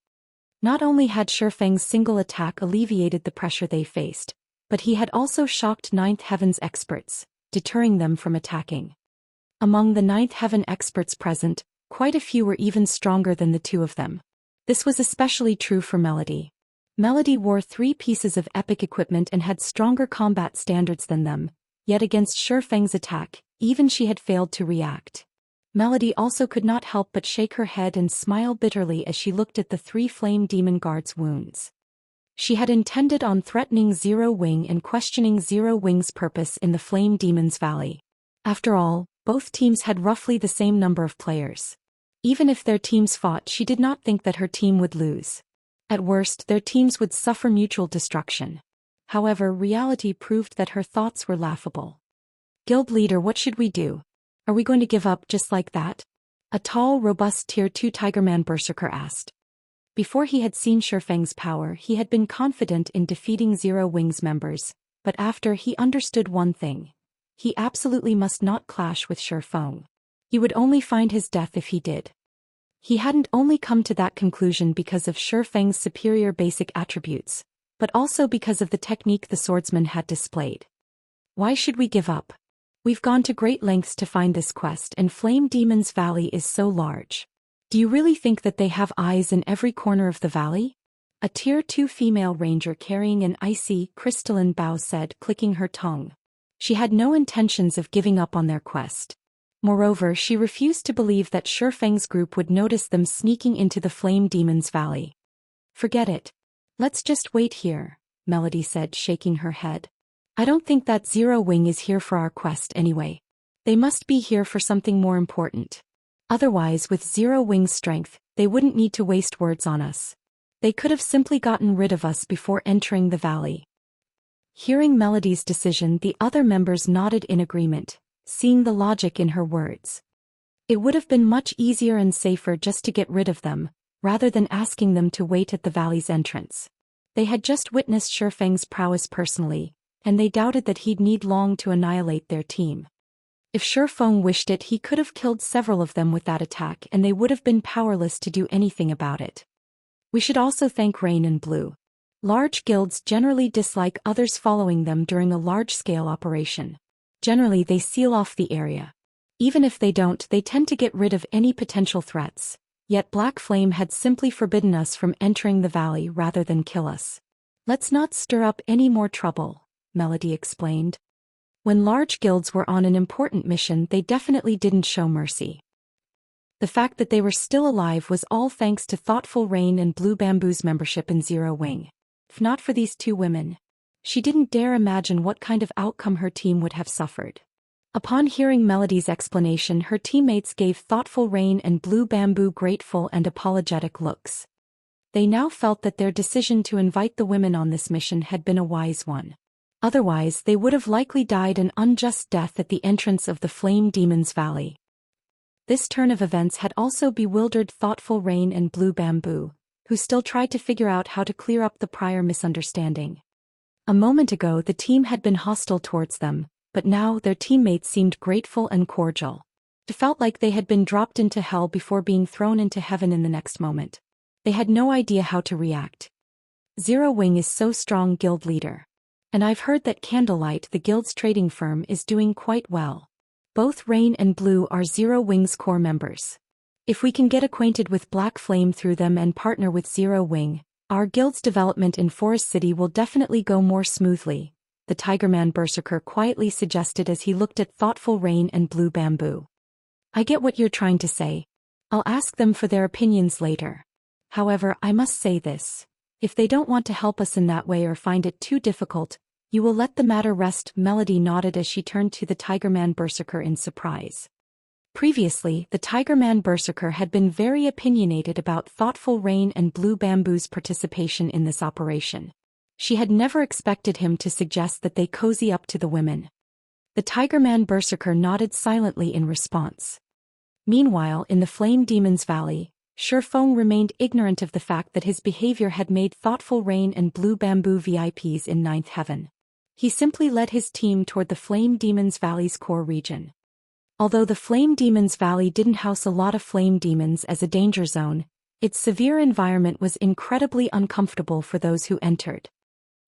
Not only had Shifeng's single attack alleviated the pressure they faced, but he had also shocked Ninth Heaven's experts, deterring them from attacking. Among the Ninth Heaven experts present, quite a few were even stronger than the 2 of them. This was especially true for Melody. Melody wore 3 pieces of epic equipment and had stronger combat standards than them, yet against Shifeng's attack, even she had failed to react. Melody also could not help but shake her head and smile bitterly as she looked at the 3 flame demon guards' wounds. She had intended on threatening Zero Wing and questioning Zero Wing's purpose in the Flame Demon's Valley. After all, both teams had roughly the same number of players. Even if their teams fought, she did not think that her team would lose. At worst, their teams would suffer mutual destruction. However, reality proved that her thoughts were laughable. Guild leader, what should we do? Are we going to give up just like that? A tall, robust Tier 2 Tigerman Berserker asked. Before he had seen Shifeng's power, he had been confident in defeating Zero Wing's members, but after he understood one thing. He absolutely must not clash with Shifeng. He would only find his death if he did. He hadn't only come to that conclusion because of Shifeng's superior basic attributes, but also because of the technique the swordsman had displayed. Why should we give up? We've gone to great lengths to find this quest, and Flame Demon's Valley is so large. Do you really think that they have eyes in every corner of the valley? A Tier 2 female ranger carrying an icy, crystalline bow said, clicking her tongue. She had no intentions of giving up on their quest. Moreover, she refused to believe that Shifeng's group would notice them sneaking into the Flame Demon's Valley. Forget it. Let's just wait here, Melody said, shaking her head. I don't think that Zero Wing is here for our quest anyway. They must be here for something more important. Otherwise, with Zero Wing's strength, they wouldn't need to waste words on us. They could have simply gotten rid of us before entering the valley. Hearing Melody's decision, the other members nodded in agreement, seeing the logic in her words. It would have been much easier and safer just to get rid of them, rather than asking them to wait at the valley's entrance. They had just witnessed Shifeng's prowess personally, and they doubted that he'd need long to annihilate their team. If Shifeng wished it, he could have killed several of them with that attack, and they would have been powerless to do anything about it. We should also thank Rain and Blue. Large guilds generally dislike others following them during a large-scale operation. Generally, they seal off the area. Even if they don't, they tend to get rid of any potential threats. Yet Black Flame had simply forbidden us from entering the valley rather than kill us. Let's not stir up any more trouble, Melody explained. When large guilds were on an important mission, they definitely didn't show mercy. The fact that they were still alive was all thanks to thoughtful Rain and Blue Bamboo's membership in Zero Wing. If not for these 2 women, she didn't dare imagine what kind of outcome her team would have suffered. Upon hearing Melody's explanation, her teammates gave thoughtful Rain and Blue Bamboo grateful and apologetic looks. They now felt that their decision to invite the women on this mission had been a wise one. Otherwise, they would have likely died an unjust death at the entrance of the Flame Demon's Valley. This turn of events had also bewildered thoughtful Rain and Blue Bamboo, who still tried to figure out how to clear up the prior misunderstanding. A moment ago, the team had been hostile towards them, but now their teammates seemed grateful and cordial. It felt like they had been dropped into hell before being thrown into heaven in the next moment. They had no idea how to react. Zero Wing is so strong, guild leader. And I've heard that Candlelight, the guild's trading firm, is doing quite well. Both Rain and Blue are Zero Wing's core members. If we can get acquainted with Black Flame through them and partner with Zero Wing, our guild's development in Forest City will definitely go more smoothly, the Tigerman Berserker quietly suggested as he looked at thoughtful Rain and Blue Bamboo. I get what you're trying to say. I'll ask them for their opinions later. However, I must say this. If they don't want to help us in that way or find it too difficult, you will let the matter rest. Melody nodded as she turned to the Tigerman Berserker in surprise. Previously, the Tigerman Berserker had been very opinionated about thoughtful Rain and Blue Bamboo's participation in this operation. She had never expected him to suggest that they cozy up to the women. The Tigerman Berserker nodded silently in response. Meanwhile, in the Flame Demon's Valley, Shifeng remained ignorant of the fact that his behavior had made thoughtful Rain and Blue Bamboo VIPs in Ninth Heaven. He simply led his team toward the Flame Demon's Valley's core region. Although the Flame Demon's Valley didn't house a lot of flame demons as a danger zone, its severe environment was incredibly uncomfortable for those who entered.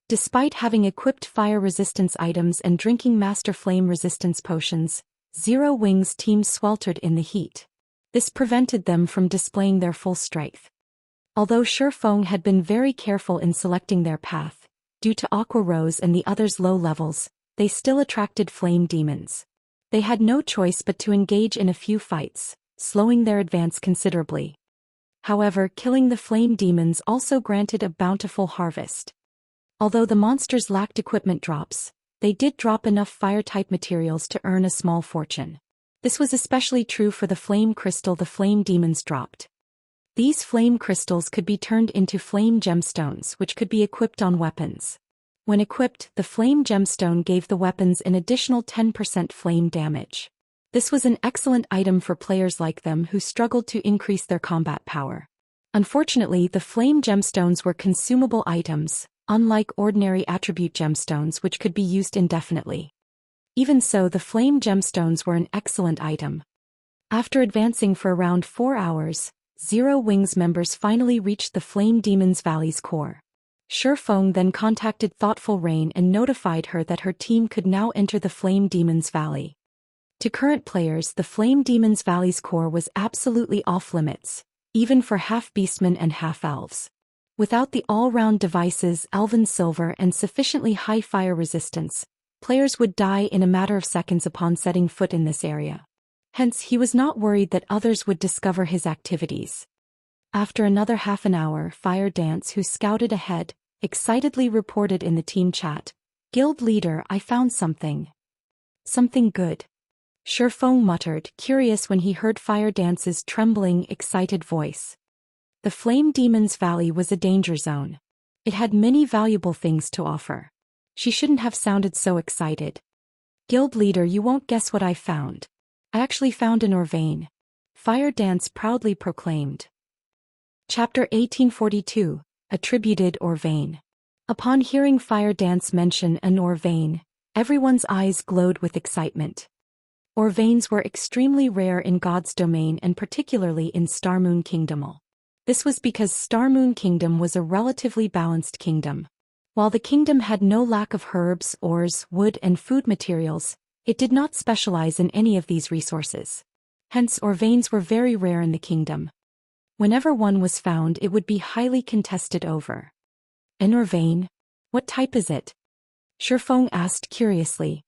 Despite having equipped fire resistance items and drinking master flame resistance potions, Zero Wing's team sweltered in the heat. This prevented them from displaying their full strength. Although Shifeng had been very careful in selecting their path, due to Aqua Rose and the others' low levels, they still attracted flame demons. They had no choice but to engage in a few fights, slowing their advance considerably. However, killing the flame demons also granted a bountiful harvest. Although the monsters lacked equipment drops, they did drop enough fire-type materials to earn a small fortune. This was especially true for the flame crystal the flame demons dropped. These flame crystals could be turned into flame gemstones which could be equipped on weapons. When equipped, the flame gemstone gave the weapons an additional 10% flame damage. This was an excellent item for players like them who struggled to increase their combat power. Unfortunately, the flame gemstones were consumable items, unlike ordinary attribute gemstones which could be used indefinitely. Even so, the flame gemstones were an excellent item. After advancing for around 4 hours, Zero Wing's members finally reached the Flame Demon's Valley's core. Shifeng then contacted Thoughtful Rain and notified her that her team could now enter the Flame Demon's Valley. To current players, the Flame Demon's Valley's core was absolutely off-limits, even for half-beastmen and half-elves. Without the all-round devices, Elven Silver and sufficiently high fire resistance, players would die in a matter of seconds upon setting foot in this area. Hence, he was not worried that others would discover his activities. After another half an hour, Fire Dance, who scouted ahead, excitedly reported in the team chat, "Guild leader, I found something. Something good." Shifeng muttered, curious when he heard Fire Dance's trembling, excited voice. The Flame Demon's Valley was a danger zone. It had many valuable things to offer. She shouldn't have sounded so excited. "Guild leader, you won't guess what I found. I actually found an Orvane," Fire Dance proudly proclaimed. Chapter 1842, Attributed Orvane. Upon hearing Fire Dance mention an Orvane, everyone's eyes glowed with excitement. Orvanes were extremely rare in God's domain and particularly in Starmoon Kingdom. This was because Starmoon Kingdom was a relatively balanced kingdom. While the kingdom had no lack of herbs, ores, wood and food materials, it did not specialize in any of these resources. Hence, Orvanes were very rare in the kingdom. Whenever one was found, it would be highly contested over. "An Orvane? What type is it?" Shifeng asked curiously.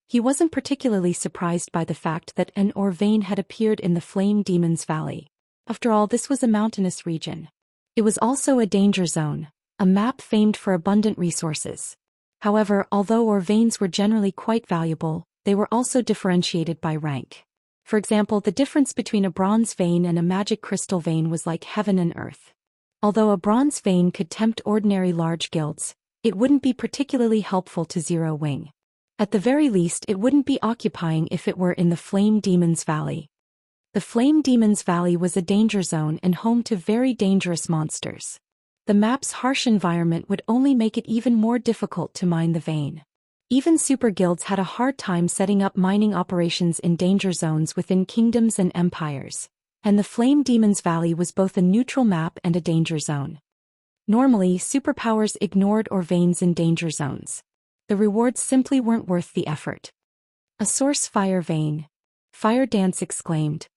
He wasn't particularly surprised by the fact that an Orvane had appeared in the Flame Demon's Valley. After all, this was a mountainous region. It was also a danger zone, a map famed for abundant resources. However, although Orvanes were generally quite valuable, they were also differentiated by rank. For example, the difference between a bronze vein and a magic crystal vein was like heaven and earth. Although a bronze vein could tempt ordinary large guilds, it wouldn't be particularly helpful to Zero Wing. At the very least, it wouldn't be occupying if it were in the Flame Demon's Valley. The Flame Demon's Valley was a danger zone and home to very dangerous monsters. The map's harsh environment would only make it even more difficult to mine the vein. Even super guilds had a hard time setting up mining operations in danger zones within kingdoms and empires, and the Flame Demon's Valley was both a neutral map and a danger zone. Normally, superpowers ignored Orvanes in danger zones. The rewards simply weren't worth the effort. "A source fire vein," Fire Dance exclaimed.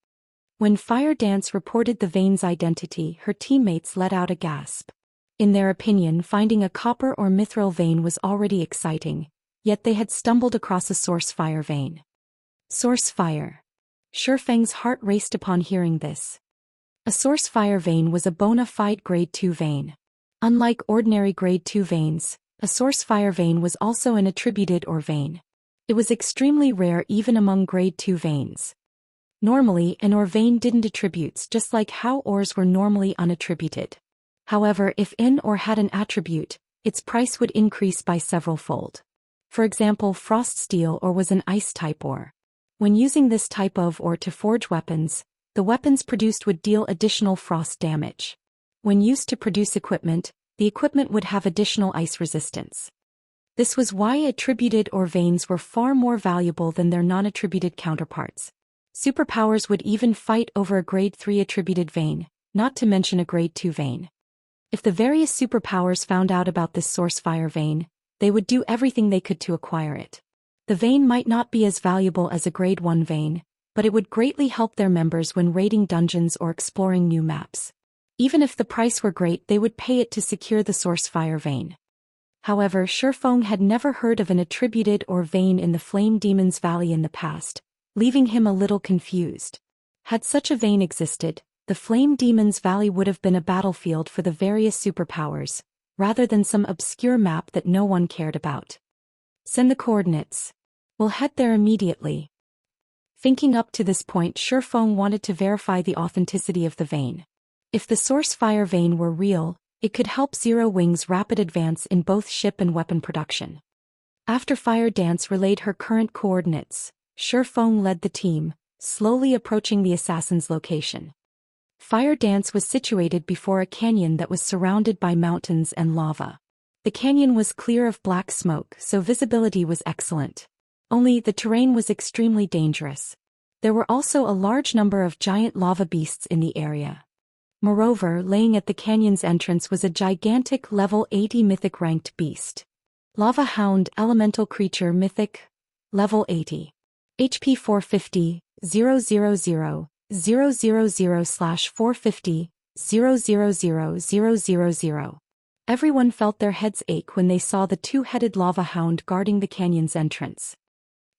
When Fire Dance reported the vein's identity, her teammates let out a gasp. In their opinion, finding a copper or mithril vein was already exciting, yet they had stumbled across a source fire vein. Source fire. Shifeng's heart raced upon hearing this. A source fire vein was a bona fide grade 2 vein. Unlike ordinary grade 2 veins, a source fire vein was also an attributed ore vein. It was extremely rare even among grade 2 veins. Normally, an ore vein didn't attributes just like how ores were normally unattributed. However, if an ore had an attribute, its price would increase by several fold. For example, frost steel ore was an ice-type ore. When using this type of ore to forge weapons, the weapons produced would deal additional frost damage. When used to produce equipment, the equipment would have additional ice resistance. This was why attributed ore veins were far more valuable than their non-attributed counterparts. Superpowers would even fight over a grade 3 attributed vein, not to mention a grade 2 vein. If the various superpowers found out about this source fire vein, they would do everything they could to acquire it. The vein might not be as valuable as a grade 1 vein, but it would greatly help their members when raiding dungeons or exploring new maps. Even if the price were great, they would pay it to secure the source fire vein. However, Shifeng had never heard of an attributed ore vein in the Flame Demon's Valley in the past, leaving him a little confused. Had such a vein existed, the Flame Demon's Valley would have been a battlefield for the various superpowers, rather than some obscure map that no one cared about. Send the coordinates. We'll head there immediately. Thinking up to this point, Shifeng wanted to verify the authenticity of the vein. If the source fire vein were real, it could help Zero Wing's rapid advance in both ship and weapon production. After Fire Dance relayed her current coordinates, Shifeng led the team, slowly approaching the assassin's location. Fire Dance was situated before a canyon that was surrounded by mountains and lava. The canyon was clear of black smoke, so visibility was excellent. Only the terrain was extremely dangerous. There were also a large number of giant lava beasts in the area. Moreover, laying at the canyon's entrance was a gigantic level 80 mythic ranked beast. Lava Hound elemental creature mythic, level 80. HP 450, 000, 000/450, 000,000. Everyone felt their heads ache when they saw the two-headed lava hound guarding the canyon's entrance.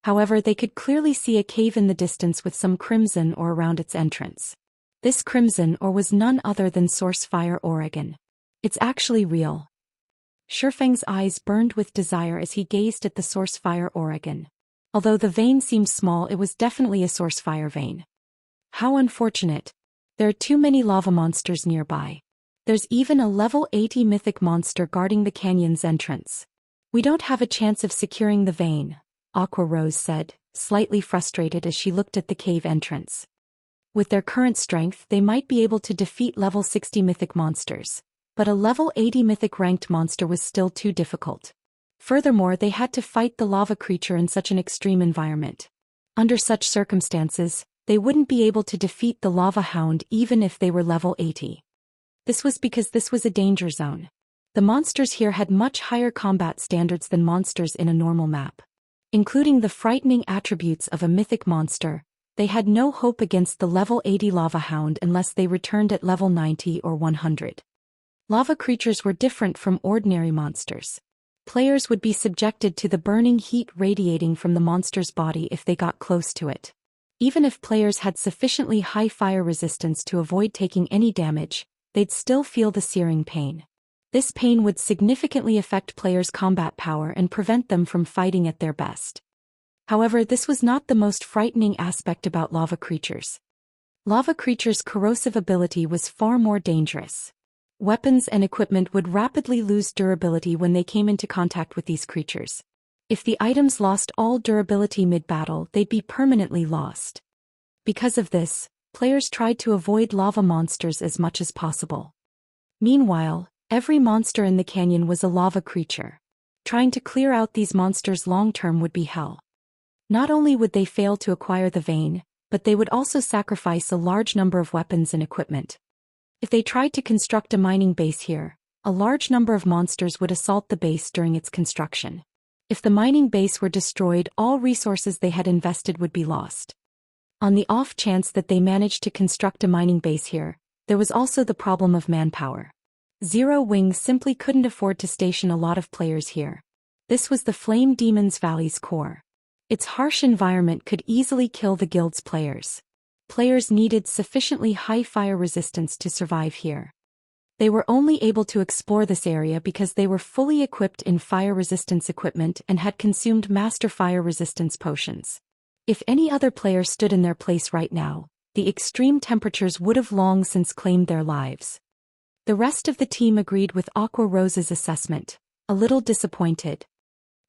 However, they could clearly see a cave in the distance with some crimson ore around its entrance. This crimson ore was none other than Source Fire Oregon. It's actually real. Shifeng's eyes burned with desire as he gazed at the Source Fire Oregon. Although the vein seemed small, it was definitely a source fire vein. How unfortunate. There are too many lava monsters nearby. There's even a level 80 mythic monster guarding the canyon's entrance. We don't have a chance of securing the vein, Aqua Rose said, slightly frustrated as she looked at the cave entrance. With their current strength, they might be able to defeat level 60 mythic monsters, but a level 80 mythic ranked monster was still too difficult. Furthermore, they had to fight the lava creature in such an extreme environment. Under such circumstances, they wouldn't be able to defeat the lava hound even if they were level 80. This was because this was a danger zone. The monsters here had much higher combat standards than monsters in a normal map. Including the frightening attributes of a mythic monster, they had no hope against the level 80 lava hound unless they returned at level 90 or 100. Lava creatures were different from ordinary monsters. Players would be subjected to the burning heat radiating from the monster's body if they got close to it. Even if players had sufficiently high fire resistance to avoid taking any damage, they'd still feel the searing pain. This pain would significantly affect players' combat power and prevent them from fighting at their best. However, this was not the most frightening aspect about lava creatures. Lava creatures' corrosive ability was far more dangerous. Weapons and equipment would rapidly lose durability when they came into contact with these creatures. If the items lost all durability mid-battle, they'd be permanently lost. Because of this, players tried to avoid lava monsters as much as possible. Meanwhile, every monster in the canyon was a lava creature. Trying to clear out these monsters long-term would be hell. Not only would they fail to acquire the vein, but they would also sacrifice a large number of weapons and equipment. If they tried to construct a mining base here, a large number of monsters would assault the base during its construction. If the mining base were destroyed, all resources they had invested would be lost. On the off chance that they managed to construct a mining base here, there was also the problem of manpower. Zero Wing simply couldn't afford to station a lot of players here. This was the Flame Demon's Valley's core. Its harsh environment could easily kill the guild's players. Players needed sufficiently high fire resistance to survive here. They were only able to explore this area because they were fully equipped in fire resistance equipment and had consumed master fire resistance potions. If any other player stood in their place right now, the extreme temperatures would have long since claimed their lives. The rest of the team agreed with Aqua Rose's assessment, a little disappointed.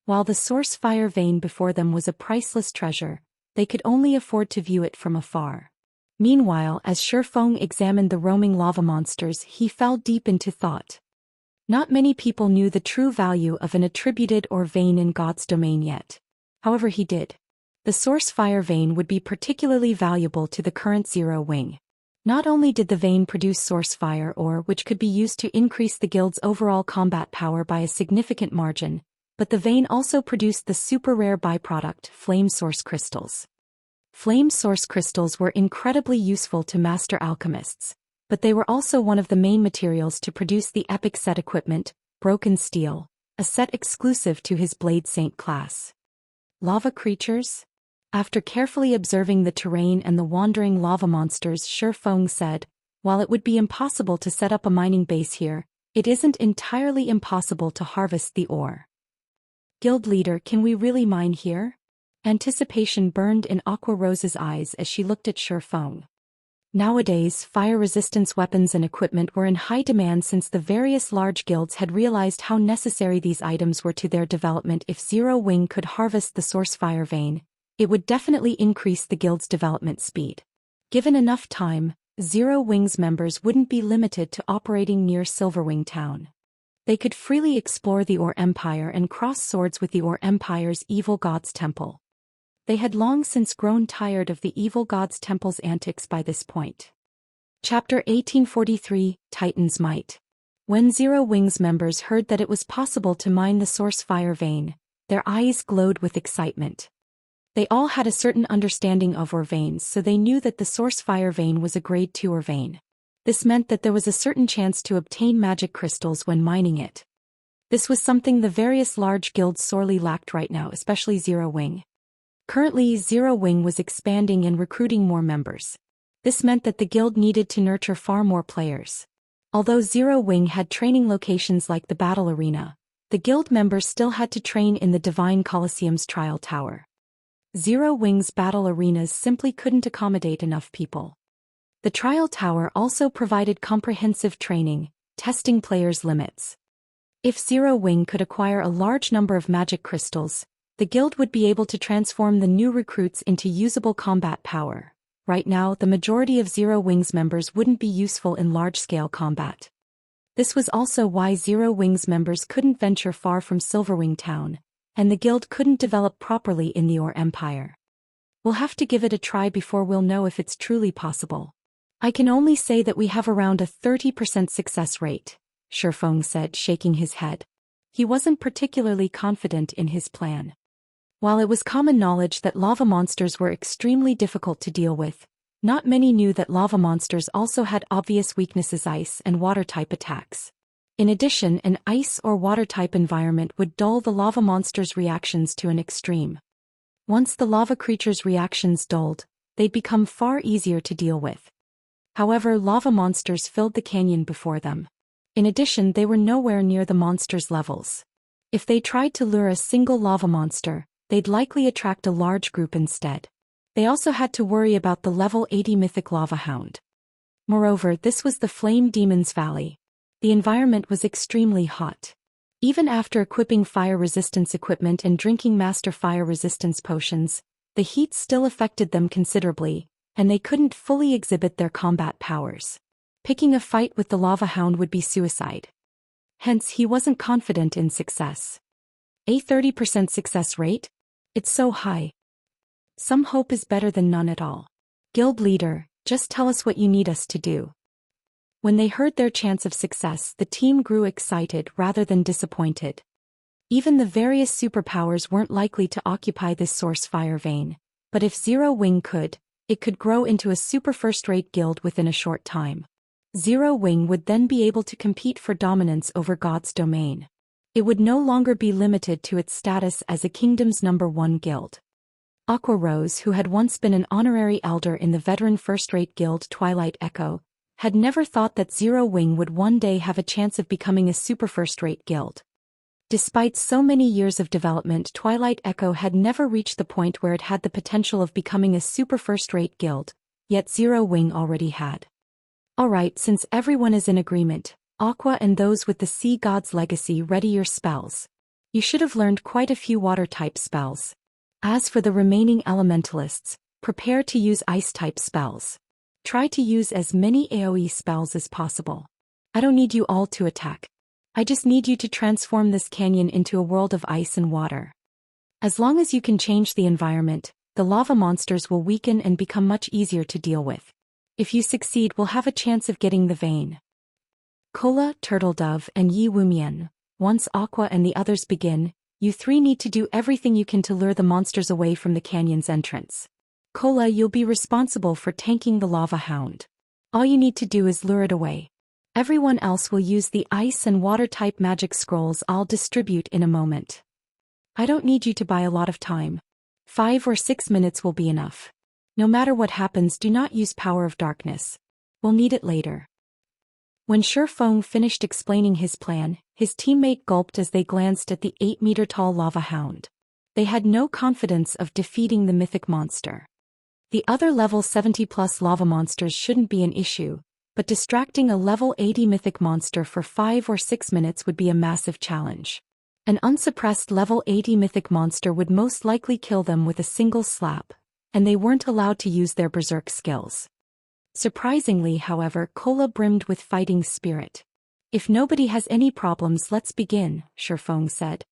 While the source fire vein before them was a priceless treasure, they could only afford to view it from afar. Meanwhile, as Shifeng examined the roaming lava monsters, he fell deep into thought. Not many people knew the true value of an attributed or vein in God's domain yet. However, he did. The source fire vein would be particularly valuable to the current Zero Wing. Not only did the vein produce source fire ore which could be used to increase the guild's overall combat power by a significant margin, but the vein also produced the super rare byproduct, flame source crystals. Flame source crystals were incredibly useful to master alchemists, but they were also one of the main materials to produce the epic set equipment, Broken Steel, a set exclusive to his Blade Saint class. Lava creatures? After carefully observing the terrain and the wandering lava monsters, Shifeng said, while it would be impossible to set up a mining base here, it isn't entirely impossible to harvest the ore. Guild leader, can we really mine here? Anticipation burned in Aqua Rose's eyes as she looked at Shifeng. Nowadays, fire resistance weapons and equipment were in high demand since the various large guilds had realized how necessary these items were to their development. If Zero Wing could harvest the source fire vein, it would definitely increase the guild's development speed. Given enough time, Zero Wing's members wouldn't be limited to operating near Silverwing town. They could freely explore the Ore Empire and cross swords with the Ore Empire's evil god's temple. They had long since grown tired of the evil god's temple's antics by this point. Chapter 1843, Titan's Might. When Zero Wing's members heard that it was possible to mine the source fire vein, their eyes glowed with excitement. They all had a certain understanding of ore veins, so they knew that the source fire vein was a grade 2 ore vein. This meant that there was a certain chance to obtain magic crystals when mining it. This was something the various large guilds sorely lacked right now, especially Zero Wing. Currently, Zero Wing was expanding and recruiting more members. This meant that the guild needed to nurture far more players. Although Zero Wing had training locations like the Battle Arena, the guild members still had to train in the Divine Colosseum's Trial Tower. Zero Wing's battle arenas simply couldn't accommodate enough people. The Trial Tower also provided comprehensive training, testing players' limits. If Zero Wing could acquire a large number of magic crystals, the guild would be able to transform the new recruits into usable combat power. Right now, the majority of Zero Wing's members wouldn't be useful in large-scale combat. This was also why Zero Wing's members couldn't venture far from Silverwing town, and the guild couldn't develop properly in the Ore Empire. We'll have to give it a try before we'll know if it's truly possible. I can only say that we have around a 30% success rate, Shifeng said, shaking his head. He wasn't particularly confident in his plan. While it was common knowledge that lava monsters were extremely difficult to deal with, not many knew that lava monsters also had obvious weaknesses: ice and water-type attacks. In addition, an ice or water-type environment would dull the lava monster's reactions to an extreme. Once the lava creature's reactions dulled, they'd become far easier to deal with. However, lava monsters filled the canyon before them. In addition, they were nowhere near the monster's levels. If they tried to lure a single lava monster, they'd likely attract a large group instead. They also had to worry about the level 80 mythic lava hound. Moreover, this was the Flame Demon's Valley. The environment was extremely hot. Even after equipping fire resistance equipment and drinking master fire resistance potions, the heat still affected them considerably, and they couldn't fully exhibit their combat powers. Picking a fight with the lava hound would be suicide. Hence, he wasn't confident in success. A 30% success rate? It's so high. Some hope is better than none at all. Guild leader, just tell us what you need us to do. When they heard their chance of success, the team grew excited rather than disappointed. Even the various superpowers weren't likely to occupy this source fire vein, but if Zero Wing could, it could grow into a super first-rate guild within a short time. Zero Wing would then be able to compete for dominance over God's domain. It would no longer be limited to its status as a kingdom's #1 guild. Aqua Rose, who had once been an honorary elder in the veteran first-rate guild Twilight Echo, had never thought that Zero Wing would one day have a chance of becoming a super first-rate guild. Despite so many years of development, Twilight Echo had never reached the point where it had the potential of becoming a super first-rate guild, yet Zero Wing already had. Alright, since everyone is in agreement, Aqua and those with the Sea God's legacy, ready your spells. You should have learned quite a few water-type spells. As for the remaining elementalists, prepare to use ice-type spells. Try to use as many AoE spells as possible. I don't need you all to attack. I just need you to transform this canyon into a world of ice and water. As long as you can change the environment, the lava monsters will weaken and become much easier to deal with. If you succeed, we'll have a chance of getting the vein. Cola, Turtledove, and Yi Wumian. Once Aqua and the others begin, you three need to do everything you can to lure the monsters away from the canyon's entrance. Cola, you'll be responsible for tanking the lava hound. All you need to do is lure it away. Everyone else will use the ice and water-type magic scrolls I'll distribute in a moment. I don't need you to buy a lot of time. 5 or 6 minutes will be enough. No matter what happens, do not use Power of Darkness. We'll need it later. When Shifeng finished explaining his plan, his teammate gulped as they glanced at the 8-meter-tall lava hound. They had no confidence of defeating the mythic monster. The other level 70+ lava monsters shouldn't be an issue, but distracting a level 80 mythic monster for 5 or 6 minutes would be a massive challenge. An unsuppressed level 80 mythic monster would most likely kill them with a single slap, and they weren't allowed to use their berserk skills. Surprisingly, however, Cola brimmed with fighting spirit. If nobody has any problems, let's begin, Shifeng said.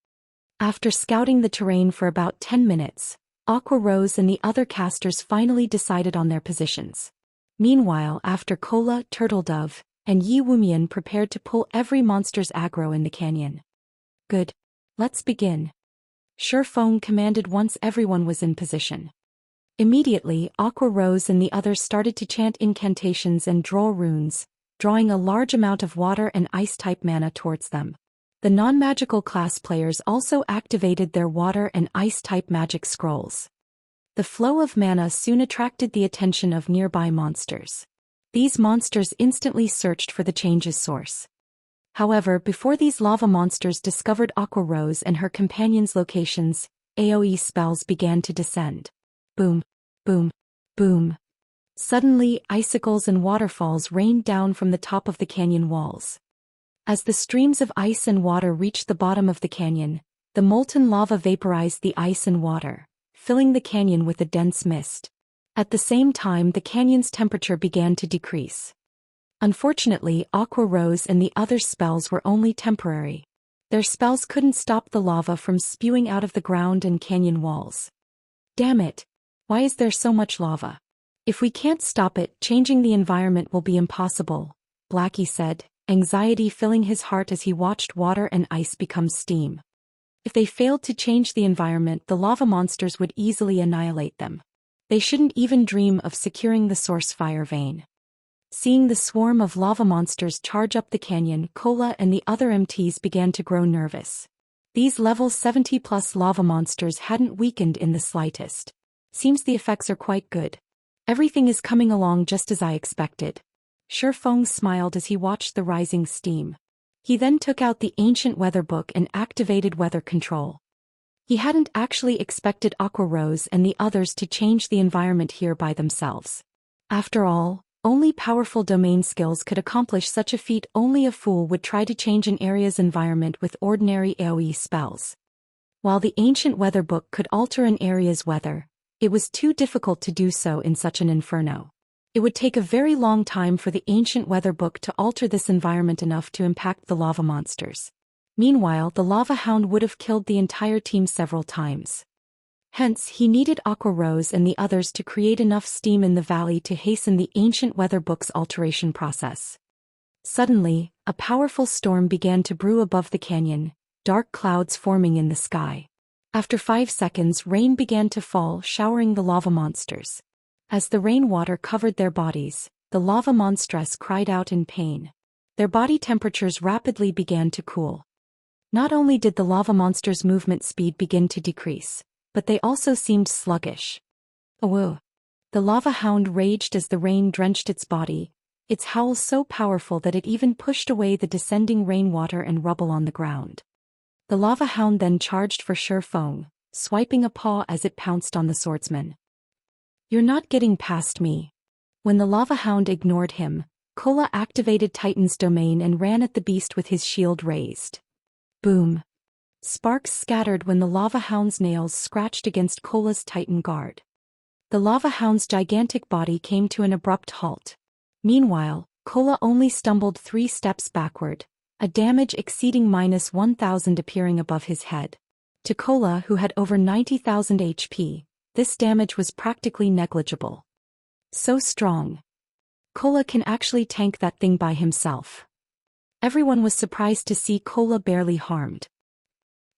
After scouting the terrain for about 10 minutes, Aqua Rose and the other casters finally decided on their positions. Meanwhile, after Cola, Turtledove, and Yi Wumian prepared to pull every monster's aggro in the canyon. Good. Let's begin. Shifeng commanded once everyone was in position. Immediately, Aqua Rose and the others started to chant incantations and draw runes, drawing a large amount of water and ice-type mana towards them. The non-magical class players also activated their water and ice-type magic scrolls. The flow of mana soon attracted the attention of nearby monsters. These monsters instantly searched for the change's source. However, before these lava monsters discovered Aqua Rose and her companions' locations, AoE spells began to descend. Boom, boom, boom. Suddenly, icicles and waterfalls rained down from the top of the canyon walls. As the streams of ice and water reached the bottom of the canyon, the molten lava vaporized the ice and water, filling the canyon with a dense mist. At the same time, the canyon's temperature began to decrease. Unfortunately, Aqua Rose and the other spells were only temporary. Their spells couldn't stop the lava from spewing out of the ground and canyon walls. Damn it! Why is there so much lava? If we can't stop it, changing the environment will be impossible, Blackie said, anxiety filling his heart as he watched water and ice become steam. If they failed to change the environment, the lava monsters would easily annihilate them. They shouldn't even dream of securing the source fire vein. Seeing the swarm of lava monsters charge up the canyon, Cola and the other MTs began to grow nervous. These level 70+ lava monsters hadn't weakened in the slightest. Seems the effects are quite good. Everything is coming along just as I expected. Shifeng smiled as he watched the rising steam. He then took out the ancient weather book and activated weather control. He hadn't actually expected Aqua Rose and the others to change the environment here by themselves. After all, only powerful domain skills could accomplish such a feat. Only a fool would try to change an area's environment with ordinary AoE spells. While the ancient weather book could alter an area's weather, it was too difficult to do so in such an inferno. It would take a very long time for the ancient weather book to alter this environment enough to impact the lava monsters. Meanwhile, the lava hound would have killed the entire team several times. Hence, he needed Aqua Rose and the others to create enough steam in the valley to hasten the ancient weather book's alteration process. Suddenly, a powerful storm began to brew above the canyon, dark clouds forming in the sky. After 5 seconds, rain began to fall, showering the lava monsters. As the rainwater covered their bodies, the lava monstress cried out in pain. Their body temperatures rapidly began to cool. Not only did the lava monster's movement speed begin to decrease, but they also seemed sluggish. Oh! The lava hound raged as the rain drenched its body, its howl so powerful that it even pushed away the descending rainwater and rubble on the ground. The lava hound then charged for Shifeng, swiping a paw as it pounced on the swordsman. "You're not getting past me." When the lava hound ignored him, Kola activated Titan's domain and ran at the beast with his shield raised. Boom! Sparks scattered when the lava hound's nails scratched against Kola's Titan guard. The lava hound's gigantic body came to an abrupt halt. Meanwhile, Kola only stumbled 3 steps backward, a damage exceeding -1,000 appearing above his head. To Kola, who had over 90,000 HP, this damage was practically negligible. So strong. Kola can actually tank that thing by himself. Everyone was surprised to see Kola barely harmed.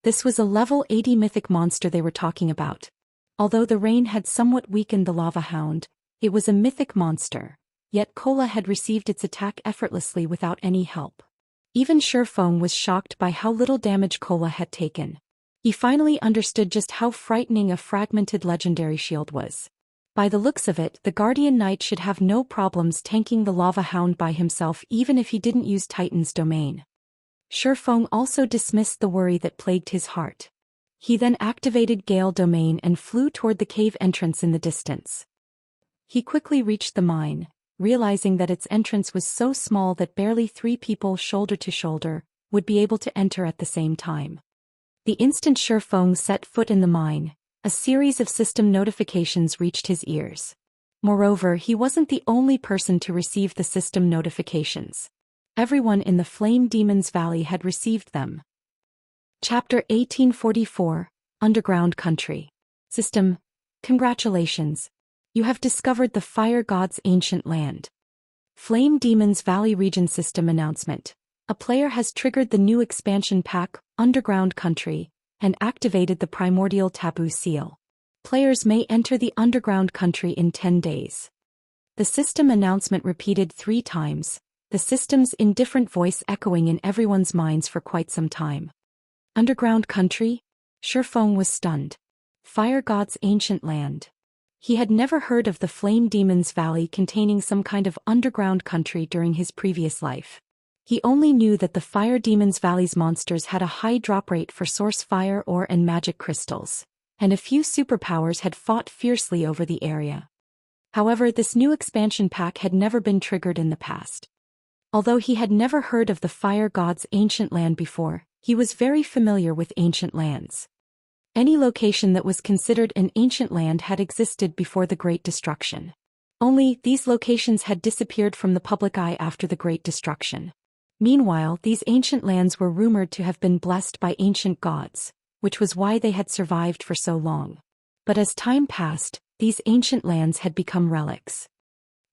This was a level 80 mythic monster they were talking about. Although the rain had somewhat weakened the lava hound, it was a mythic monster, yet Kola had received its attack effortlessly without any help. Even Shifeng was shocked by how little damage Kola had taken. He finally understood just how frightening a fragmented legendary shield was. By the looks of it, the Guardian Knight should have no problems tanking the lava hound by himself even if he didn't use Titan's domain. Shifeng also dismissed the worry that plagued his heart. He then activated Gale domain and flew toward the cave entrance in the distance. He quickly reached the mine, realizing that its entrance was so small that barely 3 people shoulder to shoulder would be able to enter at the same time. The instant Shifeng set foot in the mine, a series of system notifications reached his ears. Moreover, he wasn't the only person to receive the system notifications. Everyone in the Flame Demon's Valley had received them. Chapter 1844, Underground Country. System: Congratulations. You have discovered the Fire God's ancient land. Flame Demon's Valley Region System Announcement. A player has triggered the new expansion pack, Underground Country, and activated the Primordial Taboo Seal. Players may enter the Underground Country in 10 days. The system announcement repeated 3 times, the system's indifferent voice echoing in everyone's minds for quite some time. Underground Country? Shifeng was stunned. Fire God's ancient land. He had never heard of the Flame Demon's Valley containing some kind of underground country during his previous life. He only knew that the Fire Demon's Valley's monsters had a high drop rate for source fire ore and magic crystals, and a few superpowers had fought fiercely over the area. However, this new expansion pack had never been triggered in the past. Although he had never heard of the Fire God's ancient land before, he was very familiar with ancient lands. Any location that was considered an ancient land had existed before the Great Destruction. Only, these locations had disappeared from the public eye after the Great Destruction. Meanwhile, these ancient lands were rumored to have been blessed by ancient gods, which was why they had survived for so long. But as time passed, these ancient lands had become relics.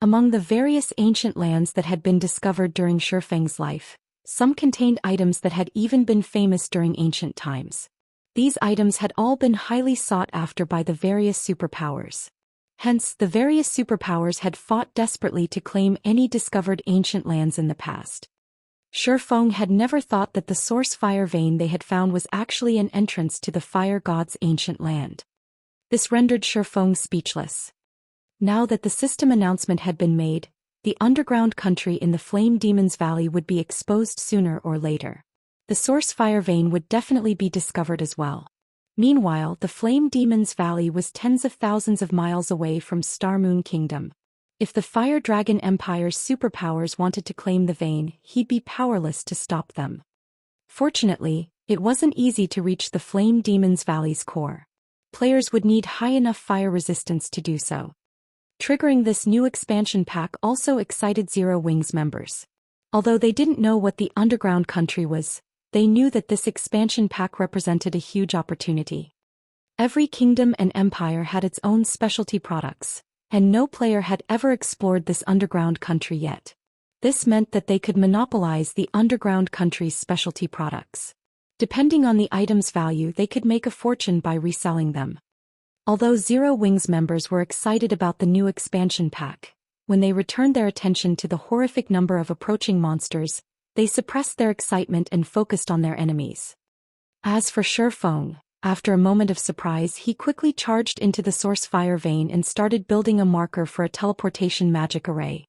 Among the various ancient lands that had been discovered during Shifeng's life, some contained items that had even been famous during ancient times. These items had all been highly sought after by the various superpowers. Hence, the various superpowers had fought desperately to claim any discovered ancient lands in the past. Shifeng had never thought that the source fire vein they had found was actually an entrance to the Fire God's ancient land. This rendered Shifeng speechless. Now that the system announcement had been made, the underground country in the Flame Demon's Valley would be exposed sooner or later. The source fire vein would definitely be discovered as well. Meanwhile, the Flame Demon's Valley was tens of thousands of miles away from Star Moon Kingdom. If the Fire Dragon Empire's superpowers wanted to claim the vein, he'd be powerless to stop them. Fortunately, it wasn't easy to reach the Flame Demon's Valley's core. Players would need high enough fire resistance to do so. Triggering this new expansion pack also excited Zero Wing's members. Although they didn't know what the underground country was, they knew that this expansion pack represented a huge opportunity. Every kingdom and empire had its own specialty products, and no player had ever explored this underground country yet. This meant that they could monopolize the underground country's specialty products. Depending on the item's value, they could make a fortune by reselling them. Although Zero Wing's members were excited about the new expansion pack, when they returned their attention to the horrific number of approaching monsters, they suppressed their excitement and focused on their enemies. As for Shifeng, after a moment of surprise he quickly charged into the source fire vein and started building a marker for a teleportation magic array.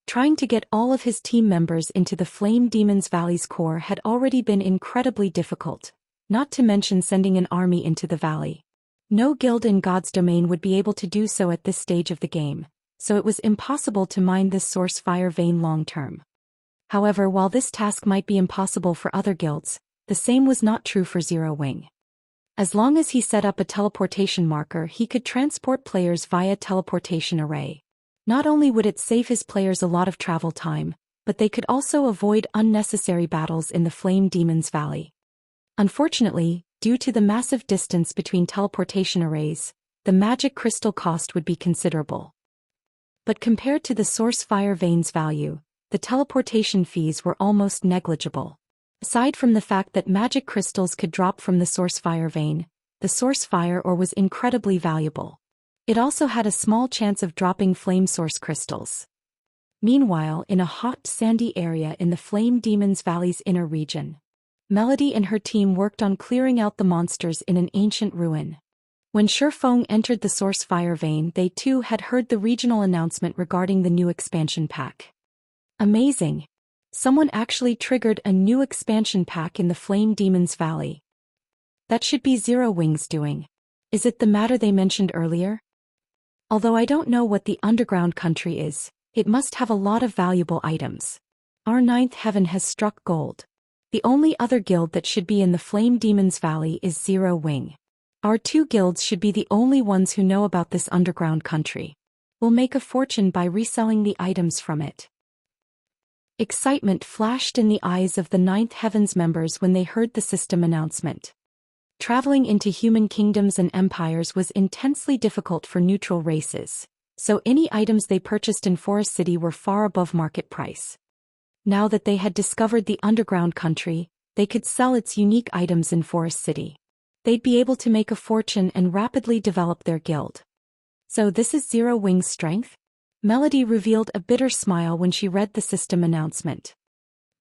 Trying to get all of his team members into the Flame Demon's Valley's core had already been incredibly difficult, not to mention sending an army into the valley. No guild in God's domain would be able to do so at this stage of the game, so it was impossible to mine this source fire vein long term. However, while this task might be impossible for other guilds, the same was not true for Zerowing. As long as he set up a teleportation marker, he could transport players via teleportation array. Not only would it save his players a lot of travel time, but they could also avoid unnecessary battles in the Flame Demon's Valley. Unfortunately, due to the massive distance between teleportation arrays, the magic crystal cost would be considerable. But compared to the source fire vein's value, the teleportation fees were almost negligible. Aside from the fact that magic crystals could drop from the source fire vein, the source fire ore was incredibly valuable. It also had a small chance of dropping flame source crystals. Meanwhile, in a hot, sandy area in the Flame Demon's Valley's inner region, Melody and her team worked on clearing out the monsters in an ancient ruin. When Shifeng entered the source fire vein, they too had heard the regional announcement regarding the new expansion pack. Amazing! Someone actually triggered a new expansion pack in the Flame Demon's Valley. That should be Zerowing's doing. Is it the matter they mentioned earlier? Although I don't know what the underground country is, it must have a lot of valuable items. Our ninth heaven has struck gold. The only other guild that should be in the Flame Demon's Valley is Zerowing. Our two guilds should be the only ones who know about this underground country. We'll make a fortune by reselling the items from it. Excitement flashed in the eyes of the Ninth Heaven's members when they heard the system announcement. Traveling into human kingdoms and empires was intensely difficult for neutral races, so any items they purchased in Forest City were far above market price. Now that they had discovered the underground country, they could sell its unique items in Forest City. They'd be able to make a fortune and rapidly develop their guild. So this is Zerowing's strength? Melody revealed a bitter smile when she read the system announcement.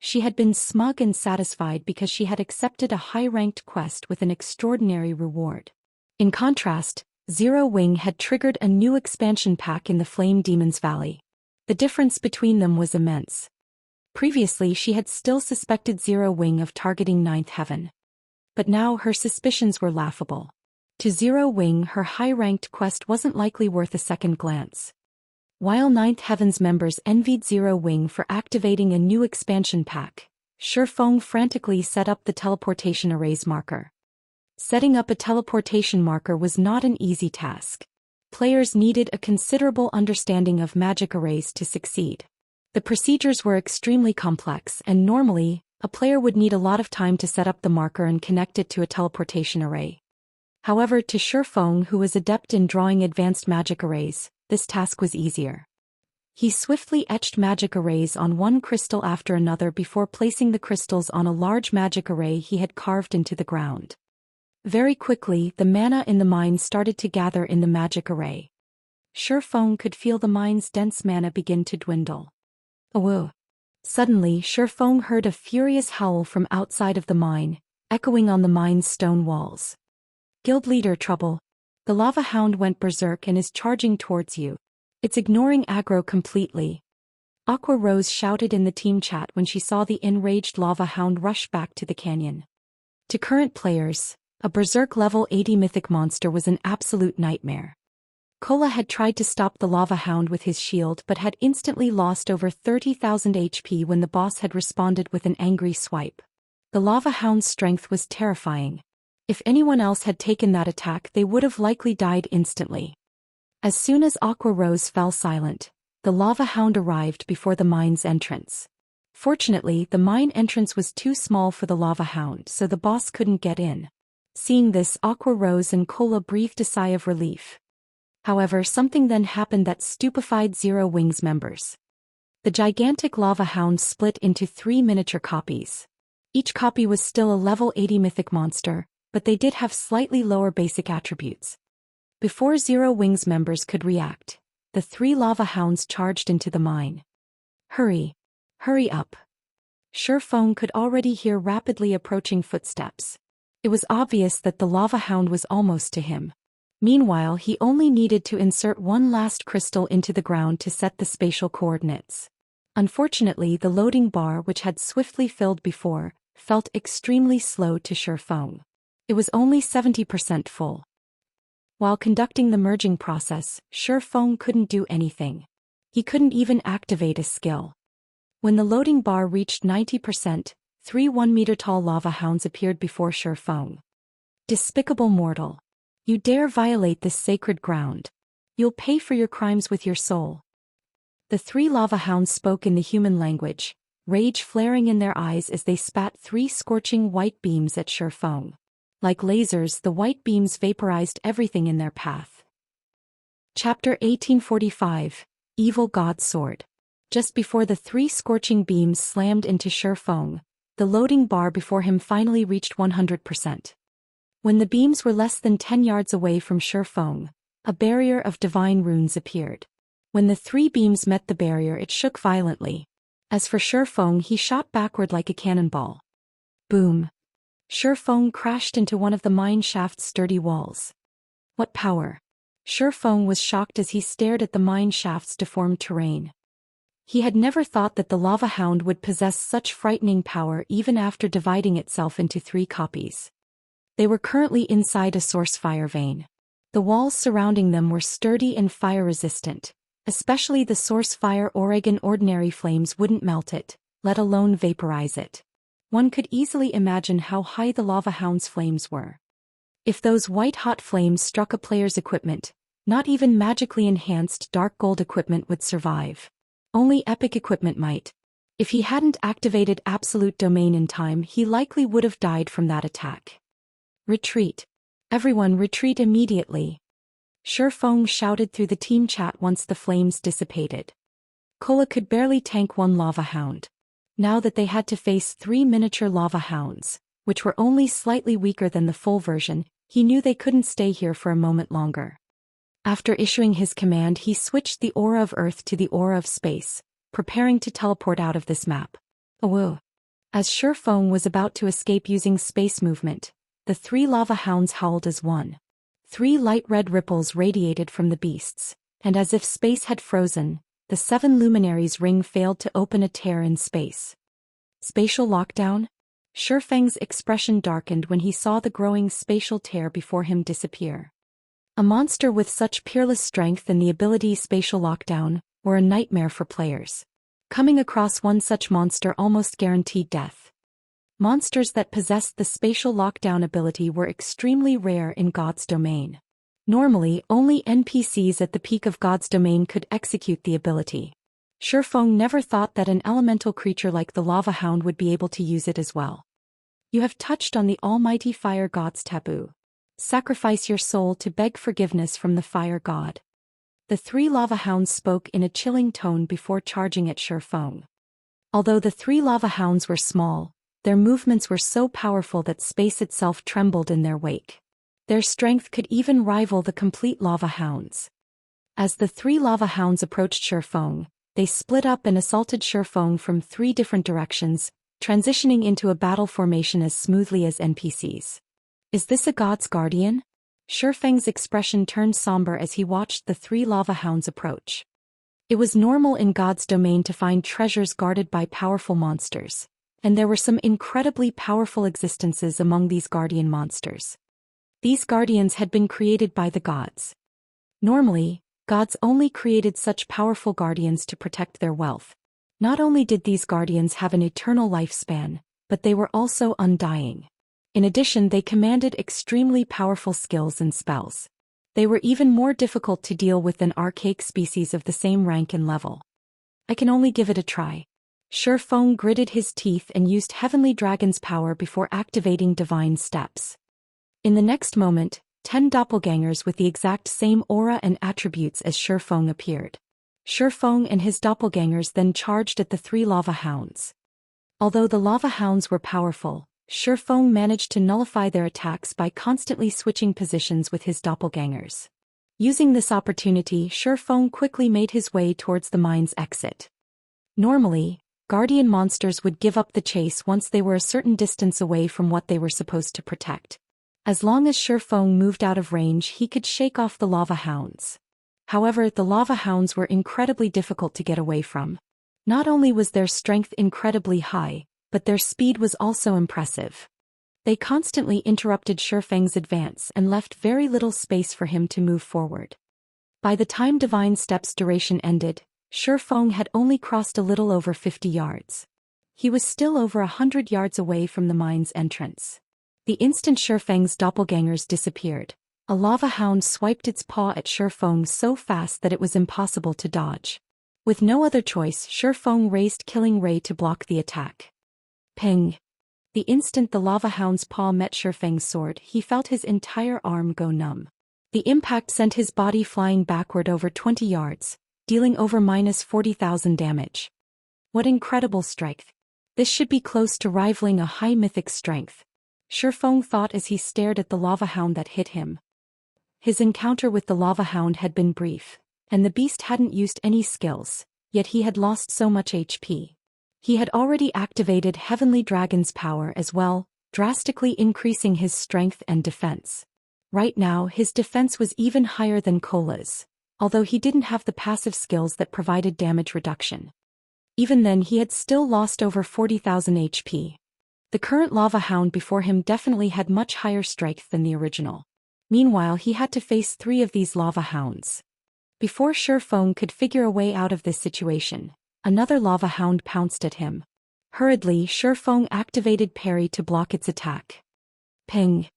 She had been smug and satisfied because she had accepted a high-ranked quest with an extraordinary reward. In contrast, Zerowing had triggered a new expansion pack in the Flame Demon's Valley. The difference between them was immense. Previously she had still suspected Zerowing of targeting Ninth Heaven. But now her suspicions were laughable. To Zerowing, her high-ranked quest wasn't likely worth a second glance. While Ninth Heaven's members envied Zerowing for activating a new expansion pack, Shifeng frantically set up the teleportation array's marker. Setting up a teleportation marker was not an easy task. Players needed a considerable understanding of magic arrays to succeed. The procedures were extremely complex, and normally, a player would need a lot of time to set up the marker and connect it to a teleportation array. However, to Shifeng, who was adept in drawing advanced magic arrays, this task was easier. He swiftly etched magic arrays on one crystal after another before placing the crystals on a large magic array he had carved into the ground. Very quickly, the mana in the mine started to gather in the magic array. Shifeng could feel the mine's dense mana begin to dwindle. Oh! Suddenly, Shifeng heard a furious howl from outside of the mine, echoing on the mine's stone walls. Guild leader trouble. The lava hound went berserk and is charging towards you. It's ignoring aggro completely. Aqua Rose shouted in the team chat when she saw the enraged lava hound rush back to the canyon. To current players, a berserk level 80 mythic monster was an absolute nightmare. Kola had tried to stop the lava hound with his shield but had instantly lost over 30,000 HP when the boss had responded with an angry swipe. The lava hound's strength was terrifying. If anyone else had taken that attack, they would have likely died instantly. As soon as Aqua Rose fell silent, the lava hound arrived before the mine's entrance. Fortunately, the mine entrance was too small for the lava hound, so the boss couldn't get in. Seeing this, Aqua Rose and Kola breathed a sigh of relief. However, something then happened that stupefied Zerowing's members. The gigantic lava hound split into 3 miniature copies. Each copy was still a level 80 mythic monster, but they did have slightly lower basic attributes. Before Zerowing's members could react, the 3 lava hounds charged into the mine. Hurry! Hurry up! Shifeng could already hear rapidly approaching footsteps. It was obvious that the lava hound was almost to him. Meanwhile, he only needed to insert one last crystal into the ground to set the spatial coordinates. Unfortunately, the loading bar, which had swiftly filled before, felt extremely slow to Shifeng. It was only 70% full. While conducting the merging process, Shifeng couldn't do anything. He couldn't even activate a skill. When the loading bar reached 90%, 3 1-meter-tall lava hounds appeared before Shifeng. Despicable mortal. You dare violate this sacred ground. You'll pay for your crimes with your soul. The 3 lava hounds spoke in the human language, rage flaring in their eyes as they spat 3 scorching white beams at Shifeng. Like lasers, the white beams vaporized everything in their path. Chapter 1845, Evil God's Sword. Just before the 3 scorching beams slammed into Shifeng, the loading bar before him finally reached 100%. When the beams were less than 10 yards away from Shifeng, a barrier of divine runes appeared. When the 3 beams met the barrier, it shook violently. As for Shifeng, he shot backward like a cannonball. Boom! Shifeng crashed into one of the mine shaft's sturdy walls. What power! Shifeng was shocked as he stared at the mine shaft's deformed terrain. He had never thought that the lava hound would possess such frightening power even after dividing itself into 3 copies. They were currently inside a source fire vein. The walls surrounding them were sturdy and fire-resistant, especially the source fire. Oregon ordinary flames wouldn't melt it, let alone vaporize it. One could easily imagine how high the lava hound's flames were. If those white-hot flames struck a player's equipment, not even magically enhanced dark gold equipment would survive. Only epic equipment might. If he hadn't activated Absolute Domain in time, he likely would have died from that attack. Retreat. Everyone retreat immediately. Shifeng shouted through the team chat once the flames dissipated. Kola could barely tank 1 lava hound. Now that they had to face 3 miniature lava hounds, which were only slightly weaker than the full version, he knew they couldn't stay here for a moment longer. After issuing his command, he switched the aura of Earth to the aura of space, preparing to teleport out of this map. Awoo! As Shifeng was about to escape using space movement, the 3 lava hounds howled as one. 3 light red ripples radiated from the beasts, and as if space had frozen, the 7 luminaries' ring failed to open a tear in space. Spatial lockdown? Shifeng's expression darkened when he saw the growing spatial tear before him disappear. A monster with such peerless strength and the ability spatial lockdown were a nightmare for players. Coming across one such monster almost guaranteed death. Monsters that possessed the spatial lockdown ability were extremely rare in God's domain. Normally, only NPCs at the peak of God's domain could execute the ability. Shifeng never thought that an elemental creature like the lava hound would be able to use it as well. You have touched on the almighty fire god's taboo. Sacrifice your soul to beg forgiveness from the fire god. The 3 lava hounds spoke in a chilling tone before charging at Shifeng. Although the 3 lava hounds were small, their movements were so powerful that space itself trembled in their wake. Their strength could even rival the complete lava hounds. As the 3 lava hounds approached Shifeng, they split up and assaulted Shifeng from 3 different directions, transitioning into a battle formation as smoothly as NPCs. Is this a god's guardian? Shifeng's expression turned somber as he watched the 3 lava hounds approach. It was normal in God's domain to find treasures guarded by powerful monsters, and there were some incredibly powerful existences among these guardian monsters. These guardians had been created by the gods. Normally, gods only created such powerful guardians to protect their wealth. Not only did these guardians have an eternal lifespan, but they were also undying. In addition, they commanded extremely powerful skills and spells. They were even more difficult to deal with than archaic species of the same rank and level. I can only give it a try. Shifeng gritted his teeth and used Heavenly Dragon's power before activating Divine Steps. In the next moment, 10 doppelgangers with the exact same aura and attributes as Shifeng appeared. Shifeng and his doppelgangers then charged at the 3 lava hounds. Although the lava hounds were powerful, Shifeng managed to nullify their attacks by constantly switching positions with his doppelgangers. Using this opportunity, Shifeng quickly made his way towards the mine's exit. Normally, guardian monsters would give up the chase once they were a certain distance away from what they were supposed to protect. As long as Shifeng moved out of range, he could shake off the lava hounds. However, the lava hounds were incredibly difficult to get away from. Not only was their strength incredibly high, but their speed was also impressive. They constantly interrupted Shifeng's advance and left very little space for him to move forward. By the time Divine Step's duration ended, Shifeng had only crossed a little over 50 yards. He was still over 100 yards away from the mine's entrance. The instant Shifeng's doppelgangers disappeared, a lava hound swiped its paw at Shifeng so fast that it was impossible to dodge. With no other choice, Shifeng raised Killing Ray to block the attack. Ping! The instant the lava hound's paw met Shifeng's sword, he felt his entire arm go numb. The impact sent his body flying backward over 20 yards, dealing over -40,000 damage. What incredible strength! This should be close to rivaling a high mythic strength, Shifeng thought as he stared at the lava hound that hit him. His encounter with the lava hound had been brief, and the beast hadn't used any skills, yet he had lost so much HP. He had already activated Heavenly Dragon's power as well, drastically increasing his strength and defense. Right now his defense was even higher than Kola's, although he didn't have the passive skills that provided damage reduction. Even then he had still lost over 40,000 HP. The current lava hound before him definitely had much higher strength than the original. Meanwhile he had to face 3 of these lava hounds. Before Shifeng could figure a way out of this situation, another lava hound pounced at him. Hurriedly, Shifeng activated parry to block its attack. Ping!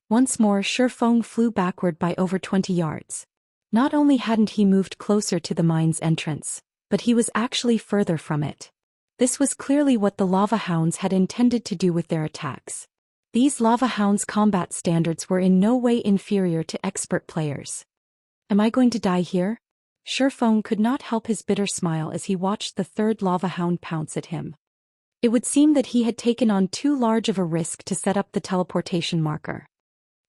Once more Shifeng flew backward by over 20 yards. Not only hadn't he moved closer to the mine's entrance, but he was actually further from it. This was clearly what the lava hounds had intended to do with their attacks. These lava hounds' combat standards were in no way inferior to expert players. Am I going to die here? Shifeng could not help his bitter smile as he watched the third lava hound pounce at him. It would seem that he had taken on too large of a risk to set up the teleportation marker.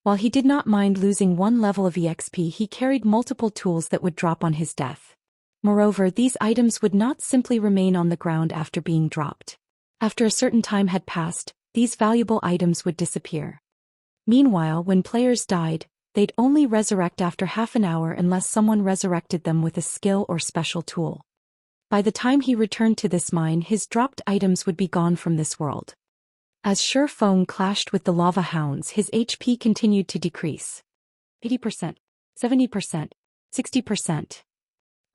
While he did not mind losing 1 level of EXP, he carried multiple tools that would drop on his death. Moreover, these items would not simply remain on the ground after being dropped. After a certain time had passed, these valuable items would disappear. Meanwhile, when players died, they'd only resurrect after half an hour unless someone resurrected them with a skill or special tool. By the time he returned to this mine, his dropped items would be gone from this world. As Shifeng clashed with the lava hounds, his HP continued to decrease. 80%, 70%, 60%.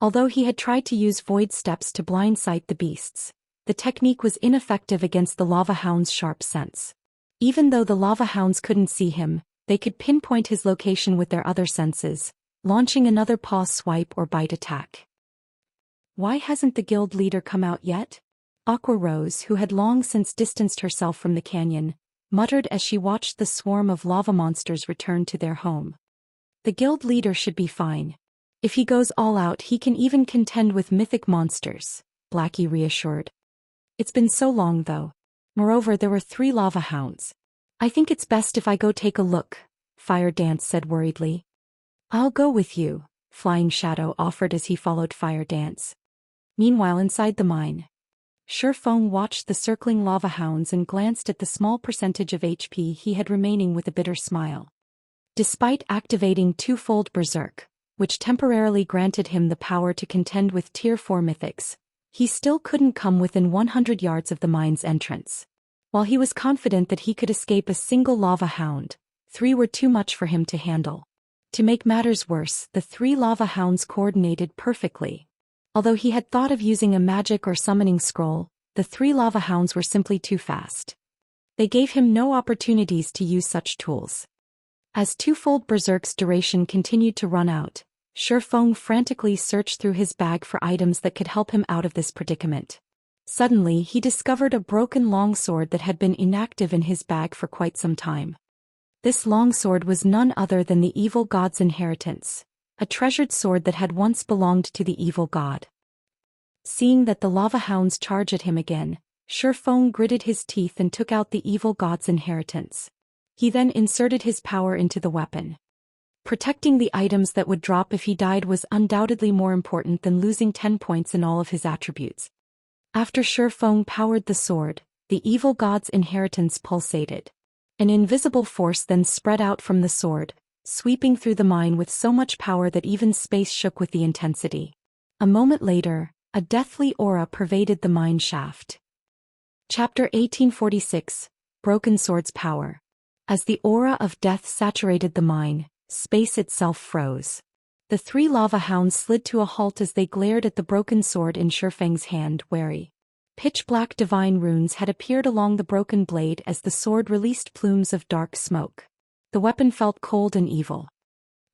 Although he had tried to use void steps to blindsight the beasts, the technique was ineffective against the lava hound's sharp sense. Even though the lava hounds couldn't see him, they could pinpoint his location with their other senses, launching another paw swipe or bite attack. Why hasn't the guild leader come out yet? Aqua Rose, who had long since distanced herself from the canyon, muttered as she watched the swarm of lava monsters return to their home. The guild leader should be fine. If he goes all out, he can even contend with mythic monsters, Blackie reassured. It's been so long though. Moreover, there were 3 lava hounds. I think it's best if I go take a look, Fire Dance said worriedly. I'll go with you, Flying Shadow offered as he followed Fire Dance. Meanwhile, inside the mine, Shifeng watched the circling lava hounds and glanced at the small percentage of HP he had remaining with a bitter smile. Despite activating twofold Berserk, which temporarily granted him the power to contend with Tier 4 mythics, he still couldn't come within 100 yards of the mine's entrance. While he was confident that he could escape a single lava hound, 3 were too much for him to handle. To make matters worse, the 3 lava hounds coordinated perfectly. Although he had thought of using a magic or summoning scroll, the 3 lava hounds were simply too fast. They gave him no opportunities to use such tools. As twofold Berserk's duration continued to run out, Shifeng frantically searched through his bag for items that could help him out of this predicament. Suddenly, he discovered a broken longsword that had been inactive in his bag for quite some time. This longsword was none other than the evil god's inheritance, a treasured sword that had once belonged to the evil god. Seeing that the lava hounds charged at him again, Shifeng gritted his teeth and took out the evil god's inheritance. He then inserted his power into the weapon. Protecting the items that would drop if he died was undoubtedly more important than losing 10 points in all of his attributes. After Shifeng powered the sword, the evil god's inheritance pulsated. An invisible force then spread out from the sword, sweeping through the mine with so much power that even space shook with the intensity. A moment later, a deathly aura pervaded the mine shaft. Chapter 1846, Broken Sword's Power. As the aura of death saturated the mine, space itself froze. The three lava hounds slid to a halt as they glared at the broken sword in Shifeng's hand, wary. Pitch-black divine runes had appeared along the broken blade as the sword released plumes of dark smoke. The weapon felt cold and evil.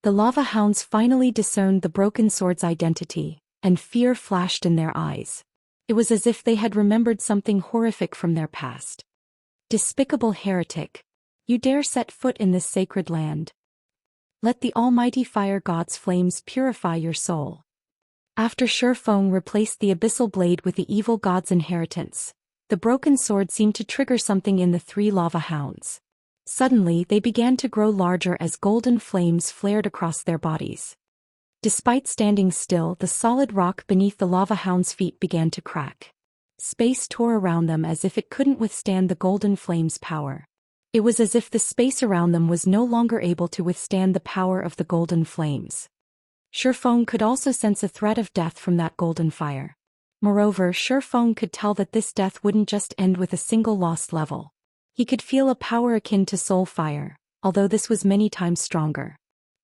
The lava hounds finally discerned the broken sword's identity, and fear flashed in their eyes. It was as if they had remembered something horrific from their past. Despicable heretic! You dare set foot in this sacred land? Let the almighty fire god's flames purify your soul. After Shifeng replaced the abyssal blade with the evil god's inheritance, the broken sword seemed to trigger something in the three lava hounds. Suddenly they began to grow larger as golden flames flared across their bodies. Despite standing still, the solid rock beneath the lava hounds' feet began to crack. Space tore around them as if it couldn't withstand the golden flames' power. It was as if the space around them was no longer able to withstand the power of the golden flames. Shifeng could also sense a threat of death from that golden fire. Moreover, Shifeng could tell that this death wouldn't just end with a single lost level. He could feel a power akin to soul fire, although this was many times stronger.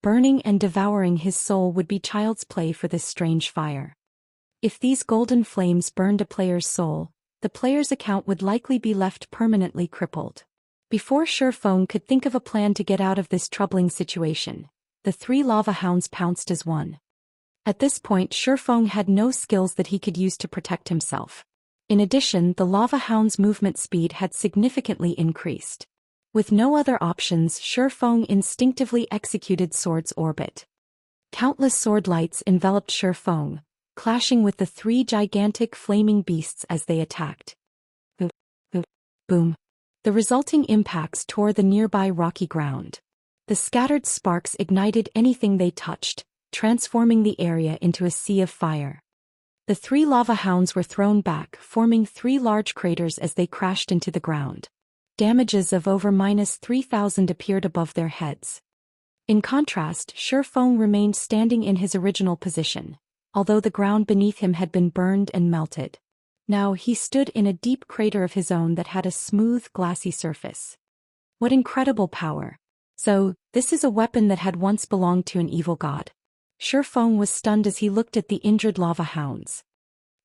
Burning and devouring his soul would be child's play for this strange fire. If these golden flames burned a player's soul, the player's account would likely be left permanently crippled. Before Shifeng could think of a plan to get out of this troubling situation, the three lava hounds pounced as one. At this point, Shifeng had no skills that he could use to protect himself. In addition, the lava hound's movement speed had significantly increased. With no other options, Shifeng instinctively executed Sword's Orbit. Countless sword lights enveloped Shifeng, clashing with the three gigantic flaming beasts as they attacked. Boom. The resulting impacts tore the nearby rocky ground. The scattered sparks ignited anything they touched, transforming the area into a sea of fire. The three lava hounds were thrown back, forming three large craters as they crashed into the ground. Damages of over -3,000 appeared above their heads. In contrast, Shifeng remained standing in his original position, although the ground beneath him had been burned and melted. Now he stood in a deep crater of his own that had a smooth, glassy surface. What incredible power! So, this is a weapon that had once belonged to an evil god. Shifeng was stunned as he looked at the injured lava hounds.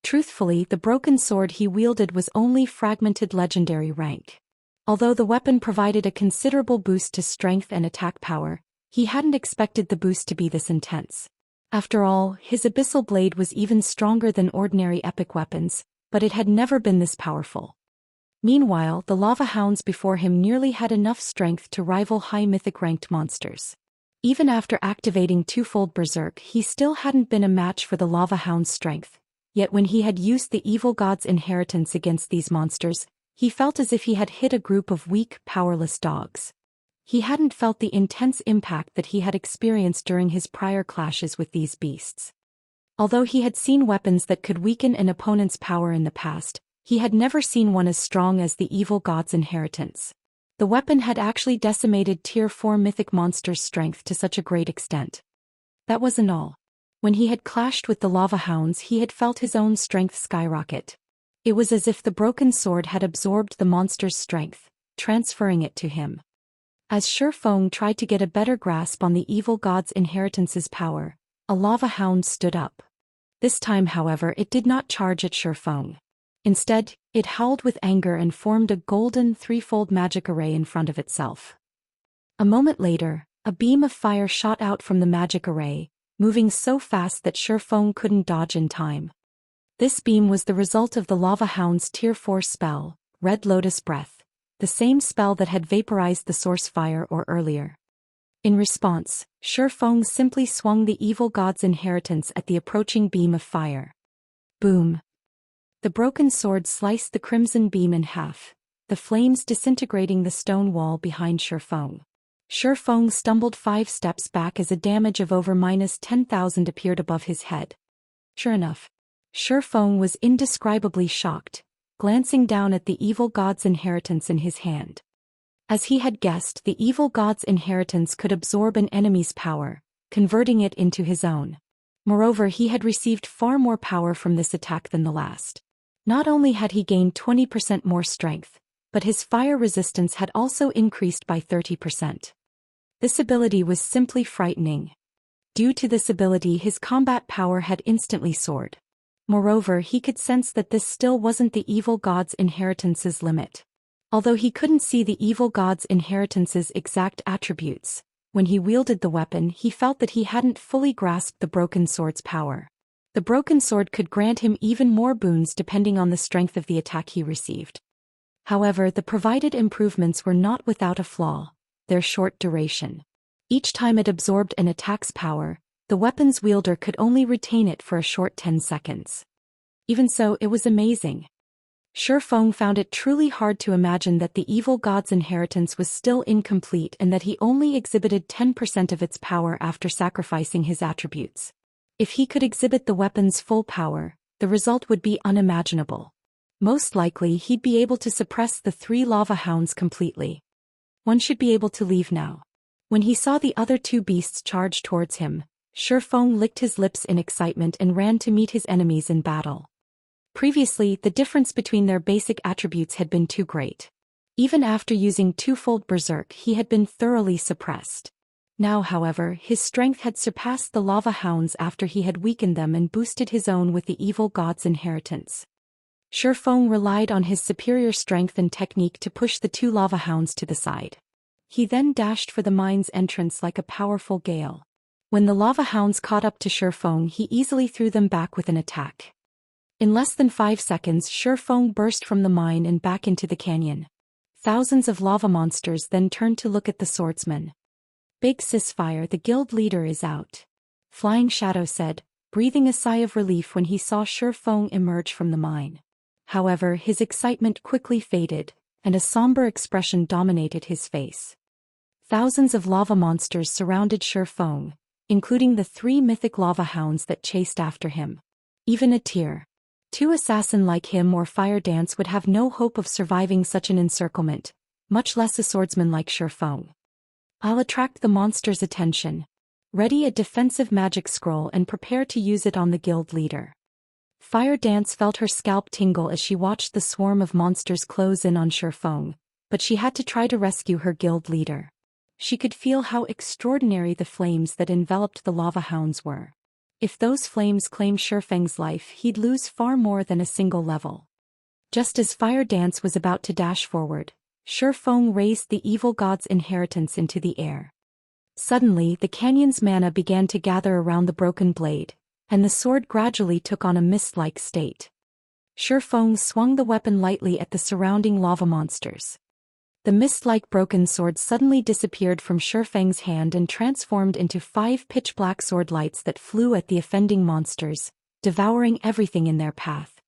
Truthfully, the broken sword he wielded was only fragmented legendary rank. Although the weapon provided a considerable boost to strength and attack power, he hadn't expected the boost to be this intense. After all, his abyssal blade was even stronger than ordinary epic weapons, but it had never been this powerful. Meanwhile, the lava hounds before him nearly had enough strength to rival high mythic ranked monsters. Even after activating twofold berserk, he still hadn't been a match for the lava hound's strength. Yet when he had used the evil god's inheritance against these monsters, he felt as if he had hit a group of weak, powerless dogs. He hadn't felt the intense impact that he had experienced during his prior clashes with these beasts. Although he had seen weapons that could weaken an opponent's power in the past, he had never seen one as strong as the evil god's inheritance. The weapon had actually decimated Tier 4 mythic monsters' strength to such a great extent. That wasn't all. When he had clashed with the lava hounds, he had felt his own strength skyrocket. It was as if the broken sword had absorbed the monster's strength, transferring it to him. As Shifeng tried to get a better grasp on the evil god's inheritance's power, a lava hound stood up. This time, however, it did not charge at Shifeng. Instead, it howled with anger and formed a golden threefold magic array in front of itself. A moment later, a beam of fire shot out from the magic array, moving so fast that Shifeng couldn't dodge in time. This beam was the result of the lava hound's Tier 4 spell, Red Lotus Breath, the same spell that had vaporized the source fire or earlier. In response, Shifeng simply swung the evil god's inheritance at the approaching beam of fire. Boom! The broken sword sliced the crimson beam in half, the flames disintegrating the stone wall behind Shifeng. Shifeng stumbled 5 steps back as a damage of over -10,000 appeared above his head. Sure enough, Feng was indescribably shocked, glancing down at the evil god's inheritance in his hand. As he had guessed, the evil god's inheritance could absorb an enemy's power, converting it into his own. Moreover, he had received far more power from this attack than the last. Not only had he gained 20% more strength, but his fire resistance had also increased by 30%. This ability was simply frightening. Due to this ability, his combat power had instantly soared. Moreover, he could sense that this still wasn't the evil god's inheritance's limit. Although he couldn't see the evil god's inheritance's exact attributes, when he wielded the weapon, he felt that he hadn't fully grasped the broken sword's power. The broken sword could grant him even more boons depending on the strength of the attack he received. However, the provided improvements were not without a flaw: their short duration. Each time it absorbed an attack's power, the weapon's wielder could only retain it for a short 10 seconds. Even so, it was amazing. Feng found it truly hard to imagine that the evil god's inheritance was still incomplete and that he only exhibited 10% of its power after sacrificing his attributes. If he could exhibit the weapon's full power, the result would be unimaginable. Most likely he'd be able to suppress the 3 lava hounds completely. One should be able to leave now. When he saw the other 2 beasts charge towards him, Feng licked his lips in excitement and ran to meet his enemies in battle. Previously, the difference between their basic attributes had been too great. Even after using twofold berserk, he had been thoroughly suppressed. Now, however, his strength had surpassed the lava hounds after he had weakened them and boosted his own with the evil god's inheritance. Feng relied on his superior strength and technique to push the 2 lava hounds to the side. He then dashed for the mine's entrance like a powerful gale. When the lava hounds caught up to Feng, he easily threw them back with an attack. In less than 5 seconds, Feng burst from the mine and back into the canyon. Thousands of lava monsters then turned to look at the swordsman. "Big Sis Fire, the guild leader is out," Flying Shadow said, breathing a sigh of relief when he saw Feng emerge from the mine. However, his excitement quickly faded, and a somber expression dominated his face. Thousands of lava monsters surrounded Feng, including the 3 mythic lava hounds that chased after him. Even a tier 2 assassin like him or Fire Dance would have no hope of surviving such an encirclement, much less a swordsman like Feng. "I'll attract the monster's attention. Ready a defensive magic scroll and prepare to use it on the guild leader." Fire Dance felt her scalp tingle as she watched the swarm of monsters close in on Feng, but she had to try to rescue her guild leader. She could feel how extraordinary the flames that enveloped the lava hounds were. If those flames claimed Feng's life, he'd lose far more than a single level. Just as Fire Dance was about to dash forward, Feng raised the evil god's inheritance into the air. Suddenly, the canyon's mana began to gather around the broken blade, and the sword gradually took on a mist-like state. Feng swung the weapon lightly at the surrounding lava monsters. The mist-like broken sword suddenly disappeared from Feng's hand and transformed into 5 pitch-black sword lights that flew at the offending monsters, devouring everything in their path.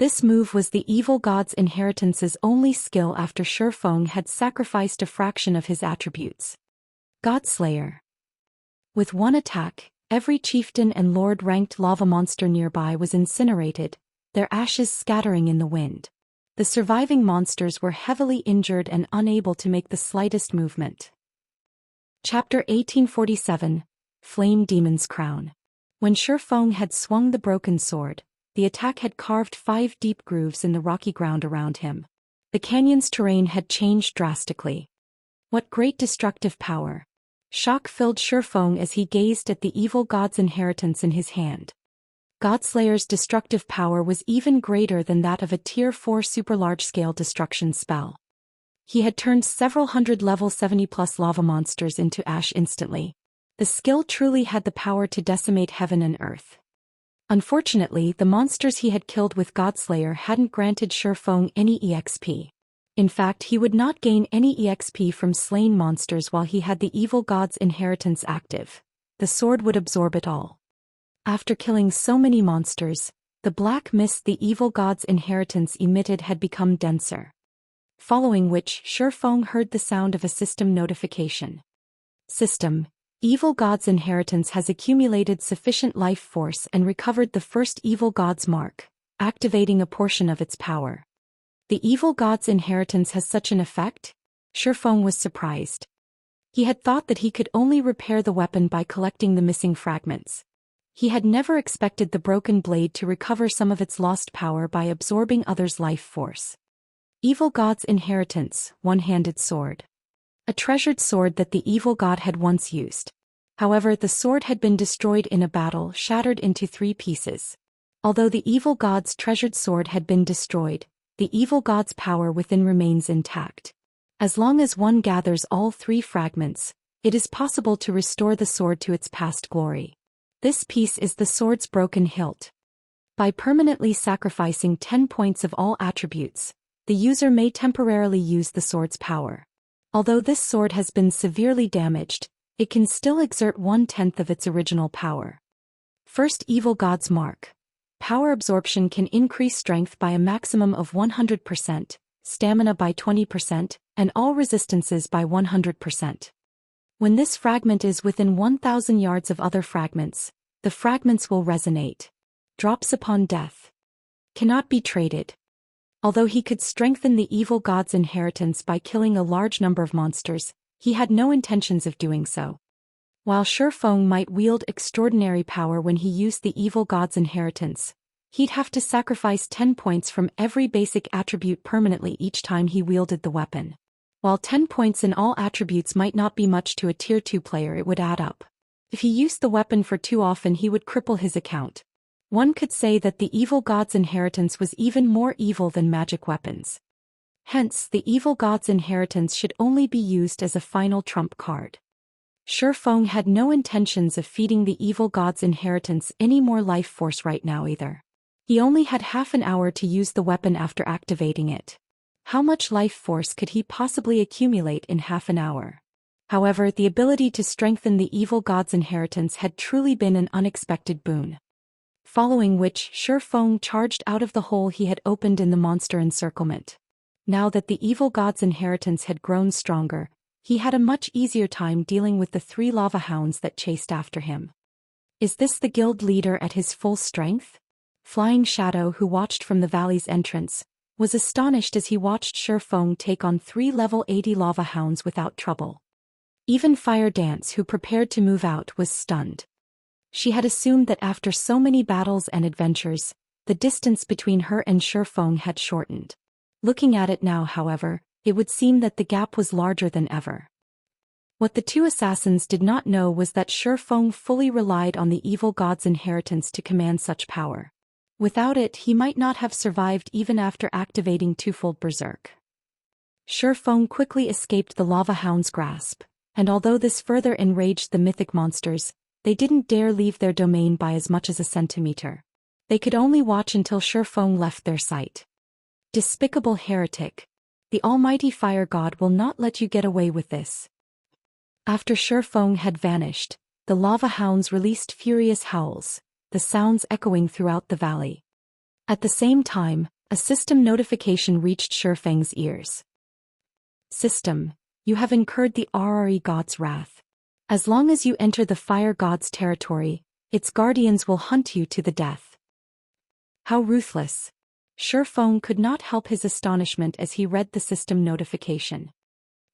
This move was the evil god's inheritance's only skill after Feng had sacrificed a fraction of his attributes. Godslayer. With one attack, every chieftain and lord-ranked lava monster nearby was incinerated, their ashes scattering in the wind. The surviving monsters were heavily injured and unable to make the slightest movement. Chapter 1847, Flame Demon's Crown. When Feng had swung the broken sword, the attack had carved 5 deep grooves in the rocky ground around him. The canyon's terrain had changed drastically. What great destructive power! Shock filled Feng as he gazed at the evil god's inheritance in his hand. Godslayer's destructive power was even greater than that of a Tier 4 super large-scale destruction spell. He had turned several hundred level 70+ lava monsters into ash instantly. The skill truly had the power to decimate heaven and earth. Unfortunately, the monsters he had killed with Godslayer hadn't granted Feng any EXP. In fact, he would not gain any EXP from slain monsters while he had the evil god's inheritance active. The sword would absorb it all. After killing so many monsters, the black mist the evil god's inheritance emitted had become denser. Following which, Feng heard the sound of a system notification. System, Evil God's inheritance has accumulated sufficient life force and recovered the first Evil God's mark, activating a portion of its power. The Evil God's inheritance has such an effect? Shifeng was surprised. He had thought that he could only repair the weapon by collecting the missing fragments. He had never expected the broken blade to recover some of its lost power by absorbing others' life force. Evil God's inheritance, one-handed sword. A treasured sword that the Evil God had once used. However, the sword had been destroyed in a battle, shattered into 3 pieces. Although the Evil God's treasured sword had been destroyed, the Evil God's power within remains intact. As long as one gathers all 3 fragments, it is possible to restore the sword to its past glory. This piece is the sword's broken hilt. By permanently sacrificing 10 points of all attributes, the user may temporarily use the sword's power. Although this sword has been severely damaged, it can still exert 1/10 of its original power. First Evil God's mark. Power absorption can increase strength by a maximum of 100%, stamina by 20%, and all resistances by 100%. When this fragment is within 1,000 yards of other fragments, the fragments will resonate. Drops upon death. Cannot be traded. Although he could strengthen the Evil God's inheritance by killing a large number of monsters, he had no intentions of doing so. While Shifeng might wield extraordinary power when he used the Evil God's inheritance, he'd have to sacrifice 10 points from every basic attribute permanently each time he wielded the weapon. While 10 points in all attributes might not be much to a Tier 2 player, it would add up. If he used the weapon for too often, he would cripple his account. One could say that the Evil God's inheritance was even more evil than magic weapons. Hence, the Evil God's inheritance should only be used as a final trump card. Shifeng had no intentions of feeding the Evil God's inheritance any more life force right now either. He only had half an hour to use the weapon after activating it. How much life force could he possibly accumulate in half an hour? However, the ability to strengthen the Evil God's inheritance had truly been an unexpected boon. Following which, Shifeng charged out of the hole he had opened in the monster encirclement. Now that the Evil God's inheritance had grown stronger, he had a much easier time dealing with the 3 lava hounds that chased after him. Is this the guild leader at his full strength? Flying Shadow, who watched from the valley's entrance, was astonished as he watched Shifeng take on 3 level 80 lava hounds without trouble. Even Fire Dance, who prepared to move out, was stunned. She had assumed that after so many battles and adventures, the distance between her and Shifeng had shortened. Looking at it now, however, it would seem that the gap was larger than ever. What the 2 assassins did not know was that Shifeng fully relied on the Evil God's inheritance to command such power. Without it, he might not have survived even after activating twofold Berserk. Shifeng quickly escaped the lava hound's grasp, and although this further enraged the mythic monsters, they didn't dare leave their domain by as much as a centimeter. They could only watch until Shifeng left their sight. Despicable heretic. The almighty fire god will not let you get away with this. After Shifeng had vanished, the lava hounds released furious howls, the sounds echoing throughout the valley. At the same time, a system notification reached Shifeng's ears. System, you have incurred the RRE god's wrath. As long as you enter the fire god's territory, its guardians will hunt you to the death. How ruthless. Shifeng could not help his astonishment as he read the system notification.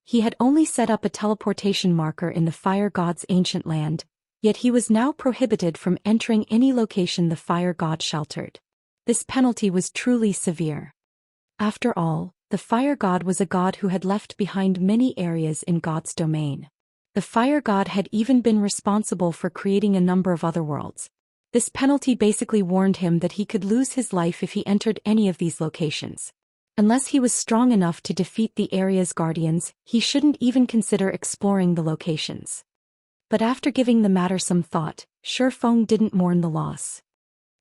He had only set up a teleportation marker in the fire god's ancient land, yet he was now prohibited from entering any location the fire god sheltered. This penalty was truly severe. After all, the fire god was a god who had left behind many areas in God's domain. The fire god had even been responsible for creating a number of other worlds. This penalty basically warned him that he could lose his life if he entered any of these locations. Unless he was strong enough to defeat the area's guardians, he shouldn't even consider exploring the locations. But after giving the matter some thought, Shifeng didn't mourn the loss.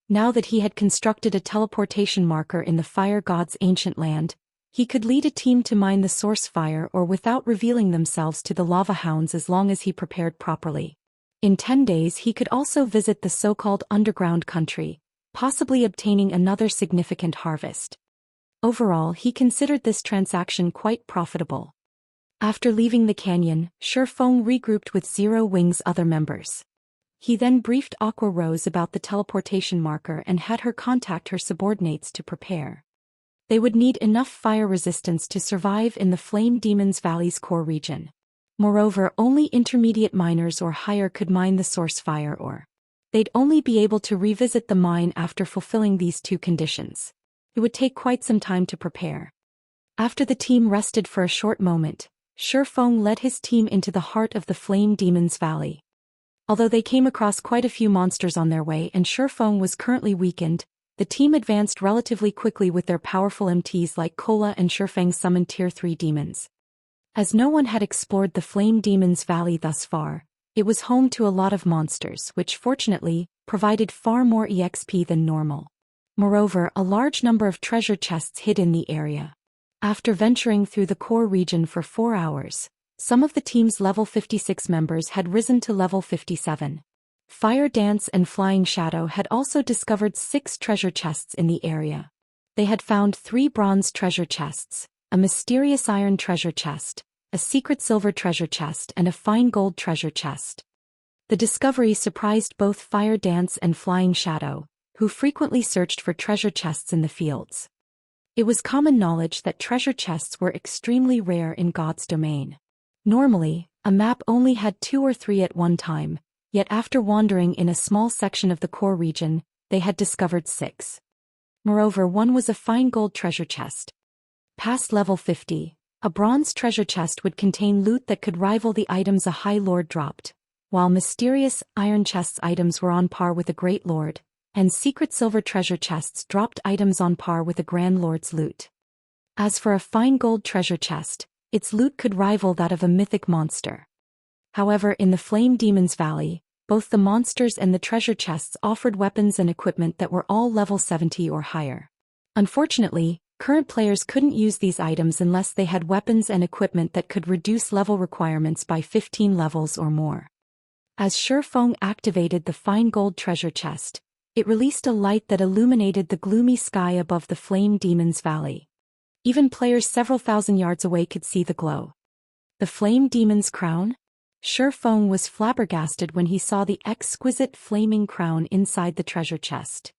Now that he had constructed a teleportation marker in the fire god's ancient land, he could lead a team to mine the source fire or without revealing themselves to the lava hounds as long as he prepared properly. In 10 days he could also visit the so-called underground country, possibly obtaining another significant harvest. Overall, he considered this transaction quite profitable. After leaving the canyon, Shifeng regrouped with Zero Wing's other members. He then briefed Aqua Rose about the teleportation marker and had her contact her subordinates to prepare. They would need enough fire resistance to survive in the Flame Demon's Valley's core region. Moreover, only intermediate miners or higher could mine the source fire ore. They'd only be able to revisit the mine after fulfilling these two conditions. It would take quite some time to prepare. After the team rested for a short moment, Shifeng led his team into the heart of the Flame Demon's Valley. Although they came across quite a few monsters on their way and Shifeng was currently weakened, the team advanced relatively quickly with their powerful MTs like Kola and Shifeng summoned Tier 3 demons. As no one had explored the Flame Demon's Valley thus far, it was home to a lot of monsters which fortunately, provided far more EXP than normal. Moreover, a large number of treasure chests hid in the area. After venturing through the core region for 4 hours, some of the team's level 56 members had risen to level 57. Fire Dance and Flying Shadow had also discovered 6 treasure chests in the area. They had found 3 bronze treasure chests, a mysterious iron treasure chest, a secret silver treasure chest and a fine gold treasure chest. The discovery surprised both Fire Dance and Flying Shadow, who frequently searched for treasure chests in the fields. It was common knowledge that treasure chests were extremely rare in God's domain. Normally, a map only had 2 or 3 at one time, yet after wandering in a small section of the core region, they had discovered 6. Moreover, one was a fine gold treasure chest. Past level 50, a bronze treasure chest would contain loot that could rival the items a High Lord dropped, while mysterious iron chests items were on par with a Great Lord, and secret silver treasure chests dropped items on par with a Grand Lord's loot. As for a fine gold treasure chest, its loot could rival that of a mythic monster. However, in the Flame Demon's Valley, both the monsters and the treasure chests offered weapons and equipment that were all level 70 or higher. Unfortunately, current players couldn't use these items unless they had weapons and equipment that could reduce level requirements by 15 levels or more. As Shifeng activated the fine gold treasure chest, it released a light that illuminated the gloomy sky above the Flame Demon's Valley. Even players several thousand yards away could see the glow. The Flame Demon's Crown? Shifeng was flabbergasted when he saw the exquisite flaming crown inside the treasure chest.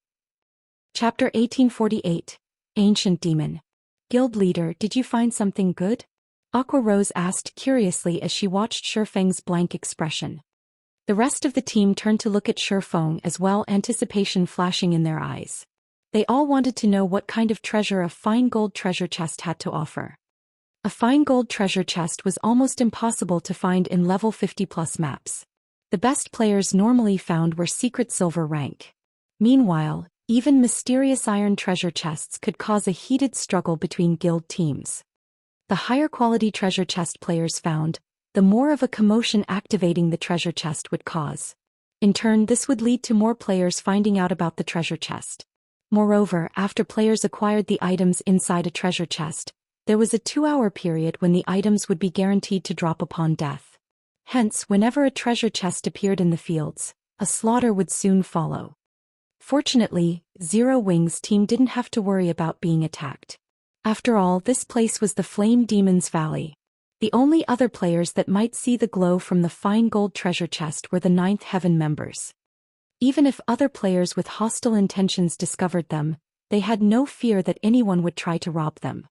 Chapter 1848, Ancient Demon. Guild Leader, did you find something good? Aqua Rose asked curiously as she watched Shifeng's blank expression. The rest of the team turned to look at Shifeng as well, anticipation flashing in their eyes. They all wanted to know what kind of treasure a fine gold treasure chest had to offer. A fine gold treasure chest was almost impossible to find in level 50+ maps. The best players normally found were secret silver rank. Meanwhile, even mysterious iron treasure chests could cause a heated struggle between guild teams. The higher quality treasure chest players found, the more of a commotion activating the treasure chest would cause. In turn, this would lead to more players finding out about the treasure chest. Moreover, after players acquired the items inside a treasure chest, there was a 2-hour period when the items would be guaranteed to drop upon death. Hence, whenever a treasure chest appeared in the fields, a slaughter would soon follow. Fortunately, Zero Wing's team didn't have to worry about being attacked. After all, this place was the Flame Demon's Valley. The only other players that might see the glow from the fine gold treasure chest were the 9th Heaven members. Even if other players with hostile intentions discovered them, they had no fear that anyone would try to rob them.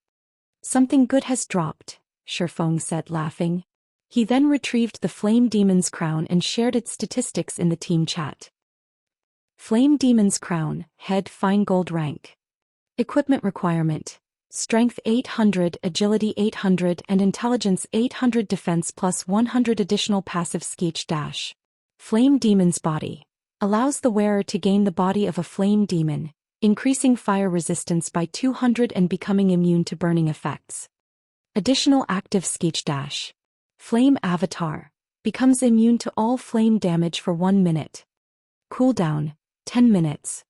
Something good has dropped, Shifeng said, laughing. He then retrieved the Flame Demon's Crown and shared its statistics in the team chat. Flame Demon's Crown, Head Fine Gold Rank. Equipment requirement: Strength 800, Agility 800 and Intelligence 800, Defense plus 100 additional passive Skeech Dash. Flame Demon's Body. Allows the wearer to gain the body of a flame demon, increasing fire resistance by 200 and becoming immune to burning effects. Additional active Skeech Dash. Flame Avatar. Becomes immune to all flame damage for 1 minute. Cooldown, 10 minutes.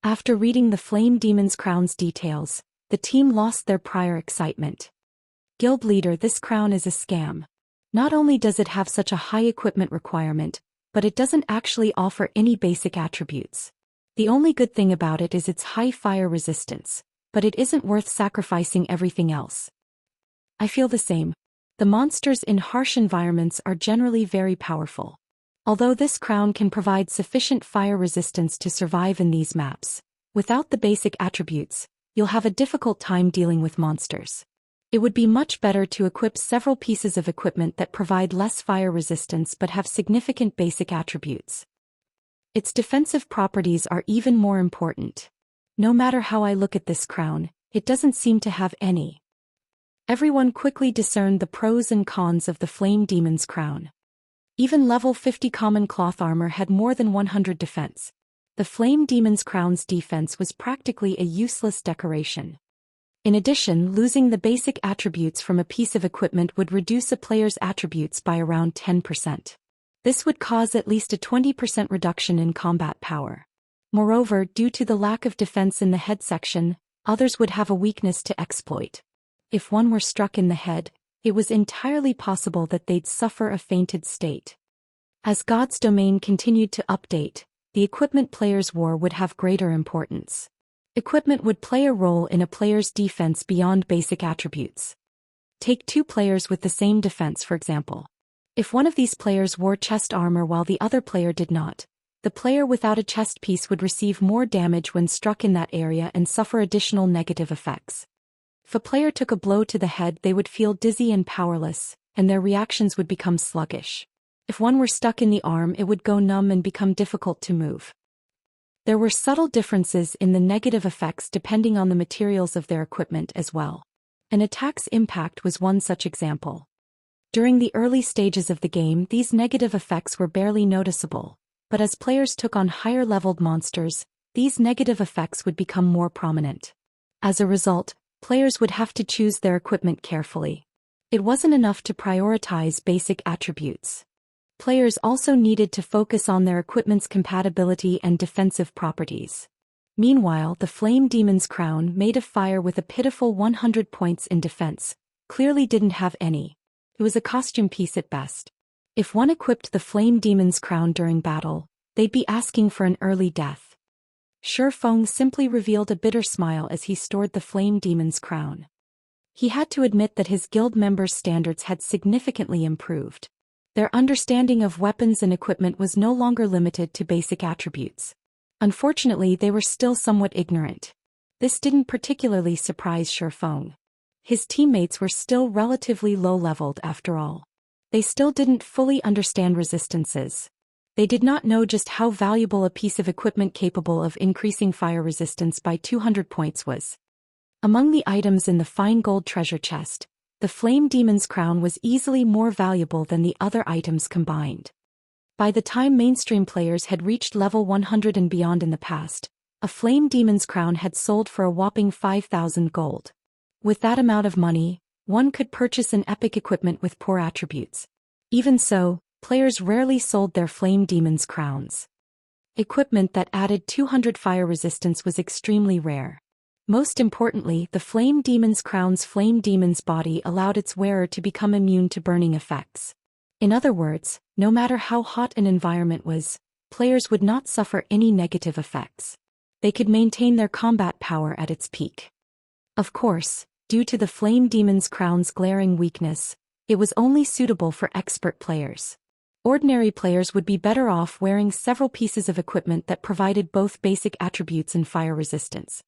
After reading the Flame Demon's Crown's details, the team lost their prior excitement. Guild Leader, this crown is a scam. Not only does it have such a high equipment requirement, but it doesn't actually offer any basic attributes. The only good thing about it is its high fire resistance, but it isn't worth sacrificing everything else. I feel the same. The monsters in harsh environments are generally very powerful. Although this crown can provide sufficient fire resistance to survive in these maps, without the basic attributes, you'll have a difficult time dealing with monsters. It would be much better to equip several pieces of equipment that provide less fire resistance but have significant basic attributes. Its defensive properties are even more important. No matter how I look at this crown, it doesn't seem to have any. Everyone quickly discerned the pros and cons of the Flame Demon's crown. Even level 50 common cloth armor had more than 100 defense. The Flame Demon's crown's defense was practically a useless decoration. In addition, losing the basic attributes from a piece of equipment would reduce a player's attributes by around 10%. This would cause at least a 20% reduction in combat power. Moreover, due to the lack of defense in the head section, others would have a weakness to exploit. If one were struck in the head, it was entirely possible that they'd suffer a fainted state. As God's domain continued to update, the equipment players wore would have greater importance. Equipment would play a role in a player's defense beyond basic attributes. Take two players with the same defense, for example. If one of these players wore chest armor while the other player did not, the player without a chest piece would receive more damage when struck in that area and suffer additional negative effects. If a player took a blow to the head, they would feel dizzy and powerless, and their reactions would become sluggish. If one were stuck in the arm, it would go numb and become difficult to move. There were subtle differences in the negative effects depending on the materials of their equipment as well. An attack's impact was one such example. During the early stages of the game, these negative effects were barely noticeable, but as players took on higher-leveled monsters, these negative effects would become more prominent. As a result, players would have to choose their equipment carefully. It wasn't enough to prioritize basic attributes. Players also needed to focus on their equipment's compatibility and defensive properties. Meanwhile, the Flame Demon's crown, made of fire with a pitiful 100 points in defense, clearly didn't have any. It was a costume piece at best. If one equipped the Flame Demon's crown during battle, they'd be asking for an early death. Feng simply revealed a bitter smile as he stored the Flame Demon's crown. He had to admit that his guild members' standards had significantly improved. Their understanding of weapons and equipment was no longer limited to basic attributes. Unfortunately, they were still somewhat ignorant. This didn't particularly surprise Feng. His teammates were still relatively low-leveled after all. They still didn't fully understand resistances. They did not know just how valuable a piece of equipment capable of increasing fire resistance by 200 points was. Among the items in the fine gold treasure chest, the Flame Demon's crown was easily more valuable than the other items combined. By the time mainstream players had reached level 100 and beyond in the past, a Flame Demon's crown had sold for a whopping 5,000 gold. With that amount of money, one could purchase an epic equipment with poor attributes. Even so, players rarely sold their Flame Demon's crowns. Equipment that added 200 fire resistance was extremely rare. Most importantly, the Flame Demon's crown's Flame Demon's body allowed its wearer to become immune to burning effects. In other words, no matter how hot an environment was, players would not suffer any negative effects. They could maintain their combat power at its peak. Of course, due to the Flame Demon's crown's glaring weakness, it was only suitable for expert players. Ordinary players would be better off wearing several pieces of equipment that provided both basic attributes and fire resistance.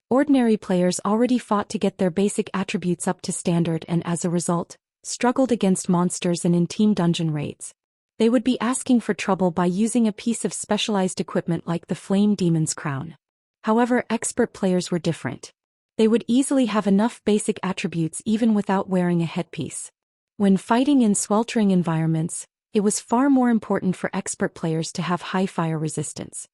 Ordinary players already fought to get their basic attributes up to standard and as a result, struggled against monsters and in team dungeon raids. They would be asking for trouble by using a piece of specialized equipment like the Flame Demon's crown. However, expert players were different. They would easily have enough basic attributes even without wearing a headpiece. When fighting in sweltering environments, it was far more important for expert players to have high fire resistance.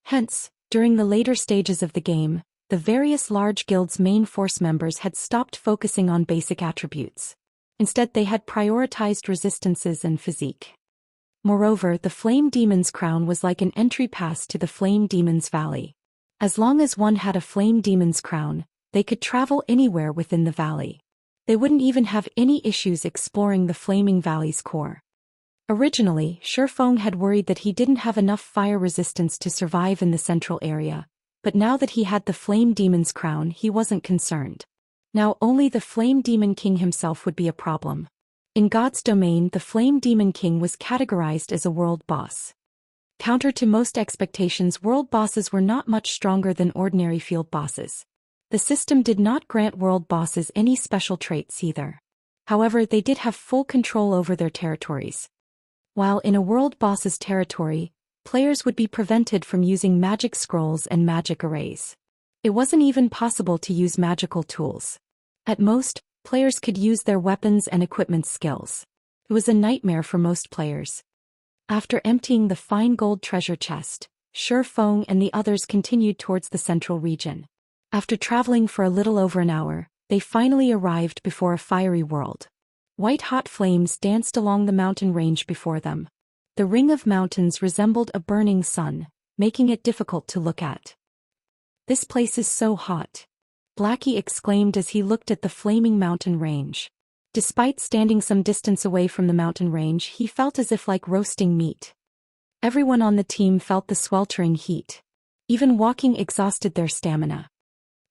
Hence, during the later stages of the game, the various large guilds' main force members had stopped focusing on basic attributes. Instead, they had prioritized resistances and physique. Moreover, the Flame Demon's crown was like an entry pass to the Flame Demon's Valley. As long as one had a Flame Demon's crown, they could travel anywhere within the valley. They wouldn't even have any issues exploring the Flaming Valley's core. Originally, Feng had worried that he didn't have enough fire resistance to survive in the central area, but now that he had the Flame Demon's crown, he wasn't concerned. Now only the Flame Demon King himself would be a problem. In God's domain, the Flame Demon King was categorized as a world boss. Counter to most expectations, world bosses were not much stronger than ordinary field bosses. The system did not grant world bosses any special traits either. However, they did have full control over their territories. While in a world boss's territory, players would be prevented from using magic scrolls and magic arrays. It wasn't even possible to use magical tools. At most, players could use their weapons and equipment skills. It was a nightmare for most players. After emptying the fine gold treasure chest, Feng and the others continued towards the central region. After traveling for a little over an hour, they finally arrived before a fiery world. White-hot flames danced along the mountain range before them. The ring of mountains resembled a burning sun, making it difficult to look at. "This place is so hot," Blackie exclaimed as he looked at the flaming mountain range. Despite standing some distance away from the mountain range, he felt as if like roasting meat. Everyone on the team felt the sweltering heat. Even walking exhausted their stamina.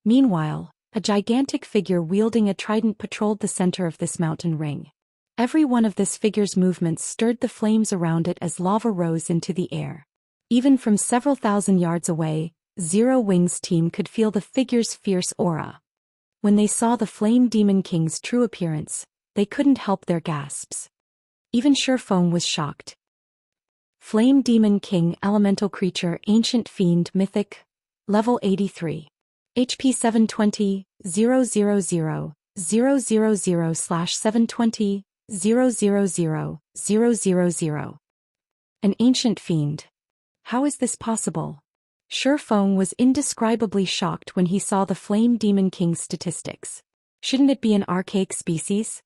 Meanwhile, a gigantic figure wielding a trident patrolled the center of this mountain ring. Every one of this figure's movements stirred the flames around it as lava rose into the air. Even from several thousand yards away, Zero Wing's team could feel the figure's fierce aura. When they saw the Flame Demon King's true appearance, they couldn't help their gasps. Even Feng was shocked. Flame Demon King, Elemental Creature, Ancient Fiend, Mythic, Level 83. HP 720, 000, 000/720, 000, An Ancient Fiend. How is this possible? Feng was indescribably shocked when he saw the Flame Demon King's statistics. Shouldn't it be an archaic species?